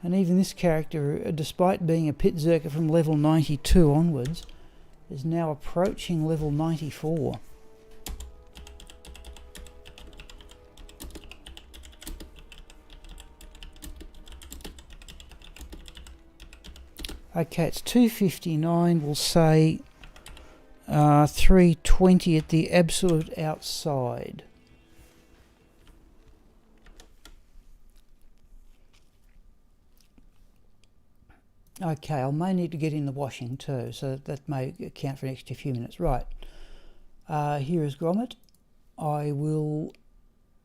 And even this character, despite being a pitzerker from level 92 onwards, is now approaching level 94. Okay, it's 259, we'll say 320 at the absolute outside. Okay, I may need to get in the washing too, so that may account for an extra few minutes. Right, here is Gromit. I will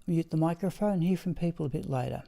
mute the microphone and hear from people a bit later.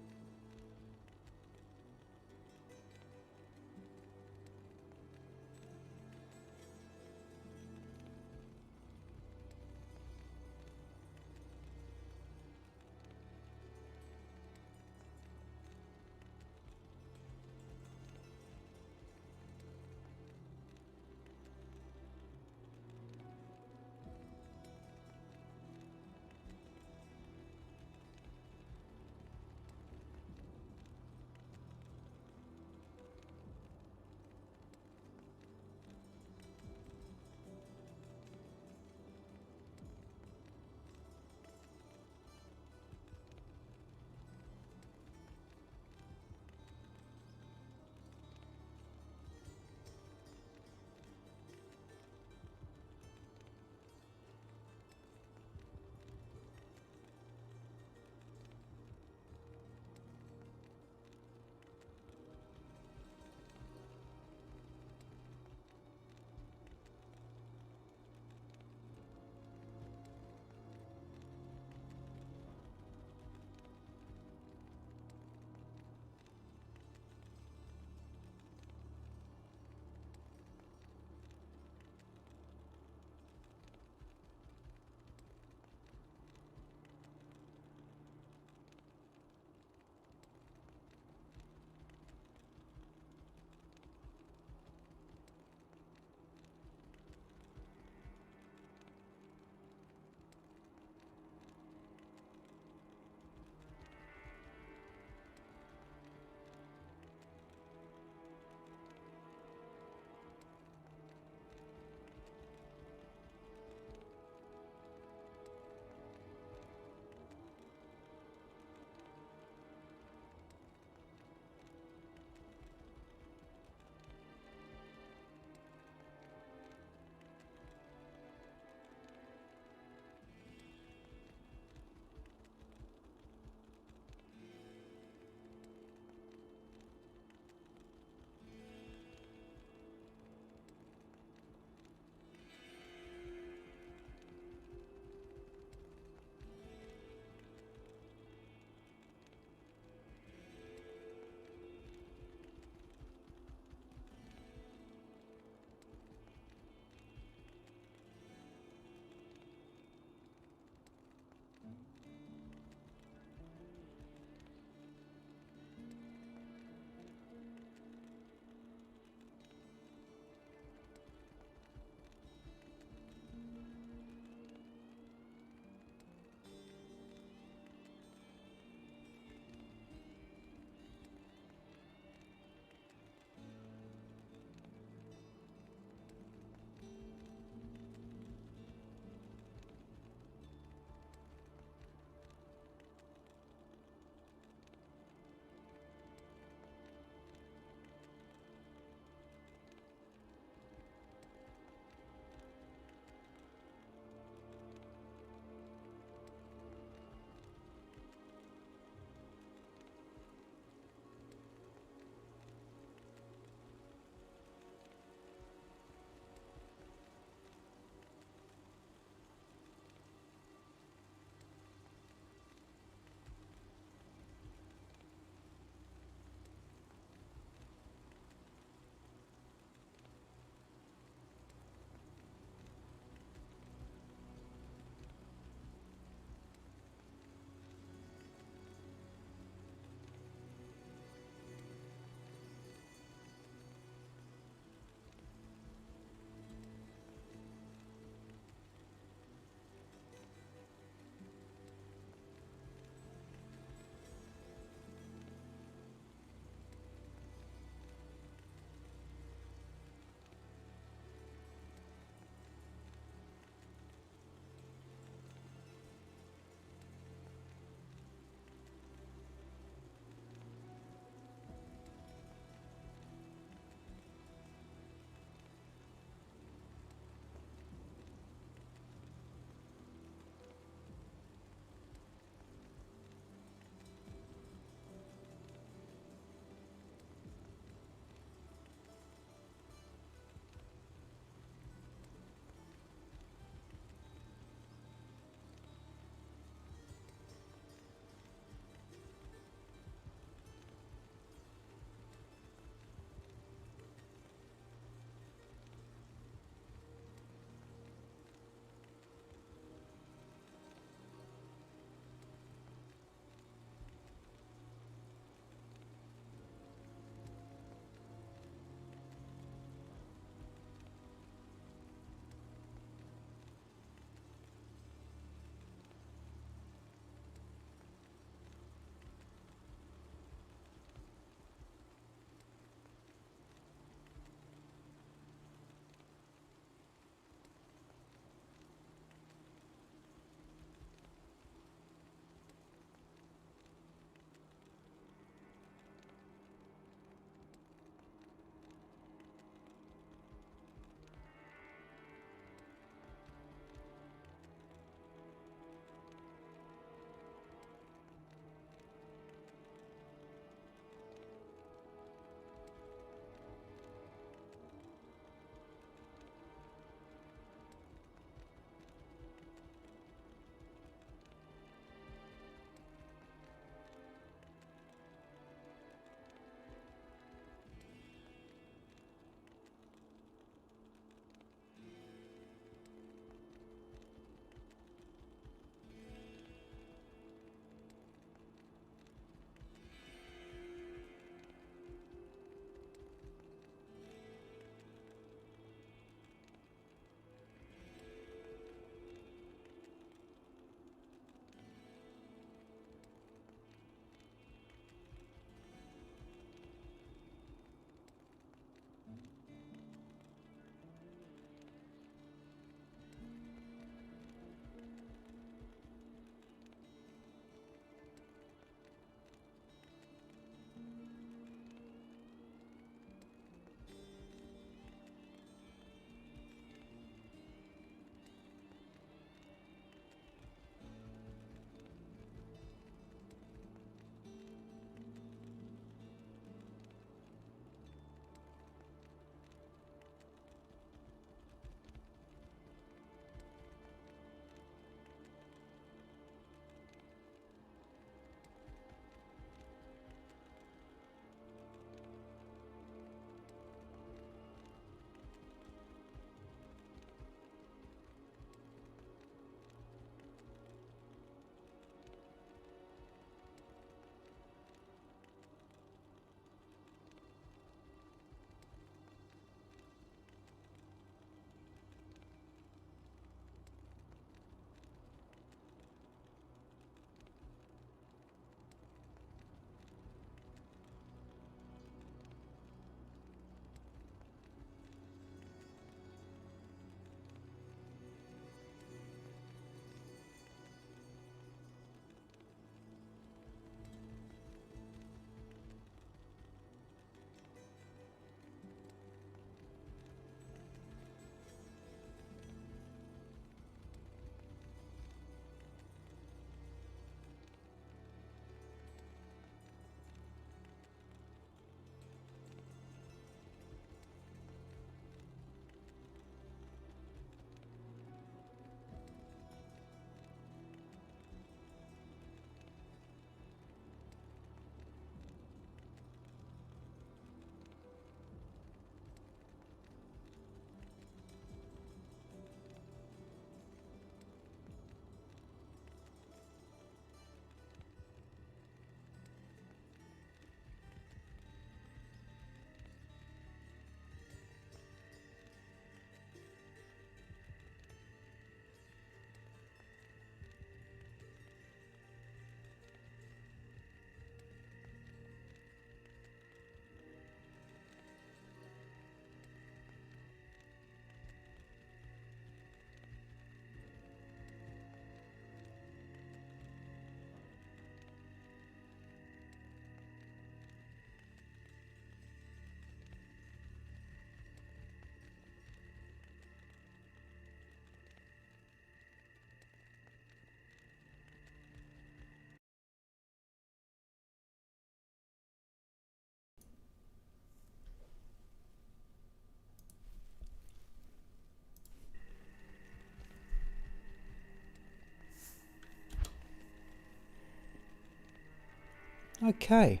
Okay.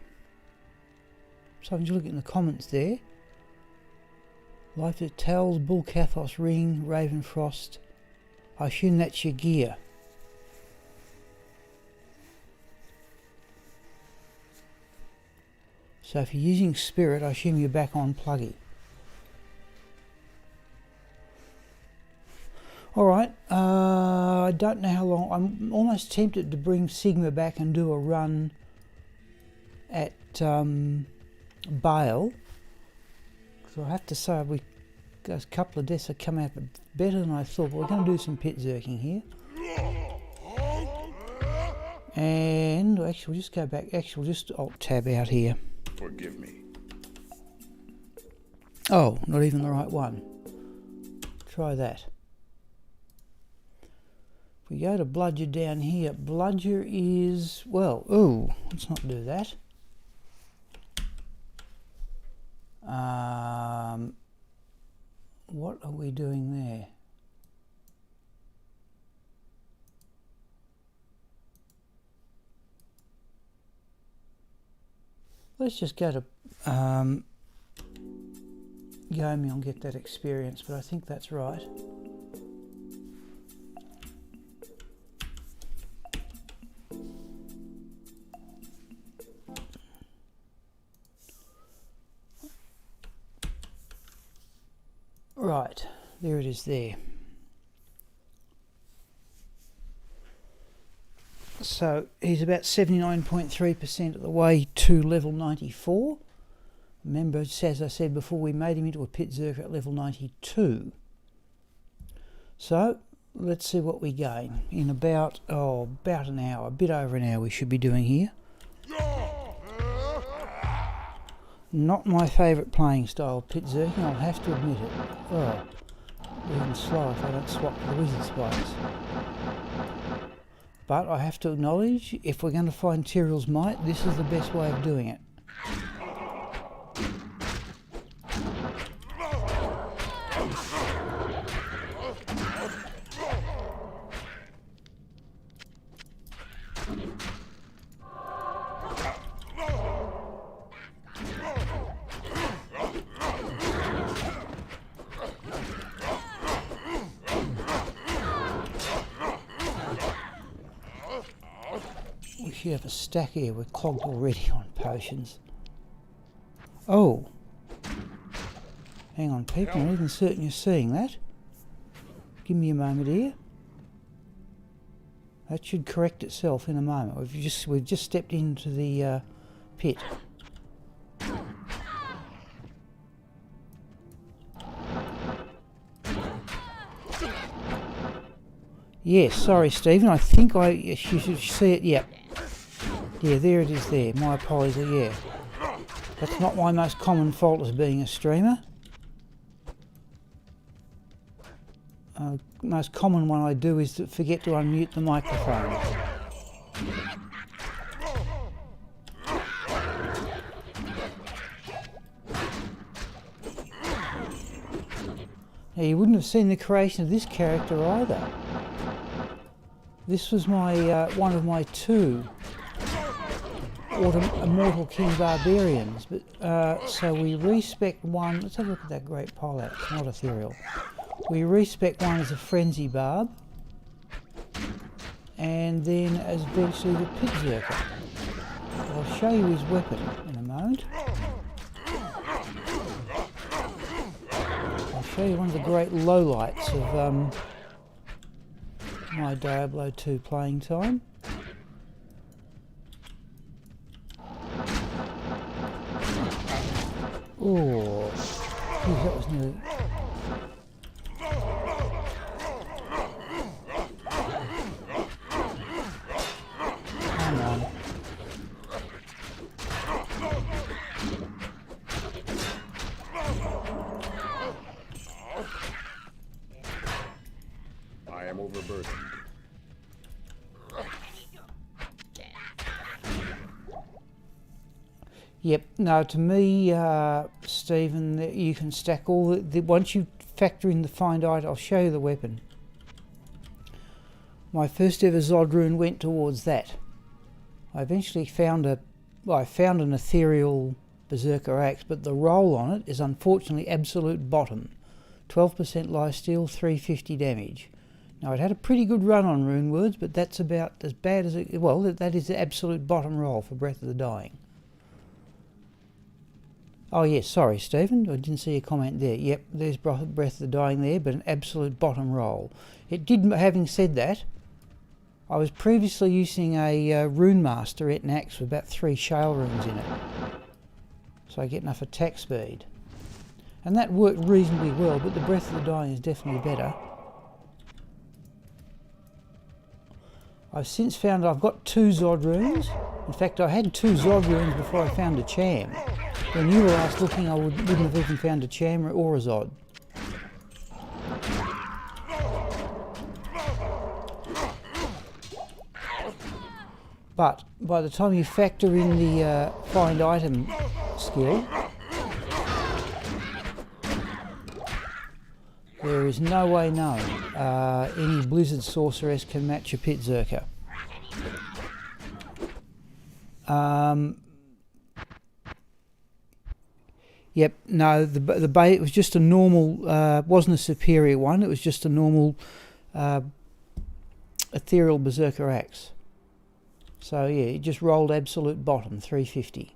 So I'm just looking in the comments there. Life of Tells, Bull Cathos Ring, Ravenfrost. I assume that's your gear. So if you're using Spirit, I assume you're back on Pluggy. Alright, I don't know how long. I'm almost tempted to bring Sigma back and do a run at Bale. So I have to say, a couple of deaths have come out better than I thought, but we're going to do some pitzerking here. And actually, we'll just go back. Actually, we'll just Alt-Tab out here. Forgive me. Oh, not even the right one. Try that. If we go to Bludger down here, Bludger is, well, ooh, let's not do that. What are we doing there? Let's just go to Yomi and get that experience, but I think that's right. Right, there it is there. So he's about 79.3% of the way to level 94. Remember, as I said before, we made him into a pitzerker at level 92. So let's see what we gain in about an hour, a bit over an hour we should be doing here. Not my favourite playing style, pitzerking, I'll have to admit it. Oh, even slow if I don't swap to the wizard spikes. But I have to acknowledge, if we're going to find Tyrell's Might, this is the best way of doing it. We should have a stack here. We're clogged already on potions. Oh. Hang on, people. I'm not even certain you're seeing that. Give me a moment here. That should correct itself in a moment. We've just stepped into the pit. Yes, sorry, Stephen. I think you should see it. Yep. Yeah, there it is there. My apologies, yeah. That's not my most common fault as being a streamer. Most common one I do is to forget to unmute the microphone. Now, you wouldn't have seen the creation of this character either. This was my one of my two Immortal King Barbarians, but so we respec one. Let's have a look at that great poleaxe, not ethereal. We respec one as a frenzy barb, and then as eventually the pitzerker. I'll show you his weapon in a moment. I'll show you one of the great lowlights of my Diablo II playing time. Oh, geez, that was nearly... Come on. I am overburdened. Yep. No, to me, Stephen, you can stack all the once you factor in the find item. I'll show you the weapon. My first ever Zod rune went towards that. I eventually found I found an ethereal berserker axe, but the roll on it is unfortunately absolute bottom. 12% lifesteal, 350 damage. Now, I'd had a pretty good run on rune words, but that's about as bad as it... Well, that is the absolute bottom roll for Breath of the Dying. Oh, yes, sorry, Stephen. I didn't see a comment there. Yep, there's Breath of the Dying there, but an absolute bottom roll. It did, having said that, I was previously using a Rune Master Etn axe with about 3 shale runes in it. So I get enough attack speed. And that worked reasonably well, but the Breath of the Dying is definitely better. I've since found I've got 2 Zod runes. In fact, I had 2 Zod runes before I found a Cham. When you were last looking, I wouldn't have even found a Cham or a Zod. But by the time you factor in the find item skill, there is no way known any Blizzard sorceress can match a pitzerker. Yep, no, it was just a normal, wasn't a superior one, it was just a normal ethereal berserker axe. So yeah, it just rolled absolute bottom, 350.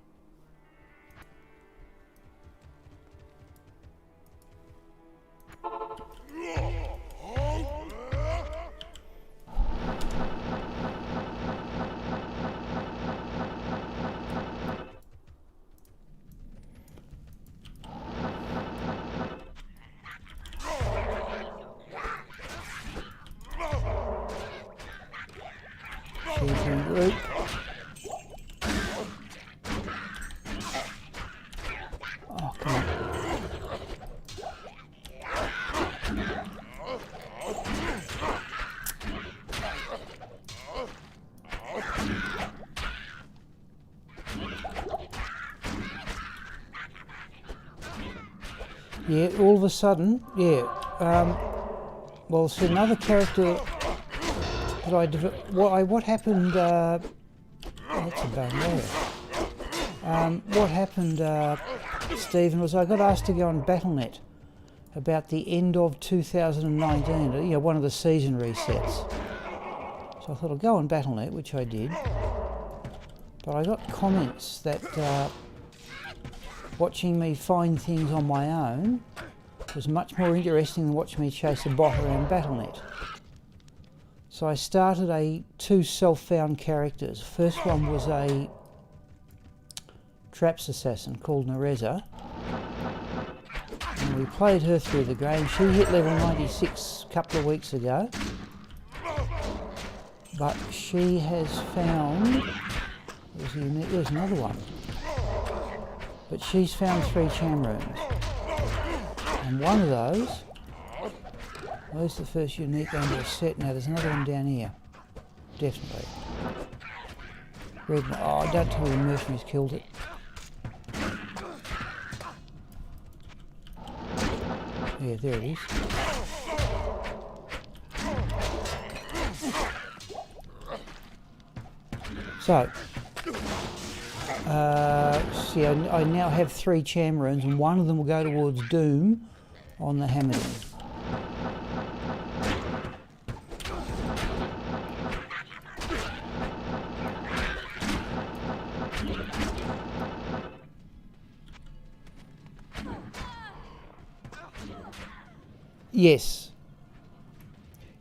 Group. Oh, come on. Yeah, all of a sudden, yeah. Well, it's another character that what happened, that's a bone there. What happened, Stephen, was I got asked to go on BattleNet about the end of 2019, one of the season resets. So I thought I'll go on BattleNet, which I did. But I got comments that watching me find things on my own was much more interesting than watching me chase a bot around BattleNet. So I started 2 self-found characters. First one was a traps assassin called Nereza. And we played her through the game. She hit level 96 a couple of weeks ago. But she has found... There's another one. But she's found 3 Cham runes. And one of those... Where's the first unique under a set? Now there's another one down here. Definitely. Oh, don't tell me the mercenaries killed it. Yeah, there it is. So, see, I now have 3 Cham runes, and one of them will go towards Doom on the Hammerden. Yes.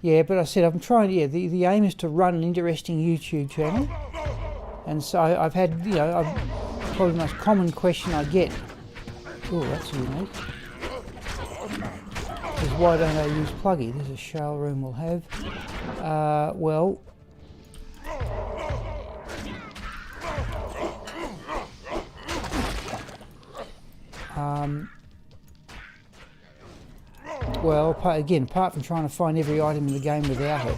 Yeah, but I said I'm trying. Yeah, the aim is to run an interesting YouTube channel, and so I've had, probably the most common question I get. Oh, that's unique. Is why don't I use pluggy? There's a shale room we'll have. Well. Well, again, apart from trying to find every item in the game without it,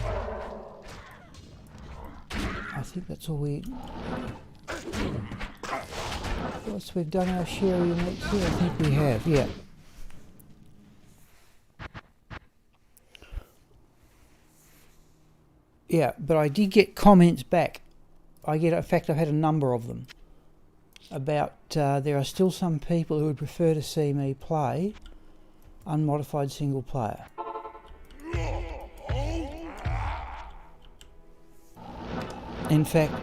I think that's all we... Once we've done our share of uniques here, I think we have, yeah. Yeah, but I did get comments back. In fact, I've had a number of them about there are still some people who would prefer to see me play unmodified single player. In fact,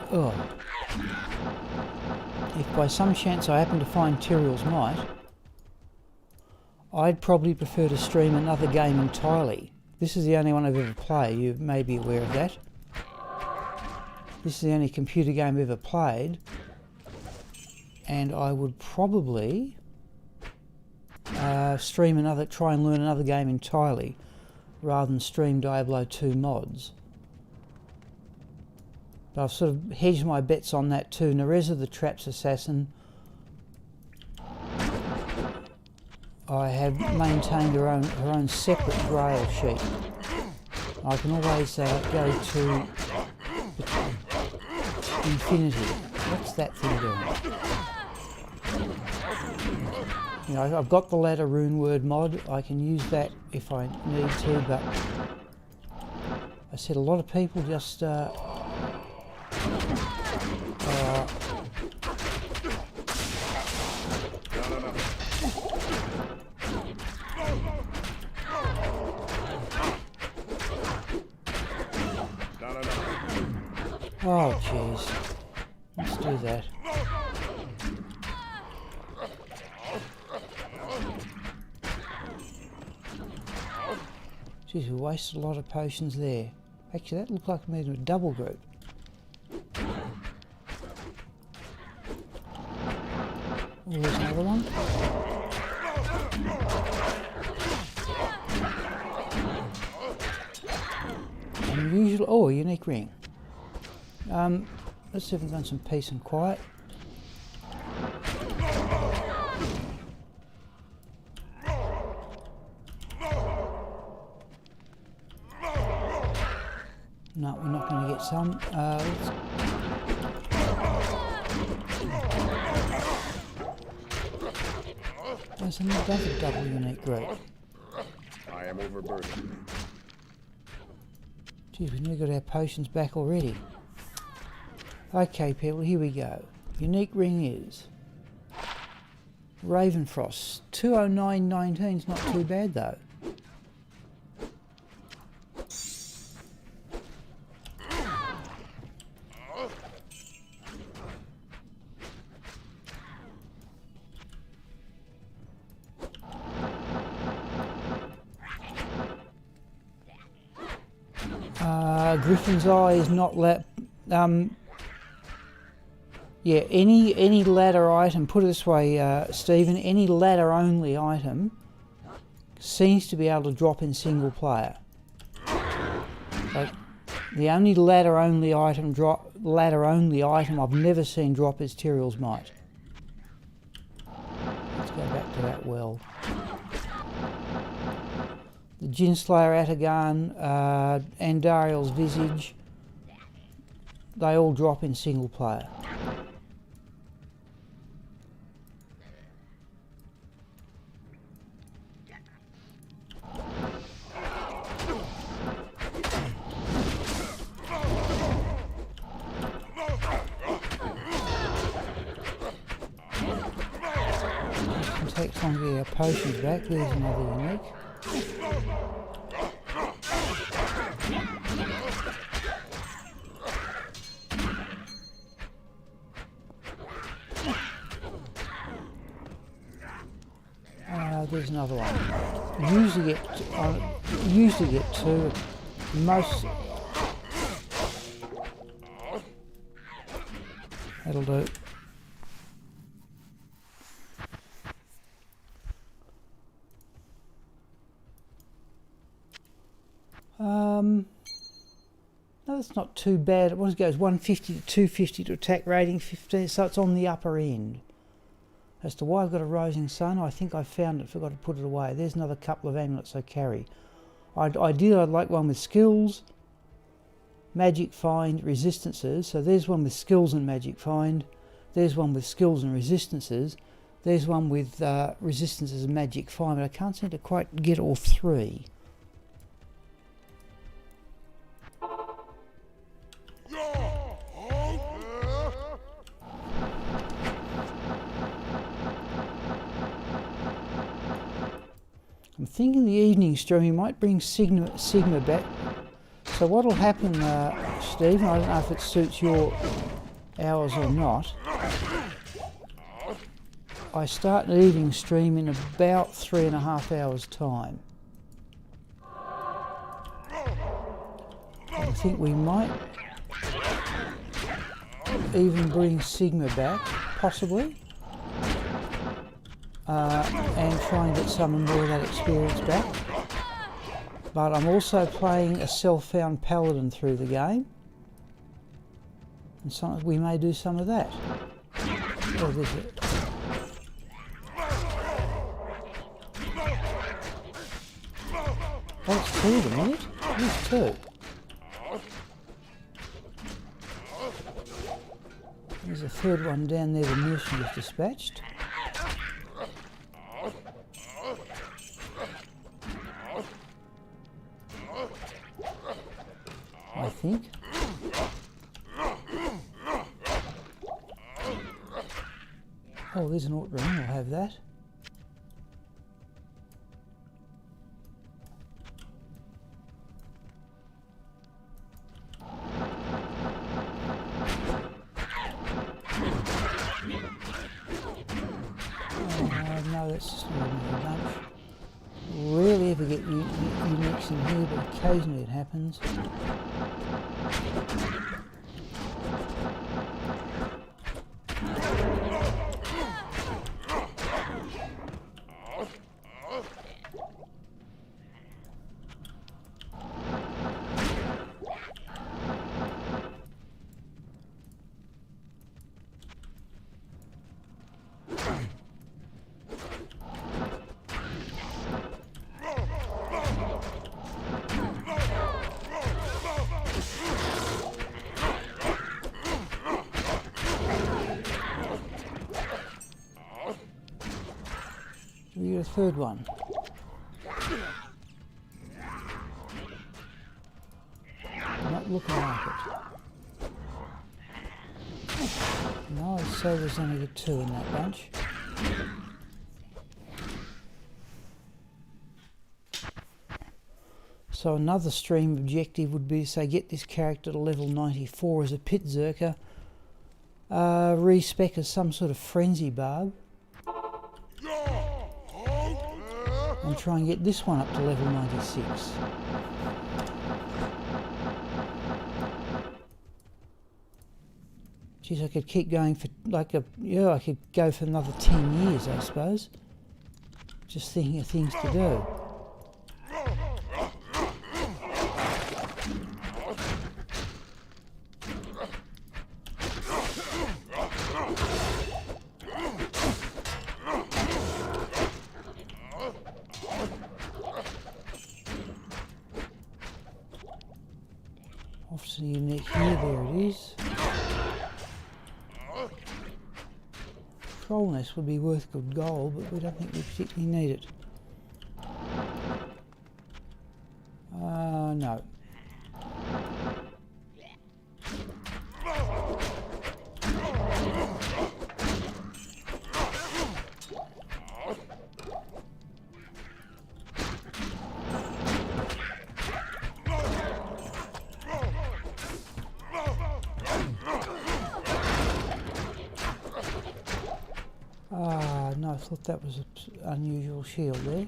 if by some chance I happen to find Tyrell's Might, I'd probably prefer to stream another game entirely. This is the only one I've ever played, you may be aware of that. This is the only computer game I've ever played, and I would probably stream another, try and learn another game entirely, rather than stream Diablo II mods. But I've sort of hedged my bets on that too. Nereza the Traps Assassin, I have maintained her own separate grail sheet. I can always go to infinity. What's that thing doing? You know, I've got the ladder rune word mod. I can use that if I need to, but I said a lot of people just oh jeez, let's do that. Geez, we wasted a lot of potions there. Actually, that looked like I made a double group. Oh, there's another one. Unusual. Oh, a unique ring. Let's see if we've done some peace and quiet. No, we're not going to get some. There's another double unique group. I am overburdened. Geez, we've nearly got our potions back already. Okay, people, here we go. Unique ring is Ravenfrost. 209.19 is not too bad though. Griffin's Eye is not yeah, any ladder item, put it this way, Stephen, any ladder only item seems to be able to drop in single player. Like, the only ladder only item I've never seen drop is Tyrell's Might. Let's go back to that well. The Jinslayer Atagan, Andariel's Visage, they all drop in single player. It takes time to get our potions back. There's another unique. There's another one. Usually get two. Most. That'll do. No, that's not too bad. What goes 150 to 250 to attack rating 15, so it's on the upper end. As to why I've got a Rising Sun, I think I found it, forgot to put it away. There's another couple of amulets I carry. I'd like one with skills, magic find, resistances. So there's one with skills and magic find. There's one with skills and resistances. There's one with resistances and magic find, but I can't seem to quite get all three. think in the evening stream we might bring Sigma back. So what will happen, Steve, I don't know if it suits your hours or not, I start an evening stream in about 3.5 hours time. I think we might even bring Sigma back, possibly, and try and get some more of that experience back. But I'm also playing a self-found paladin through the game, and so we may do some of that. Oh, there's it. Oh, it's 2 of them, isn't it? There's 2. There's a third one down there the merchant has dispatched. I think. Oh, there's an orc ring, we'll have that. No, that's just a bunch. Rarely ever get uniques in here, but occasionally it happens. We get a third one. Not looking like it. No, I'd say there's only the 2 in that bunch. So another stream objective would be, say, get this character to level 94 as a pitzerker, respec as some sort of frenzy barb, and try and get this one up to level 96. Geez, I could keep going for I could go for another 10 years, I suppose. Just thinking of things to do. Officer unique here, there it is. Troll nest would be worth good gold, but we don't think we particularly need it. No. No, I thought that was an unusual shield there.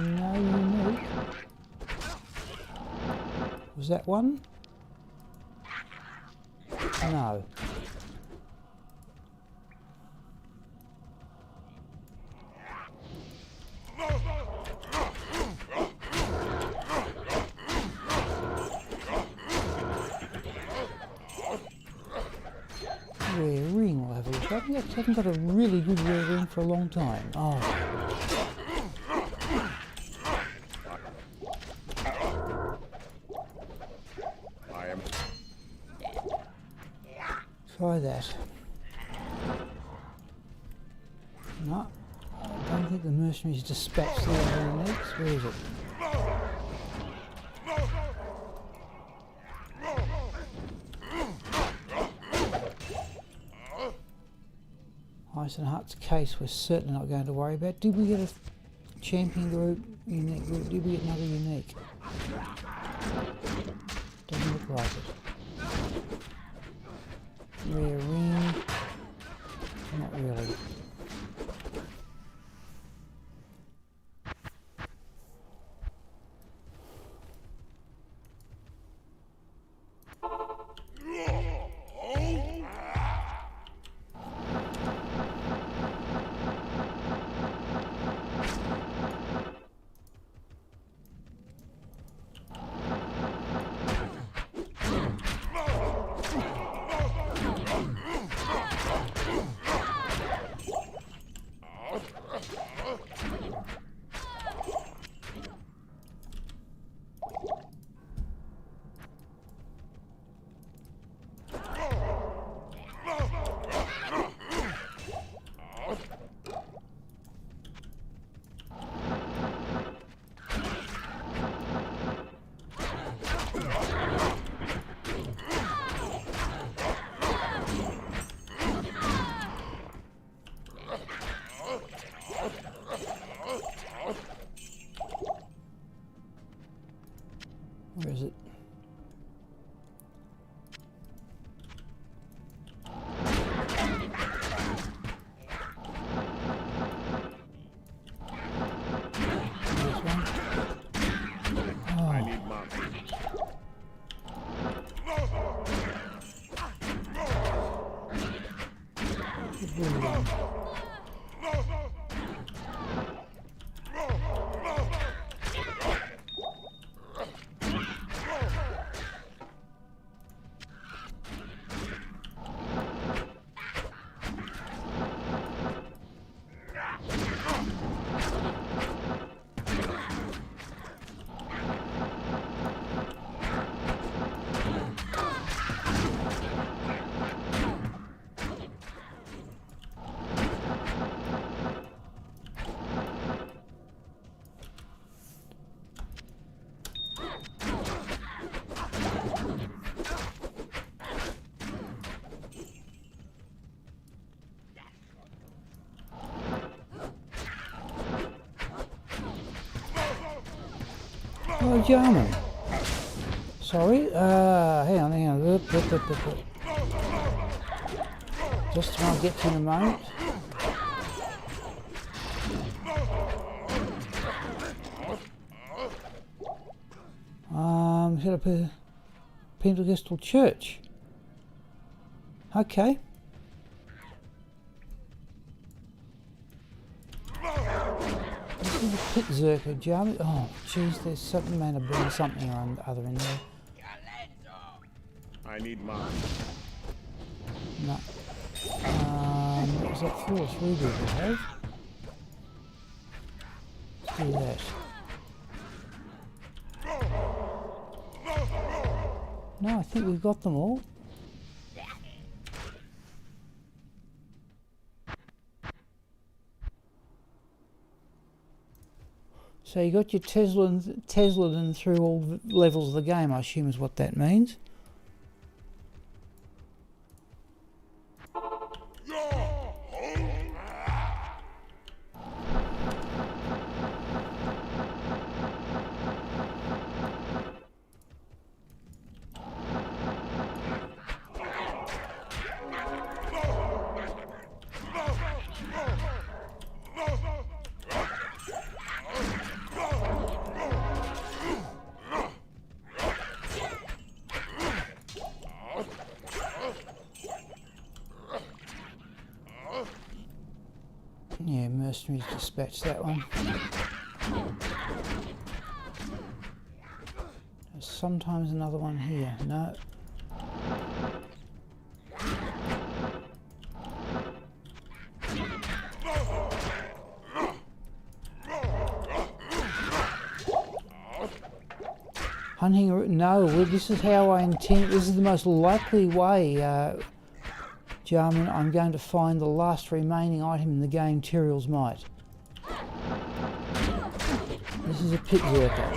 No unique. Was that one? No. Rare ring we'll have a look at. I haven't got a really good rare ring for a long time. Oh. Try that. Mercenaries dispatch the other uniques. Where is it? Ice and Heart's case we're certainly not going to worry about. Did we get a champion group, unique group? Did we get another unique? Doesn't look like it. Rare ring. Not really. Where is it? This one? Oh. I need mine. Good one. Oh, German. Sorry, hang on. Just trying to get to in a moment. Set up a Pentecostal church. Okay. Pitzerker, German. Oh, jeez, there's something man to bring something or other in there. I need mine. No. What was that for? 3 we have. Let's do that. No, I think we've got them all. So you got your Tesla through all levels of the game, I assume is what that means. Yeah, mercenaries dispatch that one. There's sometimes another one here. No. Hunting, no, well, this is how I intend, this is the most likely way, Jarman, I'm going to find the last remaining item in the game, Tyrael's Might. This is a pitzerker.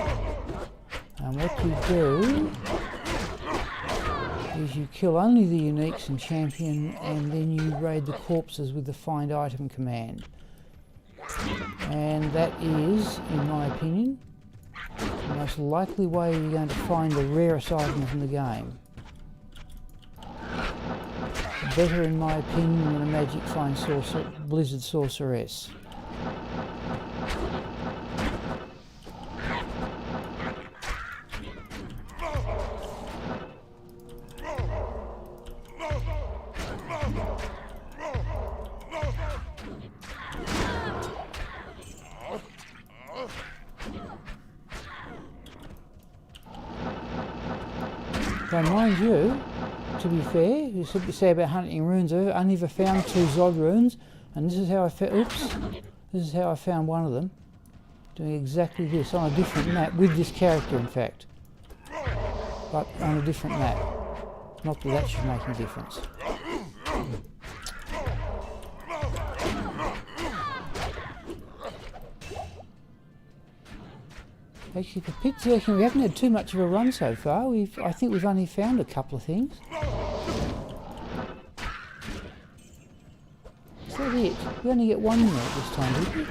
And what you do is you kill only the uniques and champion, and then you raid the corpses with the find item command. And that is, in my opinion, the most likely way you're going to find the rarest items in the game. Better, in my opinion, than a magic find Blizzard sorceress. Though mind you, to be fair, you say about hunting runes, I only ever found 2 Zod runes, and this is how I this is how I found one of them, doing exactly this on a different map, with this character in fact, but on a different map. Not that that should make any difference. Actually, for pitzerking, we haven't had too much of a run so far. I think we've only found a couple of things. Is that it? We only get one unit this time, did we?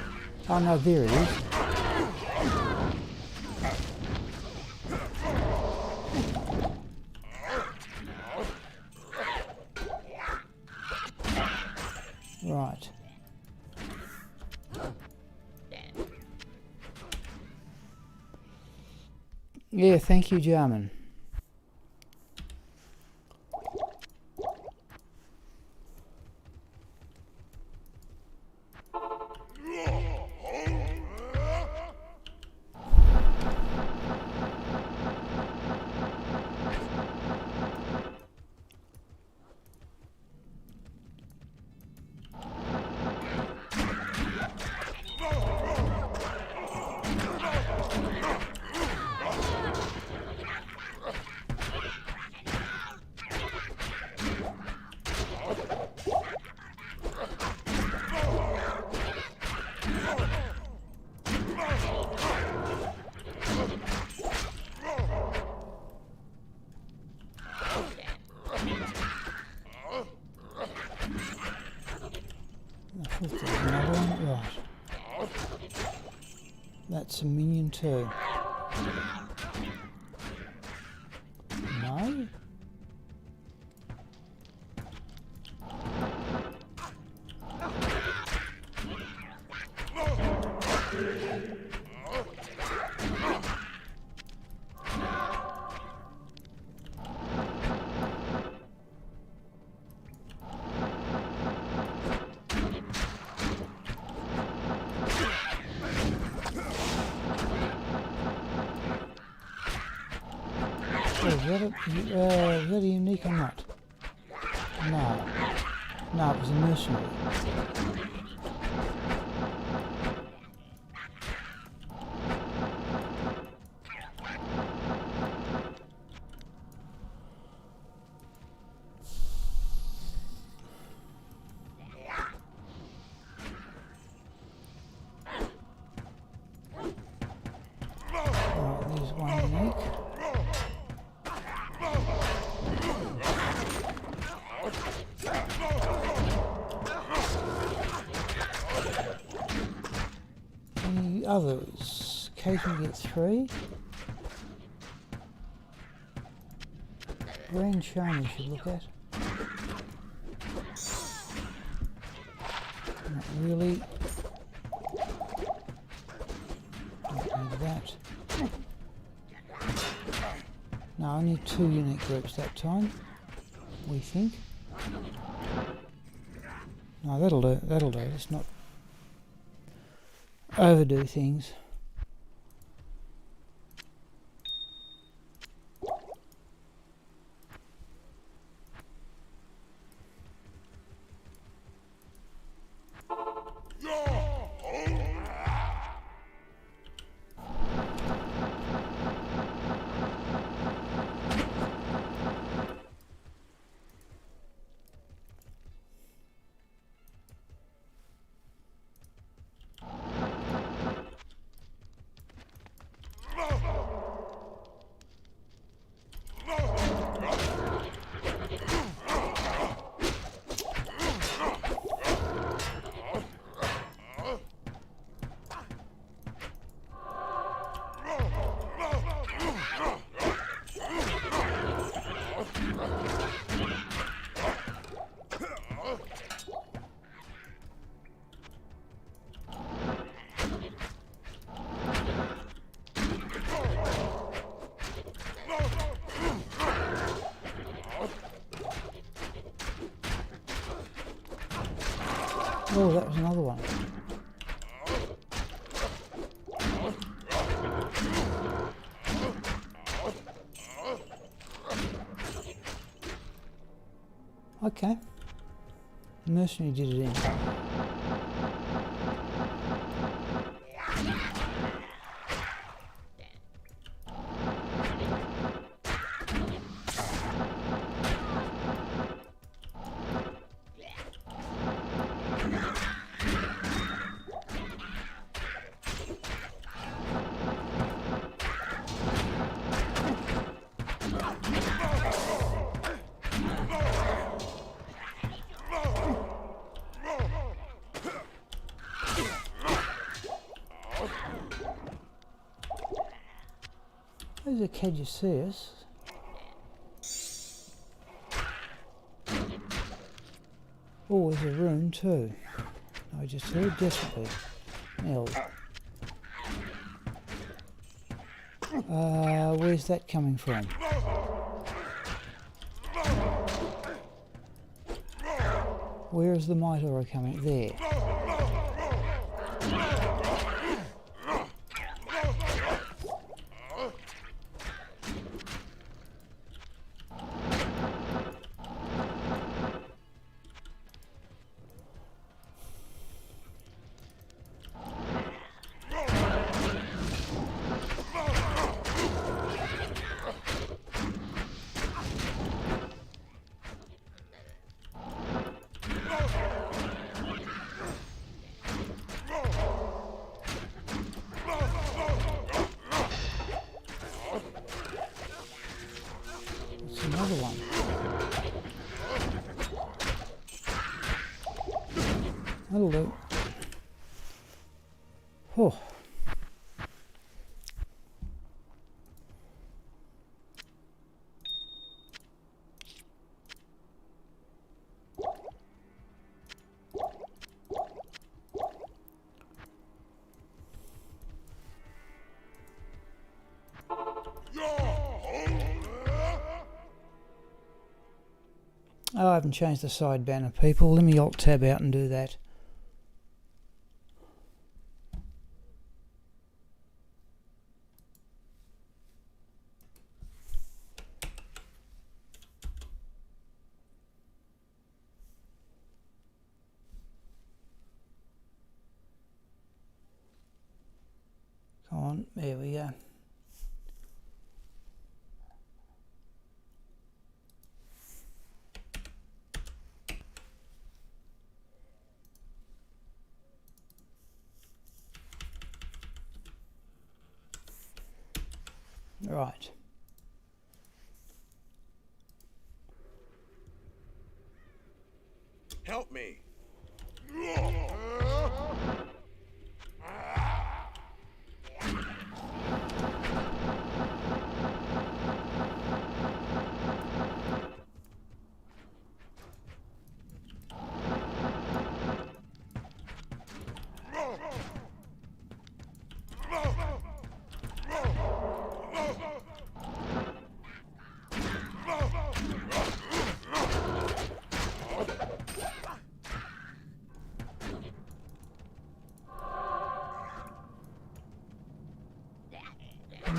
Oh no, there it is. Right. Yeah, thank you, Jarman. Another one, right. That's a minion too. No. Is that a unique or not? No. No, it was a mercenary. Right, there's one unique. Others, occasionally get 3. Grand Shine we should look at. Not really. Don't need that. No, only 2 unique groups that time, we think. No, that'll do, let's not overdo things. Oh, that was another one. Okay. Mercenary did it in. There's a Caduceus. Oh, there's a rune too. I just heard desperately. Now, where's that coming from? Where is the Mightor coming? There. Another one. That'll do. Oh. Oh, I haven't changed the side banner, people. Let me alt tab out and do that. Come on, there we go. Right. Help me.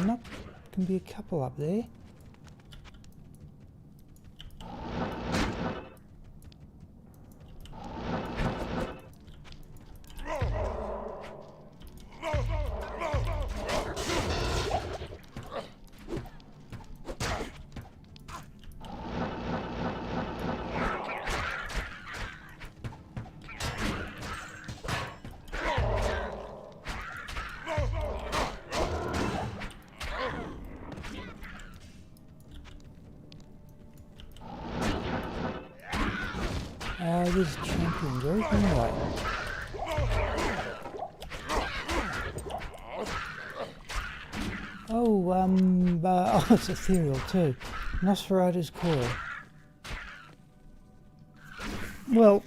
Nope, can be a couple up there. This champion group anyway. Oh, it's ethereal too. Nosferatu's Coil. Well,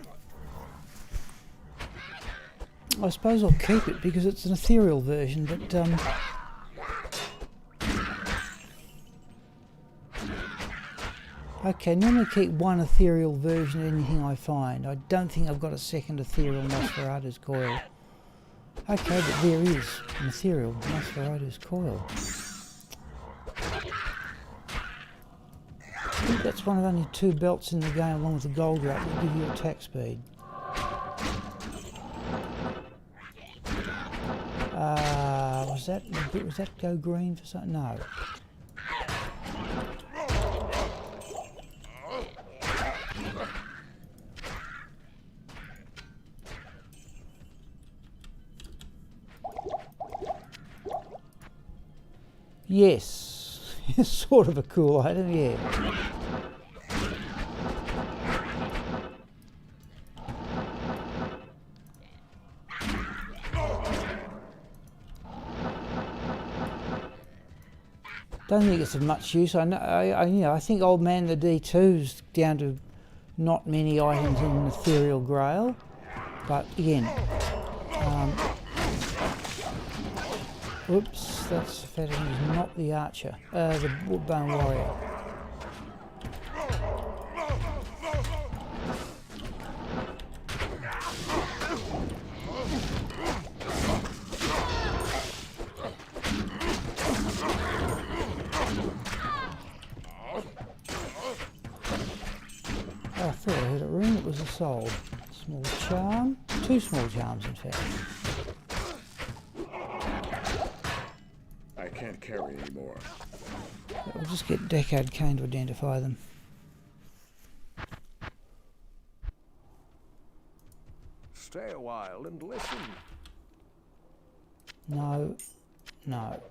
I suppose I'll keep it because it's an ethereal version, but Okay, normally keep one ethereal version of anything I find. I don't think I've got a second ethereal Nosferatu's coil. Okay, but there is an ethereal Nosferatu's coil. I think that's one of only 2 belts in the game along with the gold rat that give you attack speed. Was that go green for something? No. Yes, it's sort of a cool item, yeah. Don't think it's of much use. I think Old Man the D2's down to not many items in an ethereal grail, but again, oops, that's the fact he's not the archer, the bone warrior. I thought I heard a ring, it was a soul. Small charm, 2 small charms in fact. I can't carry anymore. I'll just get Decade Cane to identify them. Stay a while and listen. No, no.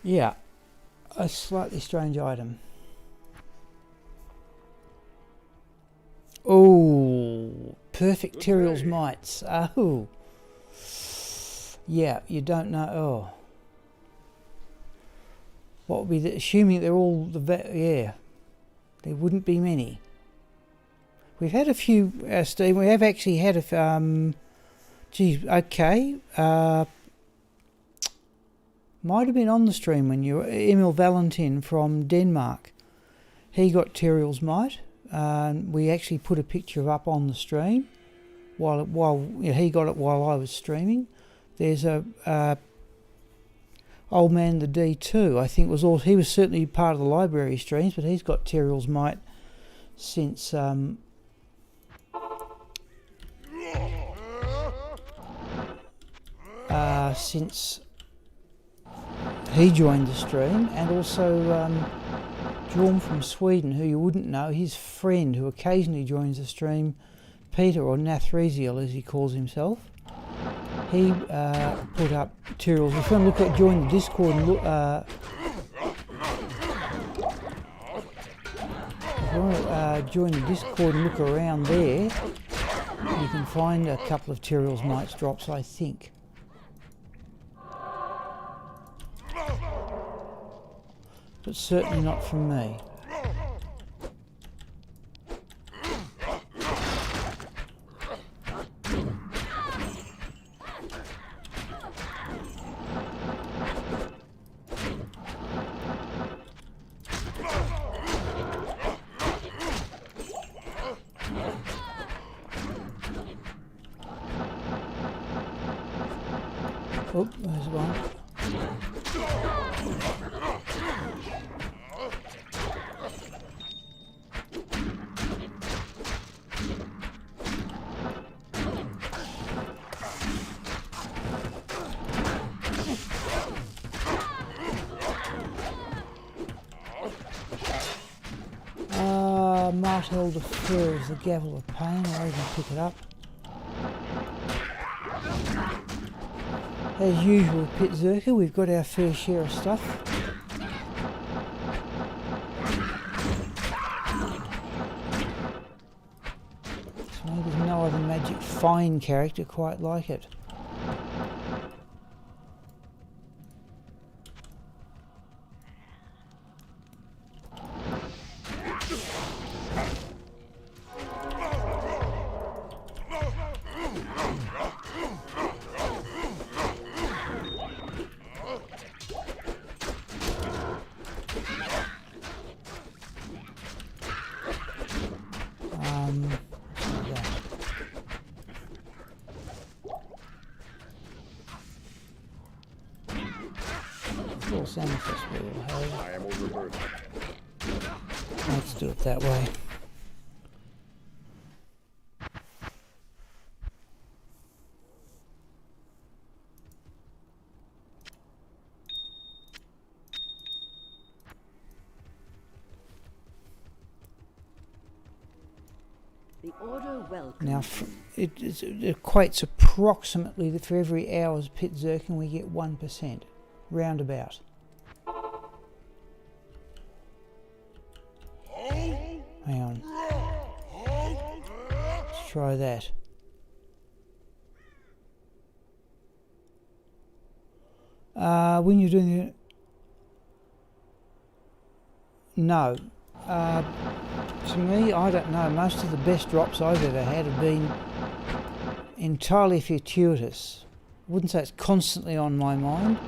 Yeah, a slightly strange item. Oh, perfect Tyrael's mites. Oh, yeah. You don't know. Oh, what would be the, assuming they're all yeah? There wouldn't be many. We've had a few, Steve. We have actually had a geez, okay. Might have been on the stream when you were Emil Valentin from Denmark. He got Tyrael's Might. We actually put a picture up on the stream while he got it while I was streaming. There's a Old Man the D2. I think he was certainly part of the library streams, but he's got Tyrael's Might since he joined the stream, and also Jorm from Sweden, who you wouldn't know, his friend who occasionally joins the stream, Peter, or Nathresiel as he calls himself. He put up Tyrael's. If you want to join the Discord and look, if you want to join the Discord and look around there, you can find a couple of Tyrael's Mites drops, I think. But certainly not from me. Oh, there's one. Martel de Fer is the Gavel of Pain. I'll even pick it up. As usual, Pitzerker, we've got our fair share of stuff. So maybe there's no other Magic Find character quite like it. false amethyst we will have. I am overburdened. Let's do it that way. The order welcomes Now, it equates approximately that for every hour's pitzerking we get 1%, roundabout. Hang on. Let's try that. When you're doing it, no. To me, I don't know. Most of the best drops I've ever had have been entirely fortuitous. I wouldn't say it's constantly on my mind,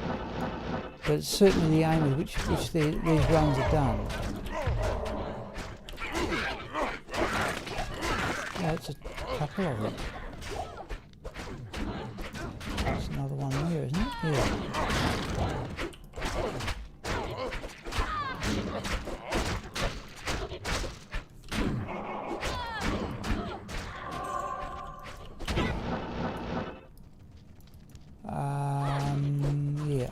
but it's certainly the aim with which these runs are done. That's a couple of them. There's another one there, isn't it? Yeah. Yeah.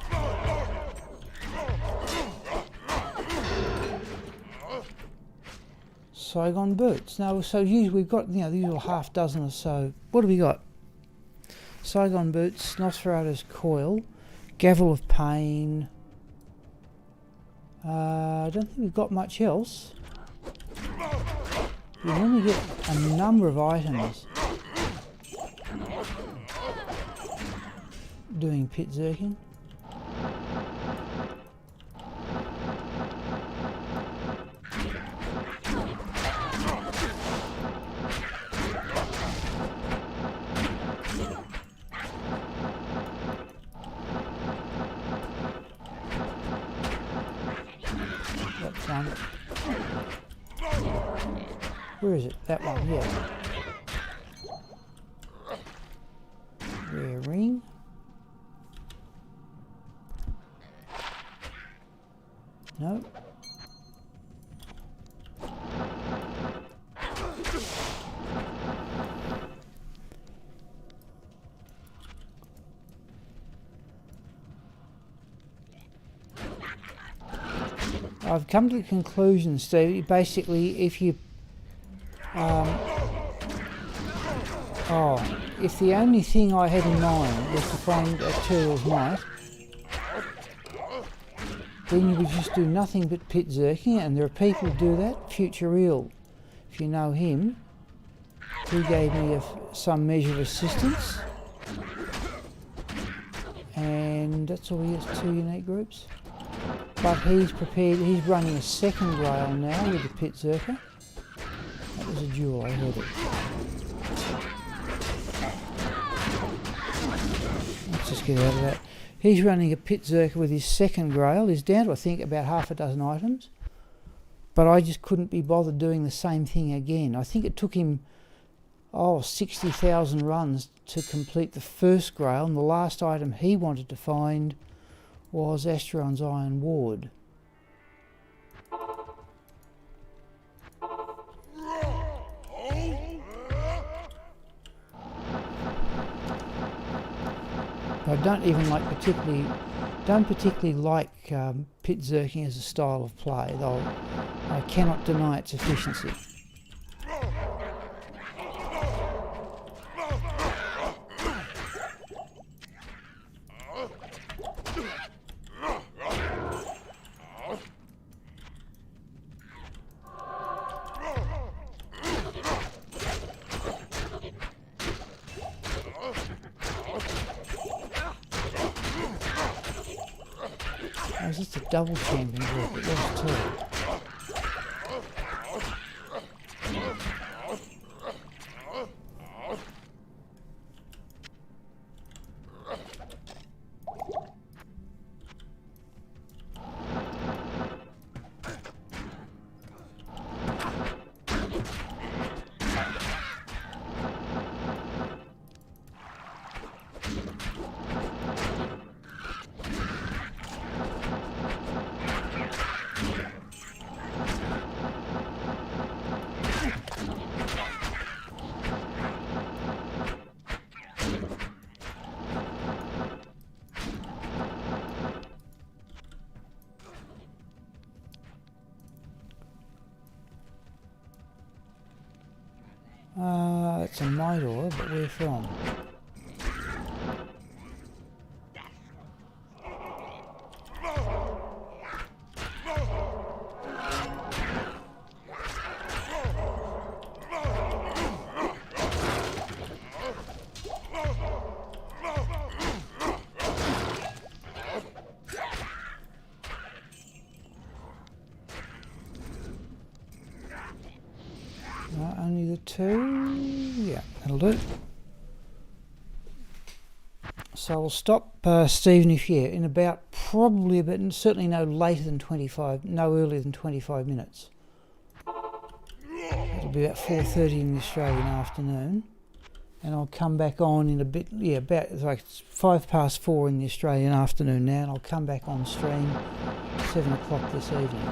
Saigon boots. Now, so usually we've got, you know, the usual half dozen or so. What have we got? Saigon boots, Nosferatu's coil, gavel of pain. I don't think we've got much else. We normally get a number of items doing pitzerking. That's one. Where is it? That one, yeah. Rare ring. No. I've come to the conclusion, Steve, basically if you if the only thing I had in mind was to find a Turtle's Might, then you would just do nothing but pitzerking, and there are people who do that. Future Real, if you know him, he gave me some measure of assistance, and that's all he has, 2 unique groups. But he's running a second grail now with the pitzerker. That was a duel, I heard it. Let's just get out of that. He's running a pitzerker with his second grail. He's down to, I think, about half a dozen items. But I just couldn't be bothered doing the same thing again. I think it took him, 60,000 runs to complete the first grail, and the last item he wanted to find was Asteron's Iron Ward. I don't particularly like pitzerking as a style of play, though I cannot deny its efficiency. Oh, is this a double champion group? It was too. It's a might aura, but where from? Right, only the two. Yeah, that'll do. So we'll stop, Stephen, if in about probably a bit, and certainly no later than 25, no earlier than 25 minutes. It'll be about 4:30 in the Australian afternoon, and I'll come back on in a bit. Yeah, about like 4:05 in the Australian afternoon now, and I'll come back on stream 7 o'clock this evening.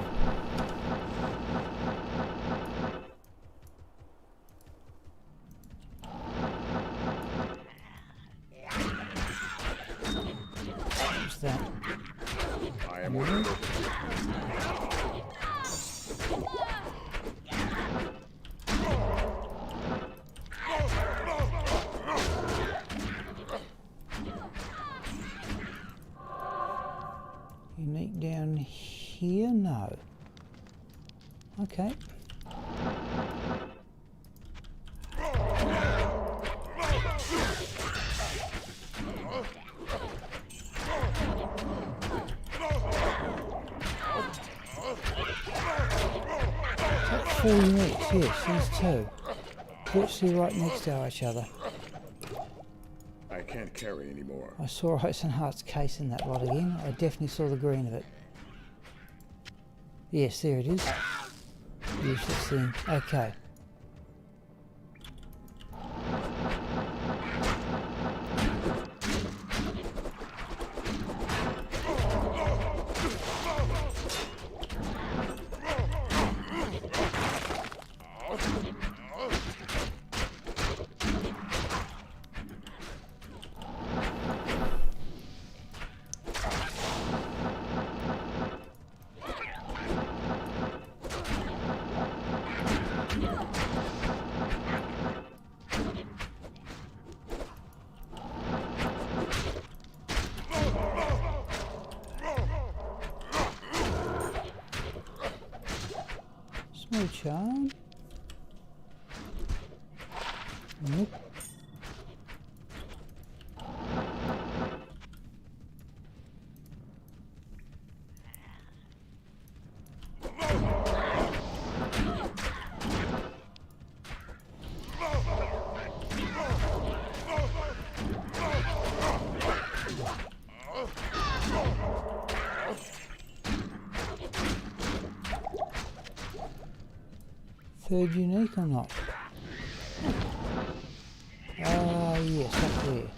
That. I am overburdened. Unique down here? No. Okay. Four uniques, yes, these two. Virtually right next to each other. I can't carry anymore. I saw Ice and Heart's case in that lot again. I definitely saw the green of it. Yes, there it is. Useless thing. Okay. Small charm. Nope. Third unique or not? Yes, up there.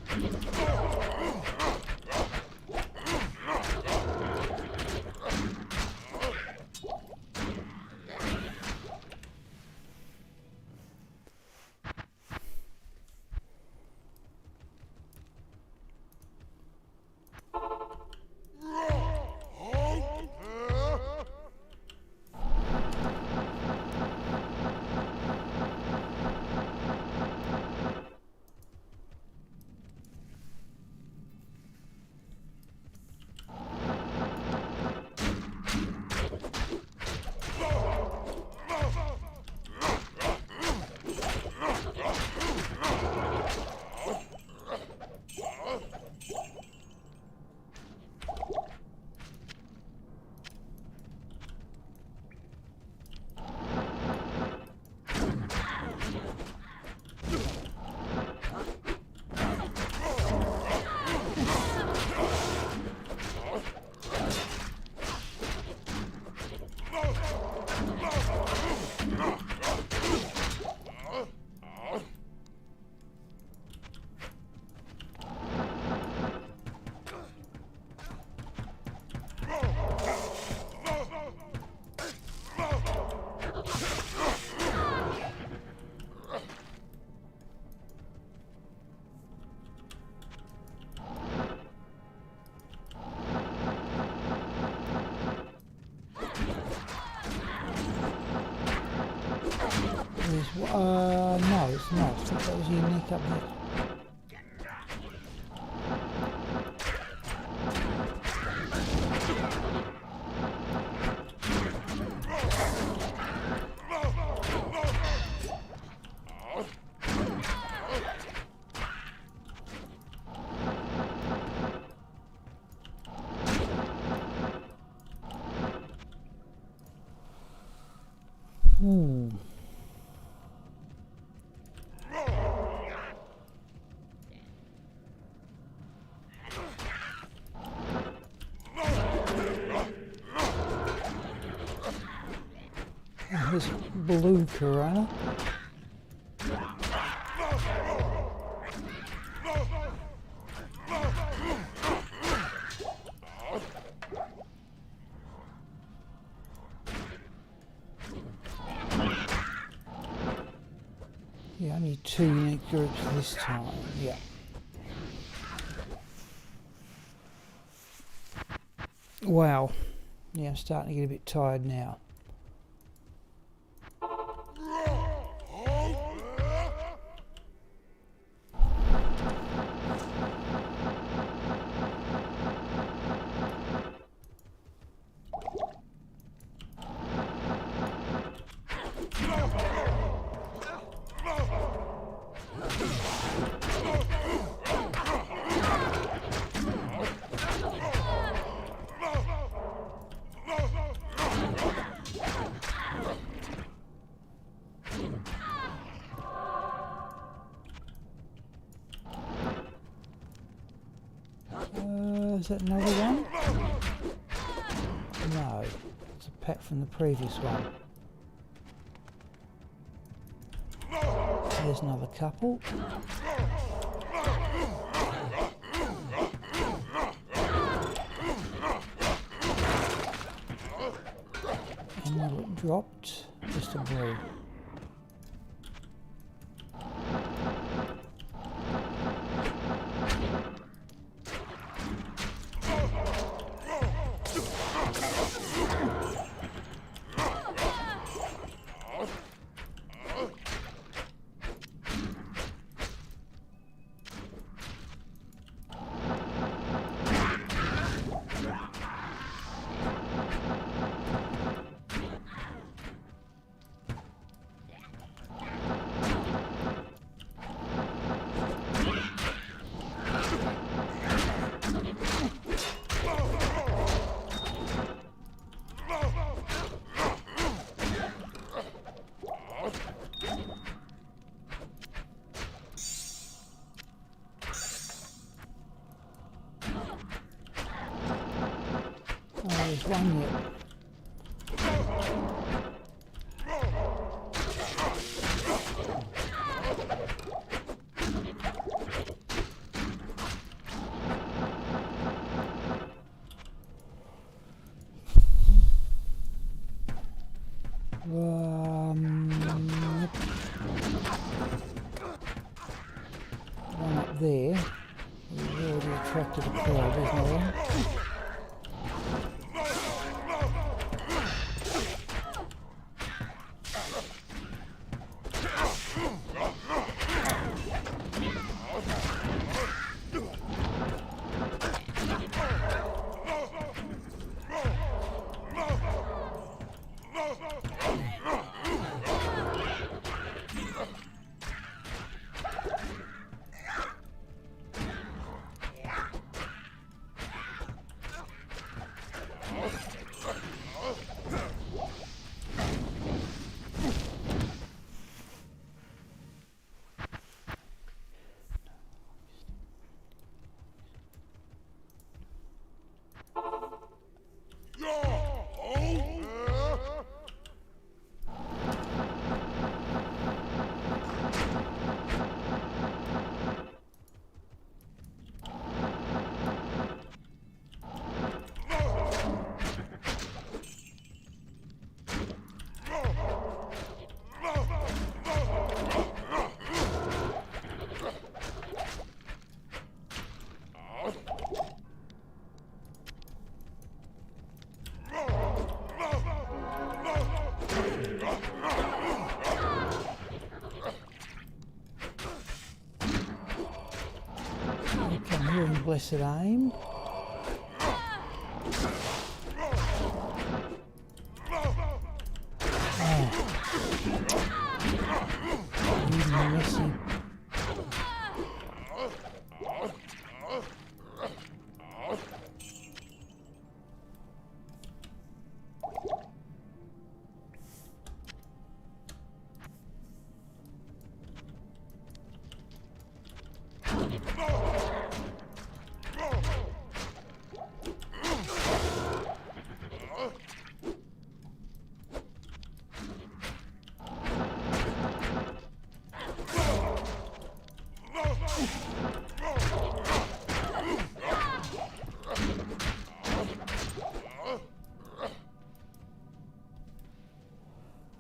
That was unique up there. Ooh. This blue corona. Yeah, only 2 unique groups this time. Yeah. Wow. Yeah, I'm starting to get a bit tired now. Is that another one? No, it's a pack from the previous one. There's another couple. And then it dropped just a blue. There's one yet. One up there. We've already attracted a crowd, isn't there? blessed aim. You messy.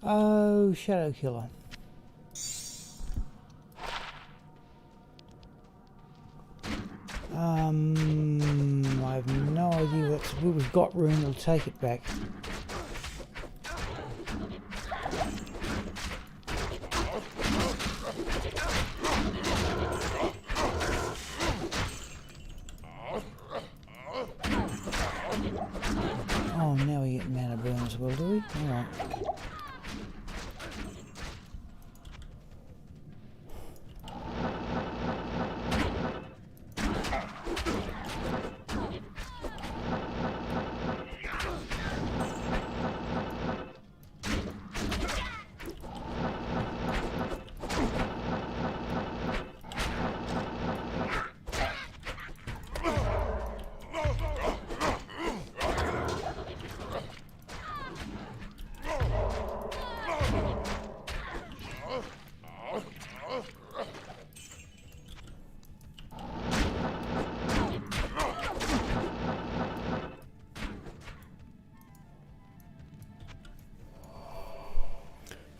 Oh, Shadow Killer. I have no idea that's we've got room, we'll take it back. Oh, now we get mana burn as well, do we? Alright.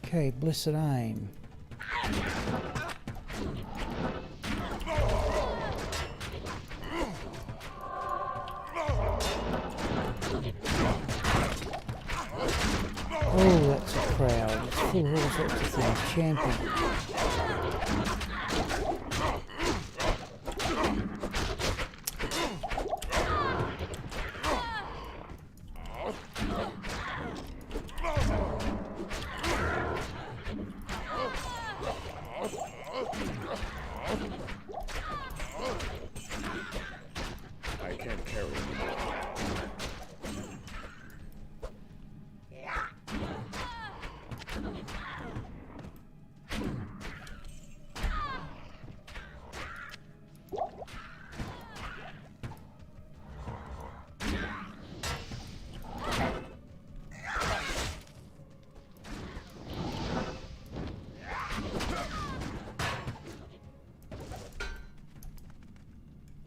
Okay, blessed aim. Oh, that's a crowd. It's full of all sorts of things. Champion. I can't carry anymore.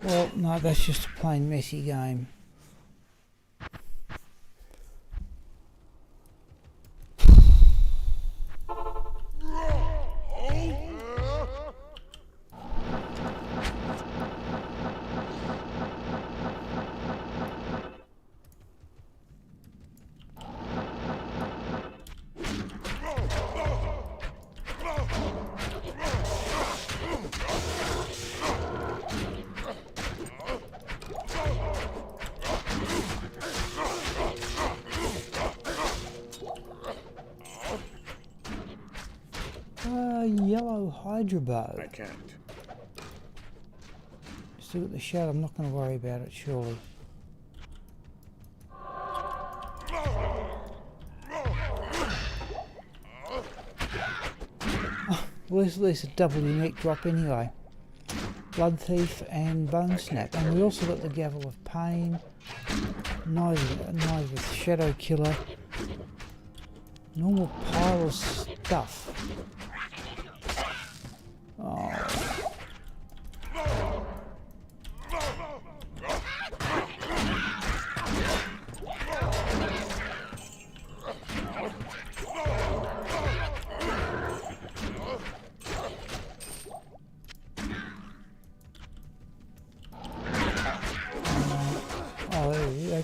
Well, no, that's just a plain messy game. Yellow Hydra bow. I can't. Still got the shadow, I'm not going to worry about it, surely. Oh, well, at least a double unique drop anyway. Blood Thief and Bone Snap. And we also got the Gavel of Pain, Knife with Shadow Killer, normal pile of stuff. Oh.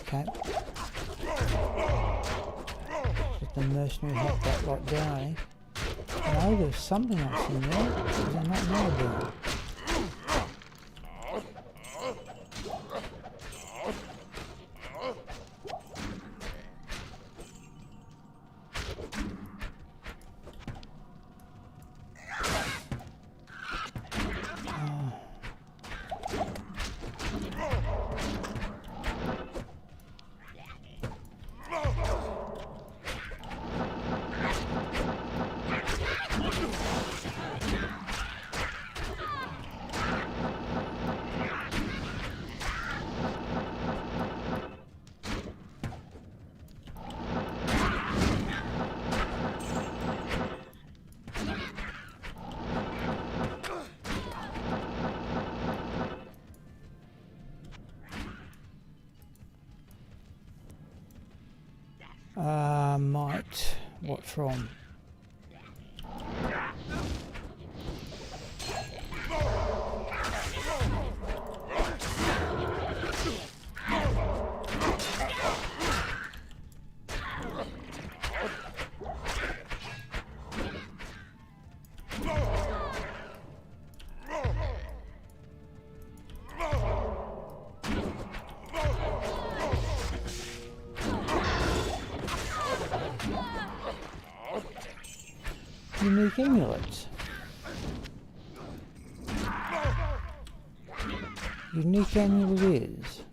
Okay. Just the mercenary help that lot down, eh? No, there's something else in there. Is there not more down? Might. What from? Unique amulets. Unique amulet is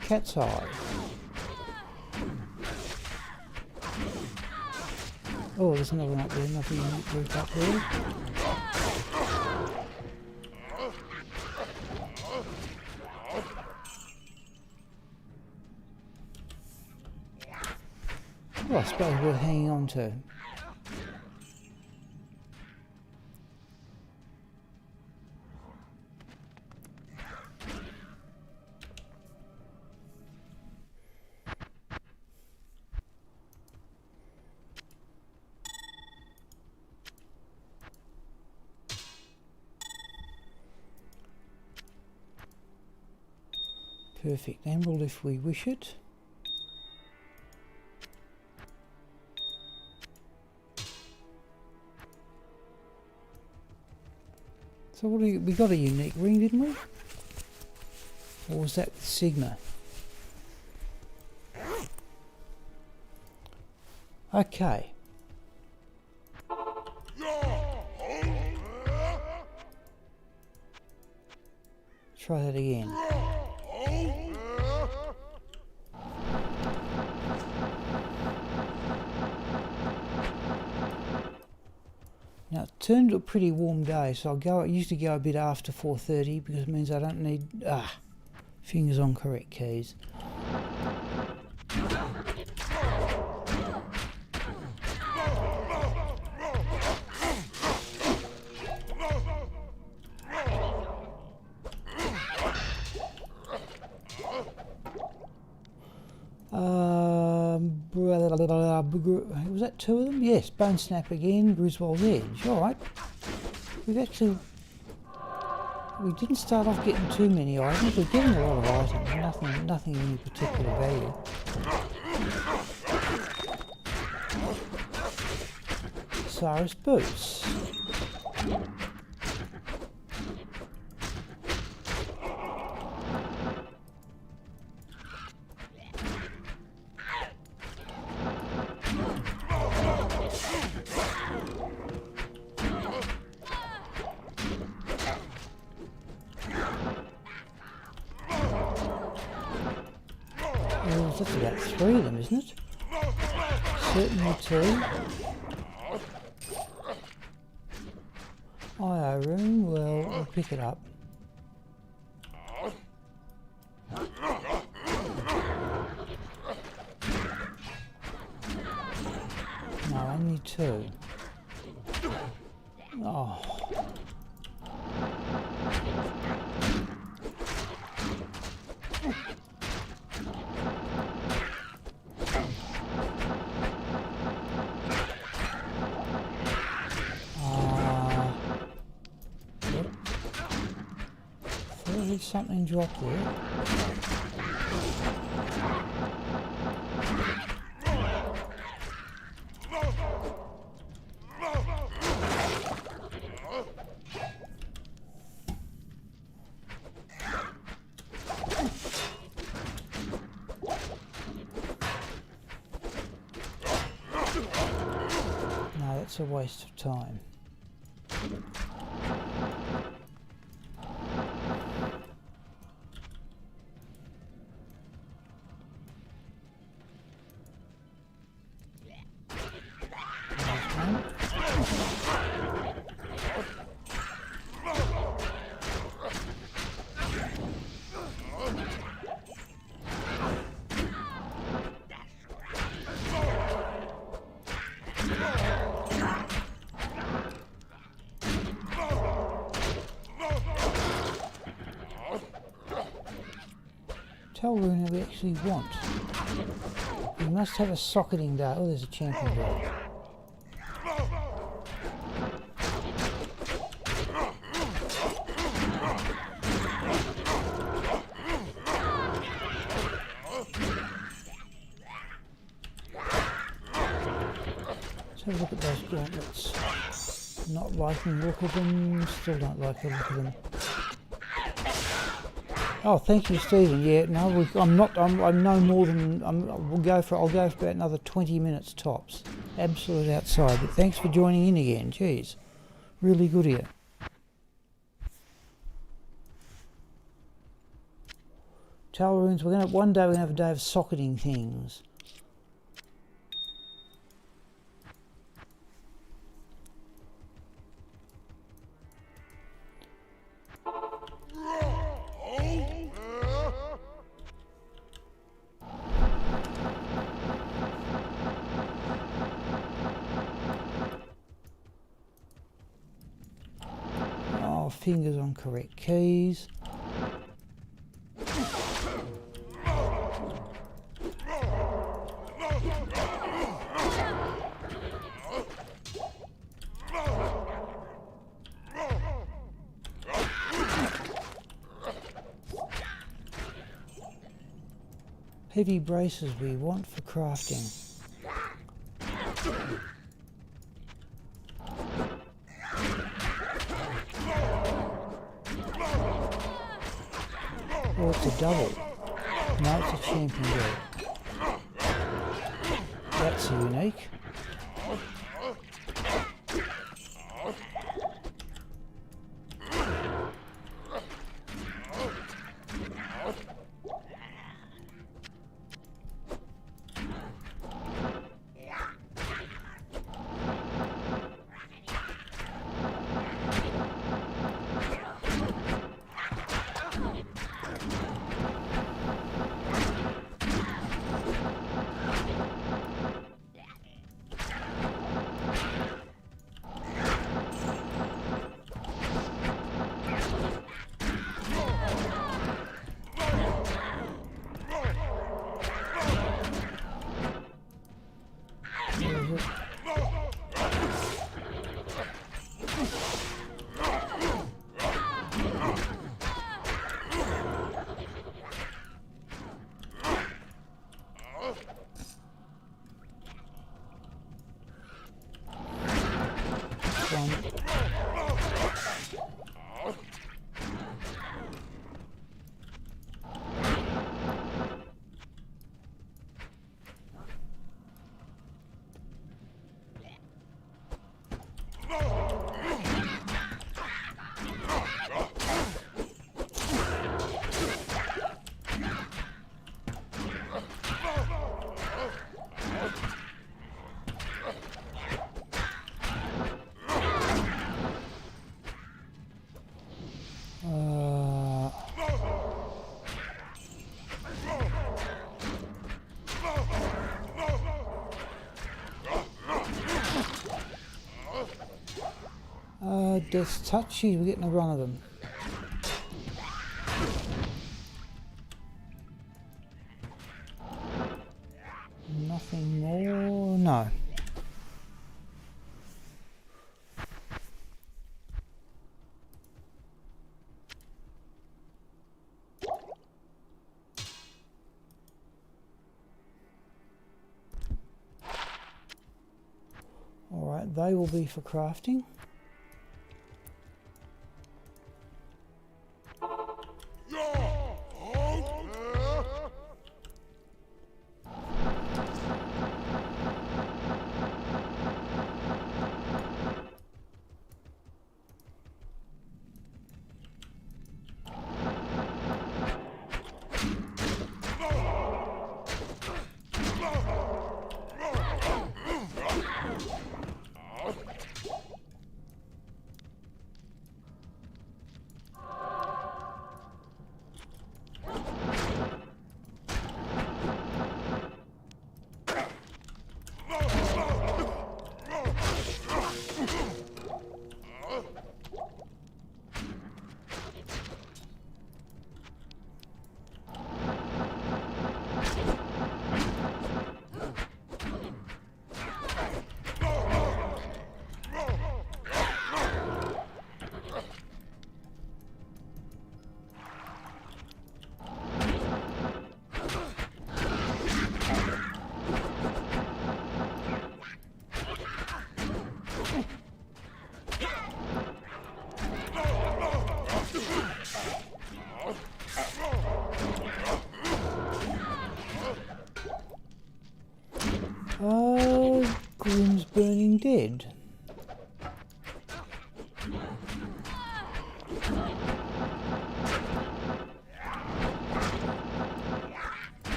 cat's eye. Oh, there's another one up there, another unique root up there. Well, I suppose we're hanging on to. Perfect emerald if we wish it. So what do we got a unique ring, didn't we? Or was that Sigma? Okay. Try that again. Now it turned to a pretty warm day, so I usually go a bit after 4:30 because it means I don't need fingers on correct keys. Was that two of them? Yes, Bone Snap again, Griswold's Edge. Alright. We didn't start off getting too many items, we're getting a lot of items, nothing in any particular value. Cyrus Boots. That's about three of them, isn't it? Certainly two. IO room, well, I'll pick it up. No, only two. Oh. Something dropped there. No, that's a waste of time. Tell Runa we actually want. must have a socketing day. Oh, there's a champion day. Let's have a look at those gauntlets. Not liking the look of them. Still don't like the look of them. Oh, thank you, Stephen. Yeah, no, I'm no more than. I'll go for about another 20 minutes tops. Absolute outside. But thanks for joining in again. Jeez, really good here. Talroons. One day we're gonna have a day of socketing things. Fingers on correct keys. Heavy braces we want for crafting. Oh, it's a double. No, it's a champion girl. That's unique. Death's touchy, we're getting a run of them. Nothing more, no. Alright, they will be for crafting. dead.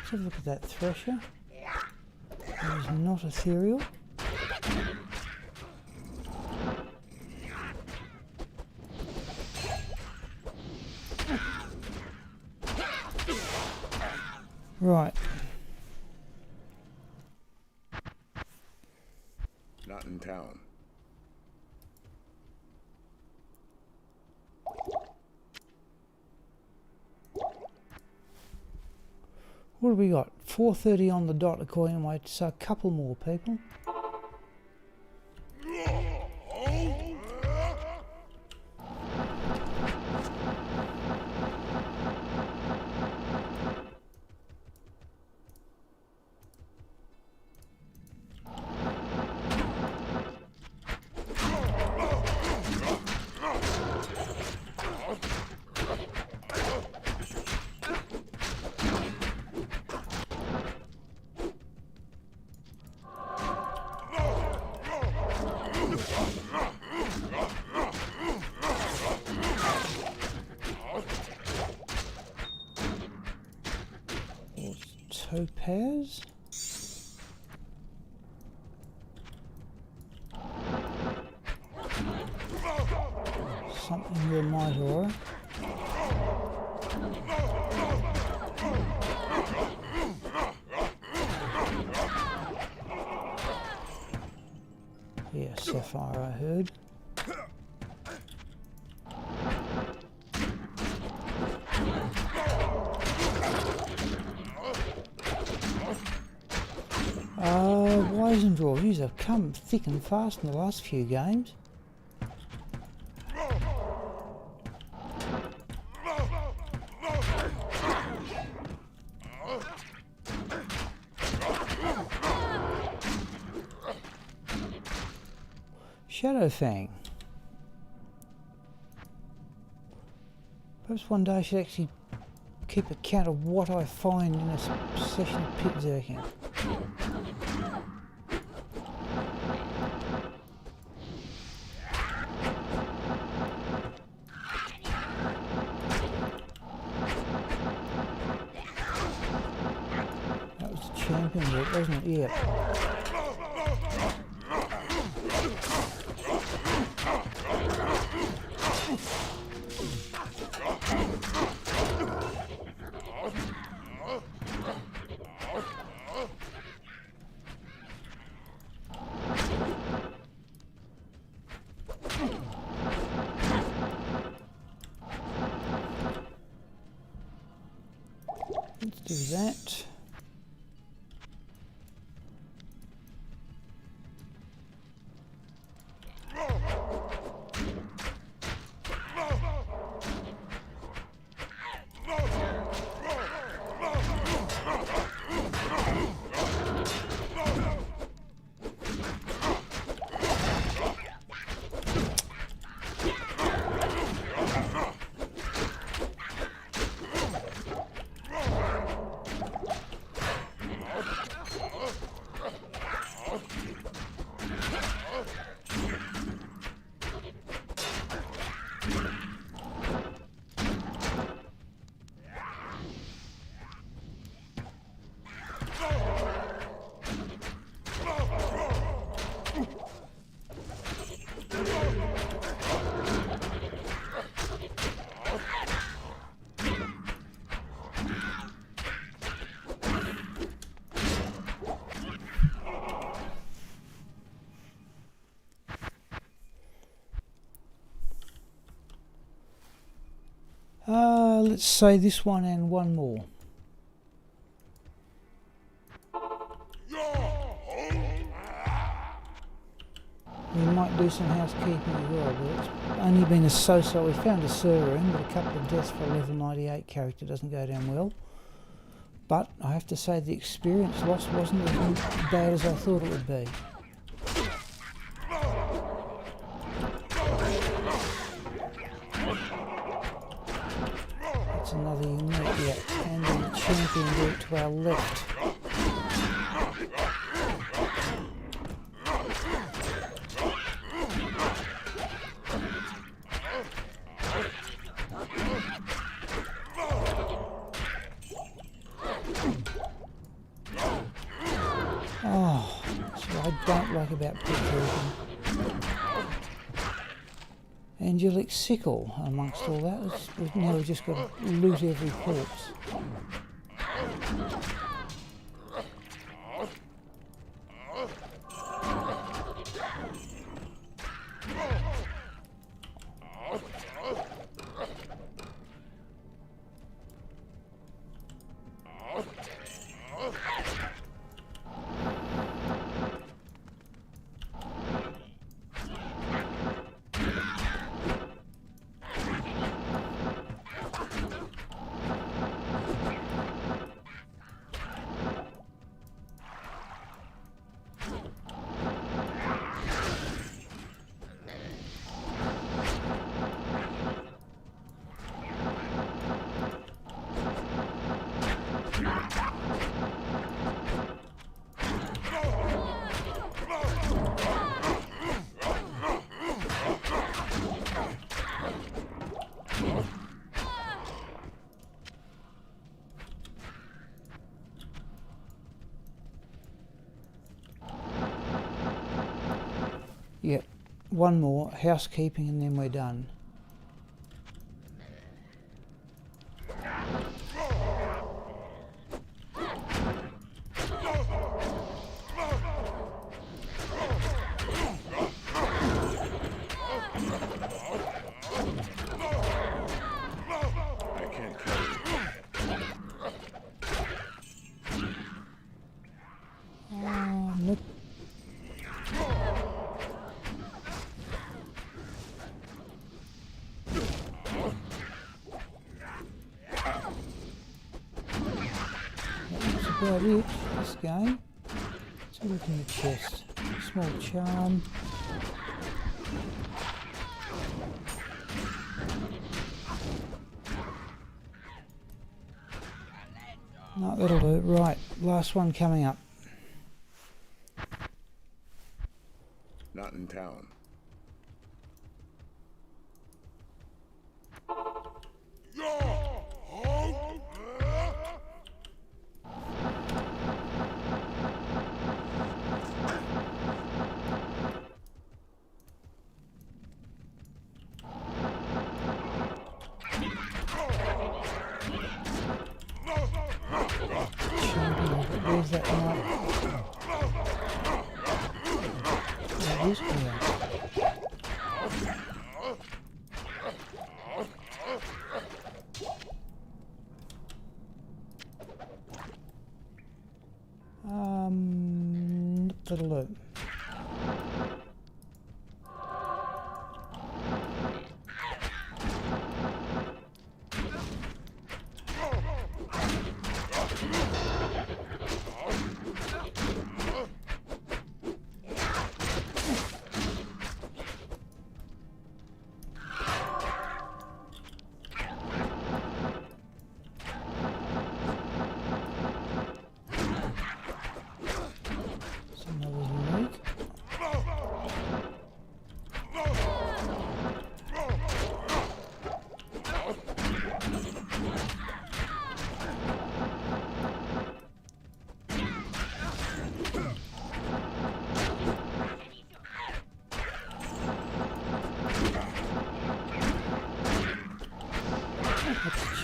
Let's have a look at that thresher. It is not ethereal. Right. Not in town. What have we got? 4:30 on the dot according to my... So a couple more people. Topaz. Something real might aura. Yeah, sapphire I heard. Wisendraw, these have come thick and fast in the last few games. Shadowfang. Perhaps one day I should actually keep a count of what I find in a session of pitzerking. That was the champion work, wasn't it? Yeah. Let's do that. Let's say this one and one more. do some housekeeping as well, but it's only been a so-so. We found a server in, but a couple of deaths for a level 98 character doesn't go down well. But I have to say the experience lost wasn't as bad as I thought it would be. That's another unit, yeah, and the champion group to our left. Oh, that's what I don't like about pitzerker. Angelic sickle amongst all that. We've now just got to loot every corpse. Yep, one more, housekeeping, and then we're done. Nope. That's about it, this game. Let's look in the chest. Small charm. No, that'll do. Right, last one coming up. Not in town. Where's that knight? That is here. That'll do.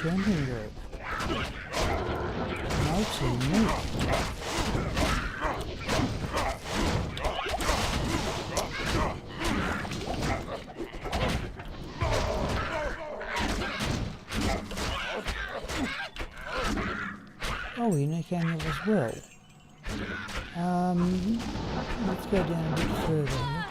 Champion group. Naughty me. Oh, unique annual as well. Let's go down a bit further here.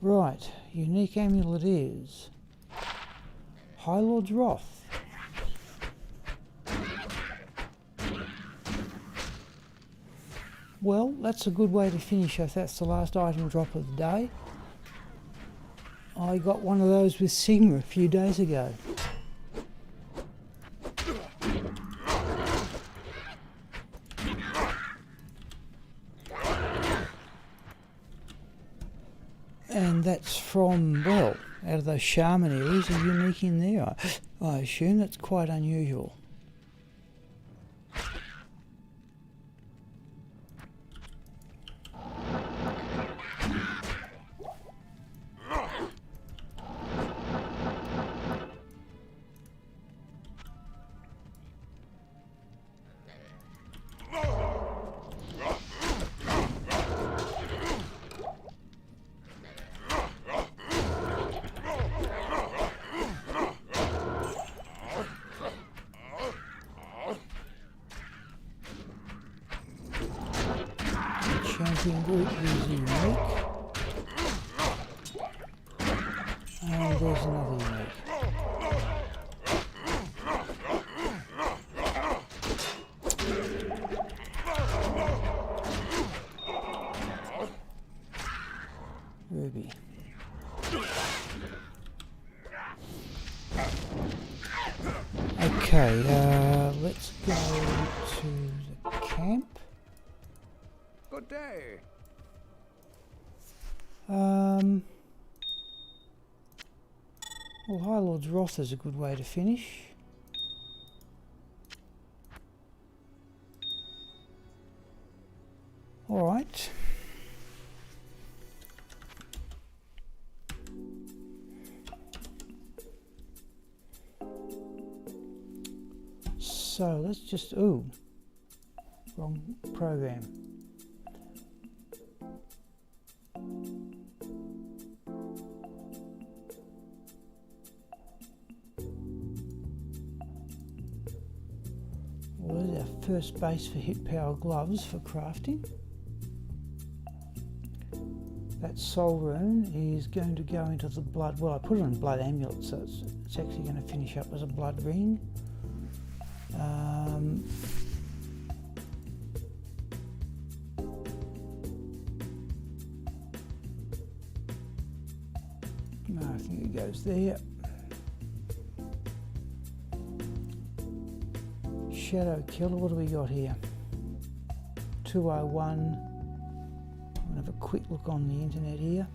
Right, unique amulet is High Lord's Wrath. Well, that's a good way to finish if that's the last item drop of the day. I got one of those with Sigma a few days ago. And that's from, well, out of those shaman areas, a unique in there. I assume that's quite unusual. Champion group is unique. And there's another unique. Ruby. Okay, let's go to the camp. Good day. Well, High Lord's Wrath is a good way to finish. All right. So let's just, ooh, wrong program. Well, there's our first base for hit power gloves for crafting. That soul rune is going to go into the blood, well, I put it on blood amulet, so it's actually going to finish up as a blood ring. No, I think it goes there. Shadow Killer, what do we got here? 201. I'm going to have a quick look on the internet here.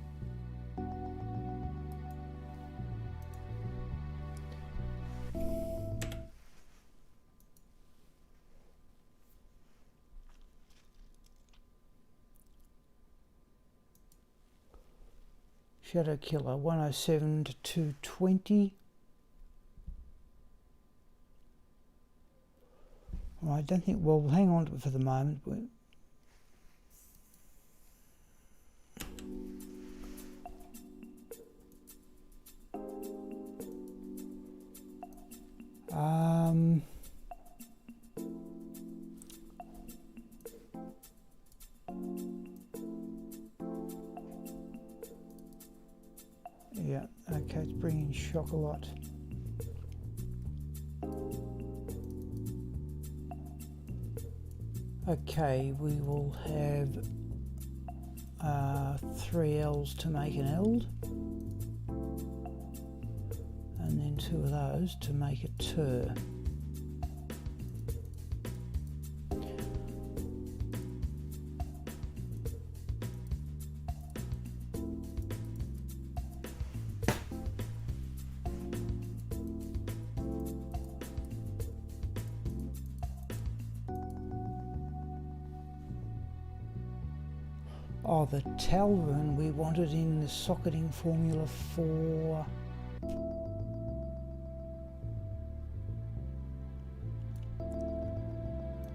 Shadow Killer, 107 to 220. Well, I don't think, well, we'll hang on to it for the moment. But yeah, okay, it's bringing shock a lot. Okay, we will have 3 L's to make an eld, and then 2 of those to make a tur. Oh, the Tal rune we wanted in the socketing formula for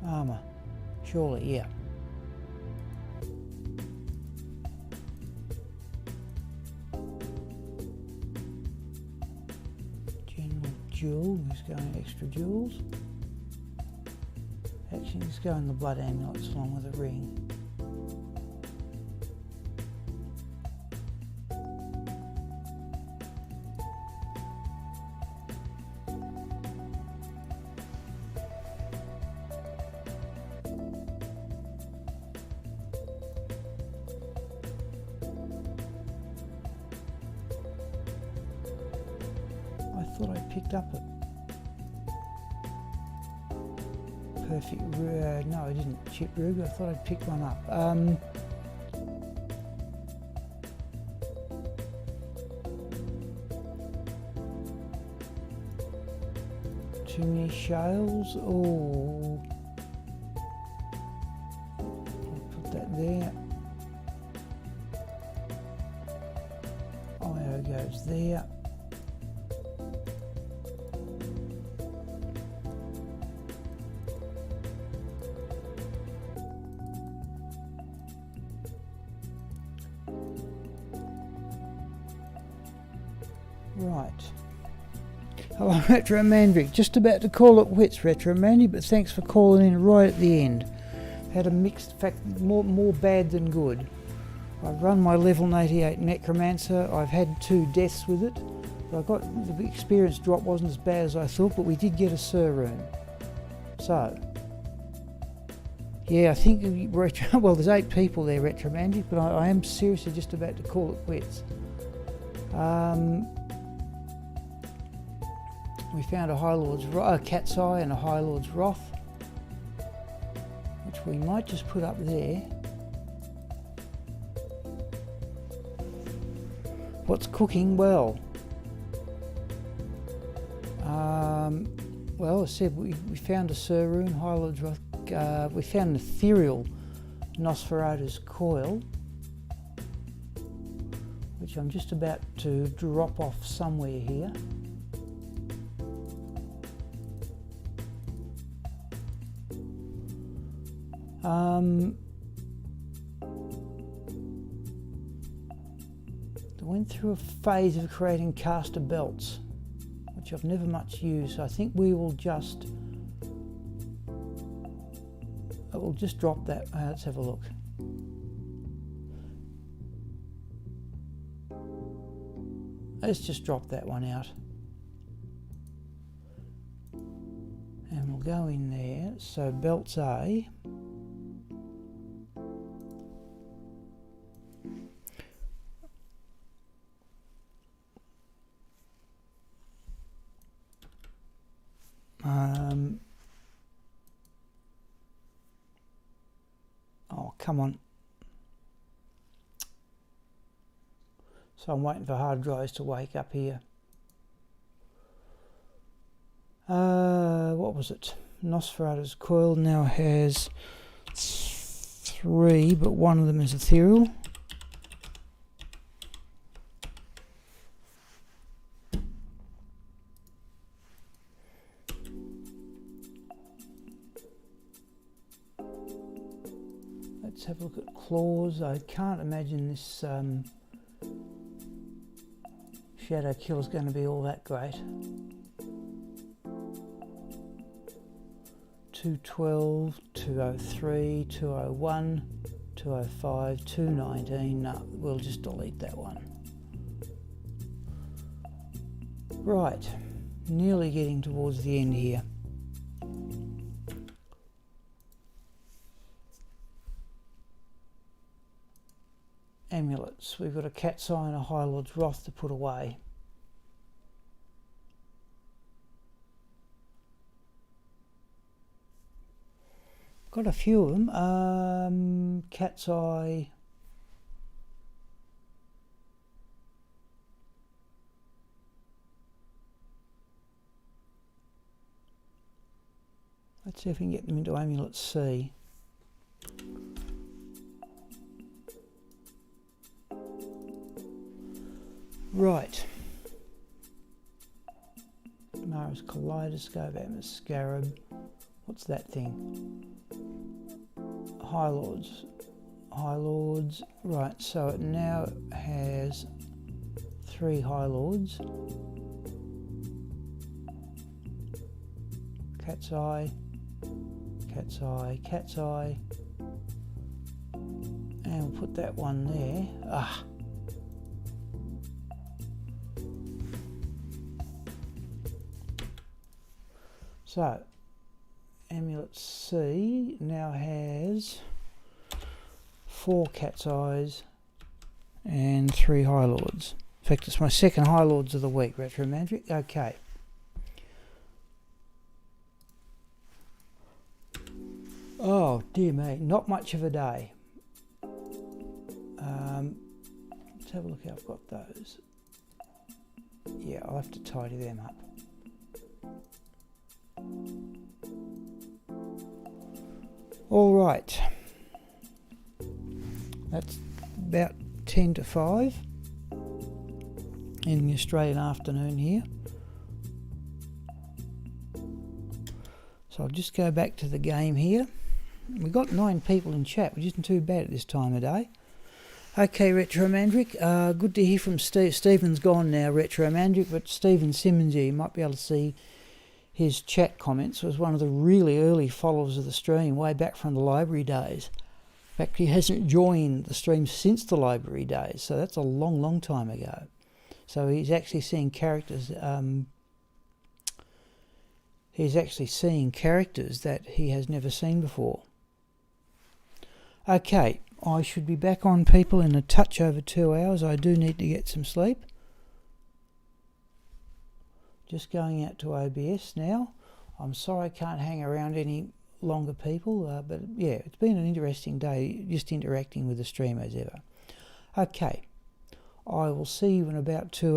armor. Surely, yeah. General Jewel, who's going extra jewels. Actually, let's go in the blood amulets along with the ring. picked up a perfect, no I didn't, chip ruby, I thought I'd picked one up. Too many shales, oh, I'll put that there. IO goes there. Right. Hello, Retro Mandrick. Just about to call it quits, Retro Mandy, but thanks for calling in right at the end. Had a mixed, in fact, more bad than good. I've run my level 88 Necromancer. I've had 2 deaths with it. But I got the experience drop wasn't as bad as I thought, but we did get a Sir rune. So, yeah, I think Retro. Well, there's 8 people there, Retro Mandy, but I am seriously just about to call it quits. We found a High Lord's Cat's Eye and a High Lord's Wrath, which we might just put up there. What's cooking? Well, well, I said we found a Sir rune, High Lord's Wrath. We found an ethereal Nosferatu's Coil, which I'm just about to drop off somewhere here. I went through a phase of creating caster belts, which I've never much used. So I think we will just drop that. Let's have a look. Let's just drop that one out. And we'll go in there. So belts A. Oh, come on. So I'm waiting for hard drives to wake up here. What was it? Nosferatu's Coil now has 3, but one of them is ethereal. Let's have a look at claws. I can't imagine this Shadow Kill is going to be all that great. 212, 203, 201, 205, 219. No, we'll just delete that one. Right, nearly getting towards the end here. Amulets. We've got a Cat's Eye and a High Lord's Wrath to put away. Got a few of them. Cat's Eye. Let's see if we can get them into Amulet C. Right. Mara's Kaleidoscope, Atmos Scarab. What's that thing? High Lords. High Lords. Right, so it now has 3 High Lords. Cat's Eye. Cat's Eye. Cat's Eye. And we'll put that one there. Ah. So, Amulet C now has 4 Cat's Eyes and 3 High Lords. In fact, it's my second High Lords of the week, Retro Magic. Okay. Oh dear me, not much of a day. Let's have a look how I've got those. Yeah, I'll have to tidy them up. All right, that's about 10 to 5 in the Australian afternoon here. So I'll just go back to the game here. We've got 9 people in chat, which isn't too bad at this time of day. Okay, Retro Mandrick, good to hear from Steve. Stephen's gone now, Retro Mandrick, but Stephen Simmons here, you might be able to see his chat comments. Was one of the really early followers of the stream, way back from the library days. In fact, he hasn't joined the stream since the library days, so that's a long, long time ago. So he's actually seeing characters. He's actually seeing characters that he has never seen before. Okay, I should be back on, people, in a touch over 2 hours. I do need to get some sleep. Just going out to OBS now. I'm sorry I can't hang around any longer, people, but yeah, it's been an interesting day, just interacting with the stream as ever. Okay, I will see you in about 2 hours.